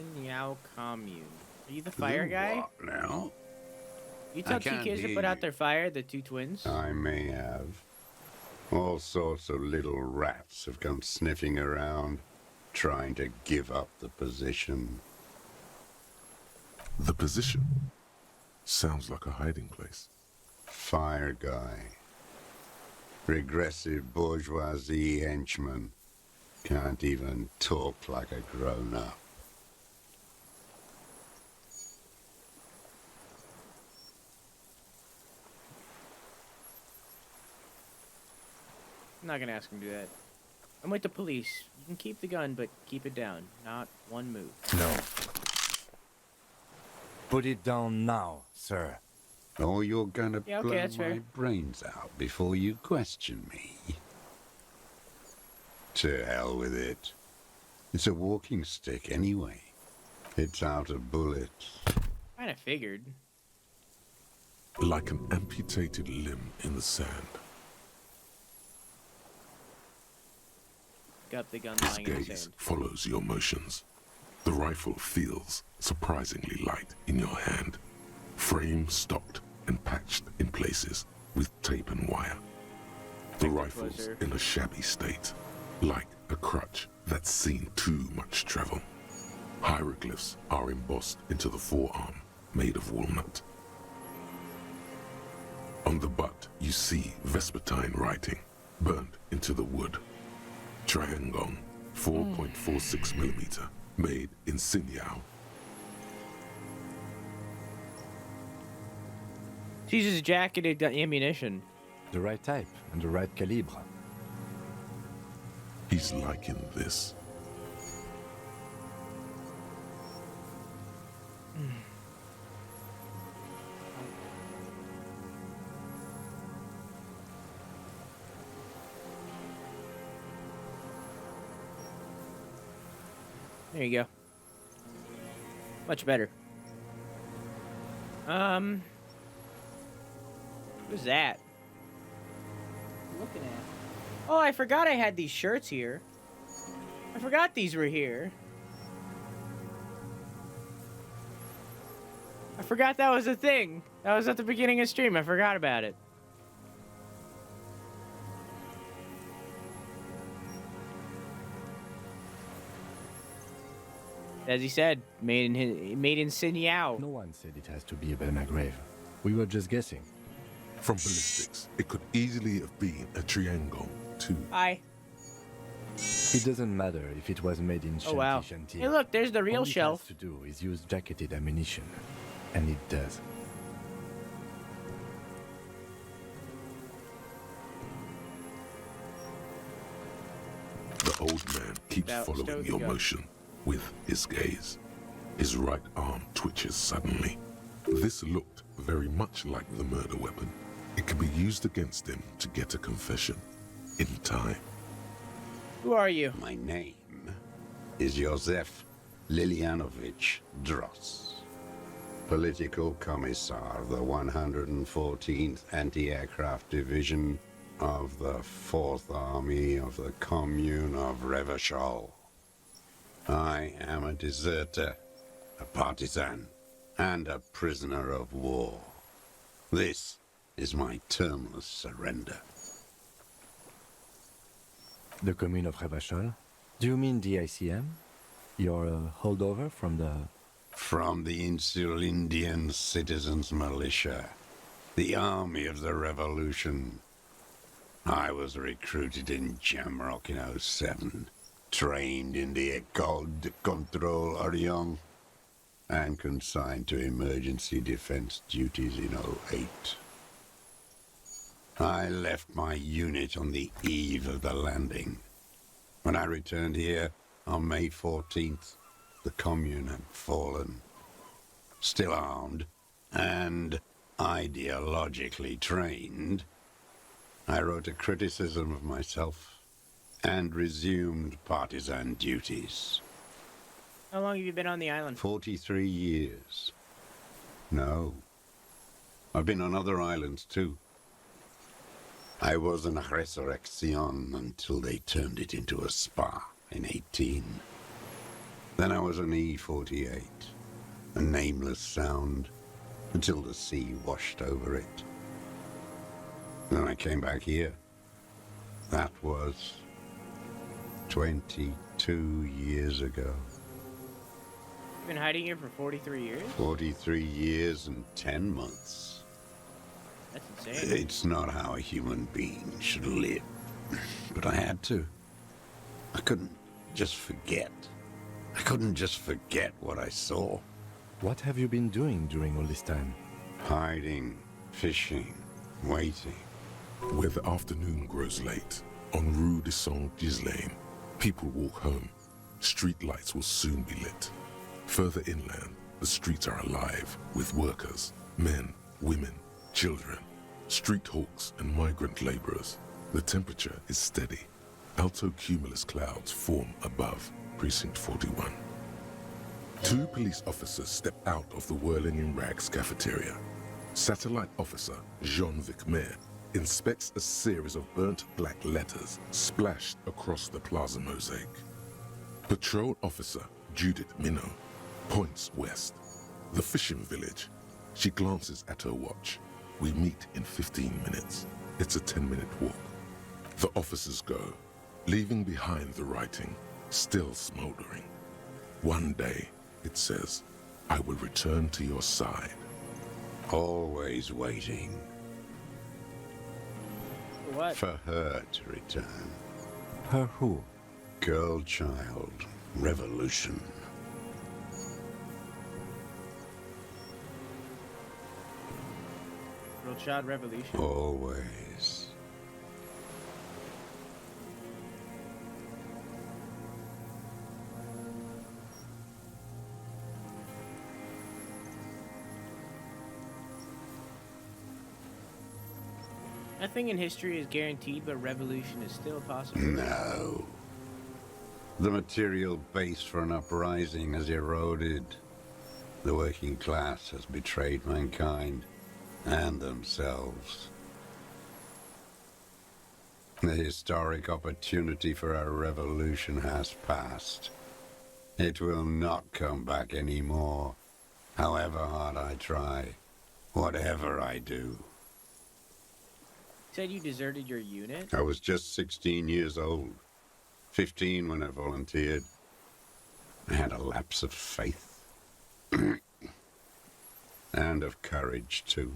Sinyao commune. Are you the fire guy? What now? You tell I two can't kids to hear put out you. their fire, the two twins? I may have. All sorts of little rats have come sniffing around, trying to give up the position. The position sounds like a hiding place. Fire guy. Regressive bourgeoisie henchman. Can't even talk like a grown-up. I'm not gonna ask him to do that. I'm with the police. You can keep the gun, but keep it down. Not one move. No. Put it down now, sir. Or you're gonna Yeah, okay, blow that's my fair. brains out before you question me. To hell with it. It's a walking stick anyway. It's out of bullets. Kinda figured. Like an amputated limb in the sand. Got the gun His lying in his gaze hand. follows your motions. The rifle feels surprisingly light in your hand. Frame stocked and patched in places with tape and wire. The rifle's closer. in a shabby state, like a crutch that's seen too much travel. Hieroglyphs are embossed into the forearm, made of walnut. On the butt, you see Vespertine writing, burned into the wood. Triangong, 4.46mm, made in Sinyao. She uses jacketed ammunition. The right type and the right calibre. He's liking this. There you go. Much better. What is that? Looking at. Oh, I forgot I had these shirts here. I forgot these were here. I forgot that was a thing. That was at the beginning of stream. I forgot about it. As he said, made in Sinyao. No one said it has to be a Bell McGrave. We were just guessing. From ballistics, it could easily have been a Triangong, too. Hi. It doesn't matter if it was made in Oh wow. Shanty. Hey look, there's the real All shelf. it has to do is use jacketed ammunition. And it does. The old man keeps Stow following the your gun. motion with his gaze. His right arm twitches suddenly. This looked very much like the murder weapon. It can be used against him to get a confession in time. Who are you? My name is Josef Lilianovich Dross, Political Commissar of the 114th Anti-Aircraft Division of the 4th Army of the Commune of Revachol. I am a deserter, a partisan, and a prisoner of war. This is my termless surrender. The commune of Revachol? Do you mean the ICM? You're a holdover from the... From the Insulindian Citizens Militia, the army of the revolution. I was recruited in Jamrock in 07, trained in the École de Contrôle Orient, and consigned to emergency defense duties in 08. I left my unit on the eve of the landing. When I returned here on May 14th, the commune had fallen. Still armed and ideologically trained, I wrote a criticism of myself and resumed partisan duties. How long have you been on the island? 43 years. No. I've been on other islands too. I was an resurrection until they turned it into a spa in 18. Then I was an E-48, a nameless sound, until the sea washed over it. Then I came back here. That was 22 years ago. You've been hiding here for 43 years? 43 years and 10 months. That's insane. It's not how a human being should live. But I had to. I couldn't just forget. I couldn't just forget what I saw. What have you been doing during all this time? Hiding, fishing, waiting. Where the afternoon grows late, on Rue de Saint-Ghislain, people walk home. Street lights will soon be lit. Further inland, the streets are alive with workers, men, women, children, street hawks and migrant laborers. The temperature is steady. Alto cumulus clouds form above Precinct 41. Two police officers step out of the Whirling in Rags cafeteria. Satellite officer Jean-Vic Mayer inspects a series of burnt black letters splashed across the plaza mosaic. Patrol officer Judith Minot points west. The fishing village. She glances at her watch. We meet in 15 minutes. It's a 10-minute walk. The officers go, leaving behind the writing, still smoldering. One day, it says, I will return to your side. Always waiting. For what? For her to return. Her who? Girl child. Revolution. World Child Revolution. Always. Nothing in history is guaranteed, but revolution is still possible. No. The material base for an uprising has eroded. The working class has betrayed mankind and themselves. The historic opportunity for a revolution has passed. It will not come back anymore, however hard I try, whatever I do. You said you deserted your unit? I was just 16 years old, 15 when I volunteered. I had a lapse of faith. And of courage, too.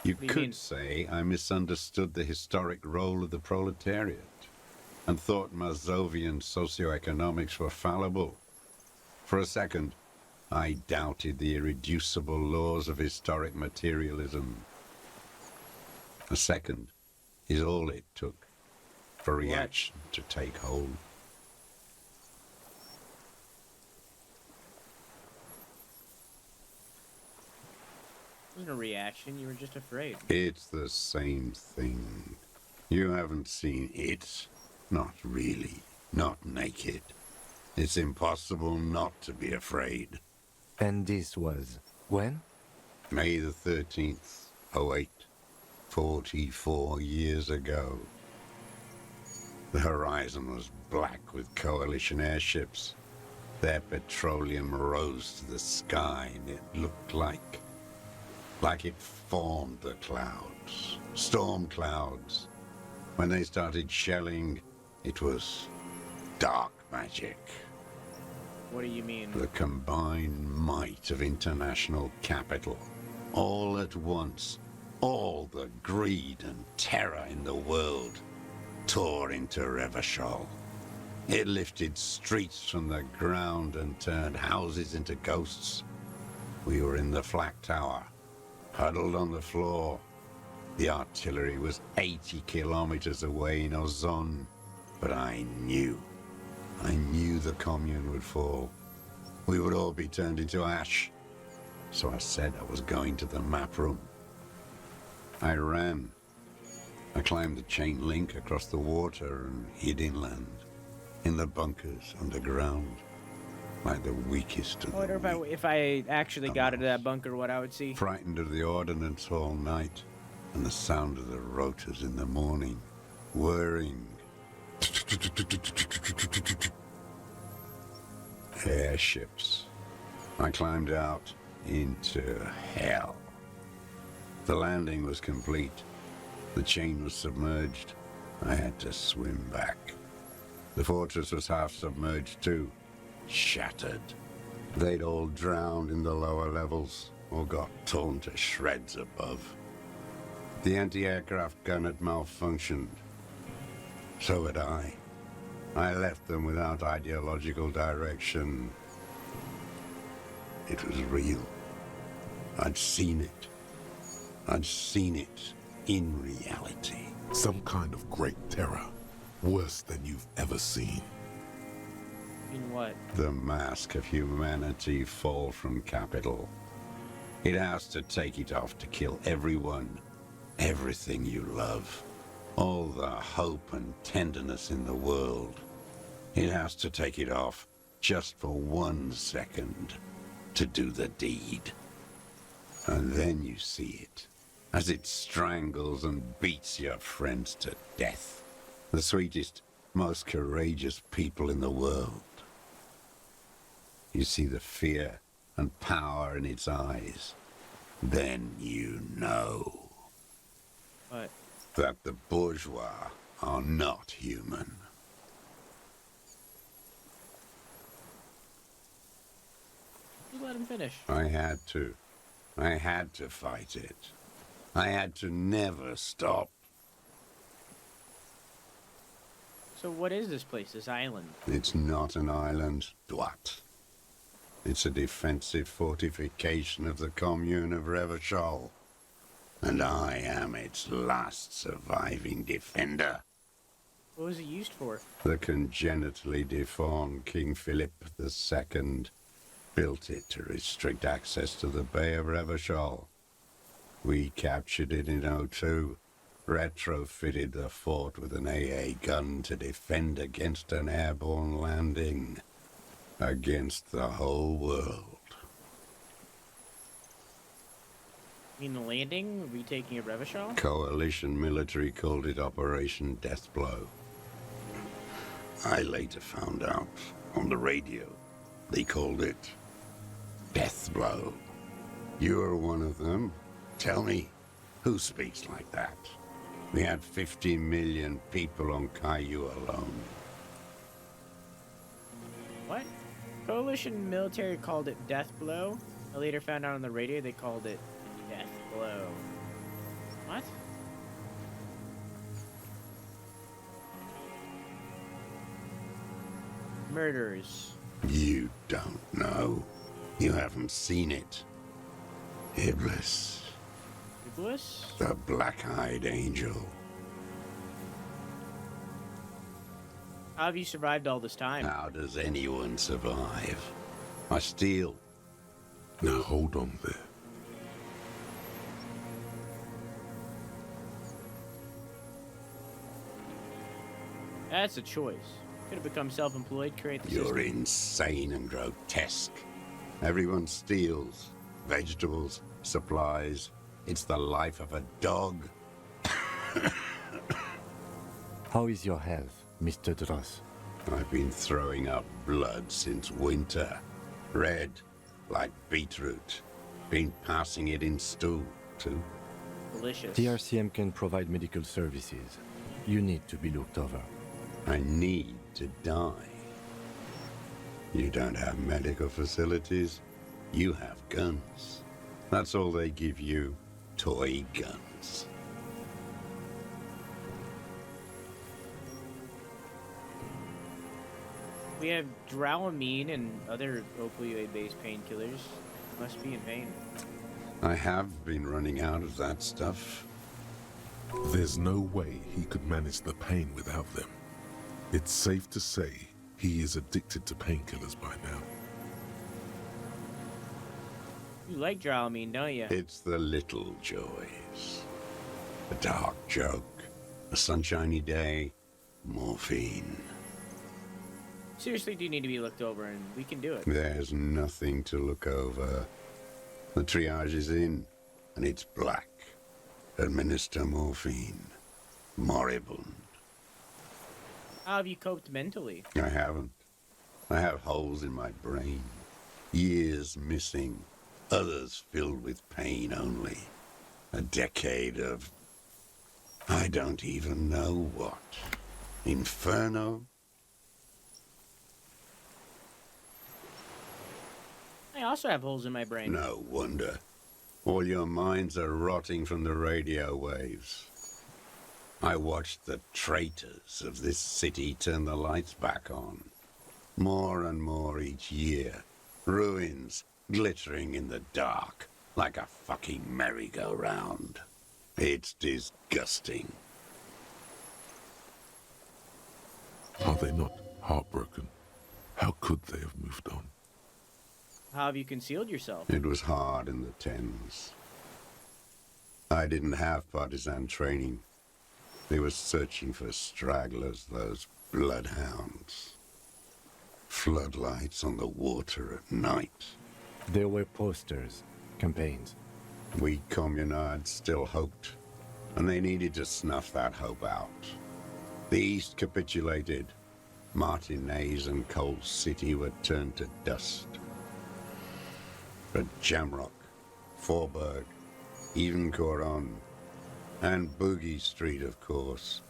You What do you could mean? say I misunderstood the historic role of the proletariat. and thought Mazovian socioeconomics were fallible. For a second, I doubted the irreducible laws of historic materialism. A second is all it took for reaction to take hold. It wasn't a reaction, you were just afraid. It's the same thing. You haven't seen it. Not really. Not naked. It's impossible not to be afraid. And this was when? May the 13th, 08. 44 years ago. The horizon was black with coalition airships. Their petroleum rose to the sky, and it looked like it formed the clouds. Storm clouds. When they started shelling, it was dark magic. What do you mean? The combined might of international capital. All at once, all the greed and terror in the world tore into Revachol. It lifted streets from the ground and turned houses into ghosts. We were in the flak tower, huddled on the floor. The artillery was 80 kilometers away in Ozon, but I knew the commune would fall. We would all be turned into ash. So I said I was going to the map room. I ran. I climbed the chain link across the water and hid inland, in the bunkers underground, like the weakest of I wonder if I actually got into that bunker, what I would see. Frightened of the ordnance all night, and the sound of the rotors in the morning, whirring. Airships. I climbed out into hell. The landing was complete. The chain was submerged. I had to swim back. The fortress was half submerged too, shattered. They'd all drowned in the lower levels or got torn to shreds above. The anti-aircraft gun had malfunctioned. So had I. I left them without ideological direction. It was real. I'd seen it. I'd seen it in reality. Some kind of great terror, worse than you've ever seen. In what? The mask of humanity fall from capital. It has to take it off to kill everyone, everything you love. All the hope and tenderness in the world. It has to take it off just for 1 second to do the deed. And then you see it, as it strangles and beats your friends to death. The sweetest, most courageous people in the world. You see the fear and power in its eyes. Then you know. What? That the bourgeois are not human. You let him finish. I had to. I had to fight it. I had to never stop. So what is this place, this island? It's not an island, Dwat. It's a defensive fortification of the commune of Revachol. And I am its last surviving defender. What was it used for? The congenitally deformed King Philip II built it to restrict access to the Bay of Revachol. We captured it in '02, retrofitted the fort with an AA gun to defend against an airborne landing. Against the whole world. You mean the landing? Retaking of Revachol? Coalition military called it Operation Deathblow. I later found out on the radio they called it Deathblow. You're one of them. Tell me, who speaks like that? We had 50 million people on Caillou alone. What? Coalition military called it Death Blow. I later found out on the radio they called it Death Blow. What? Murderers. You don't know. You haven't seen it. Iblis, Iblis? the black-eyed angel. How have you survived all this time? How does anyone survive? I steal. Now hold on there. That's a choice. Could have become self-employed, create the You're system. insane and grotesque. Everyone steals. Vegetables, supplies. It's the life of a dog. How is your health, Mr. Dross? I've been throwing up blood since winter. Red, like beetroot. Been passing it in stew, too. Delicious. The RCM can provide medical services. You need to be looked over. I need to die. You don't have medical facilities. You have guns. That's all they give you. Toy guns. We have Dramamine and other opioid-based painkillers. Must be in vain. I have been running out of that stuff. There's no way he could manage the pain without them. It's safe to say he is addicted to painkillers by now. You like Dramamine, don't you? It's the little joys. A dark joke, a sunshiny day, morphine. Seriously, do need to be looked over, and we can do it. There's nothing to look over. The triage is in, and it's black. Administer morphine. Moribund. How have you coped mentally? I haven't. I have holes in my brain. Years missing. Others filled with pain only. A decade of... I don't even know what. Inferno? I also have holes in my brain. No wonder. All your minds are rotting from the radio waves. I watched the traitors of this city turn the lights back on. More and more each year. Ruins glittering in the dark like a fucking merry-go-round. It's disgusting. Are they not heartbroken? How could they have moved on? How have you concealed yourself? It was hard in the Thames. I didn't have partisan training. They were searching for stragglers, those bloodhounds. Floodlights on the water at night. There were posters, campaigns. We communards still hoped, and they needed to snuff that hope out. The East capitulated. Martinez and Cold City were turned to dust. But Jamrock, Forburg, even Coron, and Boogie Street, of course.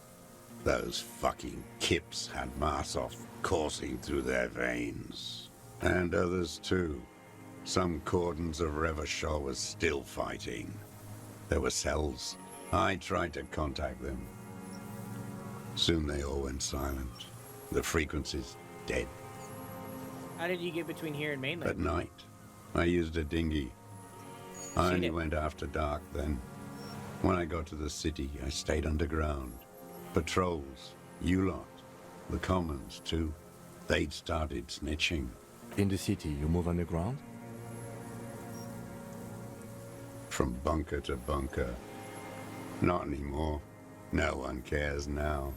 Those fucking kips had Marsov coursing through their veins. And others too. Some cordons of Revachol was still fighting. There were cells. I tried to contact them. Soon they all went silent. The frequencies dead. How did you get between here and mainland? At night, I used a dinghy. I only went after dark then. When I got to the city, I stayed underground. Patrols, you lot, the commons too. They'd started snitching. In the city, you move underground? From bunker to bunker. Not anymore. No one cares now.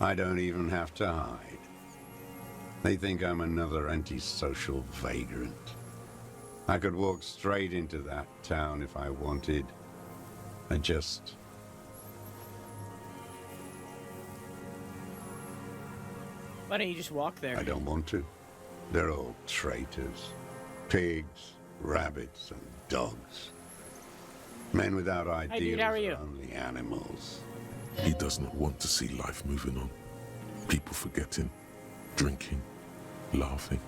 I don't even have to hide. They think I'm another antisocial vagrant. I could walk straight into that town if I wanted. I just... Why don't you just walk there? I don't want to. They're all traitors. Pigs, rabbits, and dogs. Men without ideals dude, how are you? only animals. He does not want to see life moving on. People forgetting, drinking, laughing.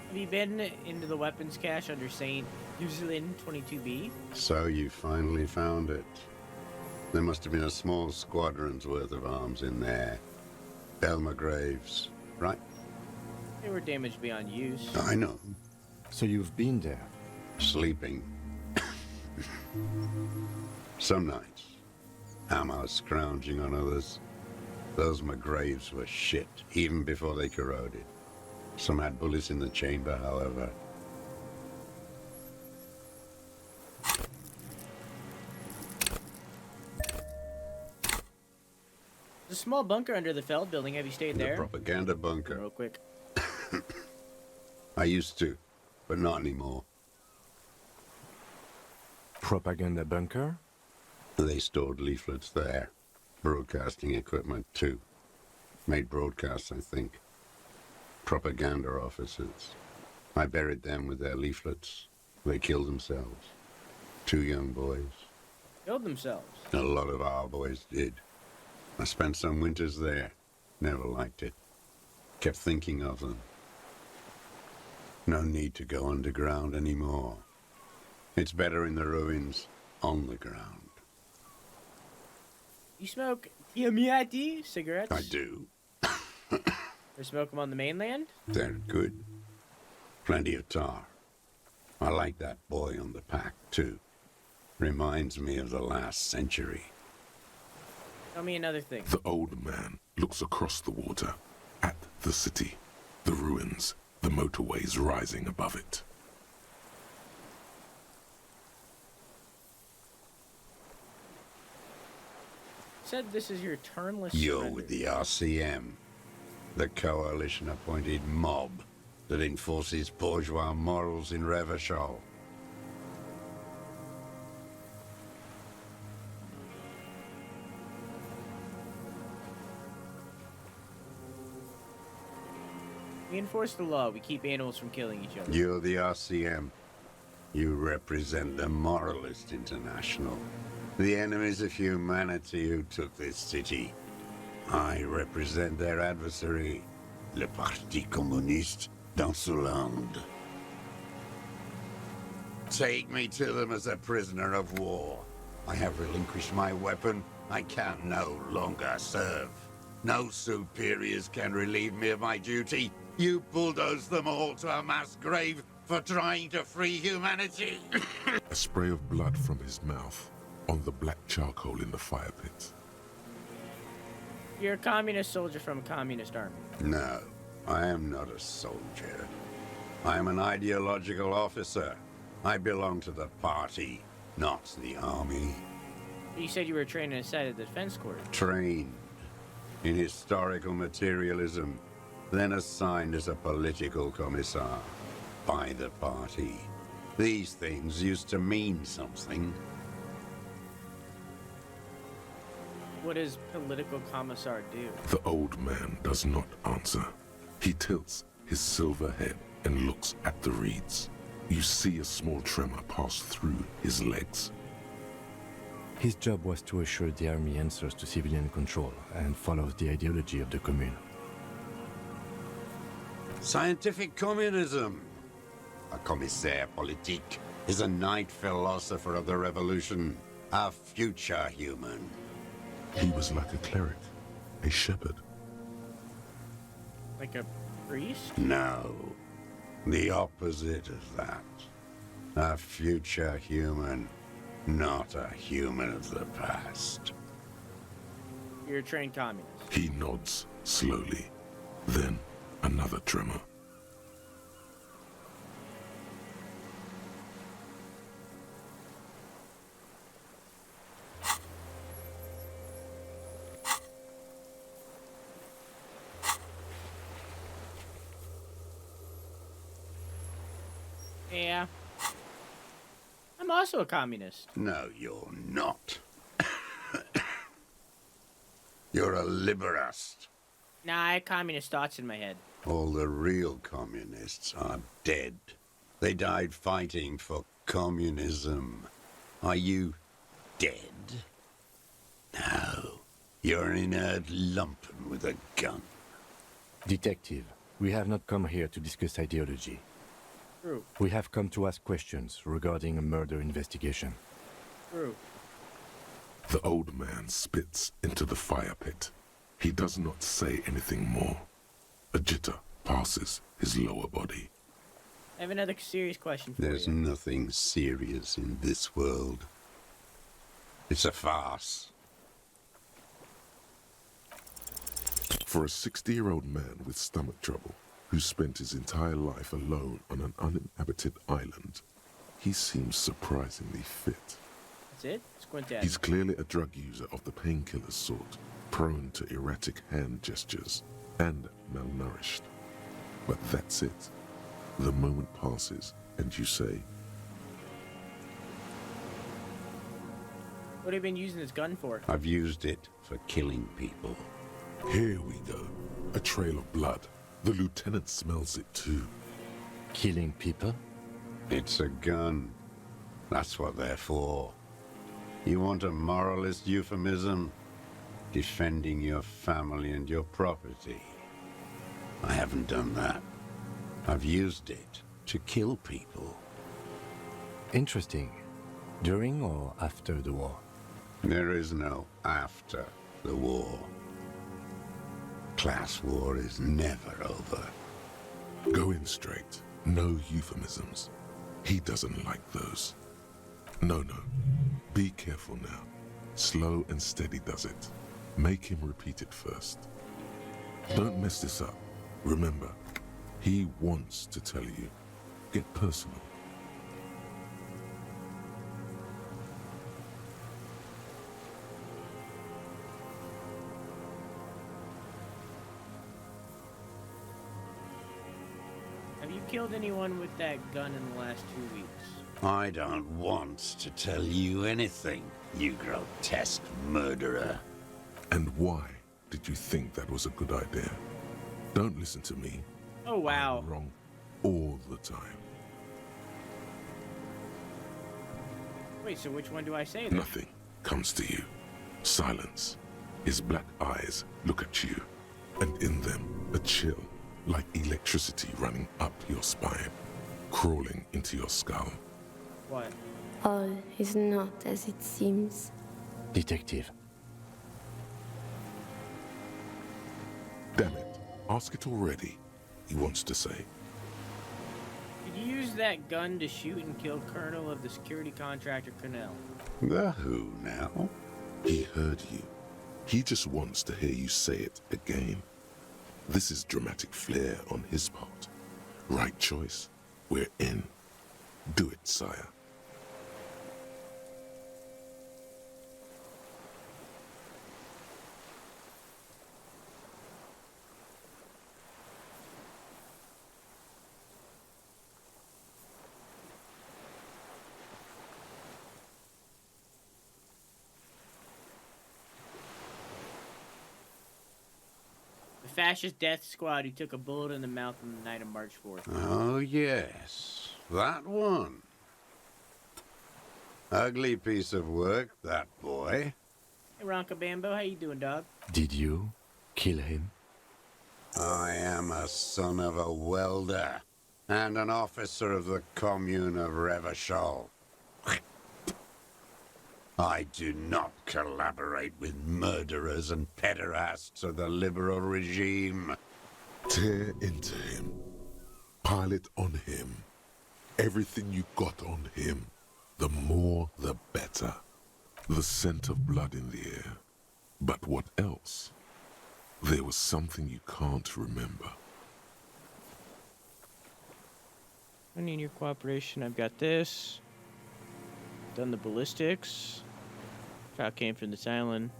Have you been into the weapons cache under St. Uselin 22B? So you finally found it. There must have been a small squadron's worth of arms in there. Belma Graves, right? They were damaged beyond use. I know. So you've been there? Sleeping. Some nights, ammo scrounging on others. Those McGraves were shit, even before they corroded. Some had bullets in the chamber, however. There's a small bunker under the Feld building. Have you stayed The there? propaganda bunker. Real quick. I used to, but not anymore. Propaganda bunker? They stored leaflets there. Broadcasting equipment, too. Made broadcasts, I think. Propaganda officers. I buried them with their leaflets. They killed themselves. 2 young boys. Killed themselves. A lot of our boys did. I spent some winters there. Never liked it. Kept thinking of them. No need to go underground anymore. It's better in the ruins, on the ground. You smoke Tiamiati cigarettes? I do. Or smoke them on the mainland? They're good. Plenty of tar. I like that boy on the pack, too. Reminds me of the last century. Tell me another thing. The old man looks across the water at the city, the ruins, the motorways rising above it. Said this is your turnless You're surrender. with the RCM, the coalition-appointed mob that enforces bourgeois morals in Revachol. We enforce the law. We keep animals from killing each other. You're the RCM. You represent the Moralist International, the enemies of humanity who took this city. I represent their adversary, le Parti Communiste dans ce land. Take me to them as a prisoner of war. I have relinquished my weapon. I can no longer serve. No superiors can relieve me of my duty. You bulldoze them all to a mass grave for trying to free humanity. A spray of blood from his mouth on the black charcoal in the fire pit. You're a communist soldier from a communist army. No, I am not a soldier. I am an ideological officer. I belong to the party, not the army. You said you were trained inside the defense corps. Trained in historical materialism, then assigned as a political commissar by the party. These things used to mean something. What does political commissar do? The old man does not answer. He tilts his silver head and looks at the reeds. You see a small tremor pass through his legs. His job was to assure the army answers to civilian control and follows the ideology of the Commune. Scientific communism. A commissaire politique is a knight philosopher of the revolution, a future human. He was like a cleric, a shepherd. Like a priest? No, the opposite of that. A future human, not a human of the past. You're a trained communist. He nods slowly. Then another tremor. Yeah. I'm also a communist. No, you're not. You're a liberast. Nah, I have communist thoughts in my head. All the real communists are dead. They died fighting for communism. Are you dead? No. You're an inert lumpen with a gun. Detective, we have not come here to discuss ideology. True. We have come to ask questions regarding a murder investigation. True. The old man spits into the fire pit. He does not say anything more. A jitter passes his lower body. I have another serious question for There's you. nothing serious in this world. It's a farce. For a 60-year-old man with stomach trouble, who spent his entire life alone on an uninhabited island, he seems surprisingly fit. That's it? Squint at He's me. clearly a drug user of the painkiller sort, prone to erratic hand gestures, and malnourished. But that's it. The moment passes, and you say, What have you been using this gun for? I've used it for killing people. here we go. A trail of blood. The lieutenant smells it too. Killing people? It's a gun. That's what they're for. You want a moralist euphemism? Defending your family and your property. I haven't done that. I've used it to kill people. Interesting. During or after the war? There is no after the war. Class war is never over. Go in straight. No euphemisms. He doesn't like those. No. Be careful now. Slow and steady does it. Make him repeat it first. Don't mess this up. Remember, he wants to tell you. Get personal. Have you killed anyone with that gun in the last 2 weeks? I don't want to tell you anything, you grotesque murderer. And why did you think that was a good idea? Don't listen to me. Oh, wow. I'm wrong all the time. Wait, so which one do I say then? Nothing comes to you. Silence. His black eyes look at you, and in them a chill, like electricity running up your spine, crawling into your skull. What? All is not as it seems. Detective. Damn it. Ask it already, he wants to say. Did you use that gun to shoot and kill Colonel of the security contractor Cornell? The who now? He heard you. He just wants to hear you say it again. This is dramatic flair on his part. Right choice. We're in. Do it, sire. The fascist death squad who took a bullet in the mouth on the night of March 4th. Oh, yes. That one. Ugly piece of work, that boy. Hey, Ronka Bambo, how you doing, dog? Did you kill him? I am a son of a welder and an officer of the commune of Revachol. I do not collaborate with murderers and pederasts of the liberal regime. Tear into him. Pile it on him. Everything you got on him. The more, the better. The scent of blood in the air. But what else? There was something you can't remember. I need your cooperation. I've got this. Done the ballistics. Child came from this island.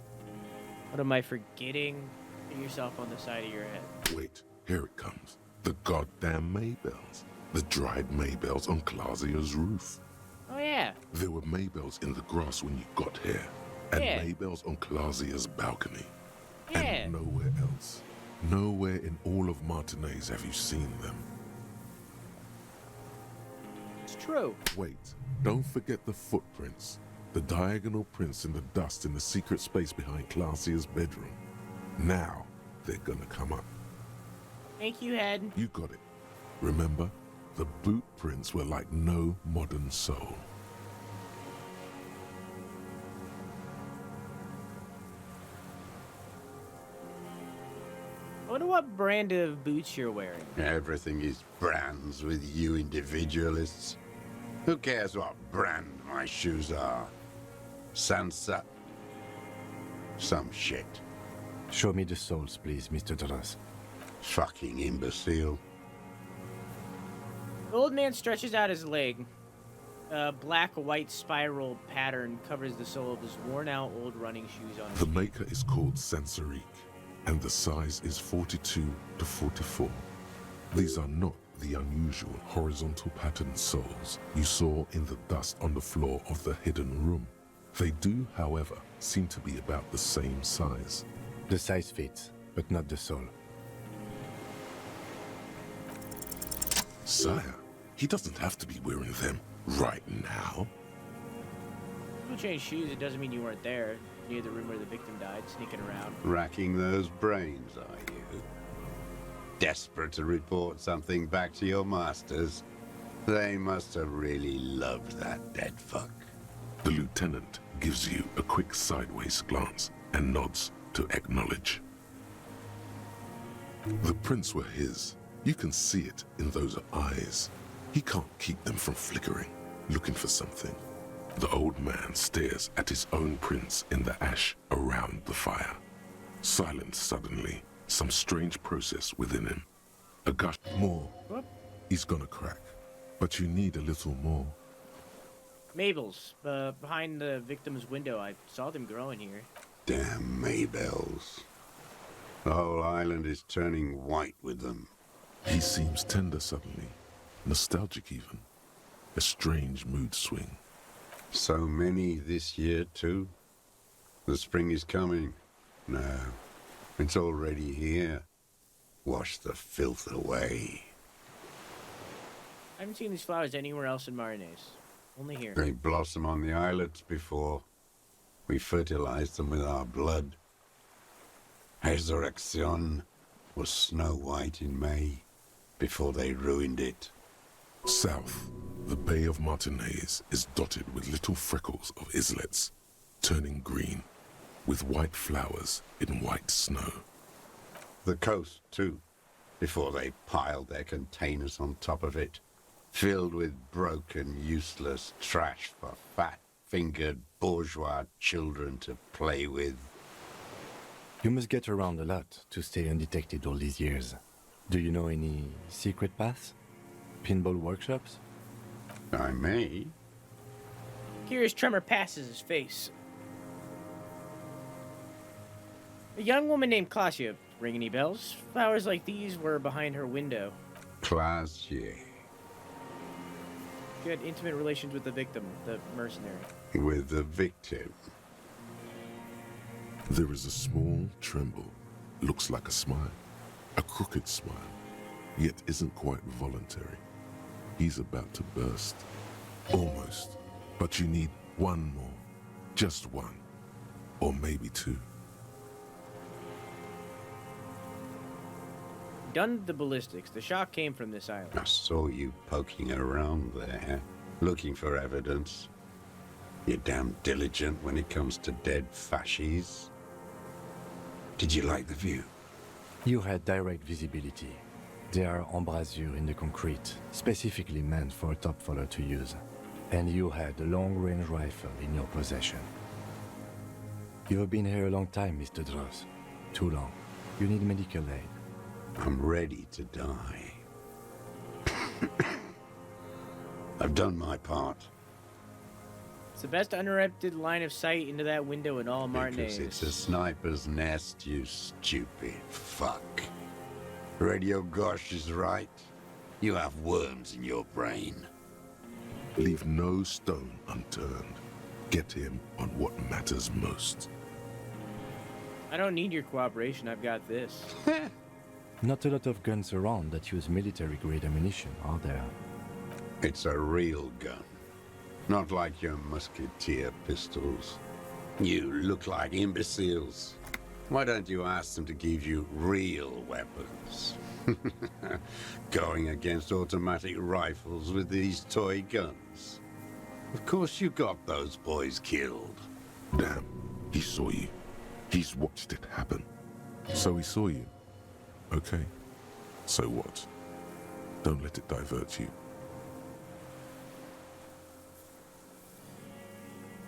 What am I forgetting? Put yourself on the side of your head. Wait, here it comes. The goddamn Maybells. The dried Maybells on Clausia's roof. Oh, yeah. There were Maybells in the grass when you got here. And Yeah. Maybells on Clausia's balcony. Yeah. And nowhere else. Nowhere in all of Martinez have you seen them. It's true. Wait, don't forget the footprints. The diagonal prints in the dust in the secret space behind Clausia's bedroom. Now, they're gonna come up. Thank you, Head. You got it. Remember, the boot prints were like no modern soul. what brand of boots you're wearing. Everything is brands with you individualists. Who cares what brand my shoes are? Sansa? Some shit. Show me the soles, please, Mr. Dross. Fucking imbecile. The old man stretches out his leg. A black-white spiral pattern covers the sole of his worn-out old running shoes on his The feet. maker is called Sensorique, and the size is 42 to 44. These are not the unusual horizontal patterned soles you saw in the dust on the floor of the hidden room. They do, however, seem to be about the same size. The size fits, but not the sole. Sire, he doesn't have to be wearing them right now. If you change shoes, it doesn't mean you weren't there, near the room where the victim died, sneaking around. Racking those brains, are you? Desperate to report something back to your masters? They must have really loved that dead fuck. The lieutenant gives you a quick sideways glance and nods to acknowledge. The prints were his. You can see it in those eyes. He can't keep them from flickering, looking for something. The old man stares at his own prints in the ash around the fire. Silent suddenly, some strange process within him. A gush more. He's gonna crack, but you need a little more. Mabel's, behind the victim's window. I saw them growing here. Damn Maybells. The whole island is turning white with them. He seems tender suddenly, nostalgic even. A strange mood swing. So many this year, too. The spring is coming. No, it's already here. Wash the filth away. I haven't seen these flowers anywhere else in Marinaise. Only here. They blossom on the islets before. We fertilize them with our blood. Resurrection was snow white in May, before they ruined it. South, the Bay of Martinaise is dotted with little freckles of islets, turning green, with white flowers in white snow. The coast, too, before they piled their containers on top of it, filled with broken, useless trash for fat-fingered bourgeois children to play with. You must get around a lot to stay undetected all these years. Do you know any secret paths? Pinball workshops? I may. Curious tremor passes his face. A young woman named Claudia. Ring any bells? Flowers like these were behind her window. Claudia. She had intimate relations with the victim, the mercenary. With the victim. There is a small tremble. Looks like a smile. A crooked smile. Yet isn't quite voluntary. He's about to burst. Almost. But you need one more. Just one. Or maybe two. Done the ballistics. The shock came from this island. I saw you poking around there, looking for evidence. You're damn diligent when it comes to dead fascies. Did you like the view? You had direct visibility. There are embrasures in the concrete, specifically meant for a top follower to use. And you had a long-range rifle in your possession. You have been here a long time, Mr. Dross. Too long. You need medical aid. I'm ready to die. I've done my part. It's the best uninterrupted line of sight into that window in all Martinaise. Because it's a sniper's nest, you stupid fuck. Radio Gosh is right. You have worms in your brain. Leave no stone unturned. Get him on what matters most. I don't need your cooperation. I've got this. Not a lot of guns around that use military-grade ammunition, are there? It's a real gun. Not like your musketeer pistols. You look like imbeciles. Why don't you ask them to give you real weapons? Going against automatic rifles with these toy guns. Of course you got those boys killed. Damn, he saw you. He's watched it happen. So he saw you. Okay, so what? Don't let it divert you.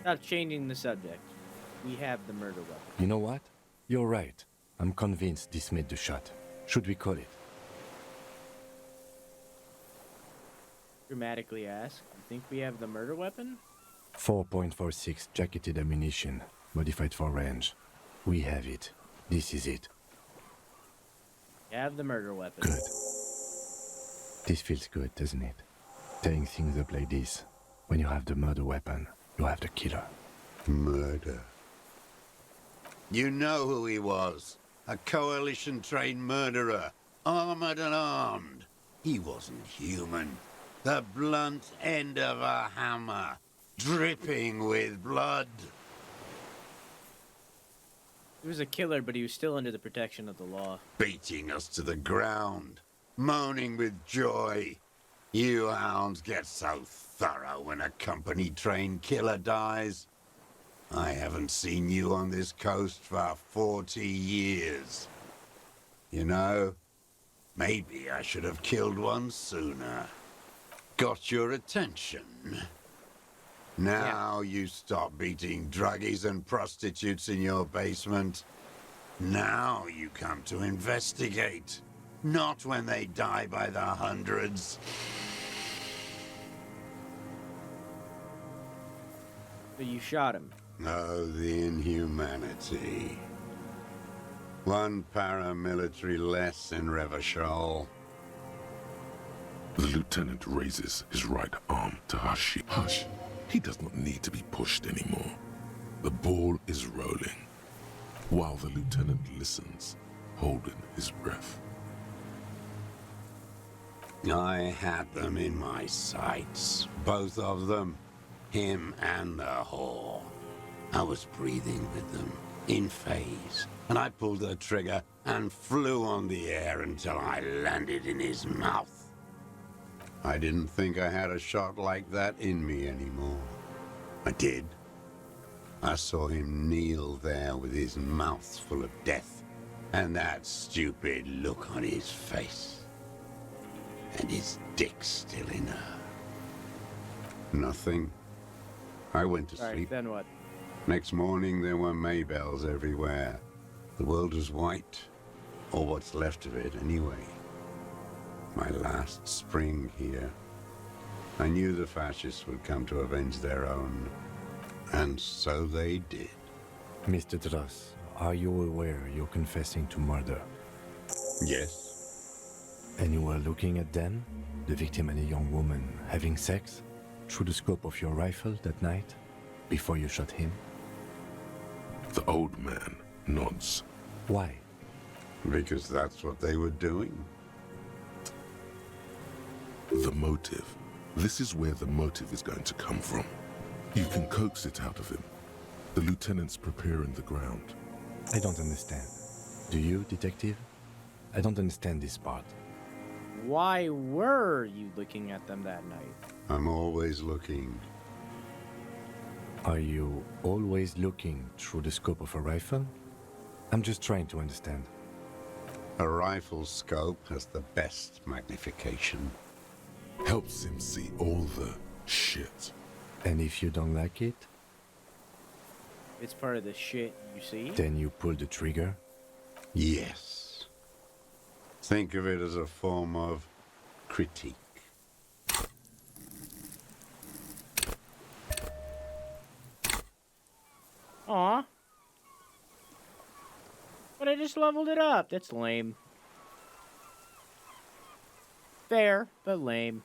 Stop changing the subject. We have the murder weapon. You know what? You're right. I'm convinced this made the shot. Should we call it? Dramatically ask, you think we have the murder weapon? 4.46 jacketed ammunition, modified for range. We have it. This is it. You have the murder weapon. Good. This feels good, doesn't it? Tearing things up like this. When you have the murder weapon, you have the killer. Murder. You know who he was. A coalition-trained murderer. Armored and armed. He wasn't human. The blunt end of a hammer. Dripping with blood. He was a killer, but he was still under the protection of the law. Beating us to the ground. Moaning with joy. You hounds get so thorough when a company-trained killer dies. I haven't seen you on this coast for 40 years. You know, maybe I should have killed one sooner. Got your attention. Now you stop beating druggies and prostitutes in your basement. Now you come to investigate. Not when they die by the hundreds. But you shot him. Oh, the inhumanity. One paramilitary less in Revachol. The lieutenant raises his right arm to Hush. Hush. He does not need to be pushed anymore. The ball is rolling, while the lieutenant listens, holding his breath. I had them in my sights, both of them, him and the whore. I was breathing with them, in phase, and I pulled the trigger and flew on the air until I landed in his mouth. I didn't think I had a shot like that in me anymore. I did. I saw him kneel there with his mouth full of death, and that stupid look on his face. And his dick still in her. Nothing. I went to sleep. Then what? Next morning there were Maybells everywhere. The world was white, or what's left of it anyway. My last spring here. I knew the fascists would come to avenge their own. And so they did. Mr. Dross, are you aware you're confessing to murder? Yes. And you were looking at them, the victim and a young woman, having sex, through the scope of your rifle that night, before you shot him? The old man nods. Why? Because that's what they were doing. The motive. This is where the motive is going to come from. You can coax it out of him. The lieutenant's preparing the ground. I don't understand. Do you, detective? I don't understand this part. Why were you looking at them that night? I'm always looking. Are you always looking through the scope of a rifle? I'm just trying to understand. A rifle scope has the best magnification. Helps him see all the shit. And if you don't like it? It's part of the shit you see? Then you pull the trigger? Yes. Think of it as a form of critique. Aw. But I just leveled it up. That's lame. Fair, but lame.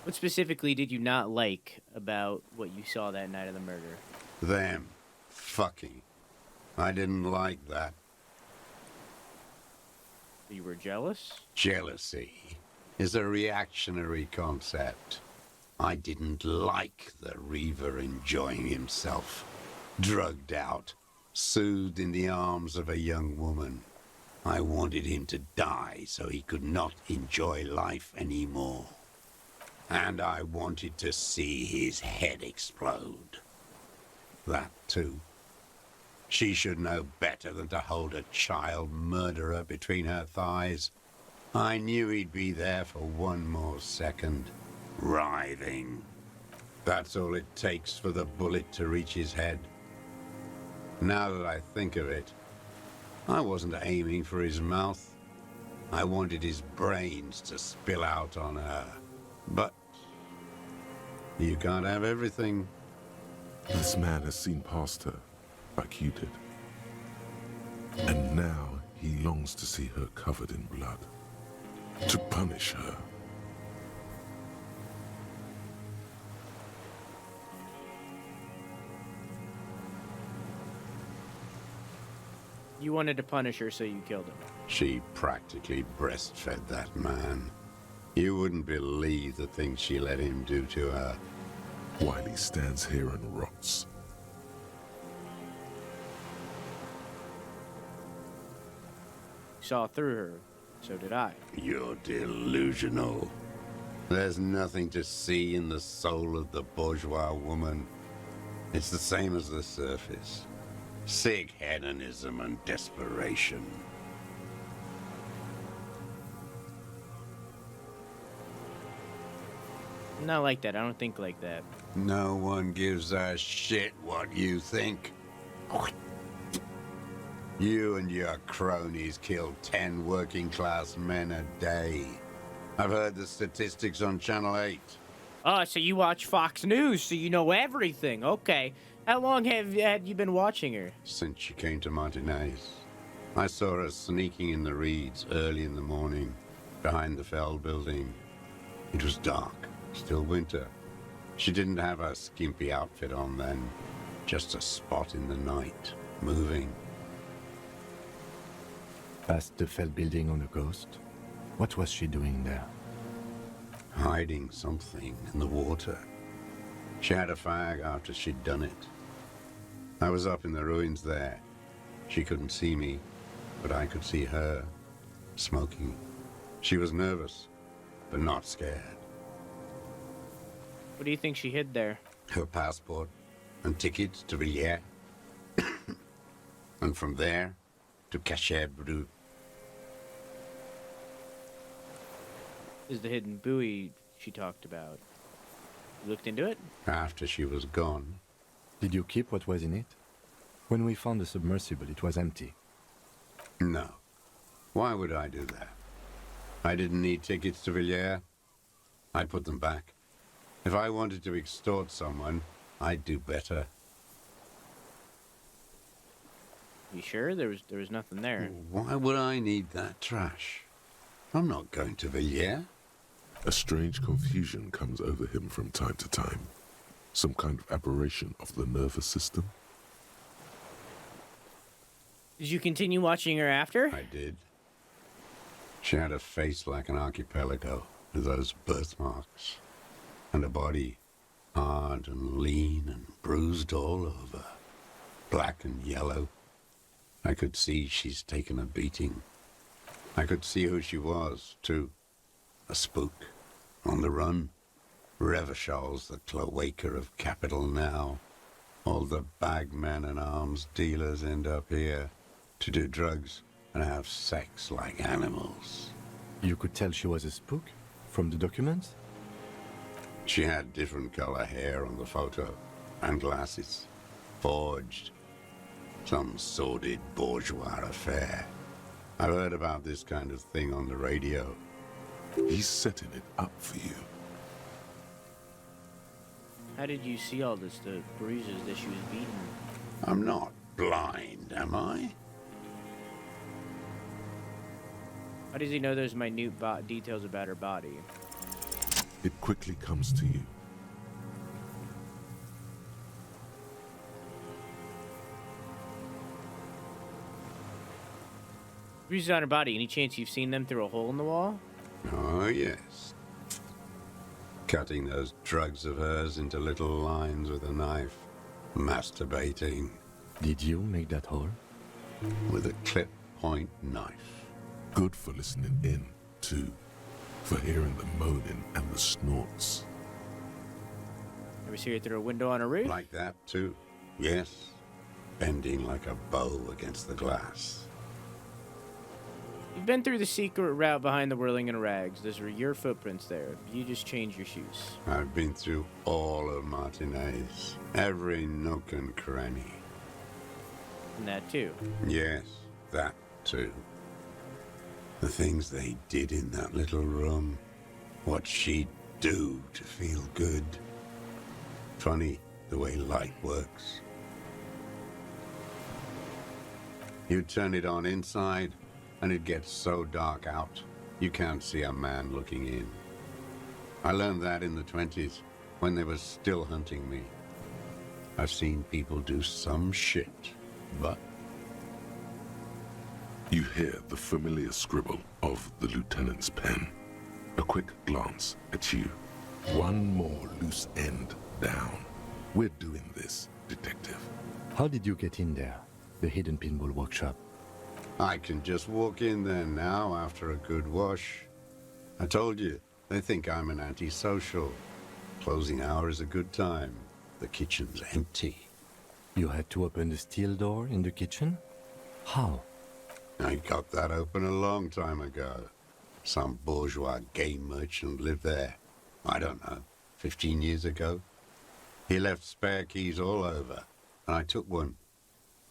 What specifically did you not like about what you saw that night of the murder? Them. Fucking. I didn't like that. You were jealous? Jealousy is a reactionary concept. I didn't like the Reaver enjoying himself. Drugged out, soothed in the arms of a young woman. I wanted him to die so he could not enjoy life anymore. And I wanted to see his head explode. that too. She should know better than to hold a child murderer between her thighs. I knew he'd be there for one more second, writhing. That's all it takes for the bullet to reach his head. Now that I think of it, I wasn't aiming for his mouth. I wanted his brains to spill out on her. But you can't have everything. This man has seen past her, like you did. And now he longs to see her covered in blood. To punish her. You wanted to punish her, so you killed him. She practically breastfed that man. You wouldn't believe the things she let him do to her. While he stands here and rots. Saw through her. So did I. You're delusional. There's nothing to see in the soul of the bourgeois woman. It's the same as the surface. Sick hedonism and desperation. Not like that. I don't think like that. No one gives a shit what you think. You and your cronies kill 10 working-class men a day. I've heard the statistics on Channel 8. Oh, so you watch Fox News, so you know everything. Okay. How long had you been watching her? Since she came to Martinez. I saw her sneaking in the reeds early in the morning, behind the Feld building. It was dark, still winter. She didn't have her skimpy outfit on then, just a spot in the night, moving. Past the Feld building on the coast? What was she doing there? Hiding something in the water. She had a fag after she'd done it. I was up in the ruins there. She couldn't see me, but I could see her, smoking. She was nervous, but not scared. What do you think she hid there? Her passport and tickets to Villiers. And from there to Cachet Brut. Is the hidden buoy she talked about. You looked into it? After she was gone. Did you keep what was in it? When we found the submersible, it was empty. No. Why would I do that? I didn't need tickets to Villiers. I'd put them back. If I wanted to extort someone, I'd do better. You sure? There was nothing there. Why would I need that trash? I'm not going to Villiers. A strange confusion comes over him from time to time. Some kind of aberration of the nervous system. Did you continue watching her after? I did. She had a face like an archipelago, with those birthmarks. And a body, hard and lean and bruised all over. Black and yellow. I could see she's taken a beating. I could see who she was, too. A spook. On the run. Revachol's the cloaca of capital now. All the bagmen and arms dealers end up here to do drugs and have sex like animals. You could tell she was a spook from the documents? She had different color hair on the photo and glasses. Forged. Some sordid bourgeois affair. I've heard about this kind of thing on the radio. He's setting it up for you. How did you see all this, the bruises that she was beaten? I'm not blind, am I? How does he know those minute details about her body? It quickly comes to you. Bruises on her body. Any chance you've seen them through a hole in the wall? Oh, yes. Cutting those drugs of hers into little lines with a knife. Masturbating. Did you make that hole? With a clip point knife. Good for listening in, too. For hearing the moaning and the snorts. Ever see her through a window on a roof? Like that, too. Yes, bending like a bow against the glass. You've been through the secret route behind the whirling in rags. Those were your footprints there. You just changed your shoes. I've been through all of Martinez, every nook and cranny. And that too. Yes, that too. The things they did in that little room. What she'd do to feel good. Funny the way light works. You turn it on inside, and it gets so dark out, you can't see a man looking in. I learned that in the 20s, when they were still hunting me. I've seen people do some shit, but... You hear the familiar scribble of the lieutenant's pen. A quick glance at you. One more loose end down. We're doing this, detective. How did you get in there? The hidden pinball workshop. I can just walk in there now after a good wash. I told you, they think I'm an antisocial. Closing hour is a good time. The kitchen's empty. You had to open the steel door in the kitchen? How? I got that open a long time ago. Some bourgeois game merchant lived there. I don't know, 15 years ago. He left spare keys all over, and I took one.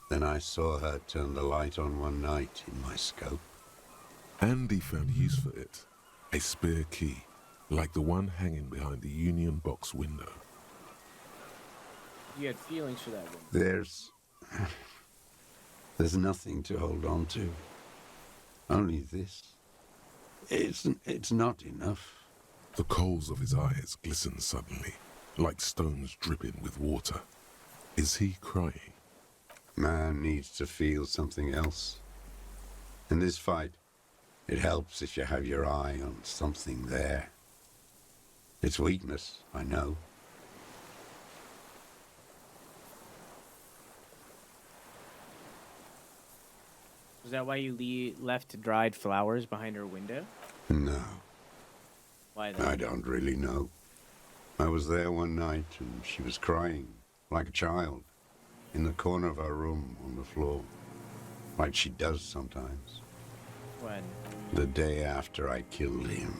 Then I saw her turn the light on one night in my scope. Andy found use for it. A spare key, like the one hanging behind the Union Box window. You had feelings for that one. There's nothing to hold on to. Only this. It's not enough. The coals of his eyes glisten suddenly, like stones dripping with water. Is he crying? Man needs to feel something else. In this fight, it helps if you have your eye on something there. It's weakness, I know. Is that why you left dried flowers behind her window? No. Why then? I don't really know. I was there one night and she was crying, like a child, in the corner of our room on the floor, like she does sometimes. When? The day after I killed him.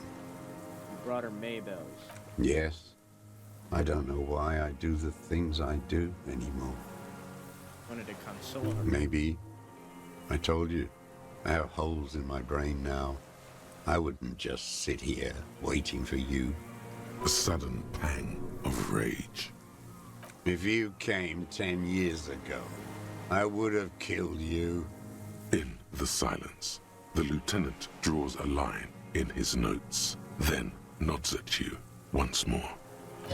You brought her Maybells. Yes. I don't know why I do the things I do anymore. Wanted to console her. Maybe. I told you, I have holes in my brain now. I wouldn't just sit here waiting for you. A sudden pang of rage. If you came 10 years ago, I would have killed you. In the silence, the lieutenant draws a line in his notes, then nods at you once more.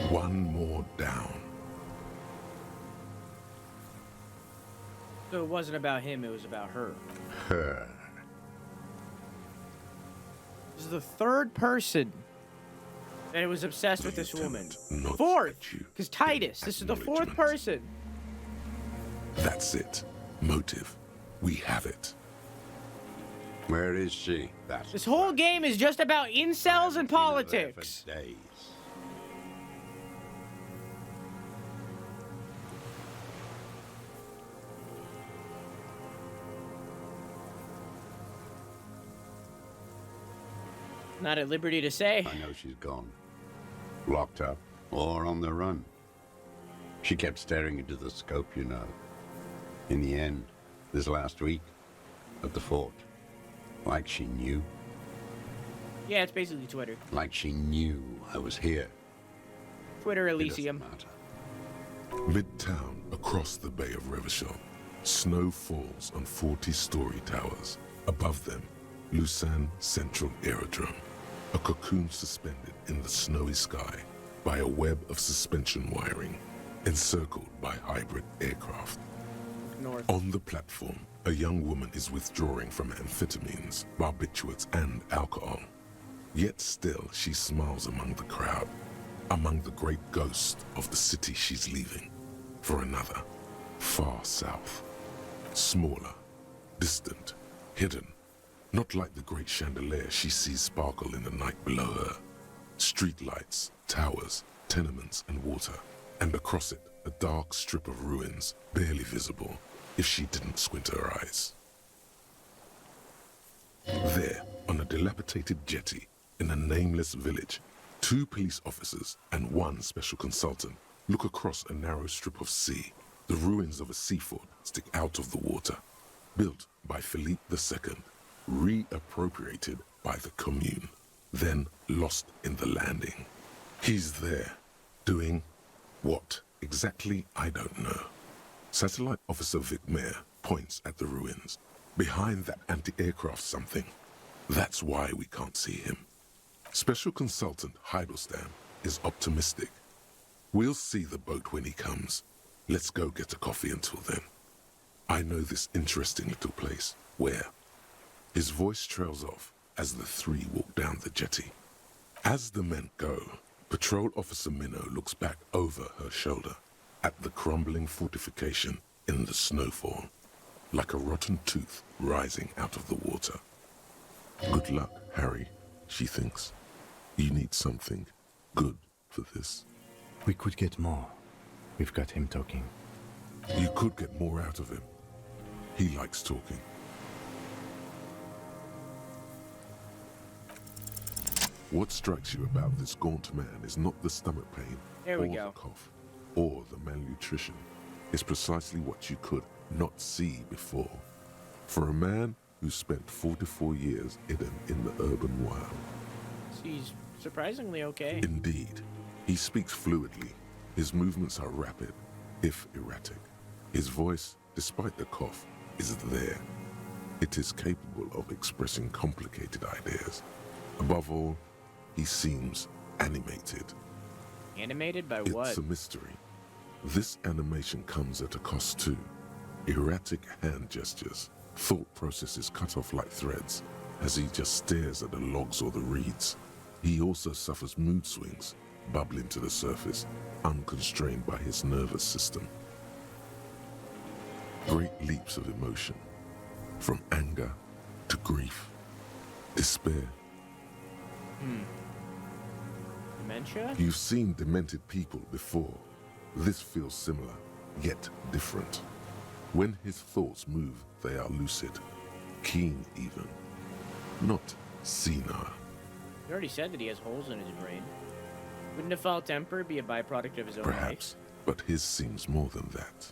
One more down. So it wasn't about him, it was about her. Her. This is the third person that was obsessed with this woman. Nods Fourth! at you. Because Titus, this is the fourth person. That's it. Motive. We have it. Where is she? That's This whole game is just about incels and politics. days. Not at liberty to say. I know she's gone. Locked up or on the run. She kept staring into the scope, you know. In the end, this last week, at the fort, like she knew. Yeah, it's basically Twitter. Like she knew I was here. Twitter Elysium. Midtown, across the Bay of Revachol, snow falls on 40-story towers. Above them, Lausanne Central Aerodrome, a cocoon suspended in the snowy sky by a web of suspension wiring, encircled by hybrid aircraft. North. On the platform, a young woman is withdrawing from amphetamines, barbiturates, and alcohol. Yet still, she smiles among the crowd, among the great ghost of the city she's leaving, for another, far south. Smaller, distant, hidden, not like the great chandelier she sees sparkle in the night below her. Streetlights, towers, tenements, and water, and across it, a dark strip of ruins, barely visible if she didn't squint her eyes. There, on a dilapidated jetty in a nameless village, 2 police officers and 1 special consultant look across a narrow strip of sea. The ruins of a sea fort stick out of the water, built by Philippe II, reappropriated by the Commune, then lost in the landing. He's there, doing what exactly I don't know. Satellite Officer Vic Mayer points at the ruins. Behind that anti-aircraft something. That's why we can't see him. Special Consultant Heidelstein is optimistic. We'll see the boat when he comes. Let's go get a coffee until then. I know this interesting little place. Where? His voice trails off as the 3 walk down the jetty. As the men go, Patrol Officer Minnow looks back over her shoulder at the crumbling fortification in the snowfall, like a rotten tooth rising out of the water. Good luck, Harry, she thinks. You need something good for this. We could get more. We've got him talking. You could get more out of him. He likes talking. What strikes you about this gaunt man is not the stomach pain, There we or go. the cough, or the malnutrition. It's precisely what you could not see before. For a man who spent 44 years hidden in the urban wild. He's surprisingly okay. Indeed. He speaks fluidly. His movements are rapid, if erratic. His voice, despite the cough, is there. It is capable of expressing complicated ideas. Above all, he seems animated. Animated by what? It's a mystery. This animation comes at a cost too. Erratic hand gestures, thought processes cut off like threads, as he just stares at the logs or the reeds. He also suffers mood swings, bubbling to the surface, unconstrained by his nervous system. Great leaps of emotion, from anger to grief, despair. Dementia? You've seen demented people before. This feels similar, yet different. When his thoughts move, they are lucid, keen even, not senile. You already said that he has holes in his brain. Wouldn't a foul temper be a byproduct of his own Perhaps, but his seems more than that.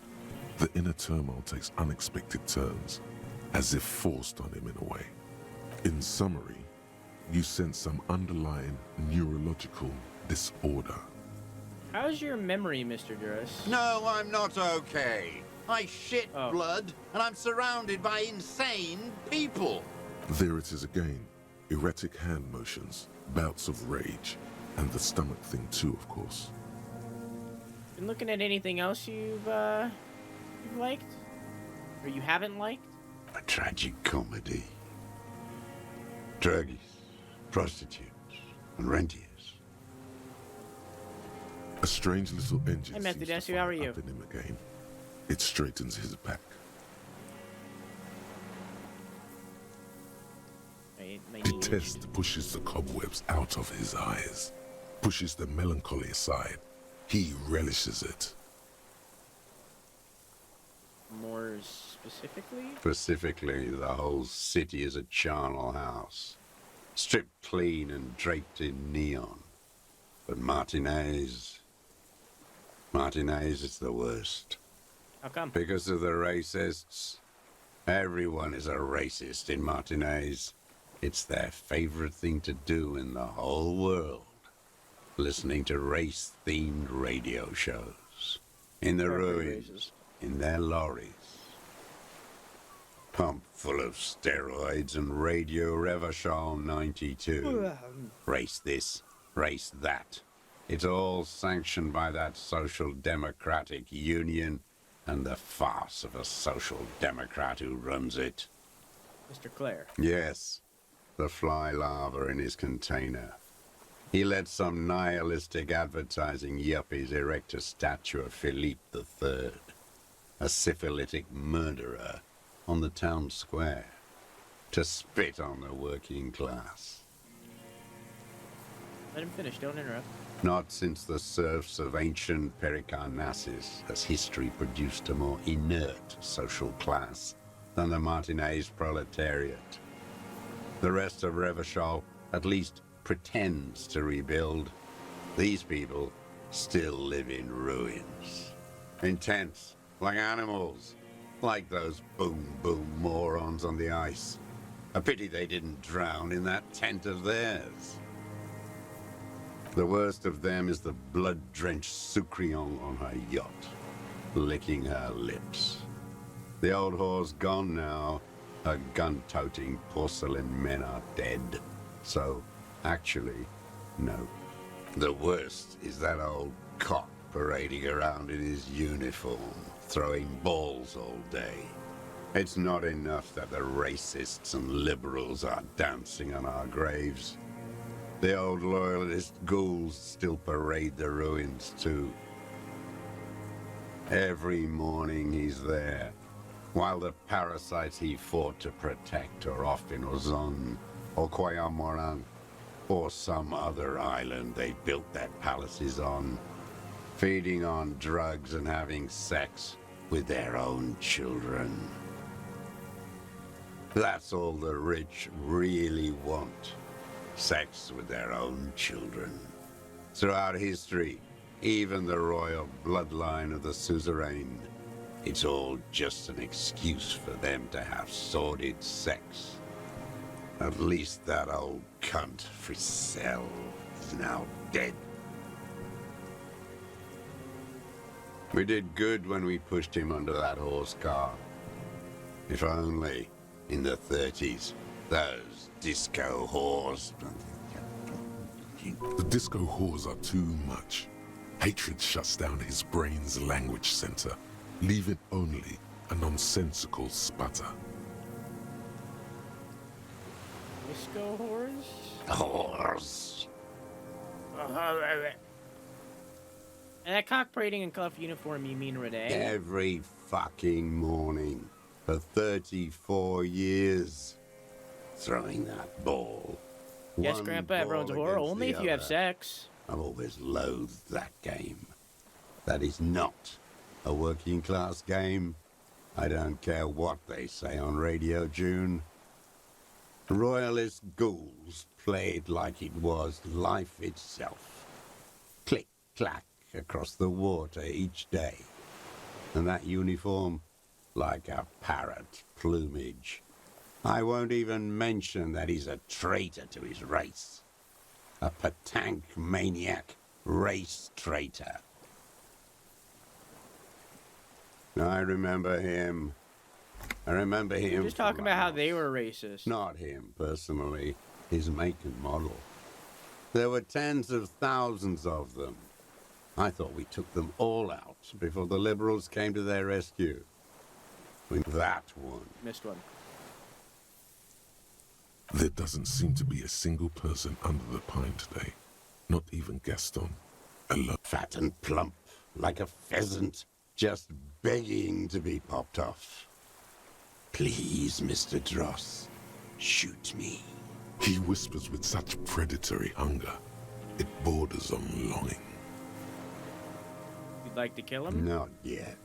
The inner turmoil takes unexpected turns, as if forced on him in a way. In summary, you sense some underlying neurological disorder. How's your memory, Mr. Duras? No, I'm not okay. I shit blood, and I'm surrounded by insane people. There it is again. Erratic hand motions, bouts of rage, and the stomach thing too, of course. Been looking at anything else you've liked? Or you haven't liked? A tragic comedy. Druggies, prostitutes, and rentiers. A strange little engine Hey, Method seems to Dancer, how are fire you? up in him again. It straightens his back. The test pushes the cobwebs out of his eyes, pushes the melancholy aside. He relishes it. More specifically? Specifically, the whole city is a charnel house, stripped clean and draped in neon. But Martinez is the worst. How come? Because of the racists. Everyone is a racist in Martinez. It's their favorite thing to do in the whole world. Listening to race-themed radio shows. In the ruins. In their lorries. Pumped full of steroids and Radio Revachol 92. Race this, race that. It's all sanctioned by that social democratic union and the farce of a social democrat who runs it. Mr. Clare. Yes, the fly larva in his container. He let some nihilistic advertising yuppies erect a statue of Philippe III, a syphilitic murderer, on the town square, to spit on the working class. Let him finish, don't interrupt. Not since the serfs of ancient Pericarnassus has history produced a more inert social class than the Martinez proletariat. The rest of Revachol at least pretends to rebuild. These people still live in ruins. In tents, like animals, like those boom morons on the ice. A pity they didn't drown in that tent of theirs. The worst of them is the blood-drenched Sucrion on her yacht, licking her lips. The old whore's gone now. Her gun-toting porcelain men are dead. So, actually, no. The worst is that old cock parading around in his uniform, throwing balls all day. It's not enough that the racists and liberals are dancing on our graves. The old loyalist ghouls still parade the ruins too. Every morning he's there, while the parasites he fought to protect are off in Ozon, or Koyamoran, or some other island they built their palaces on, feeding on drugs and having sex with their own children. That's all the rich really want. Sex with their own children. Throughout history, even the royal bloodline of the suzerain, it's all just an excuse for them to have sordid sex. At least that old cunt Frisell is now dead. We did good when we pushed him under that horse car. If only, in the 30s, those disco whores. The disco whores are too much. Hatred shuts down his brain's language center, leaving only a nonsensical sputter. Disco whores? Whores. And that cock parading in cuff uniform, you mean Renee? Every fucking morning for 34 years. Throwing that ball. Yes, One Grandpa, everyone's a ball whore, against only the if you have other. sex. I've always loathed that game. That is not a working class game. I don't care what they say on Radio June. Royalist ghouls played like it was life itself. Click, clack across the water each day. And that uniform, like a parrot plumage. I won't even mention that he's a traitor to his race. A patank maniac race traitor. I remember him. You're just talking about how they were racist. Not him, personally. His make and model. There were tens of thousands of them. I thought we took them all out before the liberals came to their rescue. That one. Missed one. There doesn't seem to be a single person under the pine today. Not even Gaston. Alone. Fat and plump, like a pheasant, just begging to be popped off. Please, Mr. Dross, shoot me. He whispers with such predatory hunger. It borders on longing. You'd like to kill him? Not yet.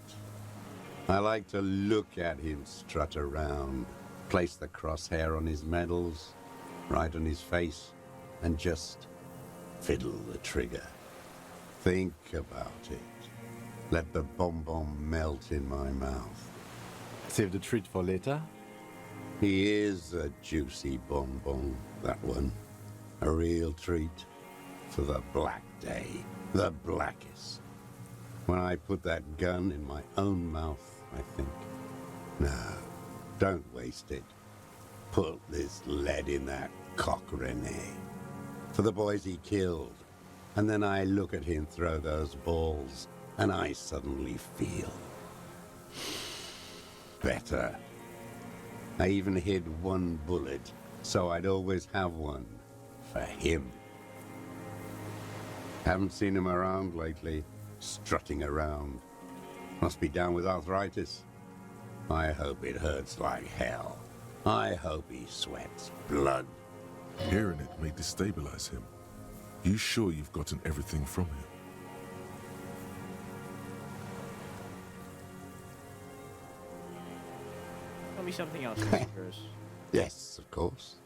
I like to look at him strut around, place the crosshair on his medals, right on his face, and just fiddle the trigger. Think about it. Let the bonbon melt in my mouth. Save the treat for later? He is a juicy bonbon, that one. A real treat for the black day, the blackest. When I put that gun in my own mouth, I think, no, don't waste it. Put this lead in that cock Rene. For the boys he killed. And then I look at him throw those balls, and I suddenly feel better. I even hid one bullet, so I'd always have one for him. Haven't seen him around lately, strutting around. Must be down with arthritis. I hope it hurts like hell. I hope he sweats blood. Hearing it may destabilize him. You sure you've gotten everything from him? Tell me something else, Whispers. Yes, of course.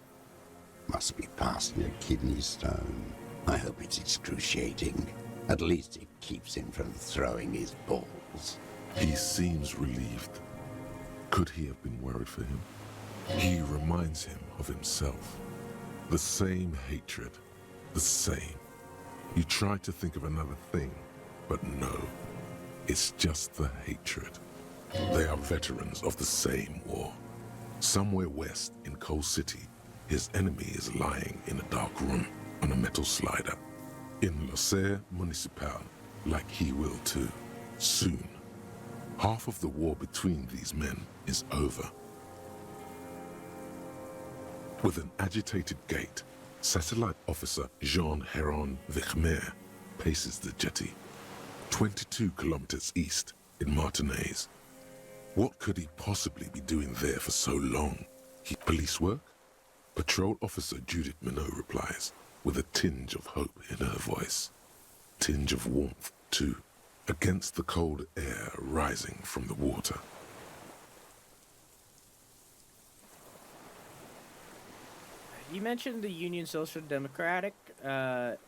Must be passing a kidney stone. I hope it's excruciating. At least it keeps him from throwing his balls. He seems relieved. Could he have been worried for him? He reminds him of himself. The same hatred. The same. You try to think of another thing, but no. It's just the hatred. They are veterans of the same war. Somewhere west in Coal City, his enemy is lying in a dark room on a metal slider. In Elysium Municipal, like he will too. Soon. Half of the war between these men is over. With an agitated gait, Satellite Officer Jean Heron Vichmer paces the jetty, 22 kilometers east in Martinez. What could he possibly be doing there for so long? Police work? Patrol Officer Judith Minot replies, with a tinge of hope in her voice. Tinge of warmth, too, against the cold air rising from the water. You mentioned the Union Social Democratic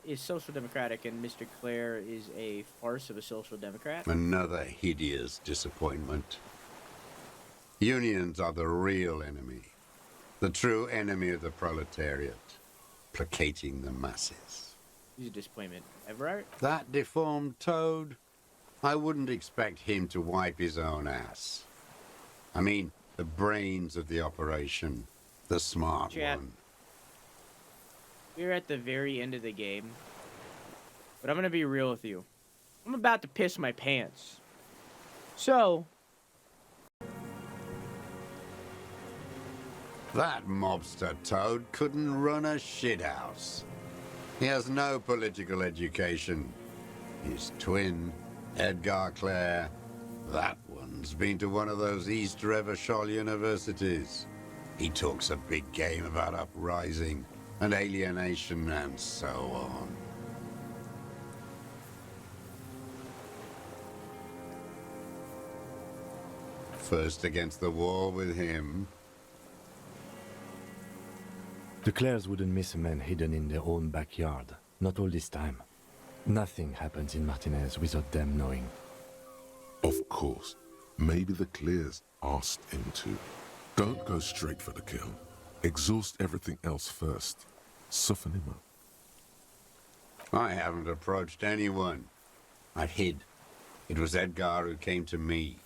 is social democratic, and Mr. Clare is a farce of a social democrat. Another hideous disappointment. Unions are the real enemy. The true enemy of the proletariat. Placating the masses. He's a disappointment. Everard? That deformed toad? I wouldn't expect him to wipe his own ass. I mean, the brains of the operation. The smart one. We're at the very end of the game. But I'm going to be real with you. I'm about to piss my pants. So... That mobster toad couldn't run a shithouse. He has no political education. His twin, Edgar Clare, that one's been to one of those East Revachol universities. He talks a big game about uprising and alienation and so on. First against the wall with him. The Clares wouldn't miss a man hidden in their own backyard. Not all this time. Nothing happens in Martinez without them knowing. Of course. Maybe the Clears asked him to. Don't go straight for the kill. Exhaust everything else first. Soften him up. I haven't approached anyone. I hid. It was Edgar who came to me.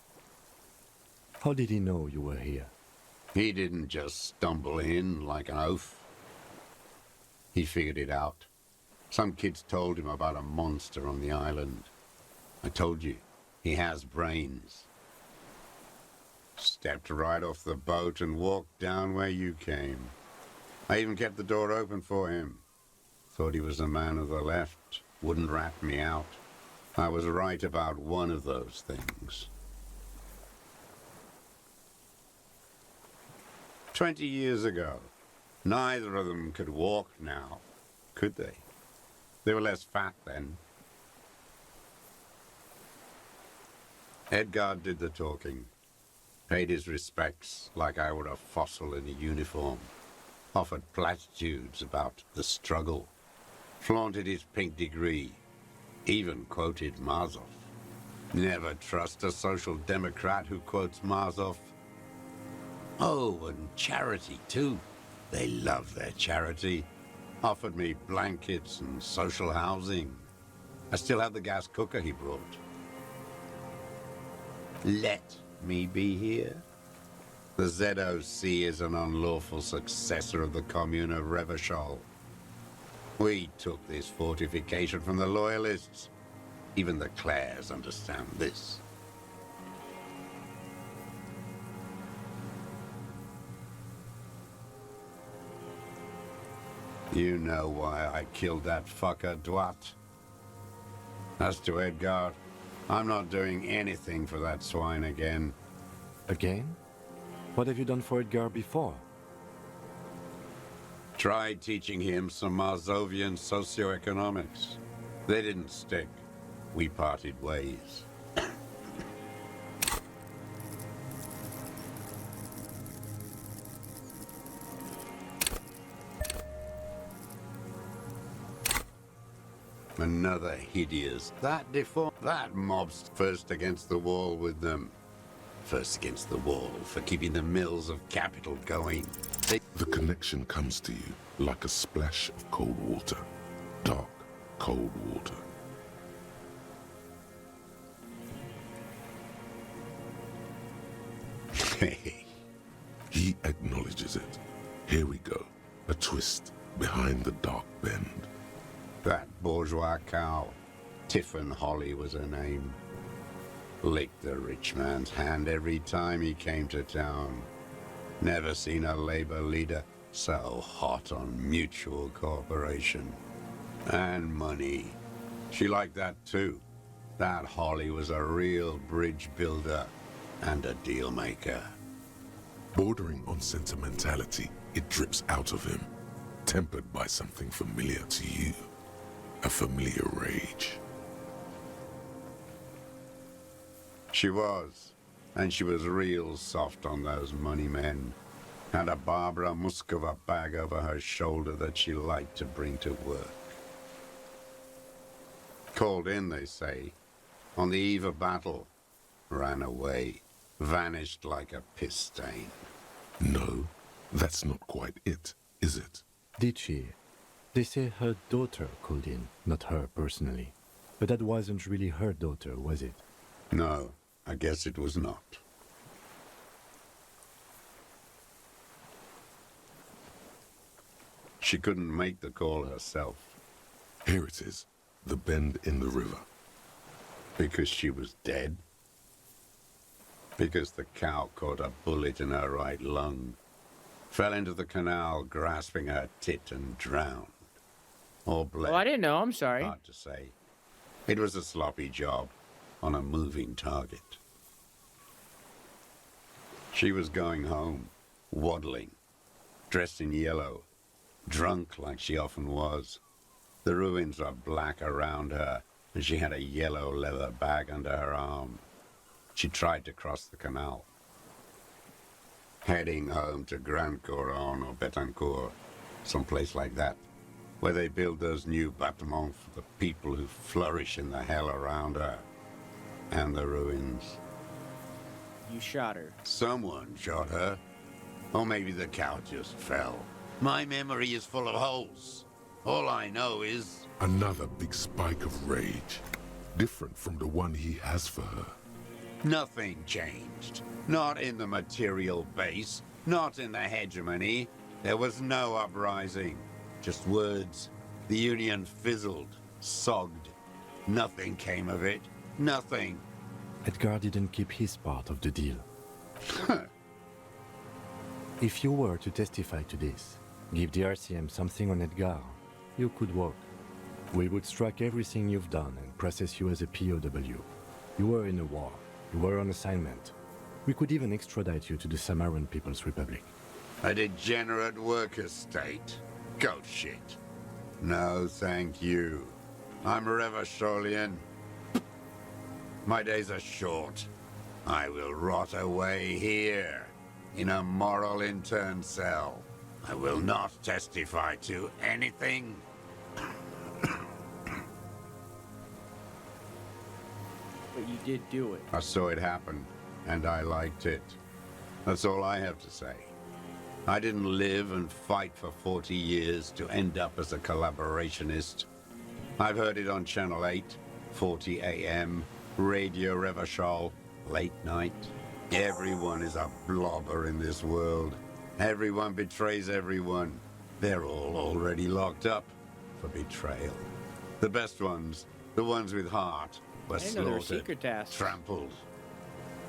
How did he know you were here? He didn't just stumble in like an oaf. He figured it out. Some kids told him about a monster on the island. I told you, he has brains. Stepped right off the boat and walked down where you came. I even kept the door open for him. Thought he was a man of the left, wouldn't rat me out. I was right about one of those things. 20 years ago, neither of them could walk now, could they? They were less fat then. Edgar did the talking. Paid his respects like I were a fossil in a uniform. Offered platitudes about the struggle. Flaunted his pink degree. Even quoted Marzoff. Never trust a social democrat who quotes Marzoff. Oh, and charity, too. They love their charity. Offered me blankets and social housing. I still have the gas cooker he brought. Let me be here. The ZOC is an unlawful successor of the Commune of Revachol. We took this fortification from the Loyalists. Even the Clares understand this. You know why I killed that fucker, Dwat. As to Edgar, I'm not doing anything for that swine again. Again? What have you done for Edgar before? Tried teaching him some Marzovian socioeconomics. They didn't stick. We parted ways. Another hideous. That mob's first against the wall with them. First against the wall for keeping the mills of capital going. The connection comes to you like a splash of cold water. Dark, cold water. He acknowledges it. Here we go. A twist behind the dark bend. That bourgeois cow, Tiffin Holly was her name. Licked the rich man's hand every time he came to town. Never seen a labor leader so hot on mutual cooperation. And money. She liked that too. That Holly was a real bridge builder and a deal maker. Bordering on sentimentality, it drips out of him, tempered by something familiar to you. A familiar rage. She was. And she was real soft on those money men. Had a Barbara Muskova bag over her shoulder that she liked to bring to work. Called in, they say, on the eve of battle. Ran away. Vanished like a piss stain. No, that's not quite it, is it? Did she? They say her daughter called in, not her personally. But that wasn't really her daughter, was it? No, I guess it was not. She couldn't make the call herself. Here it is, the bend in the river. Because she was dead? Because the cow caught a bullet in her right lung, fell into the canal grasping her tit and drowned. Or bled. Oh, I didn't know, I'm sorry. Hard to say. It was a sloppy job on a moving target. She was going home, waddling, dressed in yellow, drunk like she often was. The ruins were black around her, and she had a yellow leather bag under her arm. She tried to cross the canal, heading home to Grand Couronne or Betancourt, someplace like that, where they build those new bâtiments for the people who flourish in the hell around her, and the ruins. You shot her. Someone shot her. Or maybe the cow just fell. My memory is full of holes. All I know is... Another big spike of rage, different from the one he has for her. Nothing changed. Not in the material base, not in the hegemony. There was no uprising. Just words. The Union fizzled, sogged. Nothing came of it. Nothing. Edgar didn't keep his part of the deal. If you were to testify to this, give the RCM something on Edgar, you could walk. We would strike everything you've done and process you as a POW. You were in a war. You were on assignment. We could even extradite you to the Samaran People's Republic. A degenerate worker state. Goat shit. No, thank you. I'm Revacholian. My days are short. I will rot away here, in a moral intern cell. I will not testify to anything. But you did do it. I saw it happen, and I liked it. That's all I have to say. I didn't live and fight for 40 years to end up as a collaborationist. I've heard it on Channel 8, 40 AM, Radio Revachol, late night. Everyone is a blobber in this world. Everyone betrays everyone. They're all already locked up for betrayal. The best ones, the ones with heart, were slaughtered, trampled.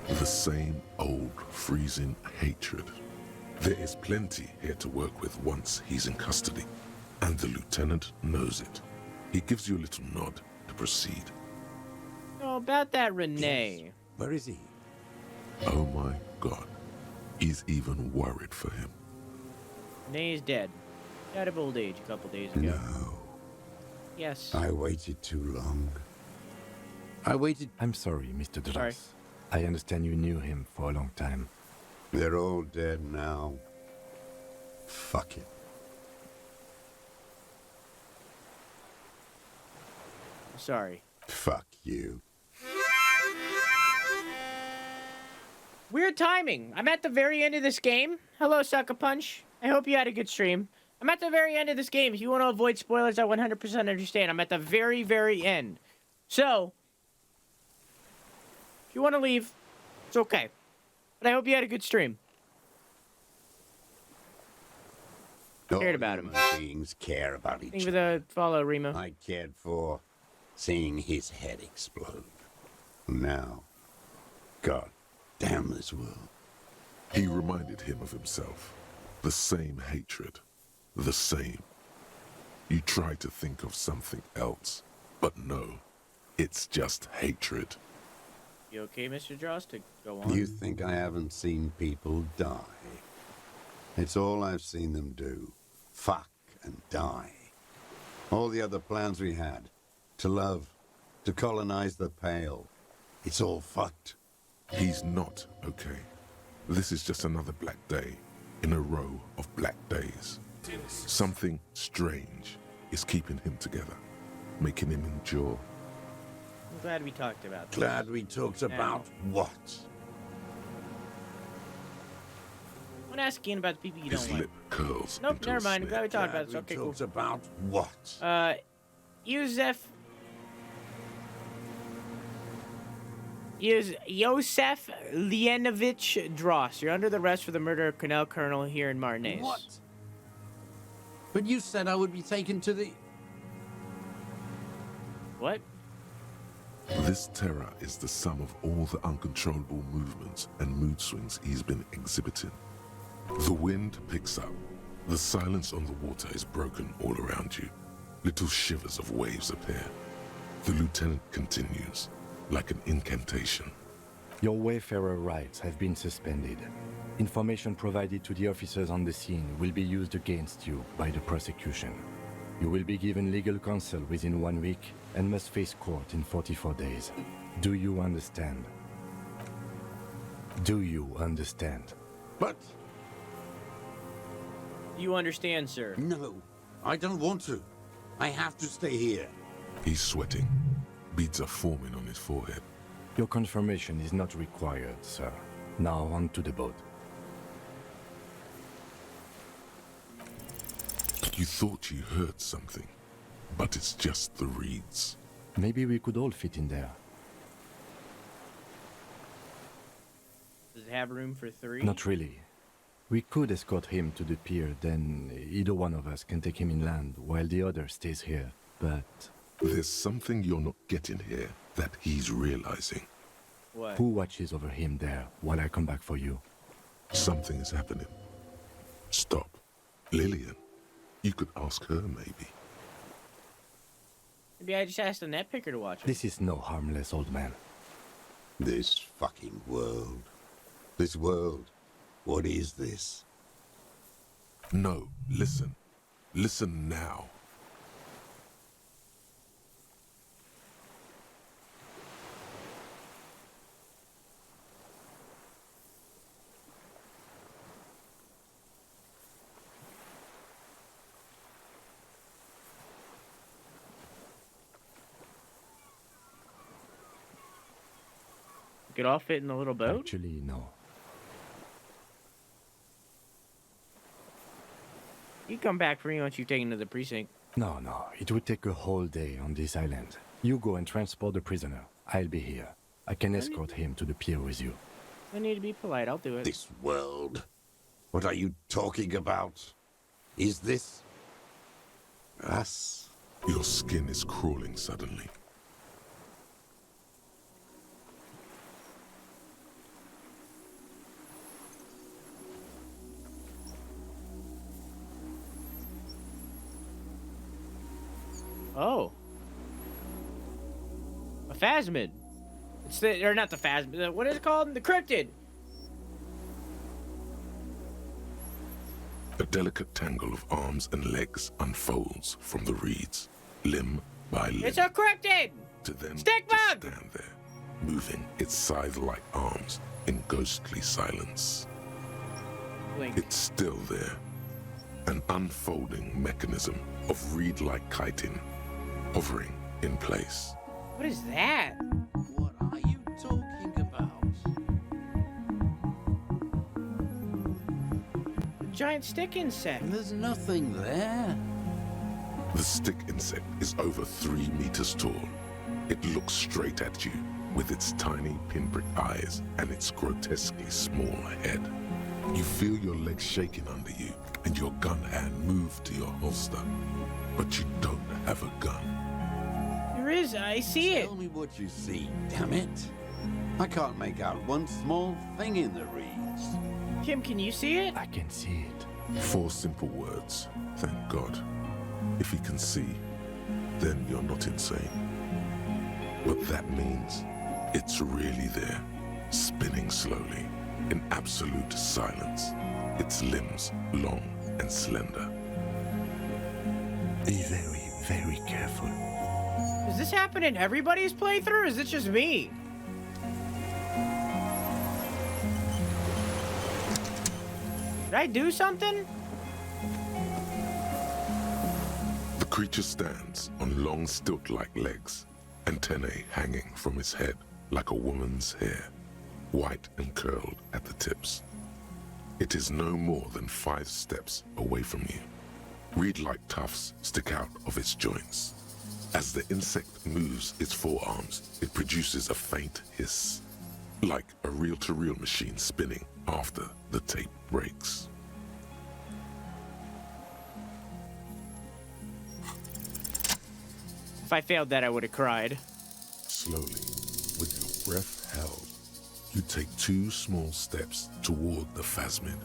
The same old freezing hatred. There is plenty here to work with once he's in custody, and the lieutenant knows it. He gives you a little nod to proceed. Oh, about that Renee. Where is he? Oh my God. He's even worried for him. Renee's dead. Died of old age a couple days ago. No. Yes. I waited too long. I waited. I'm sorry, Mr. Dross. Sorry. I understand you knew him for a long time. They're all dead now. Fuck it. Sorry. Fuck you. Weird timing. I'm at the very end of this game. Hello, Sucker Punch. I hope you had a good stream. I'm at the very end of this game. If you want to avoid spoilers, I 100% understand. I'm at the very, very end. So, if you want to leave, it's okay. But I hope you had a good stream. Cared about him. Human beings care about each Thank you for the follow, Remo. I cared for seeing his head explode. Now, God damn this world. He reminded him of himself. The same hatred. The same. You try to think of something else, but no. It's just hatred. You okay, Mr. Dross, to go on? You think I haven't seen people die? It's all I've seen them do. Fuck and die. All the other plans we had. To love. To colonize the Pale. It's all fucked. He's not okay. This is just another black day in a row of black days. Something strange is keeping him together, making him endure. I'm glad we talked about this. Glad we talked about what? I want to ask Ian about the people you His don't like. lip curls. Nope, into never a mind. I'm sneer. glad we talked about this. Okay, cool. Talked about what? Yosef Lienovich Dross. You're under the arrest for the murder of Colonel Colonel here in Martinez. What? But you said I would be taken to the... What? This terror is the sum of all the uncontrollable movements and mood swings he's been exhibiting. The wind picks up. The silence on the water is broken all around you. Little shivers of waves appear. The lieutenant continues, like an incantation. Your Wayfarer rights have been suspended. Information provided to the officers on the scene will be used against you by the prosecution. You will be given legal counsel within 1 week and must face court in 44 days. Do you understand? Do you understand? But... You understand, sir? No, I don't want to. I have to stay here. He's sweating. Beads are forming on his forehead. Your confirmation is not required, sir. Now on to the boat. You thought you heard something, but it's just the reeds. Maybe we could all fit in there. Does it have room for 3? Not really. We could escort him to the pier, then either one of us can take him inland while the other stays here, but... There's something you're not getting here that he's realizing. What? Who watches over him there while I come back for you? Something is happening. Stop. Lillian. You could ask her, maybe. Maybe I just asked the net picker to watch it. This is no harmless old man. This fucking world. This world. What is this? No, listen. Listen now. Could all fit in the little boat? Actually, no. You come back for me once you've taken to the precinct. No, it would take a whole day on this island. You go and transport the prisoner. I'll be here. I can escort him to the pier with you. I need to be polite. I'll do it. This world? What are you talking about? Is this... us? Your skin is crawling suddenly. Oh. A phasmid. It's the, or not the phasmid, what is it called? The cryptid. A delicate tangle of arms and legs unfolds from the reeds, limb by limb. It's a cryptid! To then Stick bug! stand there, moving its scythe-like arms in ghostly silence. Blink. It's still there, an unfolding mechanism of reed-like chitin, hovering in place. What is that? What are you talking about? A giant stick insect. There's nothing there. The stick insect is over 3 meters tall. It looks straight at you with its tiny pinprick eyes and its grotesquely small head. You feel your legs shaking under you and your gun hand move to your holster, but you don't have a gun. There is, I see it. Tell me what you see, damn it. I can't make out one small thing in the reeds. Kim, can you see it? I can see it. 4 simple words, thank God. If he can see, then you're not insane. What that means, it's really there, spinning slowly, in absolute silence, its limbs long and slender. Be very, very careful. Does this happen in everybody's playthrough, or is it just me? Did I do something? The creature stands on long stilt-like legs, antennae hanging from its head like a woman's hair, white and curled at the tips. It is no more than 5 steps away from you. Reed-like tufts stick out of its joints. As the insect moves its forearms, it produces a faint hiss, like a reel-to-reel machine spinning after the tape breaks. If I failed that, I would have cried. Slowly, with your breath held, you take 2 small steps toward the phasmid.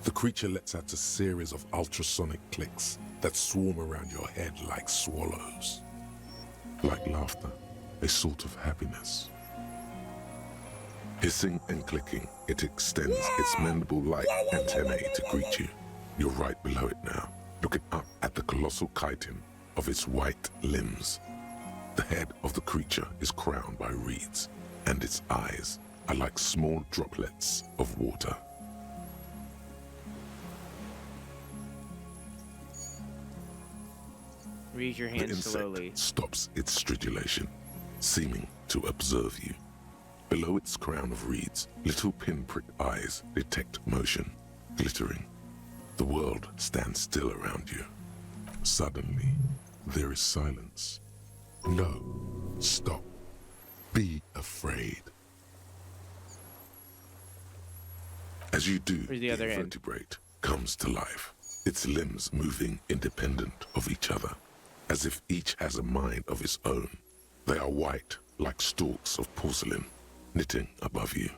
The creature lets out a series of ultrasonic clicks that swarm around your head like swallows. Like laughter, a sort of happiness. Hissing and clicking, it extends its mandible-like antennae to greet you. You're right below it now, looking up at the colossal chitin of its white limbs. The head of the creature is crowned by reeds, and its eyes are like small droplets of water. Raise your The hand insect slowly. stops its stridulation, seeming to observe you. Below its crown of reeds, little pinprick eyes detect motion, glittering. The world stands still around you. Suddenly, there is silence. No, stop. Be afraid. As you do, Where's the other end? invertebrate comes to life, its limbs moving independent of each other, as if each has a mind of its own. They are white, like stalks of porcelain, knitting above you.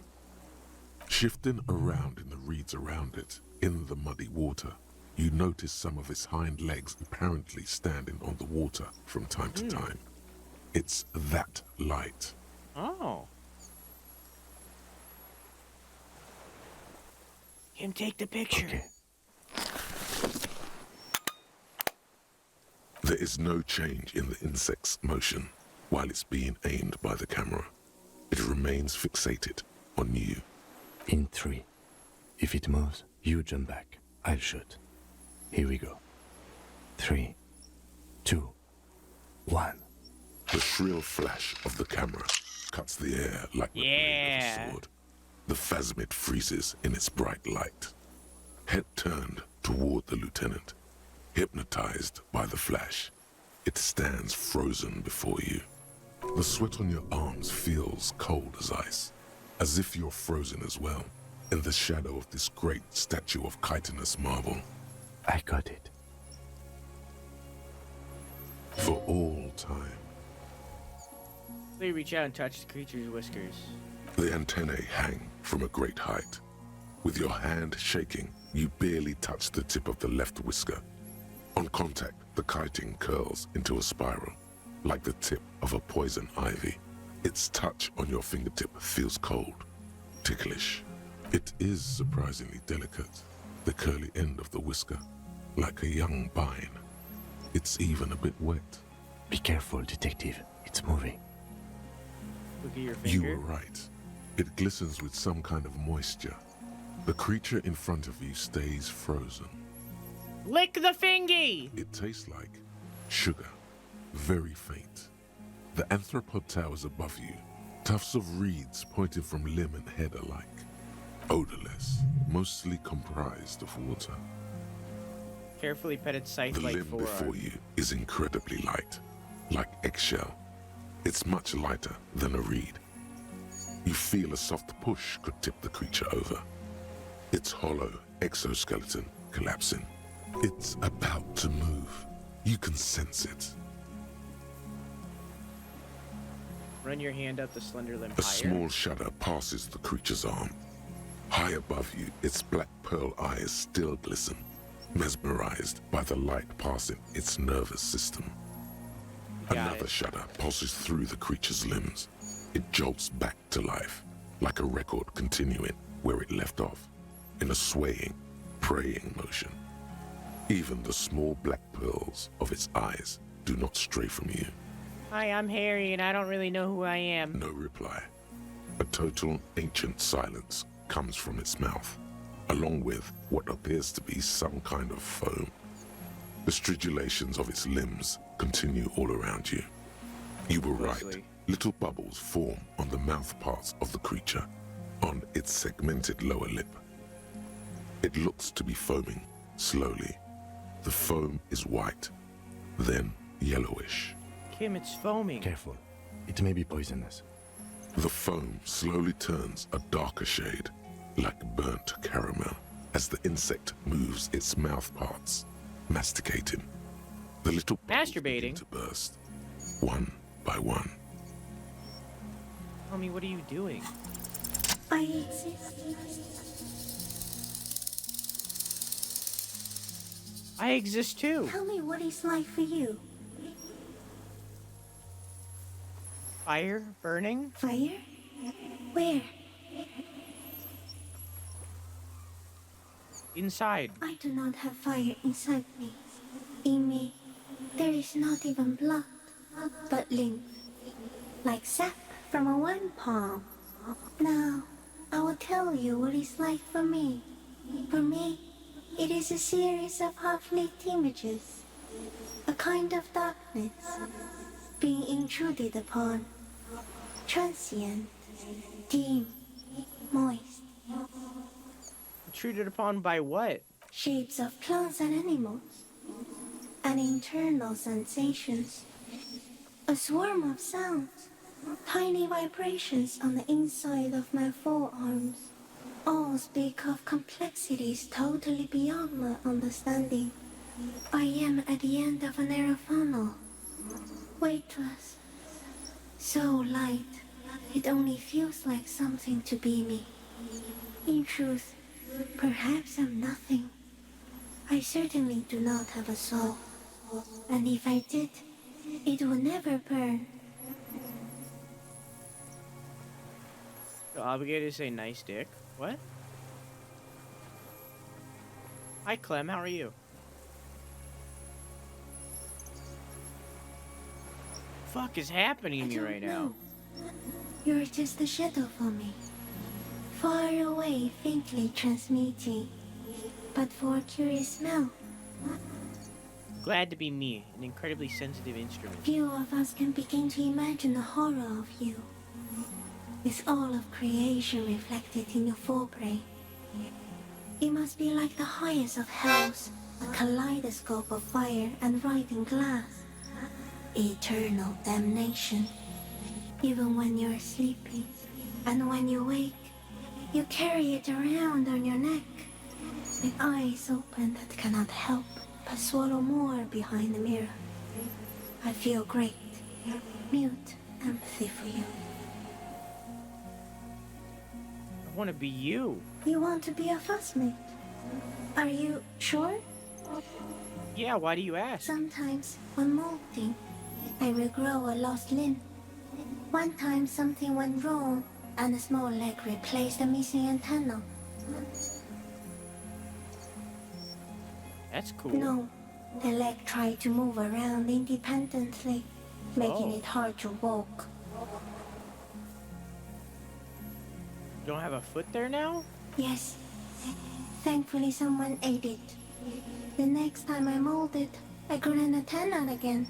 Shifting around in the reeds around it, in the muddy water, you notice some of its hind legs apparently standing on the water from time to time. It's that light. Oh. Him take the picture. Okay. There is no change in the insect's motion while it's being aimed by the camera. It remains fixated on you. In 3. If it moves, you jump back. I'll shoot. Here we go. 3, 2, 1. The shrill flash of the camera cuts the air like the blade of a sword. The phasmid freezes in its bright light. Head turned toward the lieutenant, hypnotized by the flash. It stands frozen before you. The sweat on your arms feels cold as ice, as if you're frozen as well, in the shadow of this great statue of chitinous marble. I got it. For all time. They reach out and touch the creature's whiskers. The antennae hang from a great height. With your hand shaking, you barely touch the tip of the left whisker. On contact, the chitin curls into a spiral, like the tip of a poison ivy. Its touch on your fingertip feels cold, ticklish. It is surprisingly delicate. the curly end of the whisker, like a young vine. It's even a bit wet. Be careful, detective. It's moving. Look at your You finger. were right. It glistens with some kind of moisture. The creature in front of you stays frozen. Lick the fingy! It tastes like sugar, very faint. The anthropod towers above you, tufts of reeds pointing from limb and head alike. Odorless, mostly comprised of water. Carefully pet its The scythe-like limb before forearm. you is incredibly light, like eggshell. It's much lighter than a reed. You feel a soft push could tip the creature over. Its hollow exoskeleton collapsing. It's about to move. You can sense it. Run your hand up the slender limb A higher. small shudder passes the creature's arm. High above you, its black pearl eyes still glisten, mesmerized by the light passing its nervous system. Another shudder pulses through the creature's limbs. It jolts back to life, like a record continuing where it left off, in a swaying, praying motion. Even the small black pearls of its eyes do not stray from you. Hi, I'm Harry, and I don't really know who I am. No reply. A total ancient silence comes from its mouth, along with what appears to be some kind of foam. The stridulations of its limbs continue all around you. You were right. Little bubbles form on the mouth parts of the creature, on its segmented lower lip. It looks to be foaming, slowly. The foam is white, then yellowish. Kim, it's foaming. Careful. It may be poisonous. The foam slowly turns a darker shade, like burnt caramel, as the insect moves its mouth parts, masticating. The little bubbles begin to burst, one by one. Tell me, what are you doing? I exist. I exist too. Tell me what it's like for you. Fire? Burning? Fire? Where? Inside. I do not have fire inside me. In me, there is not even blood, but lymph, like sap from a wine palm. Now, I will tell you what it's like for me. For me, it is a series of half-lit images, a kind of darkness, being intruded upon, transient, dim, moist. Intruded upon by what? Shapes of plants and animals, and internal sensations. A swarm of sounds, tiny vibrations on the inside of my forearms. All speak of complexities totally beyond my understanding. I am at the end of a narrow funnel, weightless, so light, it only feels like something to be me. In truth, perhaps I'm nothing. I certainly do not have a soul, and if I did, it would never burn. You're obligated to say nice dick. What? Hi, Clem. How are you? Fuck is happening to me right now? You're just a shadow for me. Far away, faintly transmitting, but for a curious smell. Glad to be me, an incredibly sensitive instrument. Few of us can begin to imagine the horror of you, with all of creation reflected in your forebrain. It must be like the highest of hells, a kaleidoscope of fire and writhing glass. Eternal damnation. Even when you're sleeping, and when you wake, you carry it around on your neck, with eyes open that cannot help but swallow more behind the mirror. I feel great, mute empathy for you. I want to be you. You want to be a fussmate? Are you sure? Yeah, why do you ask? Sometimes, when molting, I regrow a lost limb. One time something went wrong, and a small leg replaced a missing antenna. That's cool. No, the leg tried to move around independently, making it hard to walk. You don't have a foot there now? Yes. Thankfully someone ate it. The next time I molded, I grew an antenna again.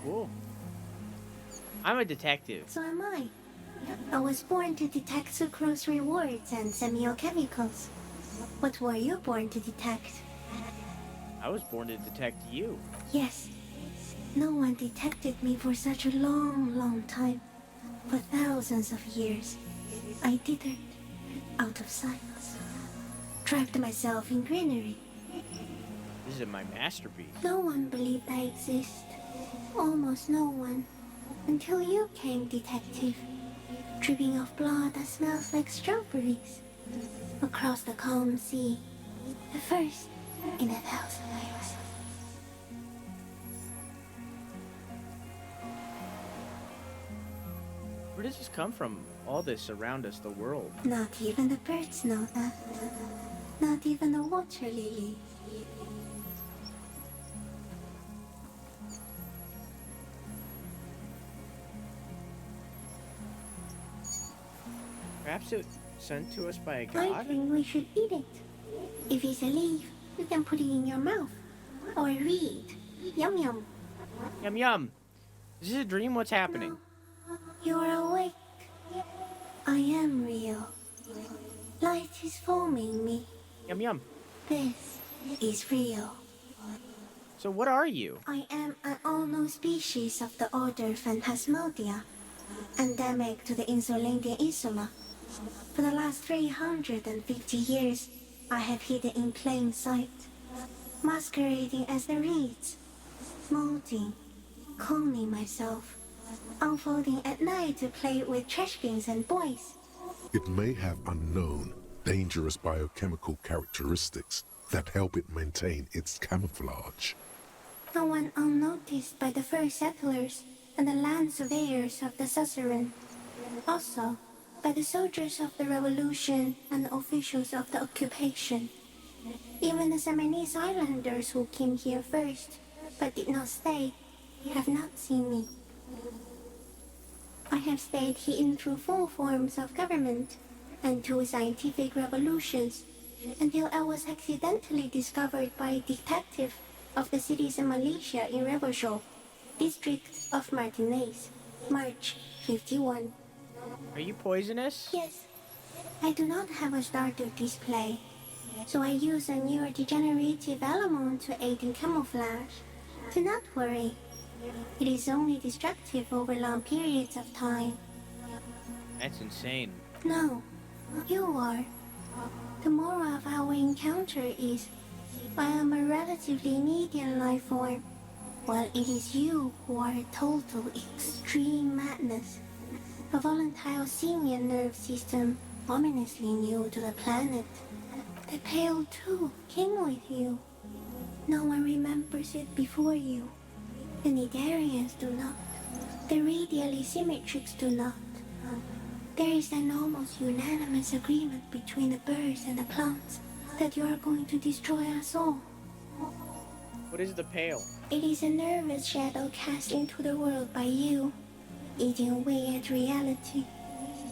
Cool. I'm a detective. So am I. I was born to detect sucrose rewards and semiochemicals. What were you born to detect? I was born to detect you. Yes. No one detected me for such a long time. For thousands of years. I dithered, out of sight. Trapped myself in greenery. This is my masterpiece. No one believed I exist. Almost no one. Until you came, detective. Dripping off blood that smells like strawberries. Across the calm sea. The first in 1,000 years. Where does this come from? All this around us, the world. Not even the birds know that. Not even the water lily. Perhaps it was sent to us by a I god? think we should eat it. If it's a leaf, you can put it in your mouth. Or read. Yum yum. Yum yum. Is this a dream? What's happening? You are awake. I am real. Light is forming me. Yum yum. This is real. So what are you? I am an unknown species of the order Phantasmodia, endemic to the Insulandian Insula. For the last 350 years, I have hidden in plain sight, masquerading as the reeds, molding, cloning myself, unfolding at night to play with trash bins and boys. It may have unknown, dangerous biochemical characteristics that help it maintain its camouflage. No one unnoticed by the first settlers and the land surveyors of the suzerain. Also, by the soldiers of the revolution and the officials of the occupation. Even the Seminese islanders who came here first, but did not stay, have not seen me. I have stayed hidden through 4 forms of government and 2 scientific revolutions, until I was accidentally discovered by a detective of the citizen militia in Revelshop, district of Martinez, March 51. Are you poisonous? Yes. I do not have a starter display, so I use a neurodegenerative element to aid in camouflage. Do not worry. It is only destructive over long periods of time. That's insane. No, you are. The moral of our encounter is, I am a relatively medium life form, while it is you who are a total extreme madness. A volatile simian nerve system, ominously new to the planet. The Pale too came with you. No one remembers it before you. The Nidarians do not. The radially symmetrics do not. There is an almost unanimous agreement between the birds and the plants that you are going to destroy us all. What is the Pale? It is a nervous shadow cast into the world by you, eating away at reality.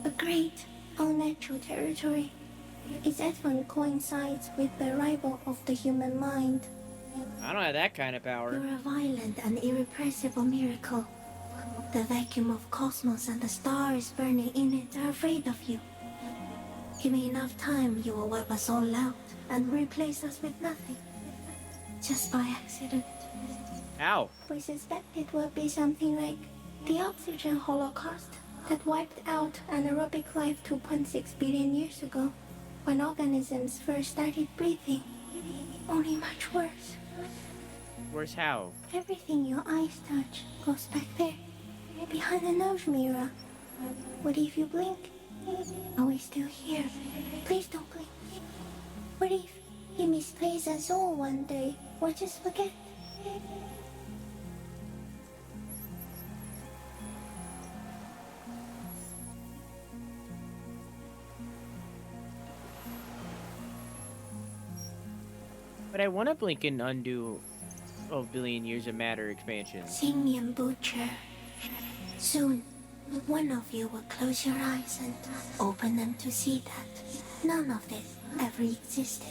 A great, unnatural territory. Its advent coincides with the arrival of the human mind. I don't have that kind of power. You're a violent and irrepressible miracle. The vacuum of cosmos and the stars burning in it are afraid of you. Give me enough time, you will wipe us all out and replace us with nothing. Just by accident. How? We suspect it will be something like the oxygen holocaust that wiped out anaerobic life 2.6 billion years ago, when organisms first started breathing. Only much worse. Worse how? Everything your eyes touch goes back there, behind the nose mirror. What if you blink? Are we still here? Please don't blink. What if you misplace us all one day, or just forget? But I want to blink and undo 12 billion years of matter expansion. Simian Butcher. Soon, one of you will close your eyes and open them to see that none of this ever existed.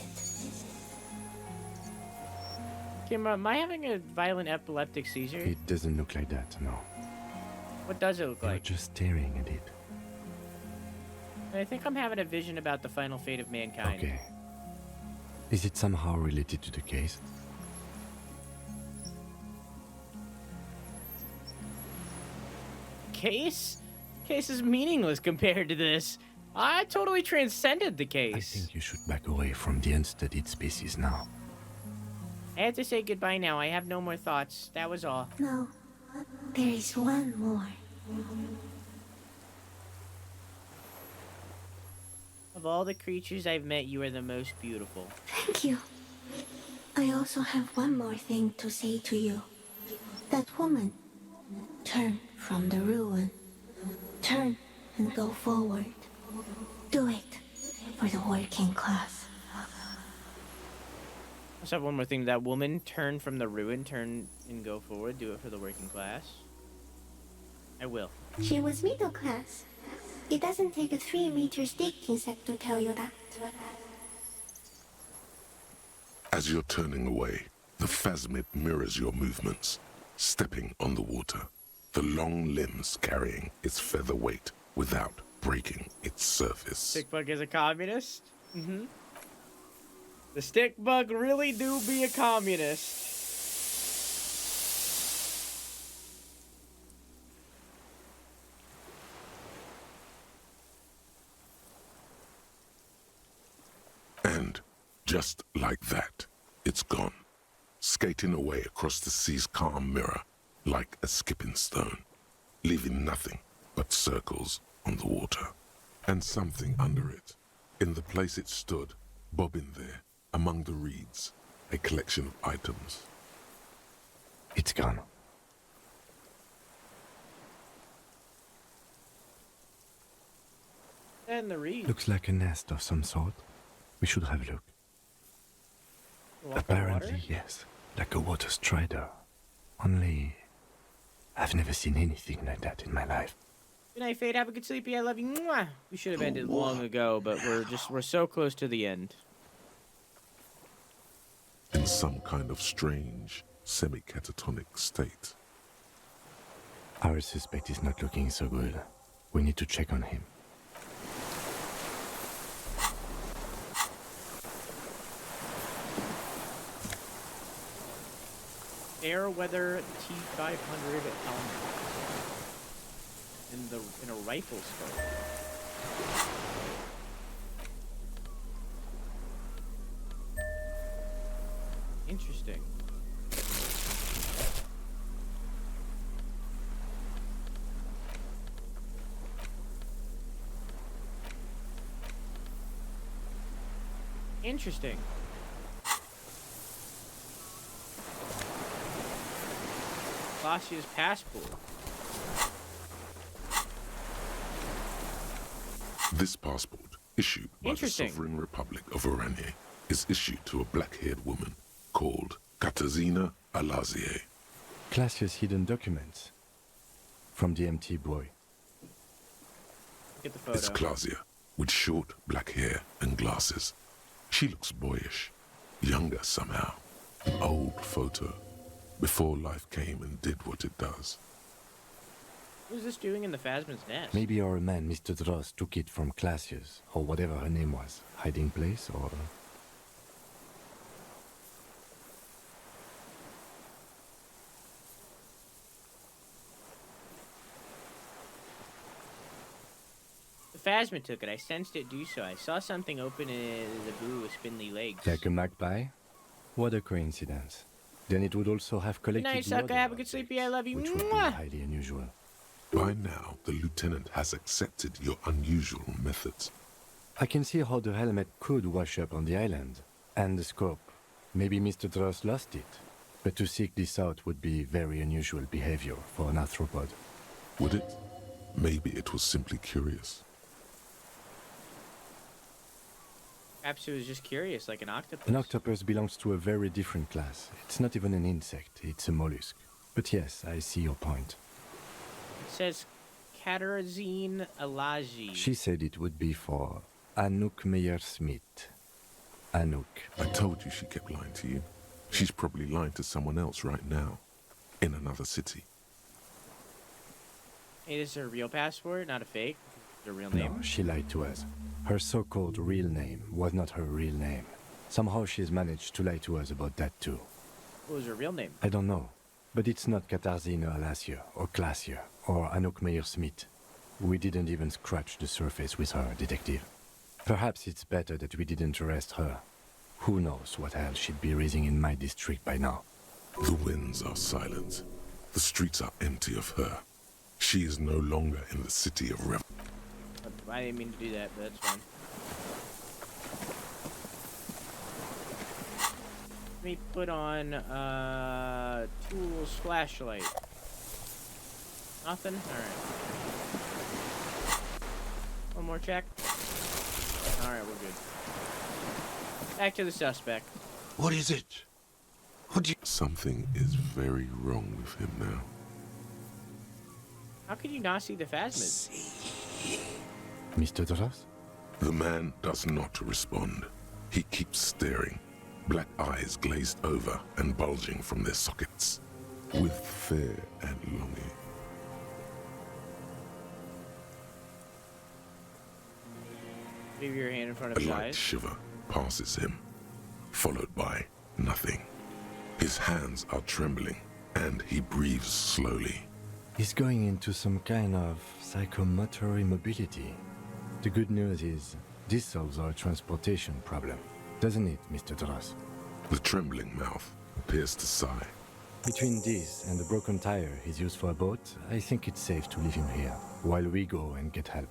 Kim, am I having a violent epileptic seizure? It doesn't look like that, no. What does it look You're like? just staring at it. I think I'm having a vision about the final fate of mankind. Okay. Is it somehow related to the case? Case? Case is meaningless compared to this. I totally transcended the case. I think you should back away from the unstudied species now. I have to say goodbye now. I have no more thoughts. That was all. No, there is one more. Of all the creatures I've met, you are the most beautiful. Thank you. I also have one more thing to say to you. That woman, turn from the ruin. Turn and go forward. Do it for the working class. I also have one more thing. That woman, turn from the ruin, turn and go forward. Do it for the working class. I will. She was middle class. It doesn't take a 3-meter stick insect to tell you that. As you're turning away, the phasmid mirrors your movements, stepping on the water, the long limbs carrying its feather weight without breaking its surface. Stick bug is a communist? Mm-hmm. The stick bug really do be a communist. And just like that, it's gone, skating away across the sea's calm mirror like a skipping stone, leaving nothing but circles on the water. And something under it, in the place it stood, bobbing there, among the reeds, a collection of items. It's gone. And the reeds. Looks like a nest of some sort. We should have a look. Apparently, yes. Like a water strider. Only, I've never seen anything like that in my life. Good night, Fate. Have a good sleepy. I love you. Mwah. We should have ended long ago, but we're so close to the end. In some kind of strange, semi-catatonic state. Our suspect is not looking so good. We need to check on him. Airweather T500 helmet. In a rifle scope. Interesting. Interesting. Classia's passport. This passport, issued by the Interesting. Sovereign Republic of Oranje, is issued to a black-haired woman called Katarzyna Alazie. Classia's hidden documents. From the MT boy. Get the photo. It's Klasia, with short black hair and glasses. She looks boyish, younger somehow. An old photo, before life came and did what it does. What is this doing in the Phasma's nest? Maybe our man, Mr. Dross, took it from Classia's, or whatever her name was. Hiding place, or... The Phasma took it. I sensed it do so. I saw something open in the blue with spindly legs. Like a magpie? What a coincidence. Then it would also have Good collected night, the sucker. other Have a good sleepy. I love you. which would be Mwah. highly unusual. By now, the lieutenant has accepted your unusual methods. I can see how the helmet could wash up on the island. And the scope. Maybe Mr. Dross lost it. But to seek this out would be very unusual behavior for an arthropod. Would it? Maybe it was simply curious. Perhaps he was just curious, like an octopus. An octopus belongs to a very different class. It's not even an insect, it's a mollusk. But yes, I see your point. It says Katarzine Alaji. She said it would be for Anouk Meyer-Smith. Anouk. I told you she kept lying to you. She's probably lying to someone else right now, in another city. Hey, this is her real passport, not a fake. Her real name. No, she lied to us. Her so-called real name was not her real name. Somehow she's managed to lie to us about that too. What was her real name? I don't know. But it's not Katarzine Alasia, or Clasia, or Anouk Meyer-Smith. We didn't even scratch the surface with her, detective. Perhaps it's better that we didn't arrest her. Who knows what hell she'd be raising in my district by now. The winds are silent. The streets are empty of her. She is no longer in the city of Rev. I didn't mean to do that, but that's fine. Let me put on, tools, flashlight. Nothing? Alright. One more check. Alright, we're good. Back to the suspect. What is it? Something is very wrong with him now. How could you not see the phasmids? Mr. Dross? The man does not respond. He keeps staring, black eyes glazed over and bulging from their sockets, with fear and longing. Leave your hand in front of A his light eyes. shiver passes him, followed by nothing. His hands are trembling, and he breathes slowly. He's going into some kind of psychomotor immobility. The good news is, this solves our transportation problem, doesn't it, Mr. Dross? The trembling mouth appears to sigh. Between this and the broken tire he's used for a boat, I think it's safe to leave him here, while we go and get help.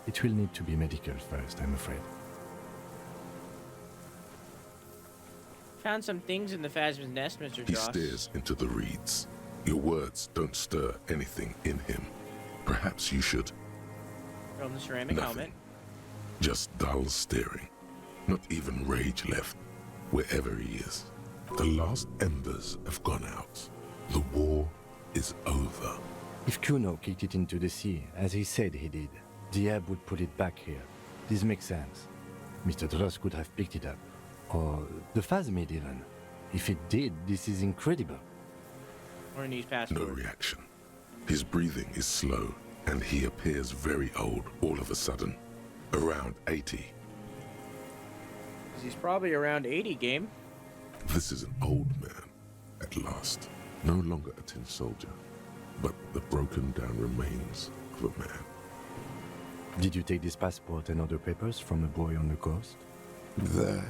It will need to be medical first, I'm afraid. Found some things in the phasmid's nest, Mr. He Dross. stares into the reeds. Your words don't stir anything in him. Perhaps you should. From the ceramic helmet. Just dull staring. Not even rage left, wherever he is. The last embers have gone out. The war is over. If Kuno kicked it into the sea, as he said he did, the ebb would put it back here. This makes sense. Mr. Dross could have picked it up. Or the phasmid even. If it did, this is incredible. Or needs passport. No reaction. His breathing is slow, and he appears very old all of a sudden. Around 80. He's probably around 80, game. This is an old man, at last. No longer a tin soldier, but the broken down remains of a man. Did you take this passport and other papers from a boy on the coast? The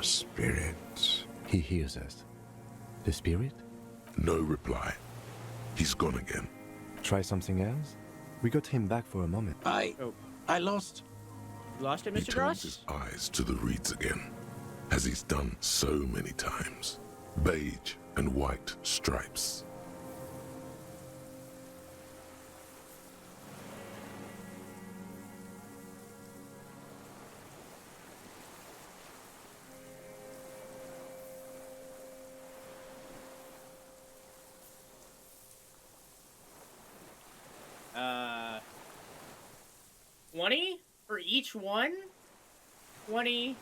spirit. He hears us. The spirit? No reply. He's gone again. Try something else? We got him back for a moment. I lost. You lost it, He Mr. turns Dross? his eyes to the reeds again, as he's done so many times. Beige and white stripes. Uh, 20 for each one? 20,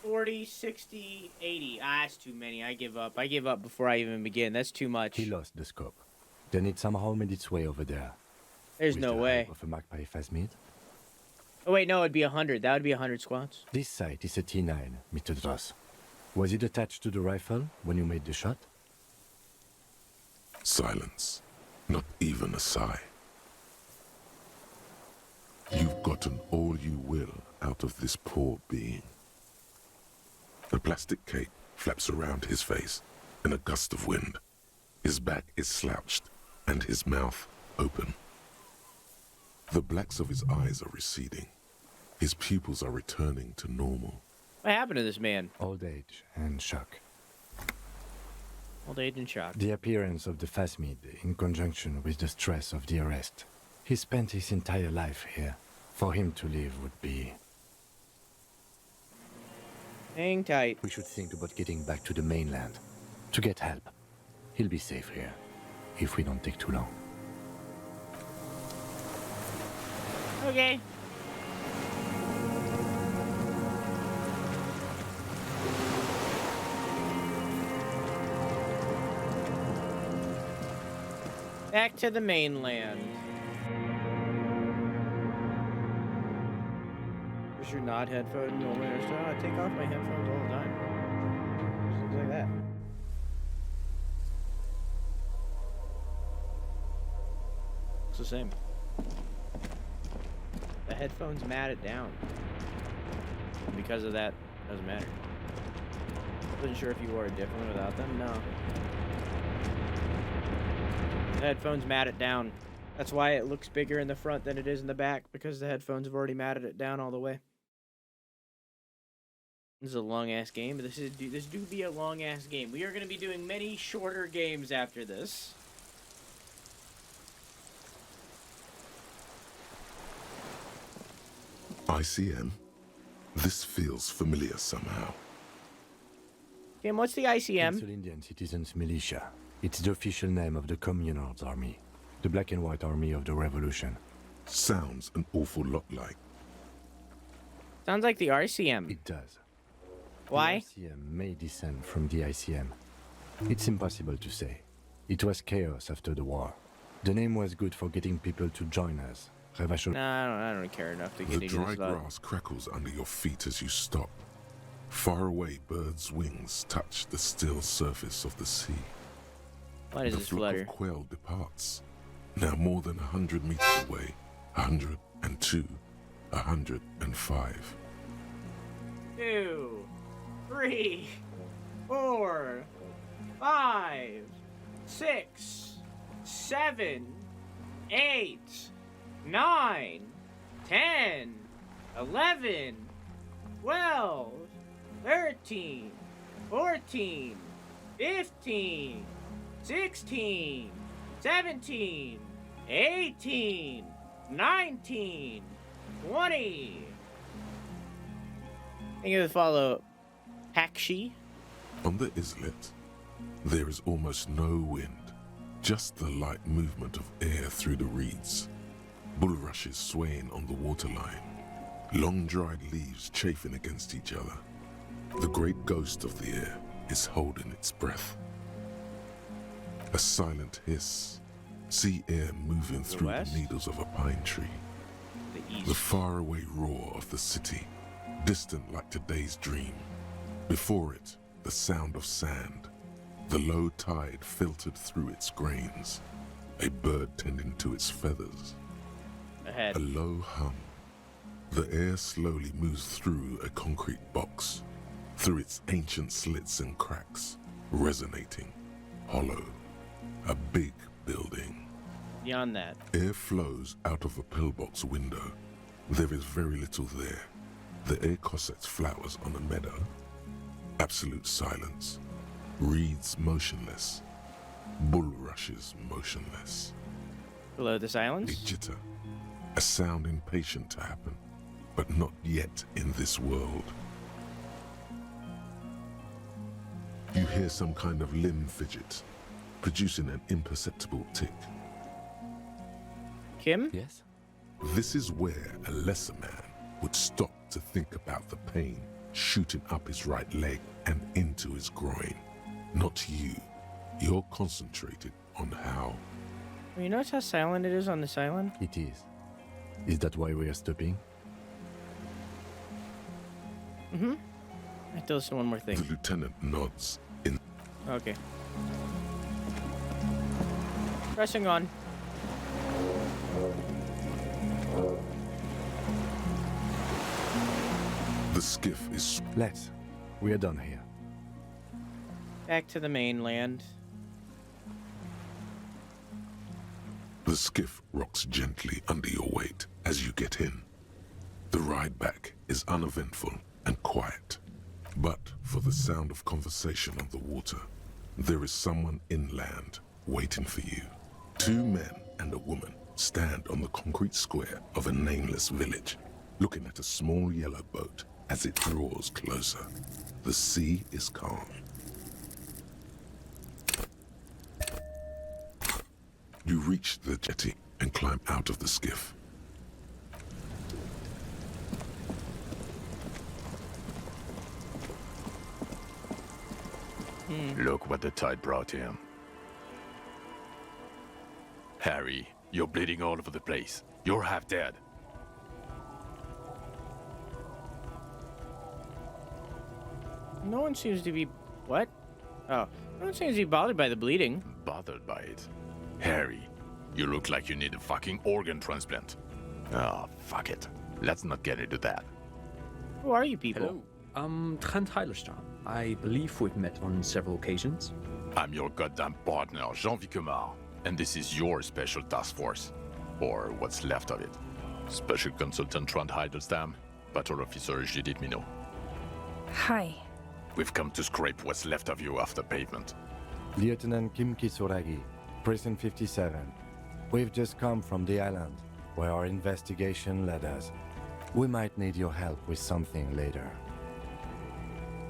40, 60, 80. Ah, that's too many. I give up. I give up before I even begin. That's too much. He lost the scope. Then it somehow made its way over there. There's With no the way. help of a magpie phasmid. Oh, wait, no, it'd be 100. That would be 100 squats. This sight is a T9, Mr. Dross. Was it attached to the rifle when you made the shot? Silence. Not even a sigh. You've gotten all you will out of this poor being. The plastic cape flaps around his face in a gust of wind. His back is slouched and his mouth open. The blacks of his eyes are receding. His pupils are returning to normal. What happened to this man? Old age and shock. Old age and shock. The appearance of the phasmid in conjunction with the stress of the arrest. He spent his entire life here. For him to leave would be... Hang tight. We should think about getting back to the mainland to get help. He'll be safe here if we don't take too long. Okay. Back to the mainland. Here's your nod headphone. No way. I take off my headphones all the time. Just looks like that. It's the same. The headphones mat it down. And because of that, it doesn't matter. Wasn't sure if you wore it differently without them. No. The headphones mat it down. That's why it looks bigger in the front than it is in the back, because the headphones have already matted it down all the way. This is a long ass game. This do be a long ass game. We are going to be doing many shorter games after this. ICM? This feels familiar somehow. Kim, what's the ICM? Council Indian Citizens Militia. It's the official name of the Communards Army. The black and white army of the revolution. Sounds an awful lot like. Sounds like the RCM. It does. Why? The RCM may descend from the ICM. It's impossible to say. It was chaos after the war. The name was good for getting people to join us. Nah, I don't care enough to get The into dry this. grass crackles under your feet as you stop. Far away, birds' wings touch the still surface of the sea. Why does the this flock flutter? of quail departs. Now more than 100 meters away. 102, 105. 2, 3, 4, 5, 6, 7, 8, 9, 10, 11, 12, 13, 14, 15, 16, 17, 18, 19, 20. Think of the follow Hakshi. On the islet, there is almost no wind, just the light movement of air through the reeds. Bulrushes swaying on the waterline, long dried leaves chafing against each other. The great ghost of the air is holding its breath. A silent hiss, sea air moving through the needles of a pine tree. The faraway roar of the city, distant like today's dream. Before it, the sound of sand, the low tide filtered through its grains, a bird tending to its feathers. Ahead. A low hum. The air slowly moves through a concrete box, through its ancient slits and cracks, resonating, hollow. A big building. Beyond that, air flows out of a pillbox window. There is very little there. The air cossets flowers on a meadow. Absolute silence. Reeds motionless. Bulrushes motionless. Below the silence? A jitter. A sound impatient to happen, but not yet in this world. You hear some kind of limb fidget, producing an imperceptible tick. Kim? Yes? This is where a lesser man would stop to think about the pain shooting up his right leg and into his groin. Not you. You're concentrated on how. Well, you notice how silent it is on this island? It is. Is that why we are stopping? Mm-hmm. I have to listen to one more thing. The lieutenant nods. Okay. Pressing on. The skiff is... Let's. We are done here. Back to the mainland. The skiff rocks gently under your weight as you get in. The ride back is uneventful and quiet. But for the sound of conversation on the water, there is someone inland waiting for you. 2 men and a woman stand on the concrete square of a nameless village, looking at a small yellow boat as it draws closer. The sea is calm. You reach the jetty and climb out of the skiff. Look what the tide brought him. Harry, you're bleeding all over the place. You're half dead. No one seems to be... What? Oh, no one seems to be bothered by the bleeding. Bothered by it? Harry, you look like you need a fucking organ transplant. Oh, fuck it. Let's not get into that. Who are you people? Hello, I'm Trent Heilerstein. I believe we've met on several occasions. I'm your goddamn partner, Jean Vicomar, and this is your special task force. Or what's left of it. Special Consultant Trent Heilerstam, Battle Officer Judith Minot. Hi. We've come to scrape what's left of you off the pavement. Lieutenant Kim Kisuragi, Prison 57. We've just come from the island, where our investigation led us. We might need your help with something later.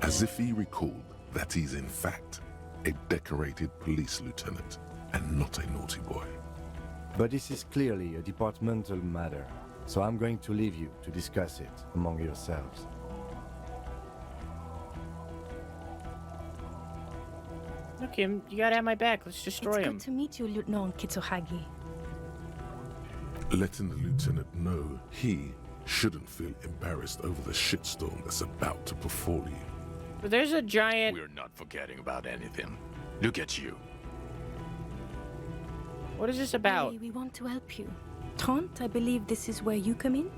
As if he recalled that he's in fact a decorated police lieutenant and not a naughty boy. But this is clearly a departmental matter, so I'm going to leave you to discuss it among yourselves. Look, Kim, you gotta have my back. Let's destroy him. It's good to meet you, Lieutenant Kitsuhagi. Letting the lieutenant know he shouldn't feel embarrassed over the shitstorm that's about to befall you. But there's a giant... We're not forgetting about anything. Look at you. What is this about? Hey, we want to help you. Trent, I believe this is where you come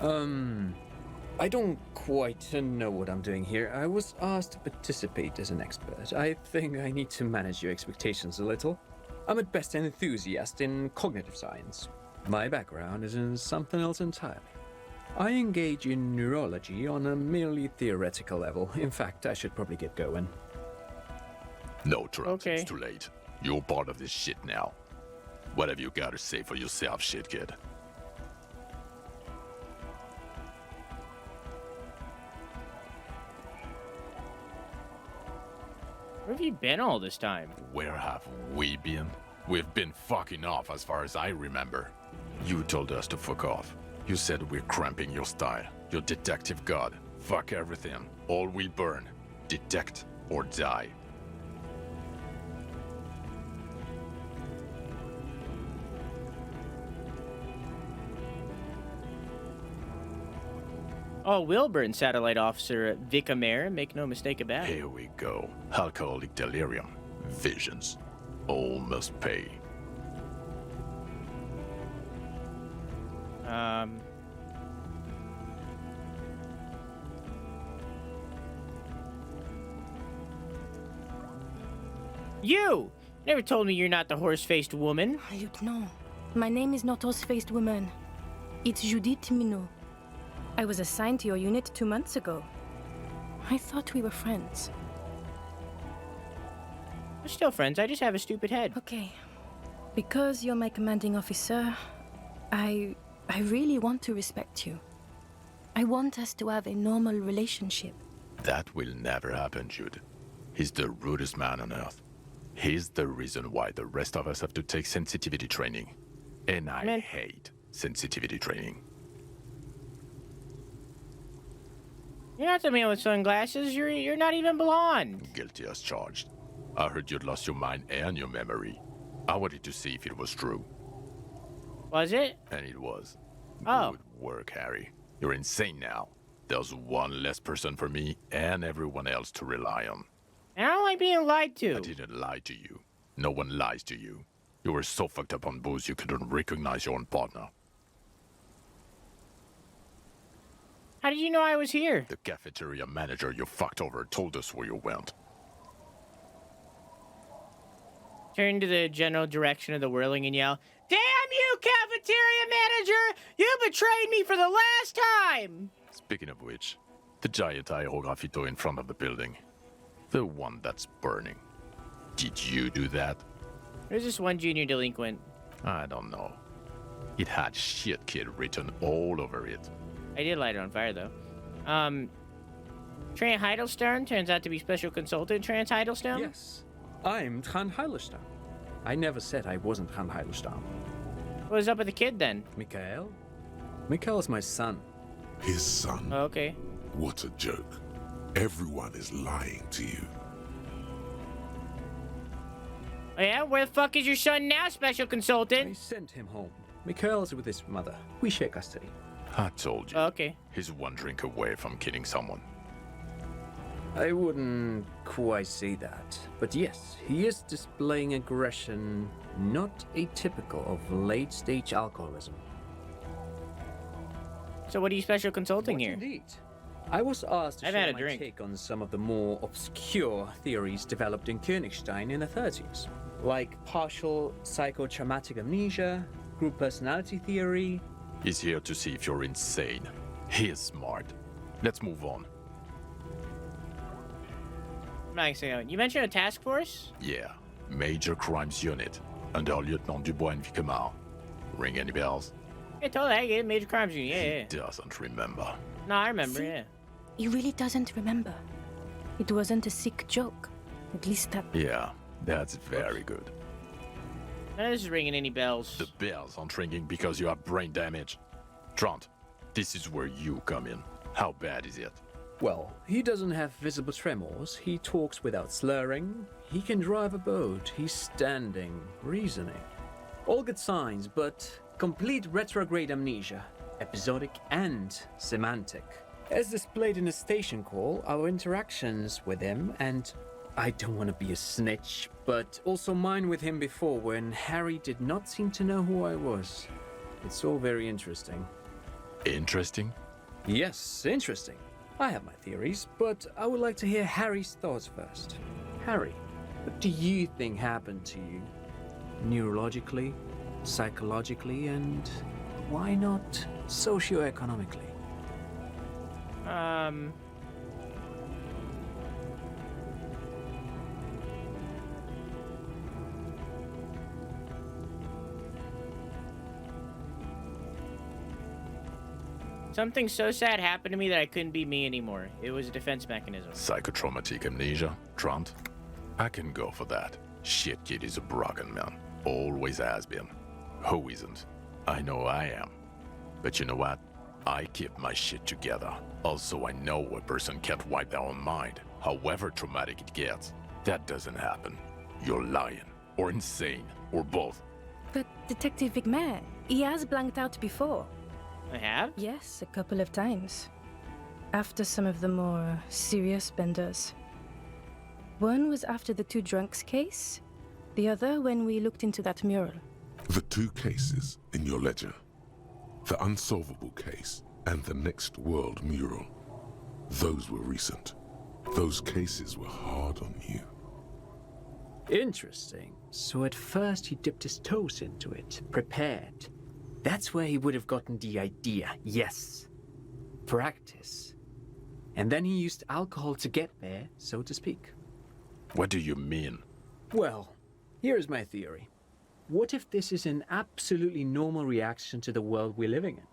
in? I don't quite know what I'm doing here. I was asked to participate as an expert. I think I need to manage your expectations a little. I'm at best an enthusiast in cognitive science. My background is in something else entirely. I engage in neurology on a merely theoretical level. In fact, I should probably get going. No, Trent, it's too late. You're part of this shit now. What have you got to say for yourself, shit kid? Where have you been all this time? Where have we been? We've been fucking off as far as I remember. You told us to fuck off. You said we're cramping your style. Your detective god. Fuck everything. All will burn. Detect or die. Oh, Wilburn, Satellite Officer Vicomare. Make no mistake about it. Here we go. Alcoholic delirium. Visions. All must pay. You never told me you're not the horse-faced woman. Lieutenant, my name is not horse-faced woman. It's Judith Minot. I was assigned to your unit 2 months ago. I thought we were friends. We're still friends. I just have a stupid head. Okay. Because you're my commanding officer, I really want to respect you. I want us to have a normal relationship. That will never happen, Jude. He's the rudest man on earth. He's the reason why the rest of us have to take sensitivity training. And I hate sensitivity training. You're not the man with sunglasses. You're not even blonde. Guilty as charged. I heard you'd lost your mind and your memory. I wanted to see if it was true. Was it? And it was. Oh. Good work, Harry. You're insane now. There's one less person for me and everyone else to rely on. And I don't like being lied to. I didn't lie to you. No one lies to you. You were so fucked up on booze you couldn't recognize your own partner. How did you know I was here? The cafeteria manager you fucked over told us where you went. Turn to the general direction of the whirling and yell, "Damn you, cafeteria manager! You betrayed me for the last time!" Speaking of which, the giant aerografito in front of the building. The one that's burning. Did you do that? There's this one junior delinquent. I don't know. It had shit kid written all over it. I did light it on fire, though. Trant Hiddleston turns out to be special consultant Trant Hiddleston? Yes, I'm Trant Hiddleston. I never said I wasn't Trant Hiddleston. What was up with the kid then? Mikhail? Mikhail's my son. His son? Oh, okay. What a joke. Everyone is lying to you. Oh, yeah? Where the fuck is your son now, special consultant? I sent him home. Mikhail's with his mother. We share custody. I told you. Oh, okay. He's one drink away from killing someone. I wouldn't quite say that. But yes, he is displaying aggression not atypical of late-stage alcoholism. So what are you special consulting here? Indeed. I was asked to I've share had a my drink. take on some of the more obscure theories developed in Königstein in the 30s, like partial psychotraumatic amnesia, group personality theory. He's here to see if you're insane. He is smart. Let's move on. Nice. You mentioned a task force? Yeah. Major Crimes Unit. Under Lieutenant Dubois and Vicomar. Ring any bells? Yeah, totally. I get it. Major crimes unit. Yeah, He yeah. doesn't remember. No, I remember, See? yeah. He really doesn't remember. It wasn't a sick joke. At least that. Yeah, that's very good. None of this is ringing any bells. The bells aren't ringing because you have brain damage. Trant, this is where you come in. How bad is it? Well, he doesn't have visible tremors, he talks without slurring, he can drive a boat, he's standing, reasoning. All good signs, but complete retrograde amnesia, episodic and semantic. As displayed in the station call, our interactions with him, and I don't want to be a snitch, but also mine with him before when Harry did not seem to know who I was. It's all very interesting. Interesting? Yes, interesting. I have my theories, but I would like to hear Harry's thoughts first. Harry, what do you think happened to you? Neurologically, psychologically, and why not socioeconomically? Something so sad happened to me that I couldn't be me anymore. It was a defense mechanism. Psychotraumatic amnesia, Trant? I can go for that. Shit kid is a broken man. Always has been. Who isn't? I know I am. But you know what? I keep my shit together. Also, I know a person can't wipe their own mind, however traumatic it gets. That doesn't happen. You're lying, or insane, or both. But Detective Vigmer, he has blanked out before. I have? Yes, a couple of times. After some of the more serious benders. One was after the two drunks case, the other when we looked into that mural. The two cases in your ledger. The unsolvable case and the next world mural. Those were recent. Those cases were hard on you. Interesting. So at first he dipped his toes into it, prepared. That's where he would have gotten the idea, yes. Practice. And then he used alcohol to get there, so to speak. What do you mean? Well, here's my theory. What if this is an absolutely normal reaction to the world we're living in?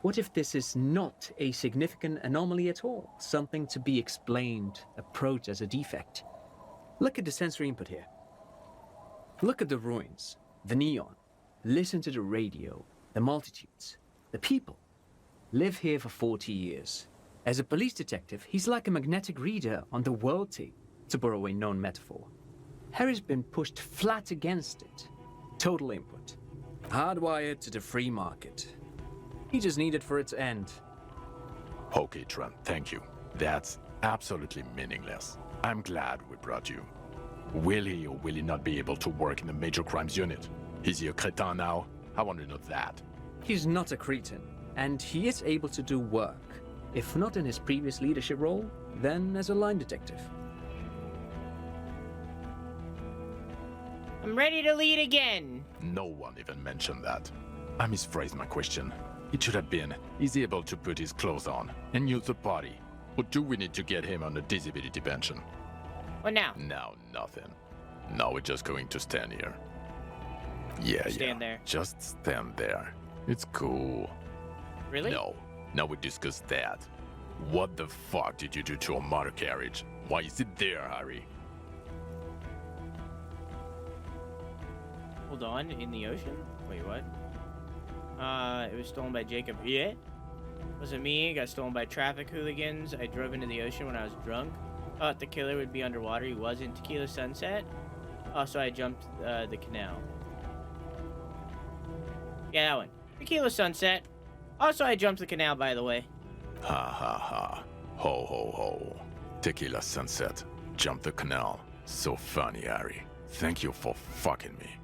What if this is not a significant anomaly at all? Something to be explained, approached as a defect? Look at the sensory input here. Look at the ruins, the neon. Listen to the radio, the multitudes, the people. Live here for 40 years. As a police detective, he's like a magnetic reader on the world tape, to borrow a known metaphor. Harry's been pushed flat against it. Total input. Hardwired to the free market. He just needed for it to end. Okay, Trent, thank you. That's absolutely meaningless. I'm glad we brought you. Will he or will he not be able to work in the Major Crimes Unit? Is he a cretin now? I want to know that. He's not a cretin, and he is able to do work. If not in his previous leadership role, then as a line detective. I'm ready to lead again. No one even mentioned that. I misphrased my question. It should have been, is he able to put his clothes on and use the body? Or do we need to get him on a disability pension? What now? No, nothing. Now we're just going to stand here. Yeah, Stand there. Just stand there. It's cool. Really? No. Now we discuss that. What the fuck did you do to a motor carriage? Why is it there, Harry? Hold on, in the ocean? Wait, what? It was stolen by Jacob. Yeah? Wasn't me. Got stolen by traffic hooligans. I drove into the ocean when I was drunk. Thought the killer would be underwater. He wasn't. Tequila Sunset. Also, I jumped the canal. Yeah, that one. Tequila Sunset. Also, I jumped the canal, by the way. Ha ha ha. Ho ho ho. Tequila Sunset. Jump the canal. So funny, Harry. Thank you for fucking me.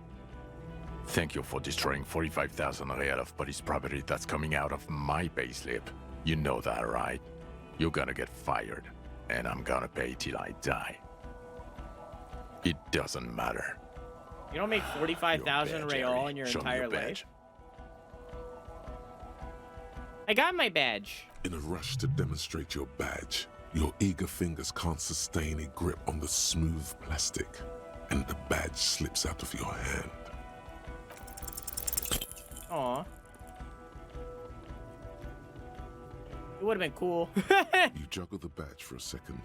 Thank you for destroying 45,000 real of police property that's coming out of my payslip. You know that, right? You're gonna get fired, and I'm gonna pay till I die. It doesn't matter. You don't make 45,000 real in your Show me entire your life. badge. I got my badge. In a rush to demonstrate your badge, your eager fingers can't sustain a grip on the smooth plastic, and the badge slips out of your hand. Aw. It would have been cool. You juggle the badge for a second,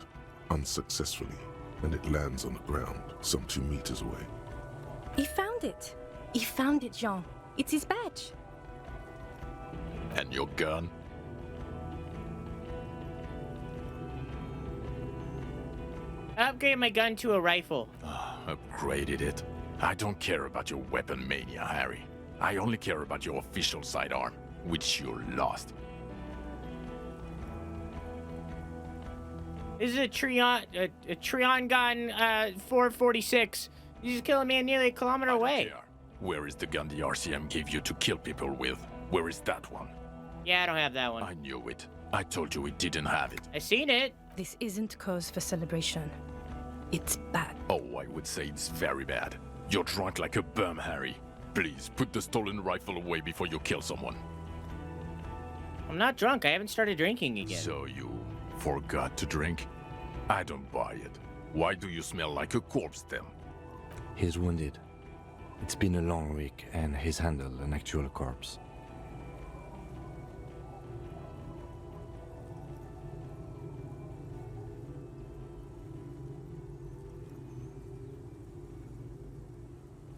unsuccessfully, and it lands on the ground some 2 meters away. He found it. He found it, Jean. It's his badge. And your gun? Upgrade my gun to a rifle. Upgraded it. I don't care about your weapon mania, Harry. I only care about your official sidearm, which you lost. This is a Trion gun, 446. You just kill a man nearly a kilometer away. Where is the gun the RCM gave you to kill people with? Where is that one? Yeah, I don't have that one. I knew it. I told you we didn't have it. I seen it. This isn't cause for celebration. It's bad. Oh, I would say it's very bad. You're drunk like a bum, Harry. Please, put the stolen rifle away before you kill someone. I'm not drunk. I haven't started drinking again. So you forgot to drink? I don't buy it. Why do you smell like a corpse then? He's wounded. It's been a long week, and he's handled an actual corpse.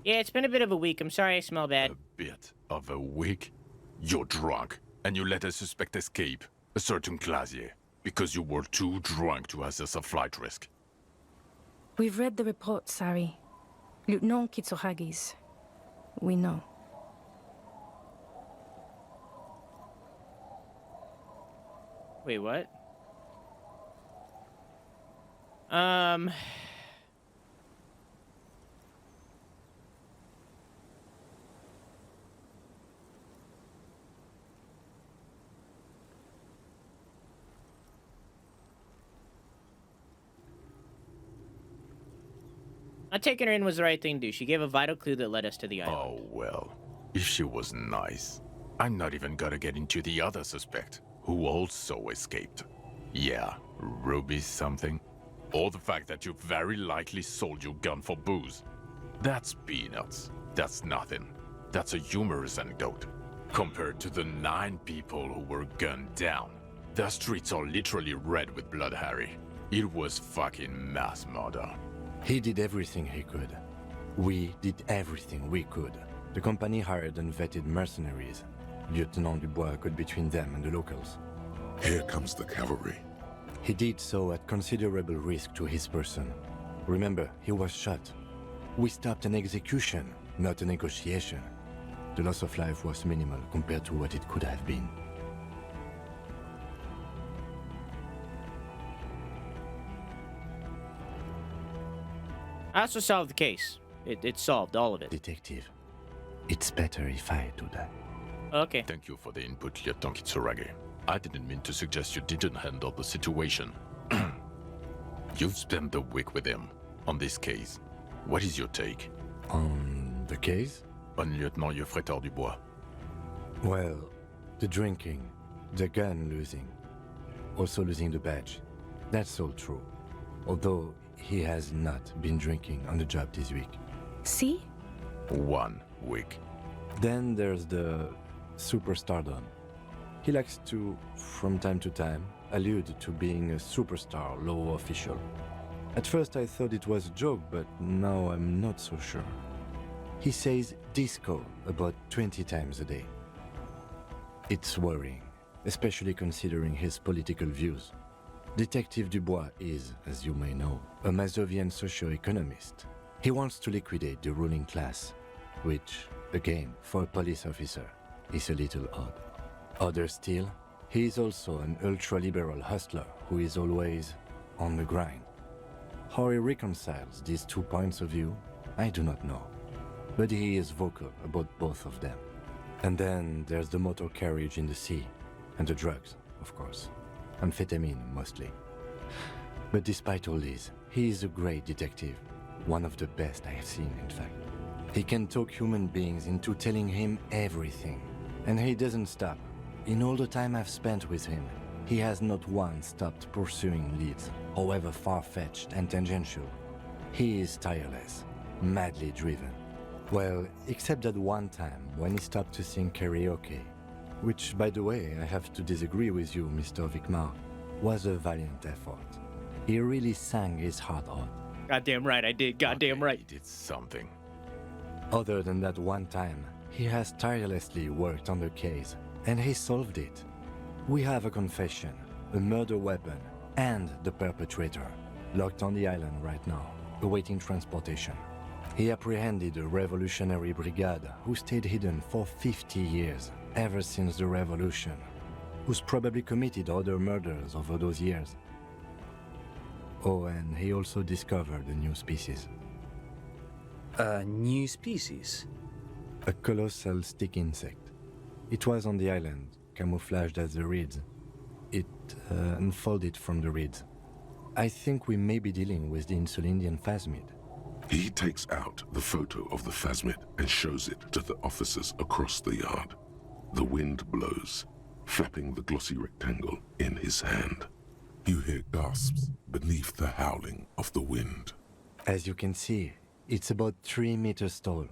Yeah, it's been a bit of a week. I'm sorry I smell bad. A bit of a week? You're drunk, and you let a suspect escape, a certain Clasier, because you were too drunk to assess a flight risk. We've read the report, Sari. Lieutenant Kitsuhagi's. We know. Wait, what? Not taking her in was the right thing to do. She gave a vital clue that led us to the island. Oh, well. If she was nice. I'm not even gonna get into the other suspect, who also escaped. Yeah, Ruby something. Or the fact that you very likely sold your gun for booze. That's peanuts. That's nothing. That's a humorous anecdote. Compared to the 9 people who were gunned down. The streets are literally red with blood, Harry. It was fucking mass murder. He did everything he could. We did everything we could. The company hired and vetted mercenaries. Lieutenant Dubois got between them and the locals. Here comes the cavalry. He did so at considerable risk to his person. Remember, he was shot. We stopped an execution, not a negotiation. The loss of life was minimal compared to what it could have been. I also solved the case. It solved all of it. Detective, it's better if I do that. Okay. Thank you for the input, Lieutenant Kitsuragi. I didn't mean to suggest you didn't handle the situation. You've spent the week with him on this case. What is your take? On the case? On Lieutenant Geoffrey Dubois. Well, the drinking, the gun losing, also losing the badge. That's all true. Although he has not been drinking on the job this week. See? 1 week. Then there's the superstardom. He likes to, from time to time, allude to being a superstar law official. At first I thought it was a joke, but now I'm not so sure. He says disco about 20 times a day. It's worrying, especially considering his political views. Detective Dubois is, as you may know, a Mazovian socio-economist. He wants to liquidate the ruling class, which, again, for a police officer, is a little odd. Odder still, he is also an ultra-liberal hustler who is always on the grind. How he reconciles these 2 points of view, I do not know. But he is vocal about both of them. And then there's the motor carriage in the sea, and the drugs, of course. Amphetamine, mostly. But despite all this, he is a great detective. One of the best I have seen, in fact. He can talk human beings into telling him everything. And he doesn't stop. In all the time I've spent with him, he has not once stopped pursuing leads, however far-fetched and tangential. He is tireless, madly driven. Well, except that one time when he stopped to sing karaoke, which, by the way, I have to disagree with you, Mr. Vicmar, was a valiant effort. He really sang his heart out. Goddamn right I did, goddamn right. He did something. Other than that one time, he has tirelessly worked on the case, and he solved it. We have a confession, a murder weapon, and the perpetrator, locked on the island right now, awaiting transportation. He apprehended a revolutionary brigade who stayed hidden for 50 years, ever since the revolution, who's probably committed other murders over those years. Oh, and he also discovered a new species. A new species? A colossal stick insect. It was on the island, camouflaged as the reeds. It unfolded from the reeds. I think we may be dealing with the Insulindian phasmid. He takes out the photo of the phasmid and shows it to the officers across the yard. The wind blows, flapping the glossy rectangle in his hand. You hear gasps beneath the howling of the wind. As you can see, it's about 3 meters tall.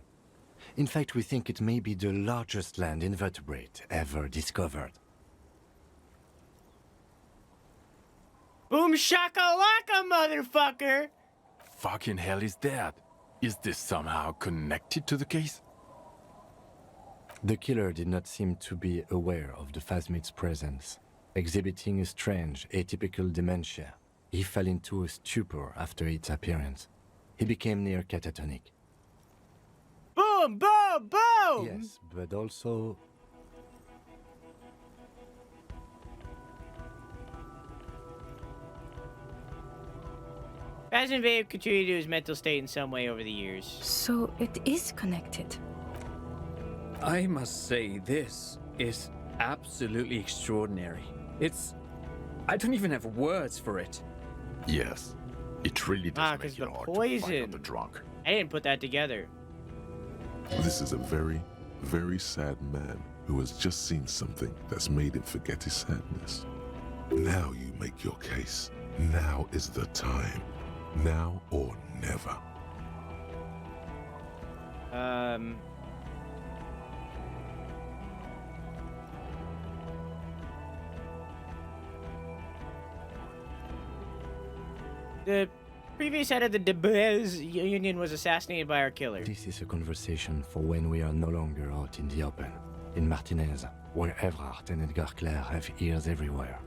In fact, we think it may be the largest land invertebrate ever discovered. Boom shakalaka, motherfucker! Fucking hell is that? Is this somehow connected to the case? The killer did not seem to be aware of the phasmid's presence. Exhibiting a strange, atypical dementia, he fell into a stupor after its appearance. He became near catatonic. Boom, boom, boom! Yes, but also... Phasmid may have contributed to his mental state in some way over the years. So it is connected. I must say, this is absolutely extraordinary. I don't even have words for it. Yes, it really does make it the hard to find poison. out the drunk. I didn't put that together. This is a very, very sad man who has just seen something that's made him forget his sadness. Now you make your case. Now is the time. Now or never. The previous head of the Debez Union was assassinated by our killer. This is a conversation for when we are no longer out in the open. In Martinez, where Everard and Edgar Clare have ears everywhere.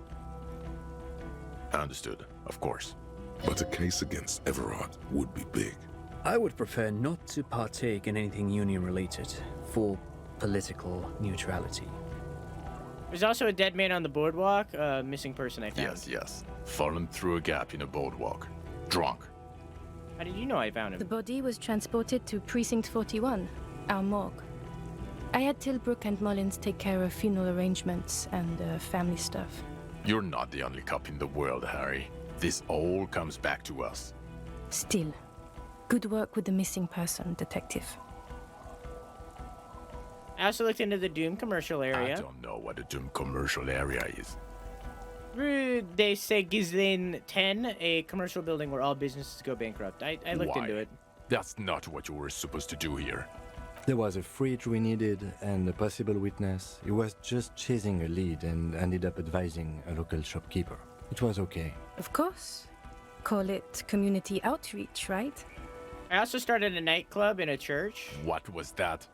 Understood, of course. But a case against Everard would be big. I would prefer not to partake in anything union-related, for political neutrality. There's also a dead man on the boardwalk, a missing person I found. Yes. Fallen through a gap in a boardwalk. Drunk. How did you know I found him? The body was transported to Precinct 41, our morgue. I had Tilbrook and Mullins take care of funeral arrangements and family stuff. You're not the only cop in the world, Harry. This all comes back to us. Still, good work with the missing person, Detective. I also looked into the Doom commercial area. I don't know what a Doom commercial area is. Rue de Seguislin 10, a commercial building where all businesses go bankrupt. I looked into it. That's not what you were supposed to do here. There was a fridge we needed and a possible witness. He was just chasing a lead and ended up advising a local shopkeeper. It was okay. Of course. Call it community outreach, right? I also started a nightclub in a church. What was that?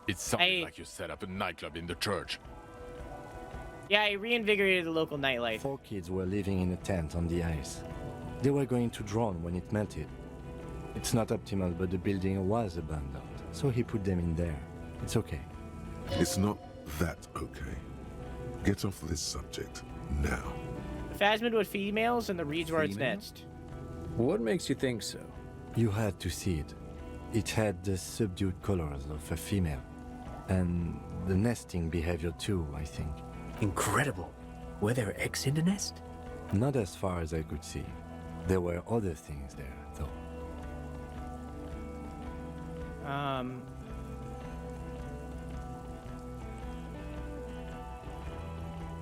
It sounded like you set up a nightclub in the church. Yeah, I reinvigorated the local nightlife. 4 kids were living in a tent on the ice. They were going to drown when it melted. It's not optimal, but the building was abandoned, so he put them in there. It's okay. It's not that okay. Get off this subject now. The Phasmid was females and the reeds were its nest. What makes you think so? You had to see it. It had the subdued colors of a female. And the nesting behavior too, I think. Incredible. Were there eggs in the nest? Not as far as I could see. There were other things there, though.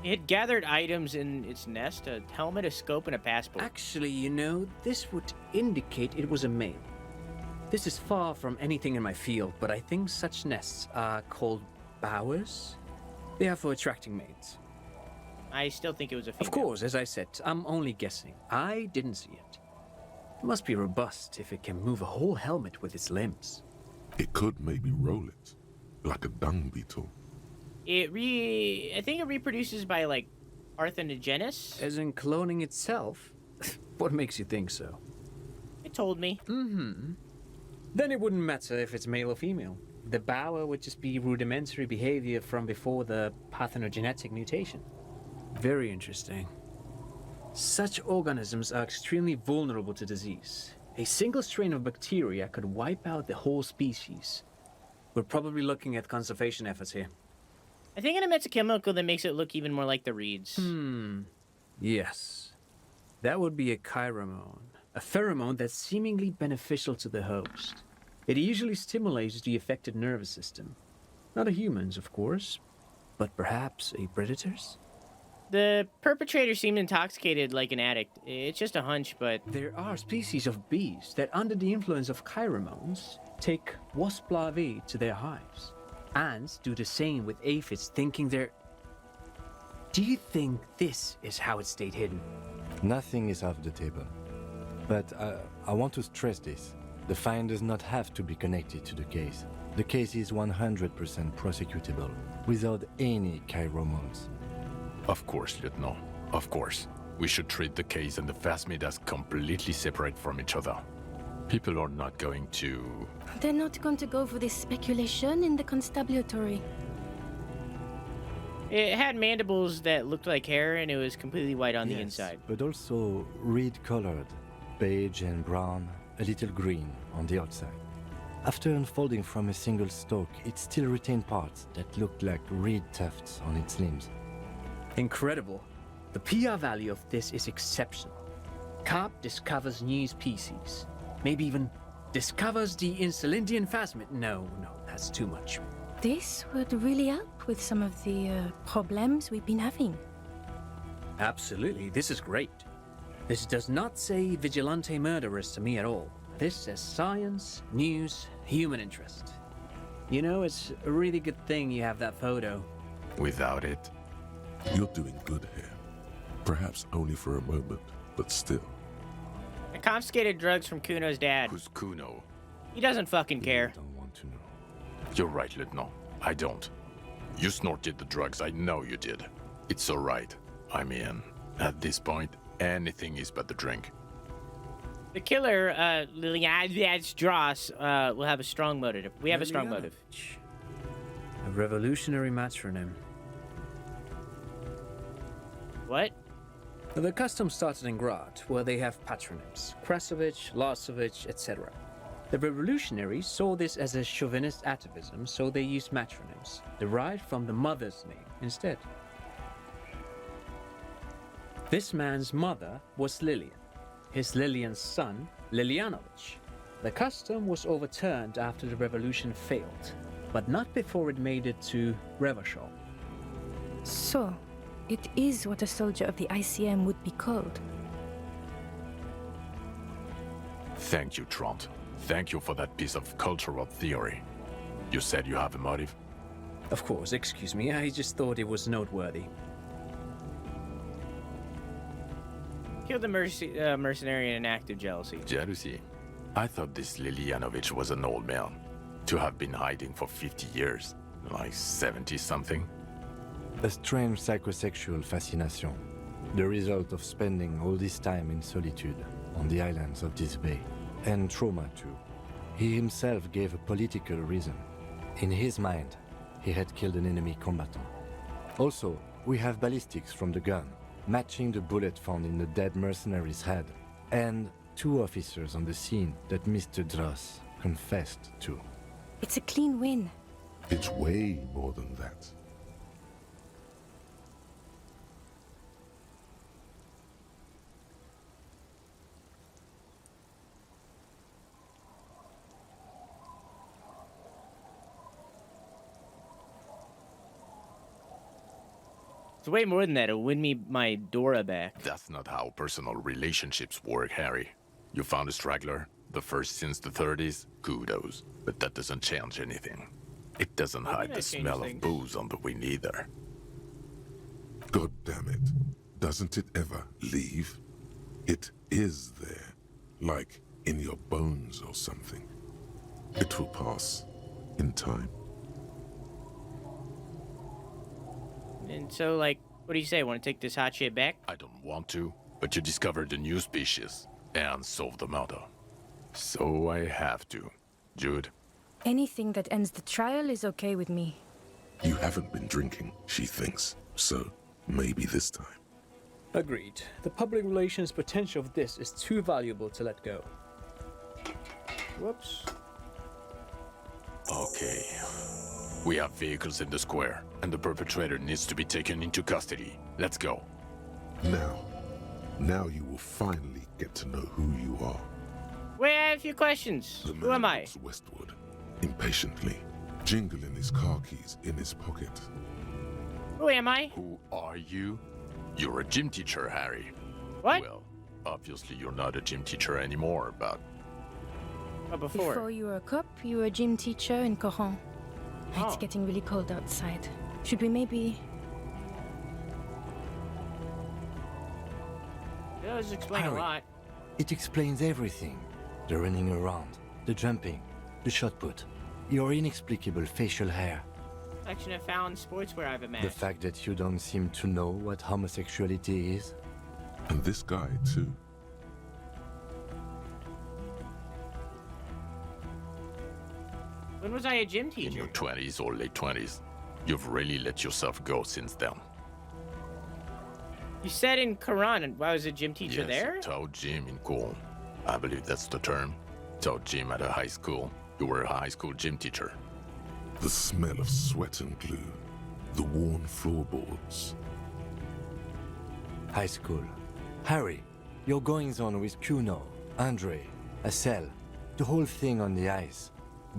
It gathered items in its nest, a helmet, a scope, and a passport. Actually, you know, this would indicate it was a male. This is far from anything in my field, but I think such nests are called bowers. They are for attracting mates. I still think it was a female. Of course, as I said, I'm only guessing. I didn't see it. It must be robust if it can move a whole helmet with its limbs. It could maybe roll it, like a dung beetle. I think it reproduces by, like, parthenogenesis. As in cloning itself? What makes you think so? It told me. Mm-hmm. Then it wouldn't matter if it's male or female. The bower would just be rudimentary behavior from before the parthenogenetic mutation. Very interesting. Such organisms are extremely vulnerable to disease. A single strain of bacteria could wipe out the whole species. We're probably looking at conservation efforts here. I think it emits a chemical that makes it look even more like the reeds. Yes. That would be a pheromone. A pheromone that's seemingly beneficial to the host. It usually stimulates the affected nervous system. Not a human's, of course, but perhaps a predator's? The perpetrator seemed intoxicated like an addict. It's just a hunch, but... There are species of bees that, under the influence of pheromones, take wasp larvae to their hives. Ants do the same with aphids, thinking they're... Do you think this is how it stayed hidden? Nothing is off the table. But I want to stress this. The find does not have to be connected to the case. The case is 100% prosecutable, without any pheromones. Of course, Lieutenant. Of course. We should treat the case and the Phasmid as completely separate from each other. People are not going to... They're not going to go for this speculation in the constabulary. It had mandibles that looked like hair, and it was completely white on the inside. But also reed-colored, beige and brown, a little green on the outside. After unfolding from a single stalk, it still retained parts that looked like reed tufts on its limbs. Incredible. The PR value of this is exceptional. Carp discovers new species. Maybe even discovers the Insulindian Phasmid. No, that's too much. This would really help with some of the problems we've been having. Absolutely, this is great. This does not say vigilante murderers to me at all. This says science, news, human interest. You know, it's a really good thing you have that photo. Without it... You're doing good here. Perhaps only for a moment, but still. I confiscated drugs from Kuno's dad. Who's Kuno? He doesn't fucking care. I don't want to know. You're right, Lieutenant. I don't. You snorted the drugs, I know you did. It's alright. I mean, at this point, anything is but the drink. The killer, Liliana Strauss, will have a strong motive. We have a strong motive. A revolutionary matronym. What? The custom started in Grad, where they have patronyms. Krasovich, Lasovich, etc. The revolutionaries saw this as a chauvinist atavism, so they used matronyms, derived from the mother's name instead. This man's mother was Lilian. His Lilian's son, Lilianovich. The custom was overturned after the revolution failed, but not before it made it to Revachol. So, it is what a soldier of the ICM would be called. Thank you, Trant. Thank you for that piece of cultural theory. You said you have a motive? Of course, excuse me, I just thought it was noteworthy. Kill the mercenary in an act of jealousy. Jealousy? I thought this Lilianovich was an old man. To have been hiding for 50 years. Like 70-something. A strange psychosexual fascination. The result of spending all this time in solitude on the islands of this bay. And trauma too. He himself gave a political reason. In his mind, he had killed an enemy combatant. Also, we have ballistics from the gun, matching the bullet found in the dead mercenary's head, and 2 officers on the scene that Mr. Dross confessed to. It's a clean win. It's way more than that. It's way more than that. It'll win me my Dora back. That's not how personal relationships work, Harry. You found a straggler, the first since the 30s, kudos. But that doesn't change anything. It doesn't hide the smell of booze on the wind either. God damn it. Doesn't it ever leave? It is there. Like in your bones or something. It will pass in time. And so, like, what do you say? Want to take this hot shit back? I don't want to, but you discovered a new species and solved the murder. So I have to. Jude? Anything that ends the trial is okay with me. You haven't been drinking, she thinks. So, maybe this time. Agreed. The public relations potential of this is too valuable to let go. Whoops. Okay. We have vehicles in the square, and the perpetrator needs to be taken into custody. Let's go. Now you will finally get to know who you are. Wait, I have a few questions. Who am I? Walks westward, impatiently, jingling his car keys in his pocket. Who am I? Who are you? You're a gym teacher, Harry. What? Well, obviously you're not a gym teacher anymore, but... Before you were a cop, you were a gym teacher in Coron. It's getting really cold outside. Should we maybe... It does explain Harry, a lot. It explains everything. The running around, the jumping, the shot put, your inexplicable facial hair. Section of found sportswear I've The amassed. fact that you don't seem to know what homosexuality is. And this guy, too. When was I a gym In teacher? your 20s or late 20s. You've really let yourself go since then. You said in Quran, I was a gym teacher Yes, there? you taught gym in Cool. I believe that's the term. Taught gym at a high school. You were a high school gym teacher. The smell of sweat and glue. The worn floorboards. High school. Harry, your goings-on with Kuno, Andre, Acel, the whole thing on the ice.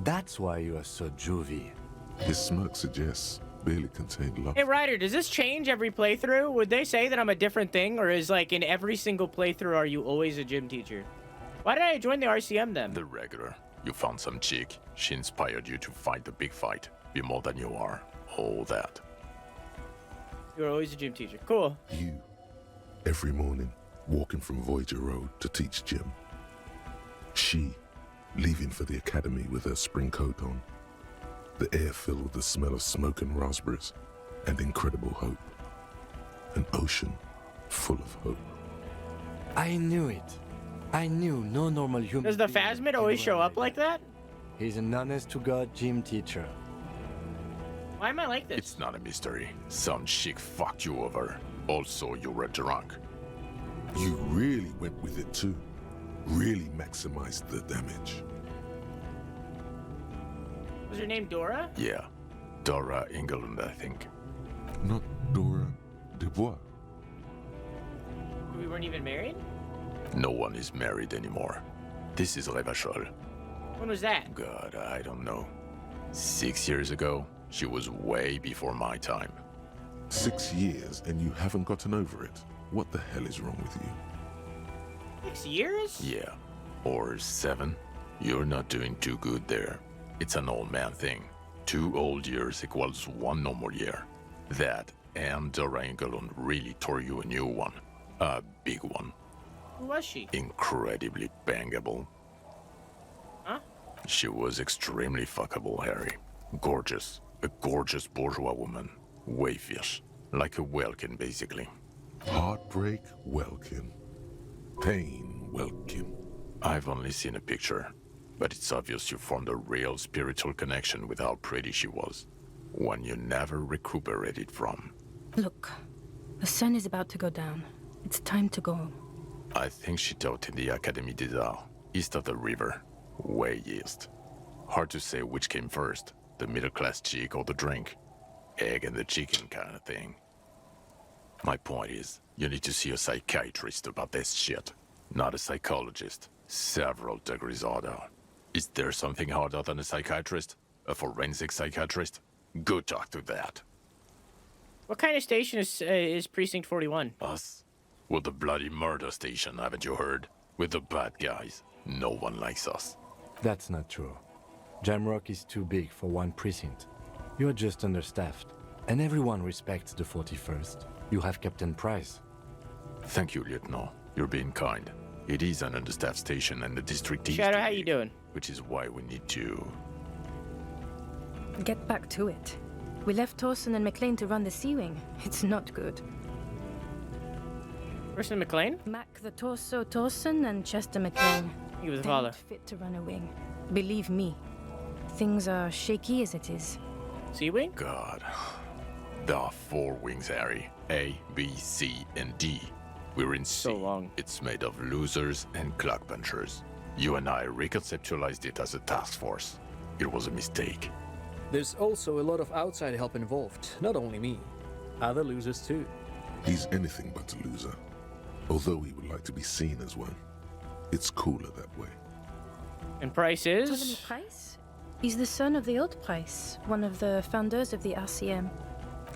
That's why you are so juvie. His smirk suggests barely contained love. Hey, Ryder, does this change every playthrough? Would they say that I'm a different thing? Or is, like, in every single playthrough, are you always a gym teacher? Why did I join the RCM then? The regular. You found some chick. She inspired you to fight the big fight. Be more than you are. All that. You're always a gym teacher. Cool. You, every morning, walking from Voyager Road to teach gym. She, leaving for the academy with her spring coat on. The air filled with the smell of smoke and raspberries, and incredible hope. An ocean full of hope. I knew it. I knew no normal human. Does the Phasmid always show up like that? He's an honest-to-God gym teacher. Why am I like this? It's not a mystery. Some chick fucked you over. Also, you were drunk. You really went with it too. Really maximized the damage. Was her name Dora? Yeah. Dora England, I think. Not Dora Dubois. We weren't even married? No one is married anymore. This is Revachol. When was that? God, I don't know. 6 years ago? She was way before my time. 6 years and you haven't gotten over it. What the hell is wrong with you? 6 years? Yeah. Or 7. You're not doing too good there. It's an old man thing. 2 old years equals 1 normal year. That and Durangalon really tore you a new one. A big one. Who was she? Incredibly bangable. Huh? She was extremely fuckable, Harry. Gorgeous. A gorgeous bourgeois woman. Wayfish. Like a Welkin, basically. Heartbreak, Welkin. Pain, Welkin. I've only seen a picture, but it's obvious you formed a real spiritual connection with how pretty she was. One you never recuperated from. Look, the sun is about to go down. It's time to go. I think she taught in the Académie des Arts, east of the river. Way east. Hard to say which came first, the middle-class chick or the drink. Egg and the chicken kind of thing. My point is, you need to see a psychiatrist about this shit. Not a psychologist. Several degrees harder. Is there something harder than a psychiatrist? A forensic psychiatrist? Go talk to that. What kind of station is Precinct 41? Us? We're the bloody murder station, haven't you heard? We're the bad guys. No one likes us. That's not true. Jamrock is too big for one precinct. You're just understaffed. And everyone respects the 41st. You have Captain Price. Thank you, Lieutenant. You're being kind. It is an understaffed station and the district is Shadow, too how big, you doing? Which is why we need to... Get back to it. We left Torson and McLean to run the Sea Wing. It's not good. Person McLean? Mac the Torso Torson and Chester McLean. He was the They're father. not fit to run a wing. Believe me. Things are shaky as it is. Sea Wing? God. There are 4 wings, Harry. A, B, C, and D. We're in C. So long. It's made of losers and clock punchers. You and I reconceptualized it as a task force. It was a mistake. There's also a lot of outside help involved, not only me. Other losers too. He's anything but a loser. Although he would like to be seen as one. It's cooler that way. And Price is? Ptolemy Price? He's the son of the old Price, one of the founders of the RCM.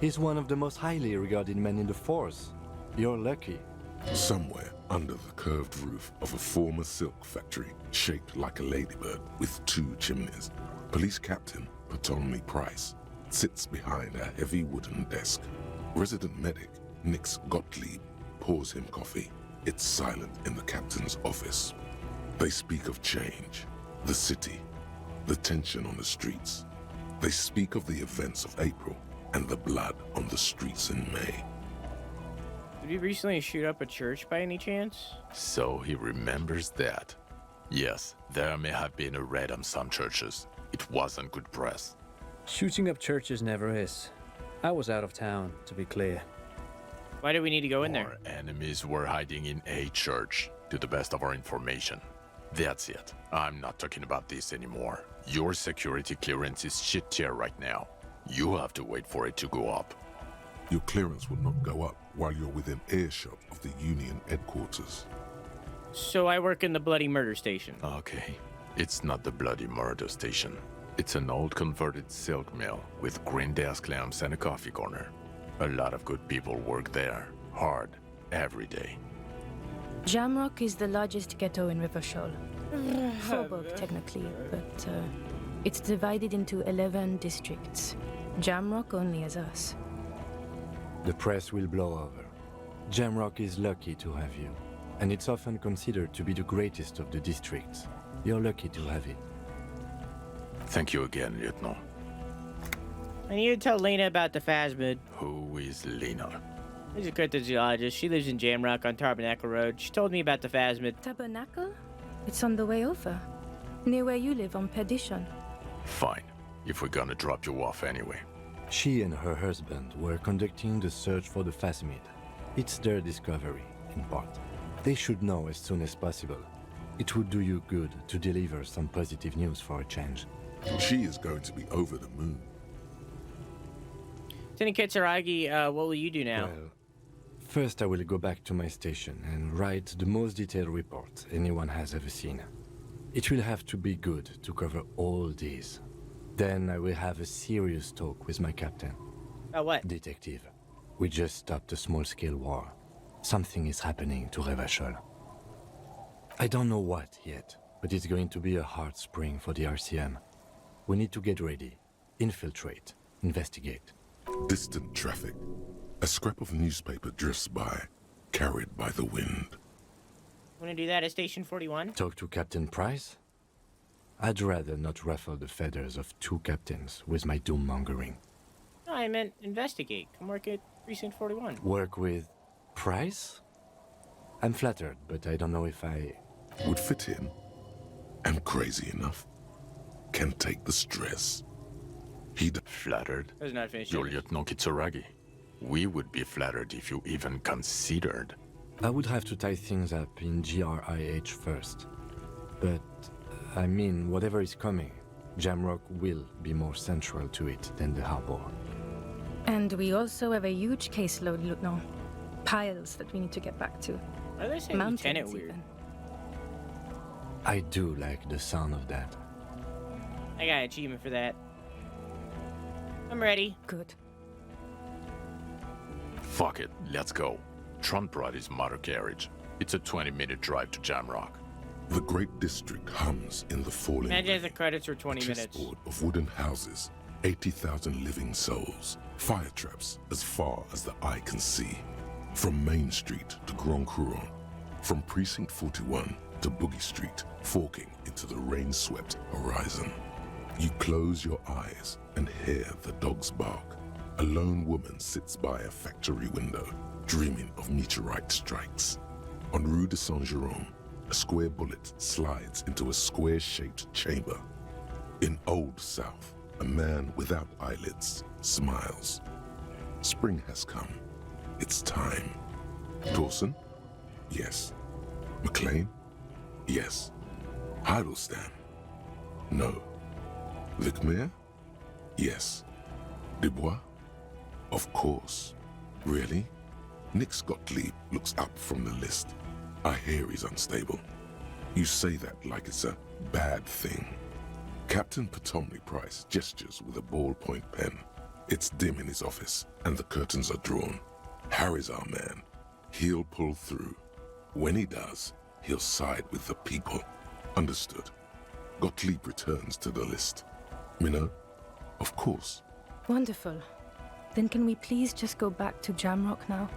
He's one of the most highly regarded men in the force. You're lucky. Somewhere under the curved roof of a former silk factory, shaped like a ladybird with 2 chimneys, Police Captain Ptolemy Price sits behind a heavy wooden desk. Resident medic Nix Gottlieb pours him coffee. It's silent in the captain's office. They speak of change, the city, the tension on the streets. They speak of the events of April and the blood on the streets in May. Did we recently shoot up a church by any chance? So he remembers that. Yes, there may have been a raid on some churches. It wasn't good press. Shooting up churches never is. I was out of town, to be clear. Why do we need to go in there? Our enemies were hiding in a church, to the best of our information. That's it. I'm not talking about this anymore. Your security clearance is shit tier right now. You have to wait for it to go up. Your clearance will not go up while you're within earshot of the Union headquarters. So I work in the bloody murder station. Okay. It's not the bloody murder station. It's an old converted silk mill with green desk lamps and a coffee corner. A lot of good people work there, hard, every day. Jamrock is the largest ghetto in Rivershoal. Faubourg, technically, but it's divided into 11 districts. Jamrock only has us. The press will blow over. Jamrock is lucky to have you, and it's often considered to be the greatest of the districts. You're lucky to have it. Thank you again, Lieutenant. I need to tell Lena about the Phasmid. Who is Lena? She's a cryptozoologist. She lives in Jamrock on Tabernacle Road. She told me about the Phasmid. Tabernacle? It's on the way over. Near where you live on Perdition. Fine, if we're gonna drop you off anyway. She and her husband were conducting the search for the Phasmid. It's their discovery, in part. They should know as soon as possible. It would do you good to deliver some positive news for a change. She is going to be over the moon. Lieutenant Kitsuragi, what will you do now? Well, first I will go back to my station and write the most detailed report anyone has ever seen. It will have to be good to cover all these. Then I will have a serious talk with my captain. About what? Detective, we just stopped a small-scale war. Something is happening to Revachol. I don't know what yet, but it's going to be a hard spring for the RCM. We need to get ready. Infiltrate. Investigate. Distant traffic. A scrap of newspaper drifts by, carried by the wind. Want to do that at Station 41? Talk to Captain Price? I'd rather not ruffle the feathers of two captains with my doom-mongering. No, I meant investigate. Come work at Precinct 41. Work with Price? I'm flattered, but I don't know if I... Would fit in. And crazy enough. Can take the stress. He'd... Flattered? Does not finish You're it. Lieutenant Kitsuragi. We would be flattered if you even considered. I would have to tie things up in GRIH first. But, I mean, whatever is coming, Jamrock will be more central to it than the harbor. And we also have a huge caseload, Lieutenant. Piles that we need to get back to. Why do they say Mountains, Lieutenant weird? even. I do like the sound of that. I got an achievement for that. I'm ready. Good. Fuck it, let's go. Trump brought his motor carriage. It's a 20-minute drive to Jamrock. The great district hums in the falling Imagine if rain. the credits were 20 minutes. Chessboard of wooden houses, 80,000 living souls, fire traps as far as the eye can see. From Main Street to Grand Couronne, from Precinct 41 to Boogie Street, forking into the rain-swept horizon. You close your eyes and hear the dogs bark. A lone woman sits by a factory window, dreaming of meteorite strikes. On Rue de Saint-Jérôme, a square bullet slides into a square-shaped chamber. In Old South, a man without eyelids smiles. Spring has come. It's time. Dawson? Yes. McLean? Yes. Heidelstein? No. Vicmere? Yes. Dubois? Of course. Really? Nix Gottlieb looks up from the list. I hear he's unstable. You say that like it's a bad thing. Captain Potomny Price gestures with a ballpoint pen. It's dim in his office, and the curtains are drawn. Harry's our man. He'll pull through. When he does, he'll side with the people. Understood. Gottlieb returns to the list. Minnow? Of course. Wonderful. Then can we please just go back to Jamrock now?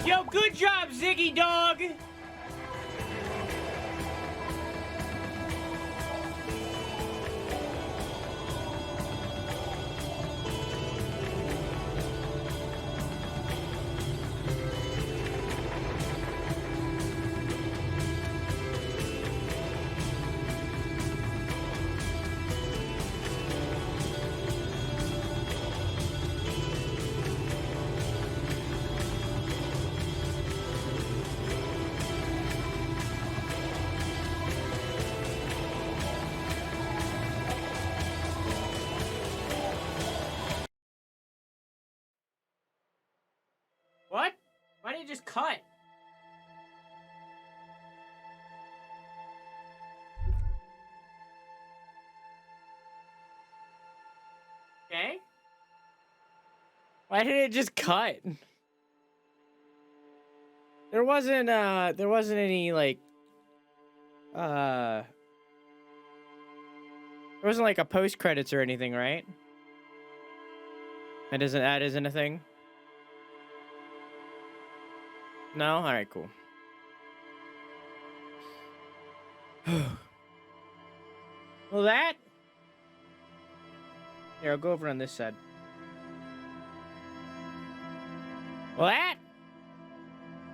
Yo, good job, Ziggy Dog! What? Why did it just cut? Okay. Why did it just cut? There wasn't any like there wasn't like a post credits or anything, right? That isn't a thing. No? All right, cool. Well, that... Here, I'll go over on this side. Well, that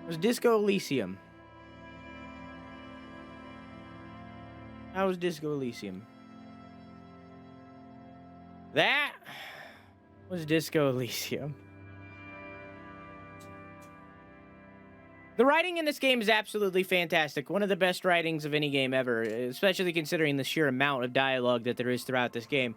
was Disco Elysium. That was Disco Elysium. That was Disco Elysium. The writing in this game is absolutely fantastic. One of the best writings of any game ever, especially considering the sheer amount of dialogue that there is throughout this game.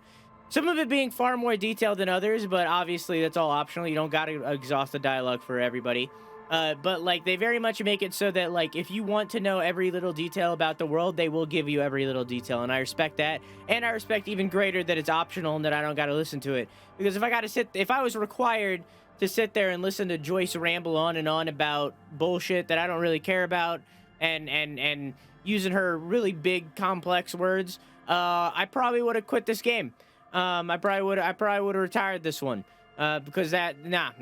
Some of it being far more detailed than others, but obviously that's all optional. You don't gotta exhaust the dialogue for everybody. But, like, they very much make it so that, like, if you want to know every little detail about the world, they will give you every little detail, and I respect that. And I respect even greater that it's optional and that I don't gotta listen to it. Because if I was required to sit there and listen to Joyce ramble on and on about bullshit that I don't really care about, and using her really big, complex words, I probably would have quit this game. I probably would have retired this one, because that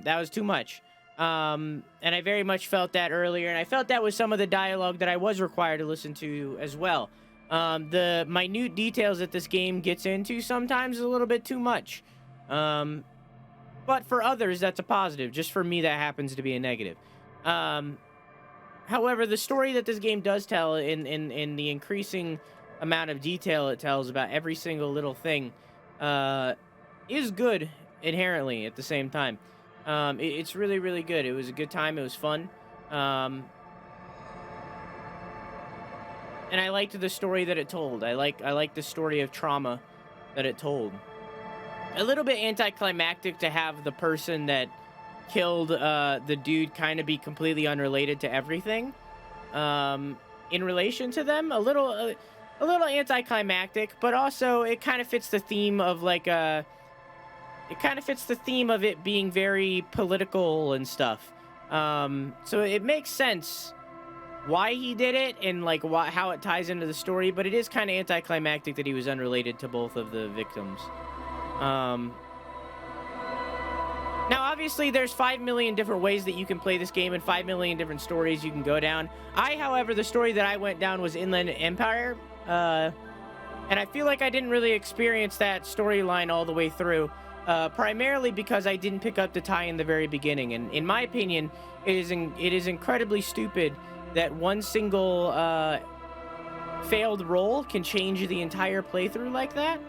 was too much. And I very much felt that earlier, and I felt that with some of the dialogue that I was required to listen to as well. The minute details that this game gets into sometimes is a little bit too much. But for others, that's a positive. Just for me, that happens to be a negative. However, the story that this game does tell in the increasing amount of detail it tells about every single little thing is good inherently at the same time. It's really, really good. It was a good time. It was fun. And I liked the story that it told. I like the story of trauma that it told. A little bit anticlimactic to have the person that killed the dude kind of be completely unrelated to everything in relation to them. A little anticlimactic, but also it kind of fits the theme of like it kind of fits the theme of it being very political and stuff. So it makes sense why he did it and like how it ties into the story, but it is kind of anticlimactic that he was unrelated to both of the victims. Now, obviously, there's 5 million different ways that you can play this game and 5 million different stories you can go down. However, the story that I went down was Inland Empire, and I feel like I didn't really experience that storyline all the way through, primarily because I didn't pick up the tie in the very beginning. And in my opinion, it is incredibly stupid that one single failed roll can change the entire playthrough like that.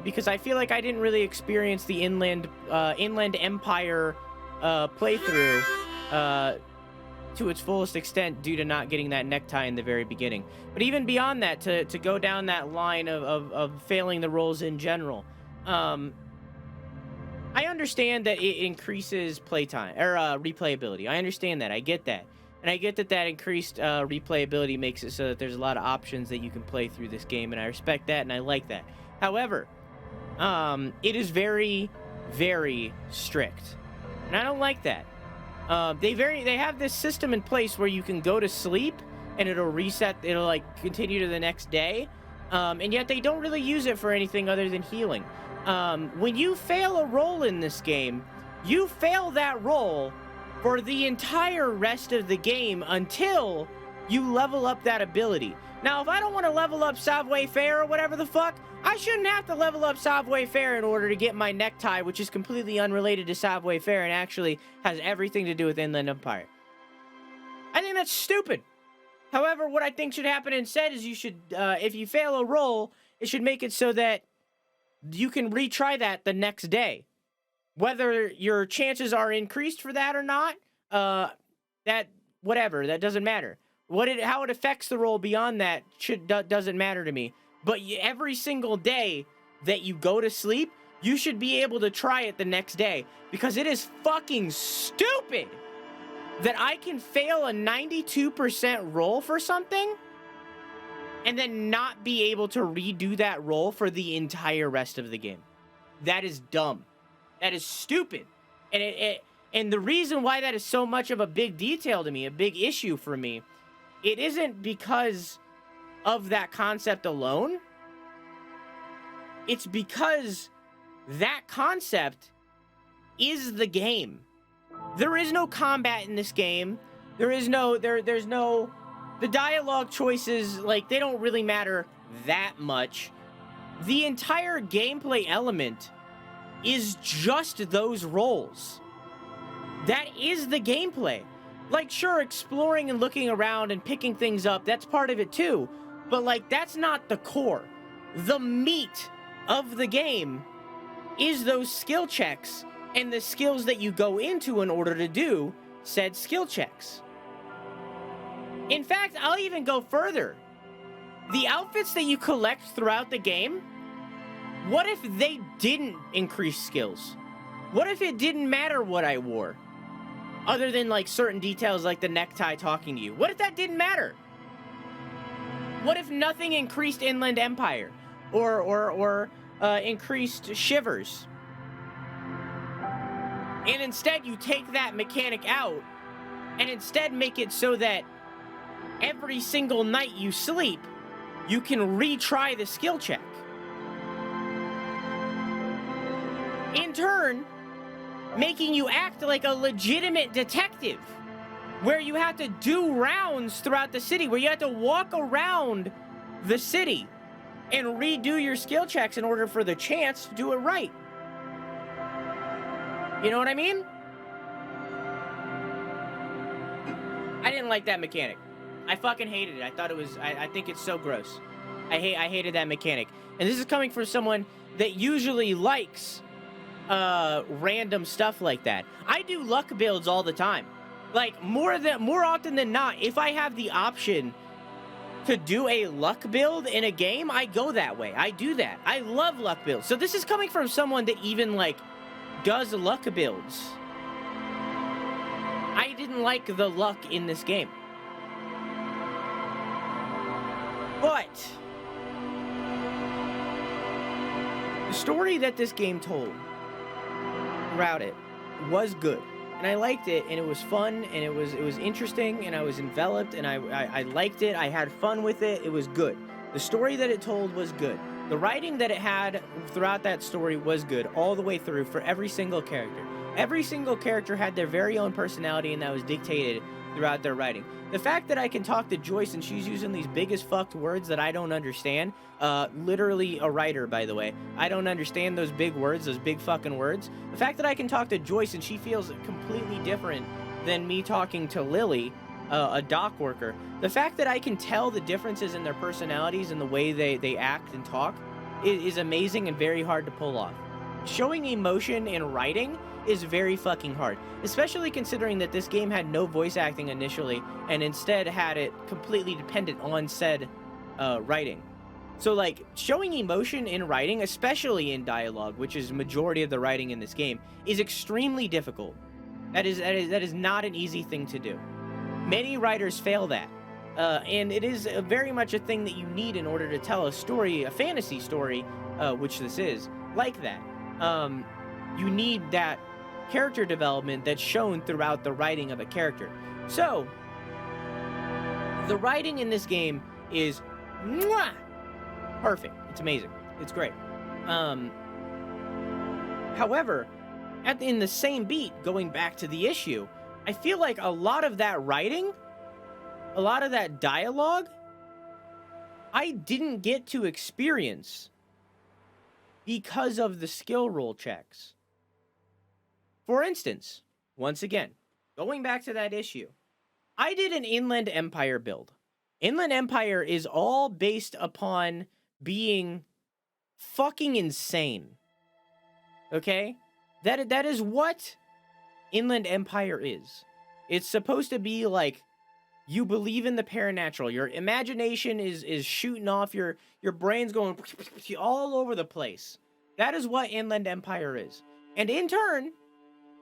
Because I feel like I didn't really experience the Inland Empire playthrough to its fullest extent due to not getting that necktie in the very beginning. But even beyond that, to go down that line of failing the rolls in general, I understand that it increases playtime or replayability. I understand that. I get that. And I get that increased replayability makes it so that there's a lot of options that you can play through this game, and I respect that and I like that. However, it is very, very strict, and I don't like that. They have this system in place where you can go to sleep and it'll reset. It'll like continue to the next day, and yet they don't really use it for anything other than healing. When you fail a roll in this game, you fail that roll, for the entire rest of the game until you level up that ability. Now, if I don't want to level up savoir-faire or whatever the fuck, I shouldn't have to level up savoir-faire in order to get my necktie, which is completely unrelated to savoir-faire and actually has everything to do with Inland Empire. I think that's stupid. However, what I think should happen instead is you should, if you fail a roll, it should make it so that you can retry that the next day. Whether your chances are increased for that or not, that doesn't matter. How it affects the roll beyond that doesn't matter to me. But every single day that you go to sleep, you should be able to try it the next day, because it is fucking stupid that I can fail a 92% roll for something and then not be able to redo that roll for the entire rest of the game. That is dumb. That is stupid. And the reason why that is so much of a big detail to me, a big issue for me, it isn't because of that concept alone. It's because that concept is the game. There is no combat in this game. There's no the dialogue choices, like, they don't really matter that much. The entire gameplay element is just those roles. That is the gameplay. Like, sure, exploring and looking around and picking things up, that's part of it too. But, like, that's not the core. The meat of the game is those skill checks and the skills that you go into in order to do said skill checks. In fact, I'll even go further. The outfits that you collect throughout the game, what if they didn't increase skills? What if it didn't matter what I wore? Other than, like, certain details like the necktie talking to you. What if that didn't matter? What if nothing increased Inland Empire? Or increased shivers? And instead you take that mechanic out and instead make it so that every single night you sleep, you can retry the skill check. In turn, making you act like a legitimate detective, where you have to do rounds throughout the city, where you have to walk around the city and redo your skill checks in order for the chance to do it right. You know what I mean? I didn't like that mechanic. I fucking hated it. I thought it was, I think it's so gross. I hated that mechanic. And this is coming from someone that usually likes random stuff like that. I do luck builds all the time. Like, more often than not, if I have the option to do a luck build in a game, I go that way. I do that. I love luck builds. So this is coming from someone that even, like, does luck builds. I didn't like the luck in this game. But the story that this game told throughout it was good. And I liked it, and it was fun, and it was interesting, and I was enveloped, and I liked it. I had fun with it. It was good. The story that it told was good. The writing that it had throughout that story was good, all the way through, for every single character. Every single character had their very own personality, and that was dictated throughout their writing. The fact that I can talk to Joyce and she's using these big as fucked words that I don't understand, literally a writer, by the way. I don't understand those big words, those big fucking words. The fact that I can talk to Joyce and she feels completely different than me talking to Lily, a dock worker. The fact that I can tell the differences in their personalities and the way they act and talk is amazing and very hard to pull off. Showing emotion in writing is very fucking hard, especially considering that this game had no voice acting initially and instead had it completely dependent on said writing. So, like, showing emotion in writing, especially in dialogue, which is majority of the writing in this game, is extremely difficult. That is not an easy thing to do. Many writers fail that. And it is very much a thing that you need in order to tell a story, a fantasy story, which this is, like that. You need that character development that's shown throughout the writing of a character. So, the writing in this game is perfect. It's amazing. It's great. However, in the same beat, going back to the issue, I feel like a lot of that writing, a lot of that dialogue, I didn't get to experience because of the skill roll checks. For instance, once again, going back to that issue, I did an Inland Empire build. Inland Empire is all based upon being fucking insane. Okay? That is what Inland Empire is. It's supposed to be like, you believe in the paranatural. Your imagination is shooting off. Your brain's going all over the place. That is what Inland Empire is. And in turn,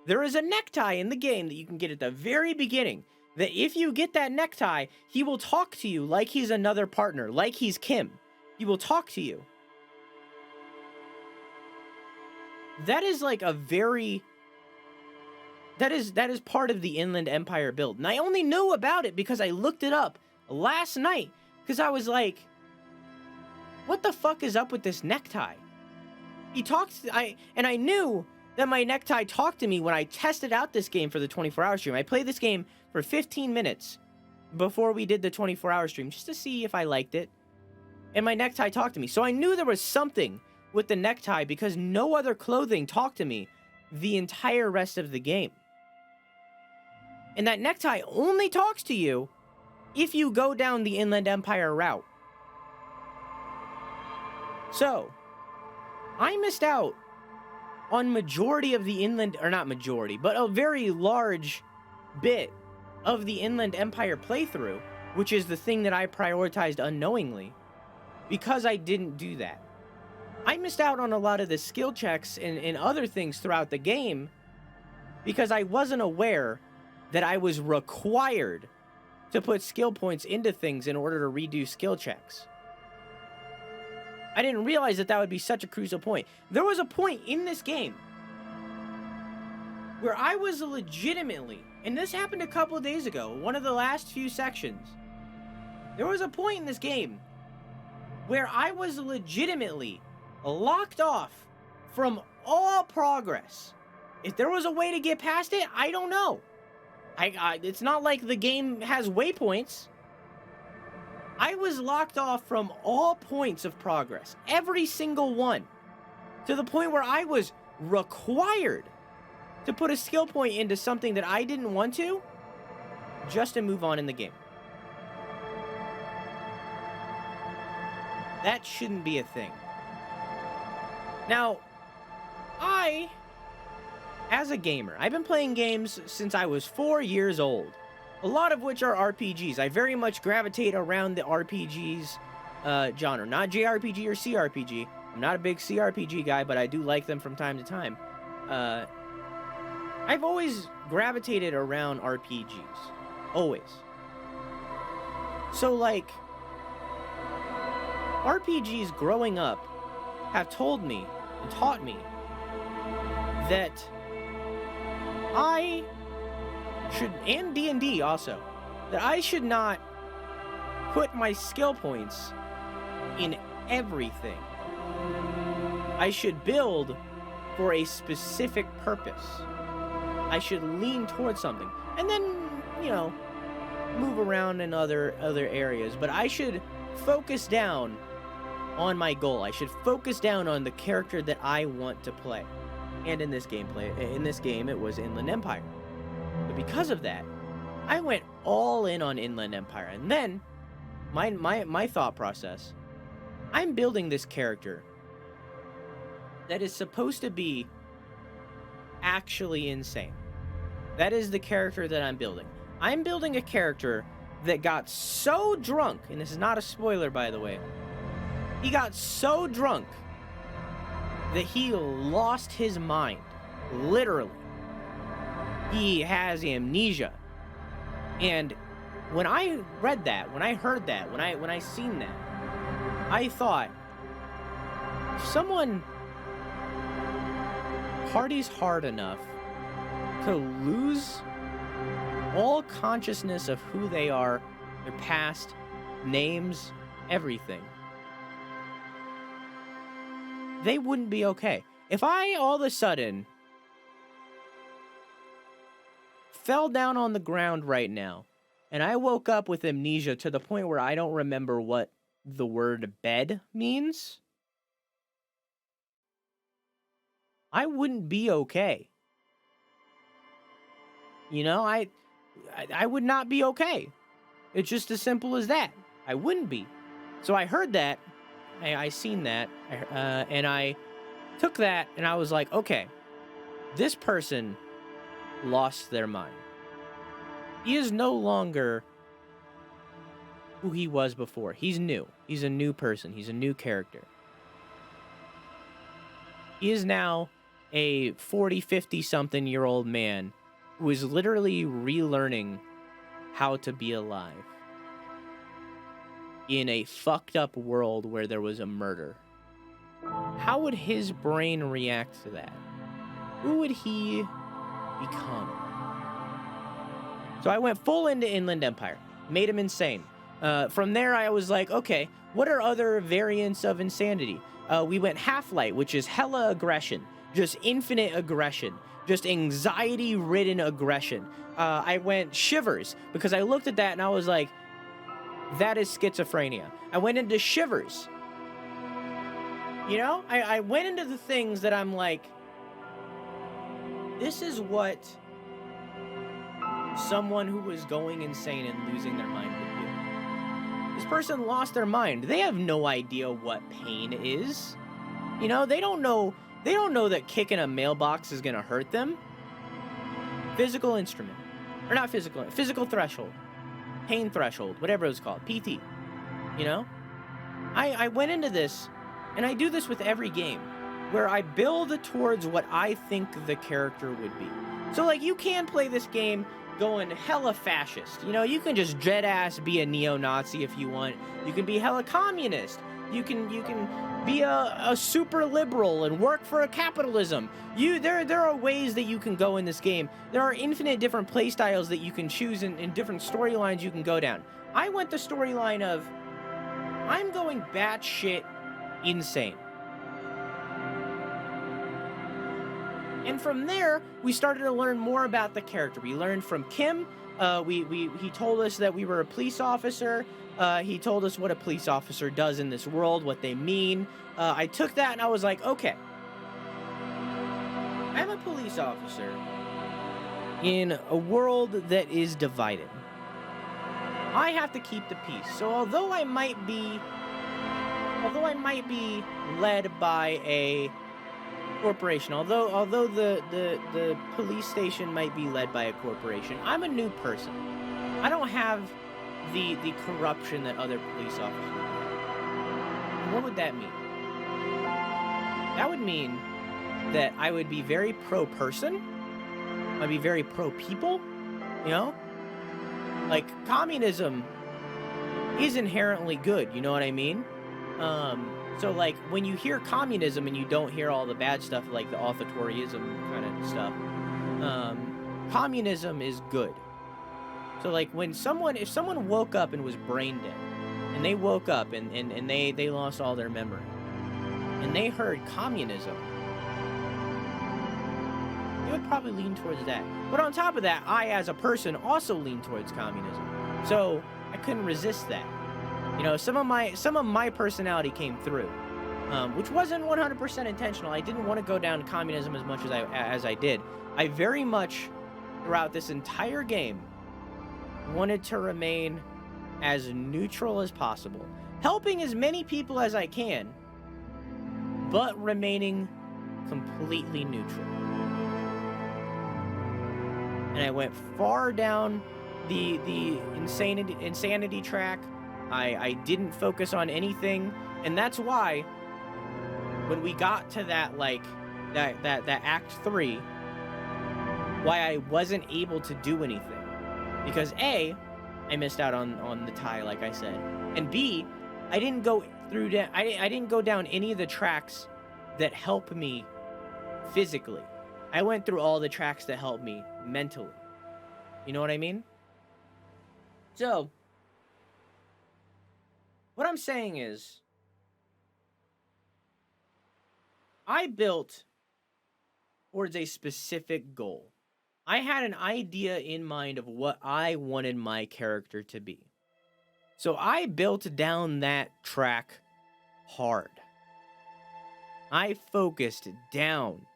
there is a necktie in the game that you can get at the very beginning. That if you get that necktie, he will talk to you like he's another partner, like he's Kim. He will talk to you. That is like a very... That is part of the Inland Empire build. And I only knew about it because I looked it up last night. Because I was like, what the fuck is up with this necktie? He talks... And I knew that my necktie talked to me when I tested out this game for the 24-hour stream. I played this game for 15 minutes before we did the 24-hour stream just to see if I liked it. And my necktie talked to me. So I knew there was something with the necktie because no other clothing talked to me the entire rest of the game. And that necktie only talks to you if you go down the Inland Empire route. So, I missed out on majority of the Inland, or not majority, but a very large bit of the Inland Empire playthrough, which is the thing that I prioritized unknowingly, because I didn't do that. I missed out on a lot of the skill checks and other things throughout the game because I wasn't aware that I was required to put skill points into things in order to redo skill checks. I didn't realize that that would be such a crucial point. There was a point in this game where I was legitimately, and this happened a couple of days ago, one of the last few sections. There was a point in this game where I was legitimately locked off from all progress. If there was a way to get past it, I don't know. It's not like the game has waypoints. I was locked off from all points of progress. Every single one. To the point where I was required to put a skill point into something that I didn't want to, just to move on in the game. That shouldn't be a thing. Now, as a gamer, I've been playing games since I was 4 years old. A lot of which are RPGs. I very much gravitate around the RPGs genre. Not JRPG or CRPG. I'm not a big CRPG guy, but I do like them from time to time. I've always gravitated around RPGs. Always. So, like, RPGs growing up have told me and taught me that I should, and D&D also, that I should not put my skill points in everything. I should build for a specific purpose. I should lean towards something. And then, you know, move around in other areas. But I should focus down on my goal. I should focus down on the character that I want to play. And in this game, it was Inland Empire. But because of that, I went all in on Inland Empire. And then, my thought process, I'm building this character that is supposed to be actually insane. That is the character that I'm building. I'm building a character that got so drunk, and this is not a spoiler, by the way. He got so drunk that he lost his mind. Literally. He has amnesia. And when I read that, when I heard that, when I seen that, I thought, if someone parties hard enough to lose all consciousness of who they are, their past, names, everything, they wouldn't be okay. If I all of a sudden fell down on the ground right now, and I woke up with amnesia to the point where I don't remember what the word bed means, I wouldn't be okay. You know, I would not be okay. It's just as simple as that. I wouldn't be. So I heard that, I seen that, and I took that, and I was like, okay, this person lost their mind. He is no longer who he was before. He's new. He's a new person. He's a new character. He is now a 40, 50-something-year-old man who is literally relearning how to be alive in a fucked up world where there was a murder. How would his brain react to that? Who would he become? So I went full into Inland Empire, made him insane. From there, I was like, okay, what are other variants of insanity? We went Half-Light, which is hella aggression, just infinite aggression, just anxiety-ridden aggression. I went Shivers, because I looked at that and I was like, that is schizophrenia. I went into Shivers. You know, I went into the things that I'm like, this is what someone who was going insane and losing their mind would do. This person lost their mind. They have no idea what pain is. You know, they don't know that kicking a mailbox is gonna hurt them. Physical instrument. Or not physical threshold. Pain threshold, whatever it was called. PT. You know? I went into this, and I do this with every game, where I build towards what I think the character would be. So, like, you can play this game going hella fascist. You know, you can just dread-ass be a neo-Nazi if you want. You can be hella communist. You can be a super liberal and work for a capitalism. There are ways that you can go in this game. There are infinite different play styles that you can choose and different storylines you can go down. I went the storyline of, I'm going batshit insane. And from there, we started to learn more about the character. We learned from Kim. He told us that we were a police officer. He told us what a police officer does in this world, what they mean. I took that and I was like, okay. I'm a police officer in a world that is divided. I have to keep the peace. So although I might be led by a corporation, although the police station might be led by a corporation, I'm a new person. I don't have the corruption that other police officers have. What would that mean? That would mean that I would be very pro-person. I'd be very pro-people, you know? Like, communism is inherently good, you know what I mean? So, like, when you hear communism and you don't hear all the bad stuff, like the authoritarianism kind of stuff, communism is good. So, like, if someone woke up and was brain dead, and they woke up and they lost all their memory, and they heard communism, they would probably lean towards that. But on top of that, I, as a person, also lean towards communism. So, I couldn't resist that. You know, some of my personality came through, which wasn't 100% intentional. I didn't want to go down communism as much as I did. I very much, throughout this entire game, wanted to remain as neutral as possible, helping as many people as I can, but remaining completely neutral. And I went far down the insanity track. I didn't focus on anything, and that's why when we got to that that Act 3, why I wasn't able to do anything. Because A, I missed out on the tie, like I said, and B, I didn't go down any of the tracks that help me physically. I went through all the tracks that help me mentally. You know what I mean? So, what I'm saying is, I built towards a specific goal. I had an idea in mind of what I wanted my character to be. So I built down that track hard. I focused down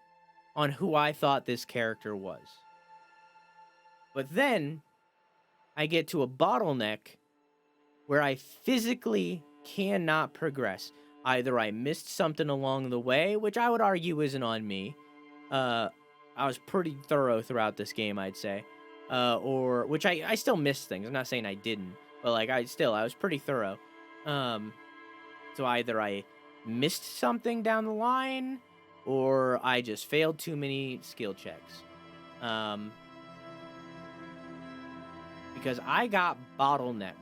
on who I thought this character was. But then I get to a bottleneck where I physically cannot progress. Either I missed something along the way, which I would argue isn't on me. I was pretty thorough throughout this game, I'd say. Or which I still missed things. I'm not saying I didn't, but like I was pretty thorough. So either I missed something down the line, or I just failed too many skill checks. Because I got bottlenecked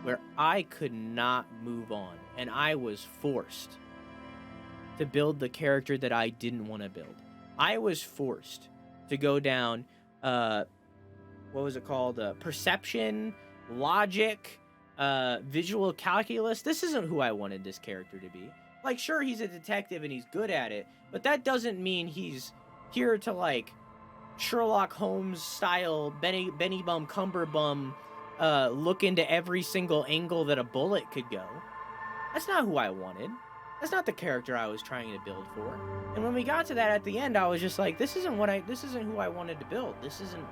where I could not move on, and I was forced to build the character that I didn't want to build. I was forced to go down, what was it called? Perception, logic, visual calculus. This isn't who I wanted this character to be. Like, sure, he's a detective and he's good at it, but that doesn't mean he's here to, like, Sherlock Holmes style, Benny Bum Cumberbum, look into every single angle that a bullet could go. That's not who I wanted. That's not the character I was trying to build for. And when we got to that at the end, I was just like, this isn't who I wanted to build. This isn't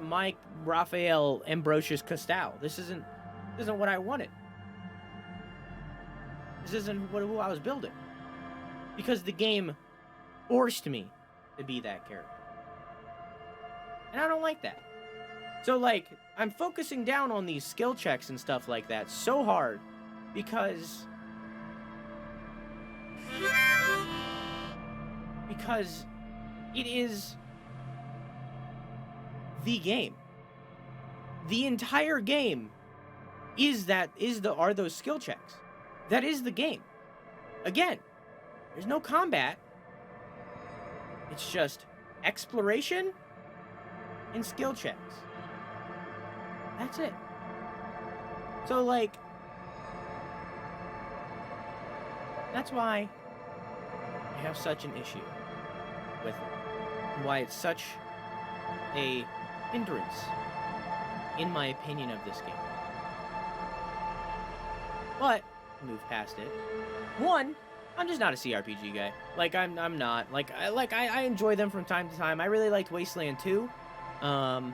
Mike Raphael Ambrosius Costal. This isn't what I wanted. This isn't who I was building. Because the game forced me to be that character. And I don't like that. So, like, I'm focusing down on these skill checks and stuff like that so hard because it is the game. The entire game are those skill checks. That is the game. Again, there's no combat. It's just exploration and skill checks. That's it. So, like, that's why I have such an issue with it. And why it's such a hindrance, in my opinion, of this game. But, move past it. One, I'm just not a CRPG guy. Like, I'm not. Like, I enjoy them from time to time. I really liked Wasteland 2. I'm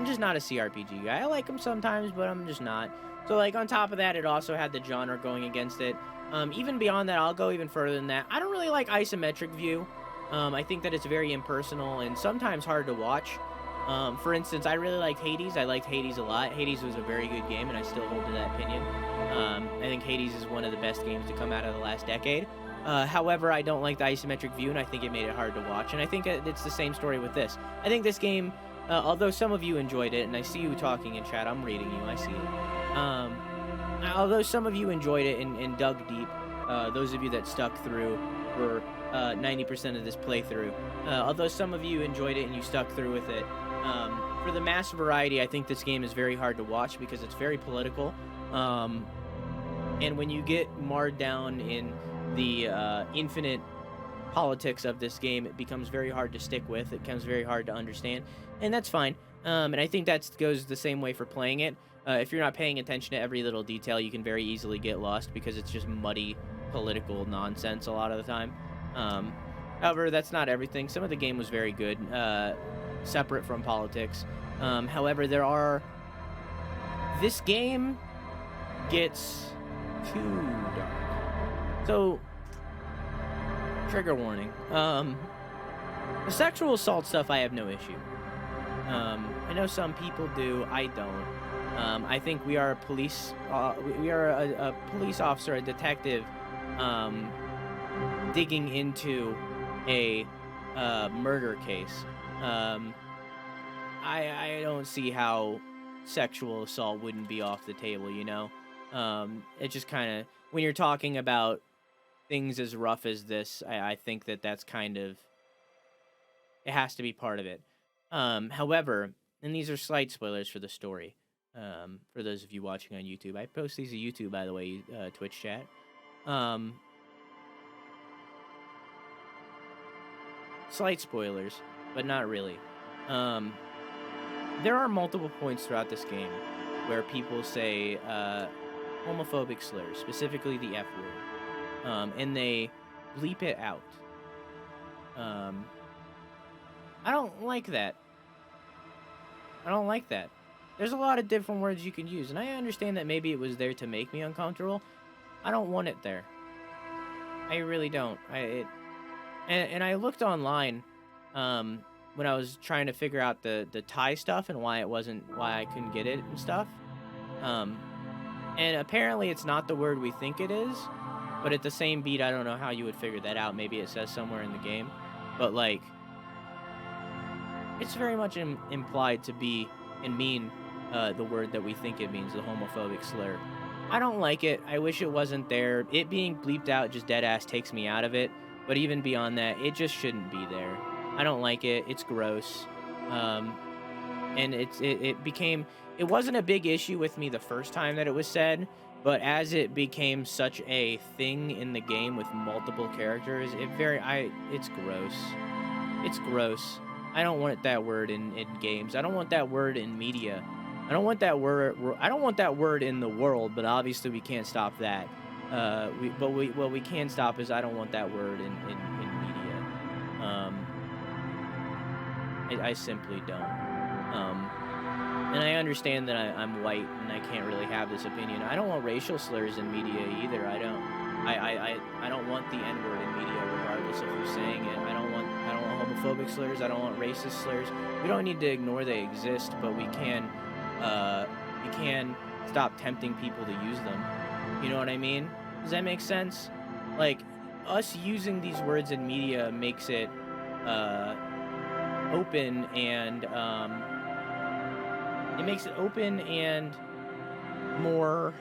just not a CRPG guy. I like them sometimes, but I'm just not. So, like, on top of that, it also had the genre going against it. Even beyond that, I'll go even further than that. I don't really like isometric view. I think that it's very impersonal and sometimes hard to watch. For instance, I really liked Hades. I liked Hades a lot. Hades was a very good game, and I still hold to that opinion. I think Hades is one of the best games to come out of the last decade. However, I don't like the isometric view, and I think it made it hard to watch. And I think it's the same story with this. I think this game, although some of you enjoyed it, and I see you talking in chat, I'm reading you, I see it. Although some of you enjoyed it and dug deep, those of you that stuck through for 90% of this playthrough, although some of you enjoyed it and you stuck through with it, for the mass variety, I think this game is very hard to watch because it's very political. And when you get marred down in the infinite politics of this game, it becomes very hard to stick with. It becomes very hard to understand, and that's fine. And I think that goes the same way for playing it. If you're not paying attention to every little detail, you can very easily get lost because it's just muddy political nonsense a lot of the time. However, that's not everything. Some of the game was very good, separate from politics. However, this game gets too dark. So, trigger warning. The sexual assault stuff, I have no issue. I know some people do. I don't. I think we are a police officer, a detective, digging into a murder case. I don't see how sexual assault wouldn't be off the table, you know? It just kind of, when you're talking about things as rough as this, I think that's kind of, it has to be part of it. However, and these are slight spoilers for the story, for those of you watching on YouTube. I post these to YouTube, by the way, Twitch chat. slight spoilers, but not really. There are multiple points throughout this game where people say homophobic slurs, specifically the F word, and they bleep it out. I don't like that. I don't like that. There's a lot of different words you can use, and I understand that maybe it was there to make me uncomfortable. I don't want it there. I really don't. And I looked online when I was trying to figure out the Thai stuff and why I couldn't get it and stuff. And apparently it's not the word we think it is, but at the same beat, I don't know how you would figure that out. Maybe it says somewhere in the game, but like, it's very much implied to be and mean the word that we think it means, the homophobic slur. I don't like it. I wish it wasn't there. It being bleeped out just dead ass takes me out of it. But even beyond that, it just shouldn't be there. I don't like it. It's gross. And it wasn't a big issue with me the first time that it was said, but as it became such a thing in the game with multiple characters, it's gross. It's gross. I don't want that word in games. I don't want that word in media. I don't want that word in the world, but obviously we can't stop that. What we can stop is I don't want that word in media. I simply don't. And I understand that I'm white and I can't really have this opinion. I don't want racial slurs in media either. I don't want the N-word in media, regardless of who's saying it. I don't want homophobic slurs. I don't want racist slurs. We don't need to ignore they exist, but we can stop tempting people to use them. You know what I mean? Does that make sense? Like, us using these words in media makes it open and it makes it open and more,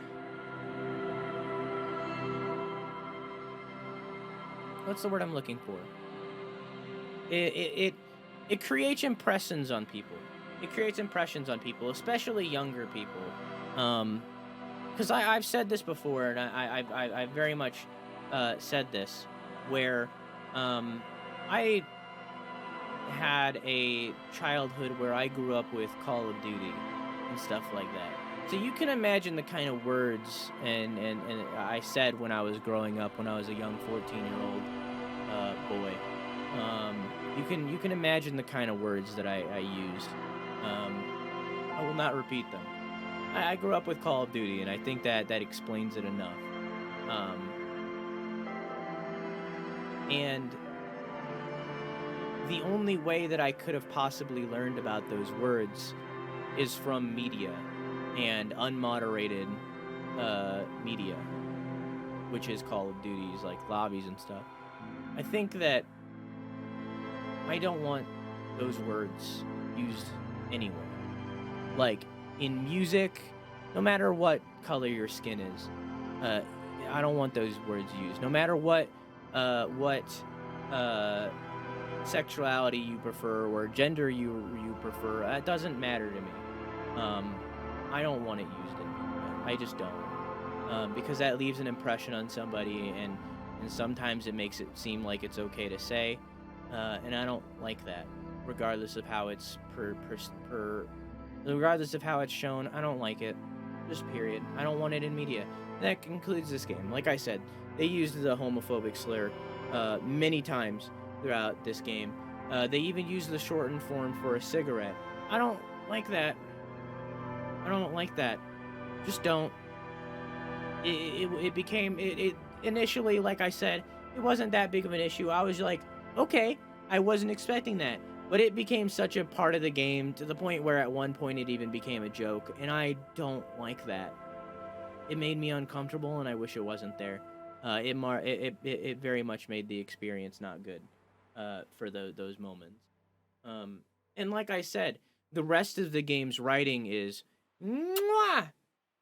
what's the word I'm looking for? It creates impressions on people. It creates impressions on people, especially younger people. Because I've said this before, and I very much said this, where I had a childhood where I grew up with Call of Duty and stuff like that. So you can imagine the kind of words and I said when I was growing up, when I was a young 14-year-old boy. You can imagine the kind of words that I used. I will not repeat them. I grew up with Call of Duty, and I think that explains it enough. And the only way that I could have possibly learned about those words is from media and unmoderated media, which is Call of Duty's like lobbies and stuff. I think that I don't want those words used anywhere. Like in music, no matter what color your skin is, I don't want those words used. No matter what sexuality you prefer or gender you prefer, it doesn't matter to me. I don't want it used in media. I just don't. Because that leaves an impression on somebody, and sometimes it makes it seem like it's okay to say, and I don't like that. Regardless of how it's regardless of how it's shown, I don't like it. Just period. I don't want it in media. And that concludes this game. Like I said, they used the homophobic slur many times throughout this game. They even used the shortened form for a cigarette. I don't like that. I don't like that. Just don't. It became initially, like I said, it wasn't that big of an issue. I was like, okay, I wasn't expecting that. But it became such a part of the game to the point where at one point it even became a joke, and I don't like that. It made me uncomfortable, and I wish it wasn't there. It very much made the experience not good for those moments. And like I said, the rest of the game's writing is mwah!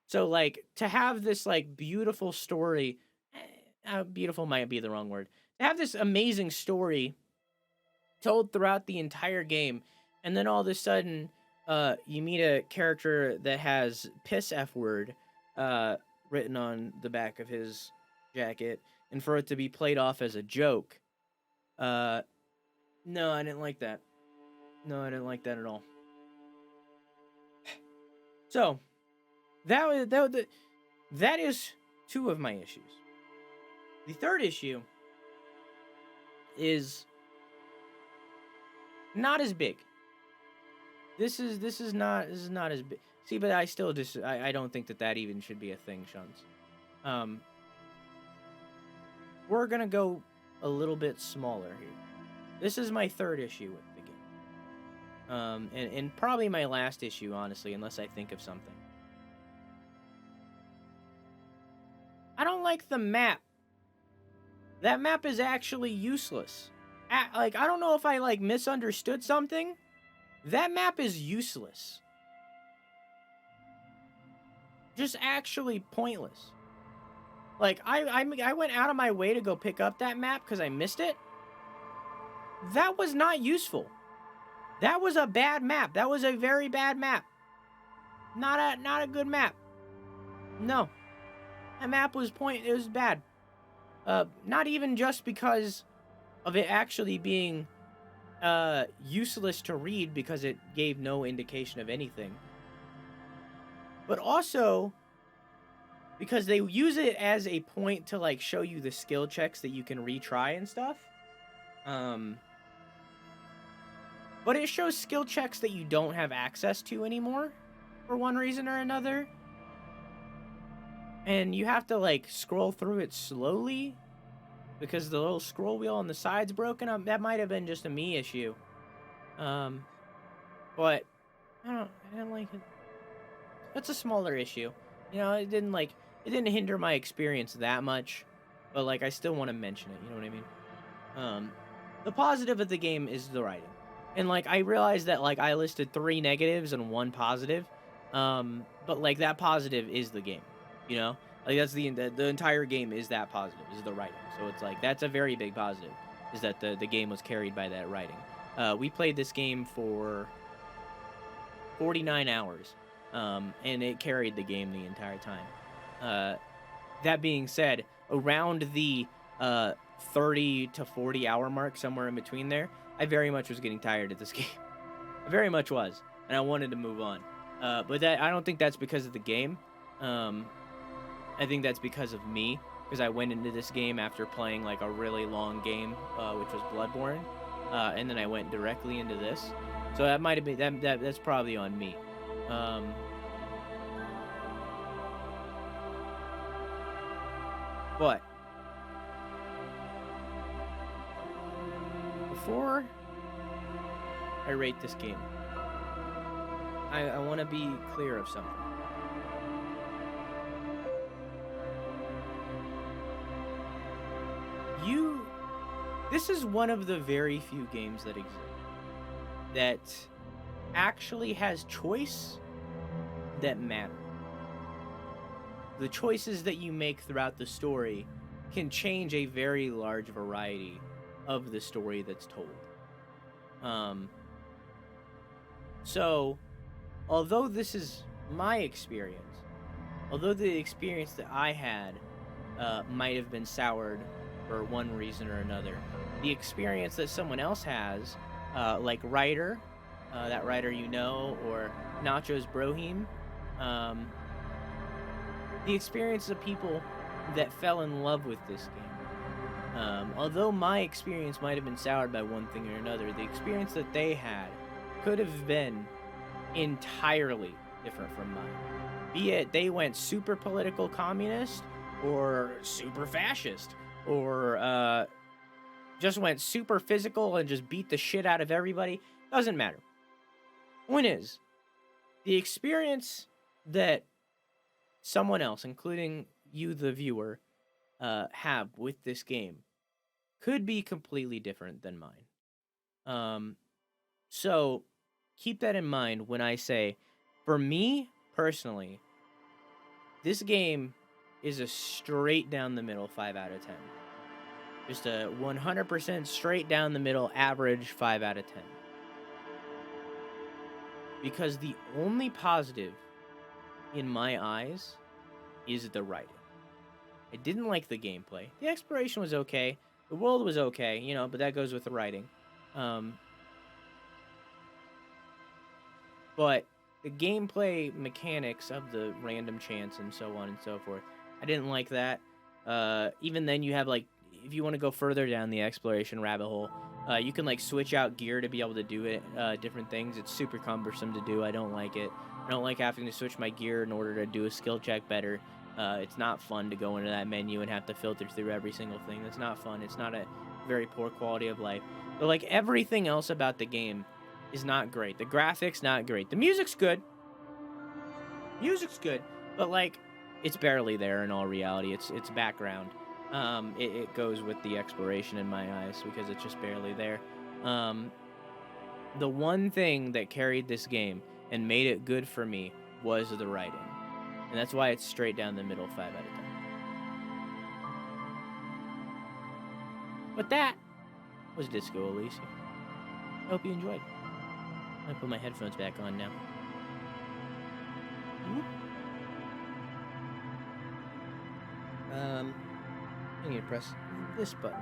So like to have this like beautiful story, beautiful might be the wrong word. To have this amazing story told throughout the entire game, and then all of a sudden you meet a character that has piss F word written on the back of his jacket, and for it to be played off as a joke, No, I didn't like that. No, I didn't like that at all. So, that is two of my issues. The third issue is not as big. This is not as big. See, but I still I don't think that even should be a thing, Shuns. We're gonna go a little bit smaller here. This is my third issue with the game. And probably my last issue, honestly, unless I think of something. I don't like the map. That map is actually useless. I don't know if I, misunderstood something. That map is useless. Just actually pointless. I went out of my way to go pick up that map because I missed it. That was not useful. That was a bad map. That was a very bad map. Not a good map. No. That map was it was bad. Not even just because of it actually being useless to read because it gave no indication of anything. But also because they use it as a point to show you the skill checks that you can retry and stuff. But it shows skill checks that you don't have access to anymore for one reason or another. And you have to scroll through it slowly because the little scroll wheel on the side's broken up. That might have been just a me issue. But I didn't like it. That's a smaller issue. You know, it didn't hinder my experience that much, but I still want to mention it, you know what I mean? The positive of the game is the writing. And I realized that I listed 3 negatives and 1 positive. But that positive is the game, you know? That's the entire game is that positive, is the writing. So it's that's a very big positive, is that the game was carried by that writing. We played this game for 49 hours, and it carried the game the entire time. That being said, around the 30 to 40 hour mark, somewhere in between there, I very much was getting tired of this game. I very much was, and I wanted to move on. But I don't think that's because of the game. I think that's because of me, because I went into this game after playing a really long game, which was Bloodborne, and then I went directly into this. So that might have been that's probably on me. But before I rate this game, I want to be clear of something. This is one of the very few games that exist that actually has choice that matter. The choices that you make throughout the story can change a very large variety of the story that's told. So, although this is my experience, although the experience that I had might have been soured for one reason or another, the experience that someone else has, like Ryder, that Ryder you know, or Nacho's Brohim, the experience of people that fell in love with this game. Although my experience might have been soured by one thing or another, the experience that they had could have been entirely different from mine. Be it they went super political communist, or super fascist, or just went super physical and just beat the shit out of everybody. Doesn't matter. Point is, the experience that someone else, including you, the viewer, have with this game could be completely different than mine. So keep that in mind when I say, for me personally, this game is a straight down the middle 5 out of 10. Just a 100% straight down the middle average 5 out of 10. Because the only positive in my eyes is the writing. I didn't like the gameplay. The exploration was okay. The world was okay, you know, but that goes with the writing. But the gameplay mechanics of the random chance and so on and so forth, I didn't like that. Even then, you have like, if you want to go further down the exploration rabbit hole, you can like switch out gear to be able to do it, different things. It's super cumbersome to do. I don't like it. I don't like having to switch my gear in order to do a skill check better. It's not fun to go into that menu and have to filter through every single thing. That's not fun. It's not a very poor quality of life. But like everything else about the game is not great. The graphics, not great. The music's good. Music's good, but like it's barely there in all reality. It's background. It goes with the exploration in my eyes because it's just barely there. The one thing that carried this game and made it good for me was the writing. And that's why it's straight down the middle, 5 out of 10. But that was Disco Elysium. I hope you enjoyed. I'm gonna put my headphones back on now. I'm gonna press this button.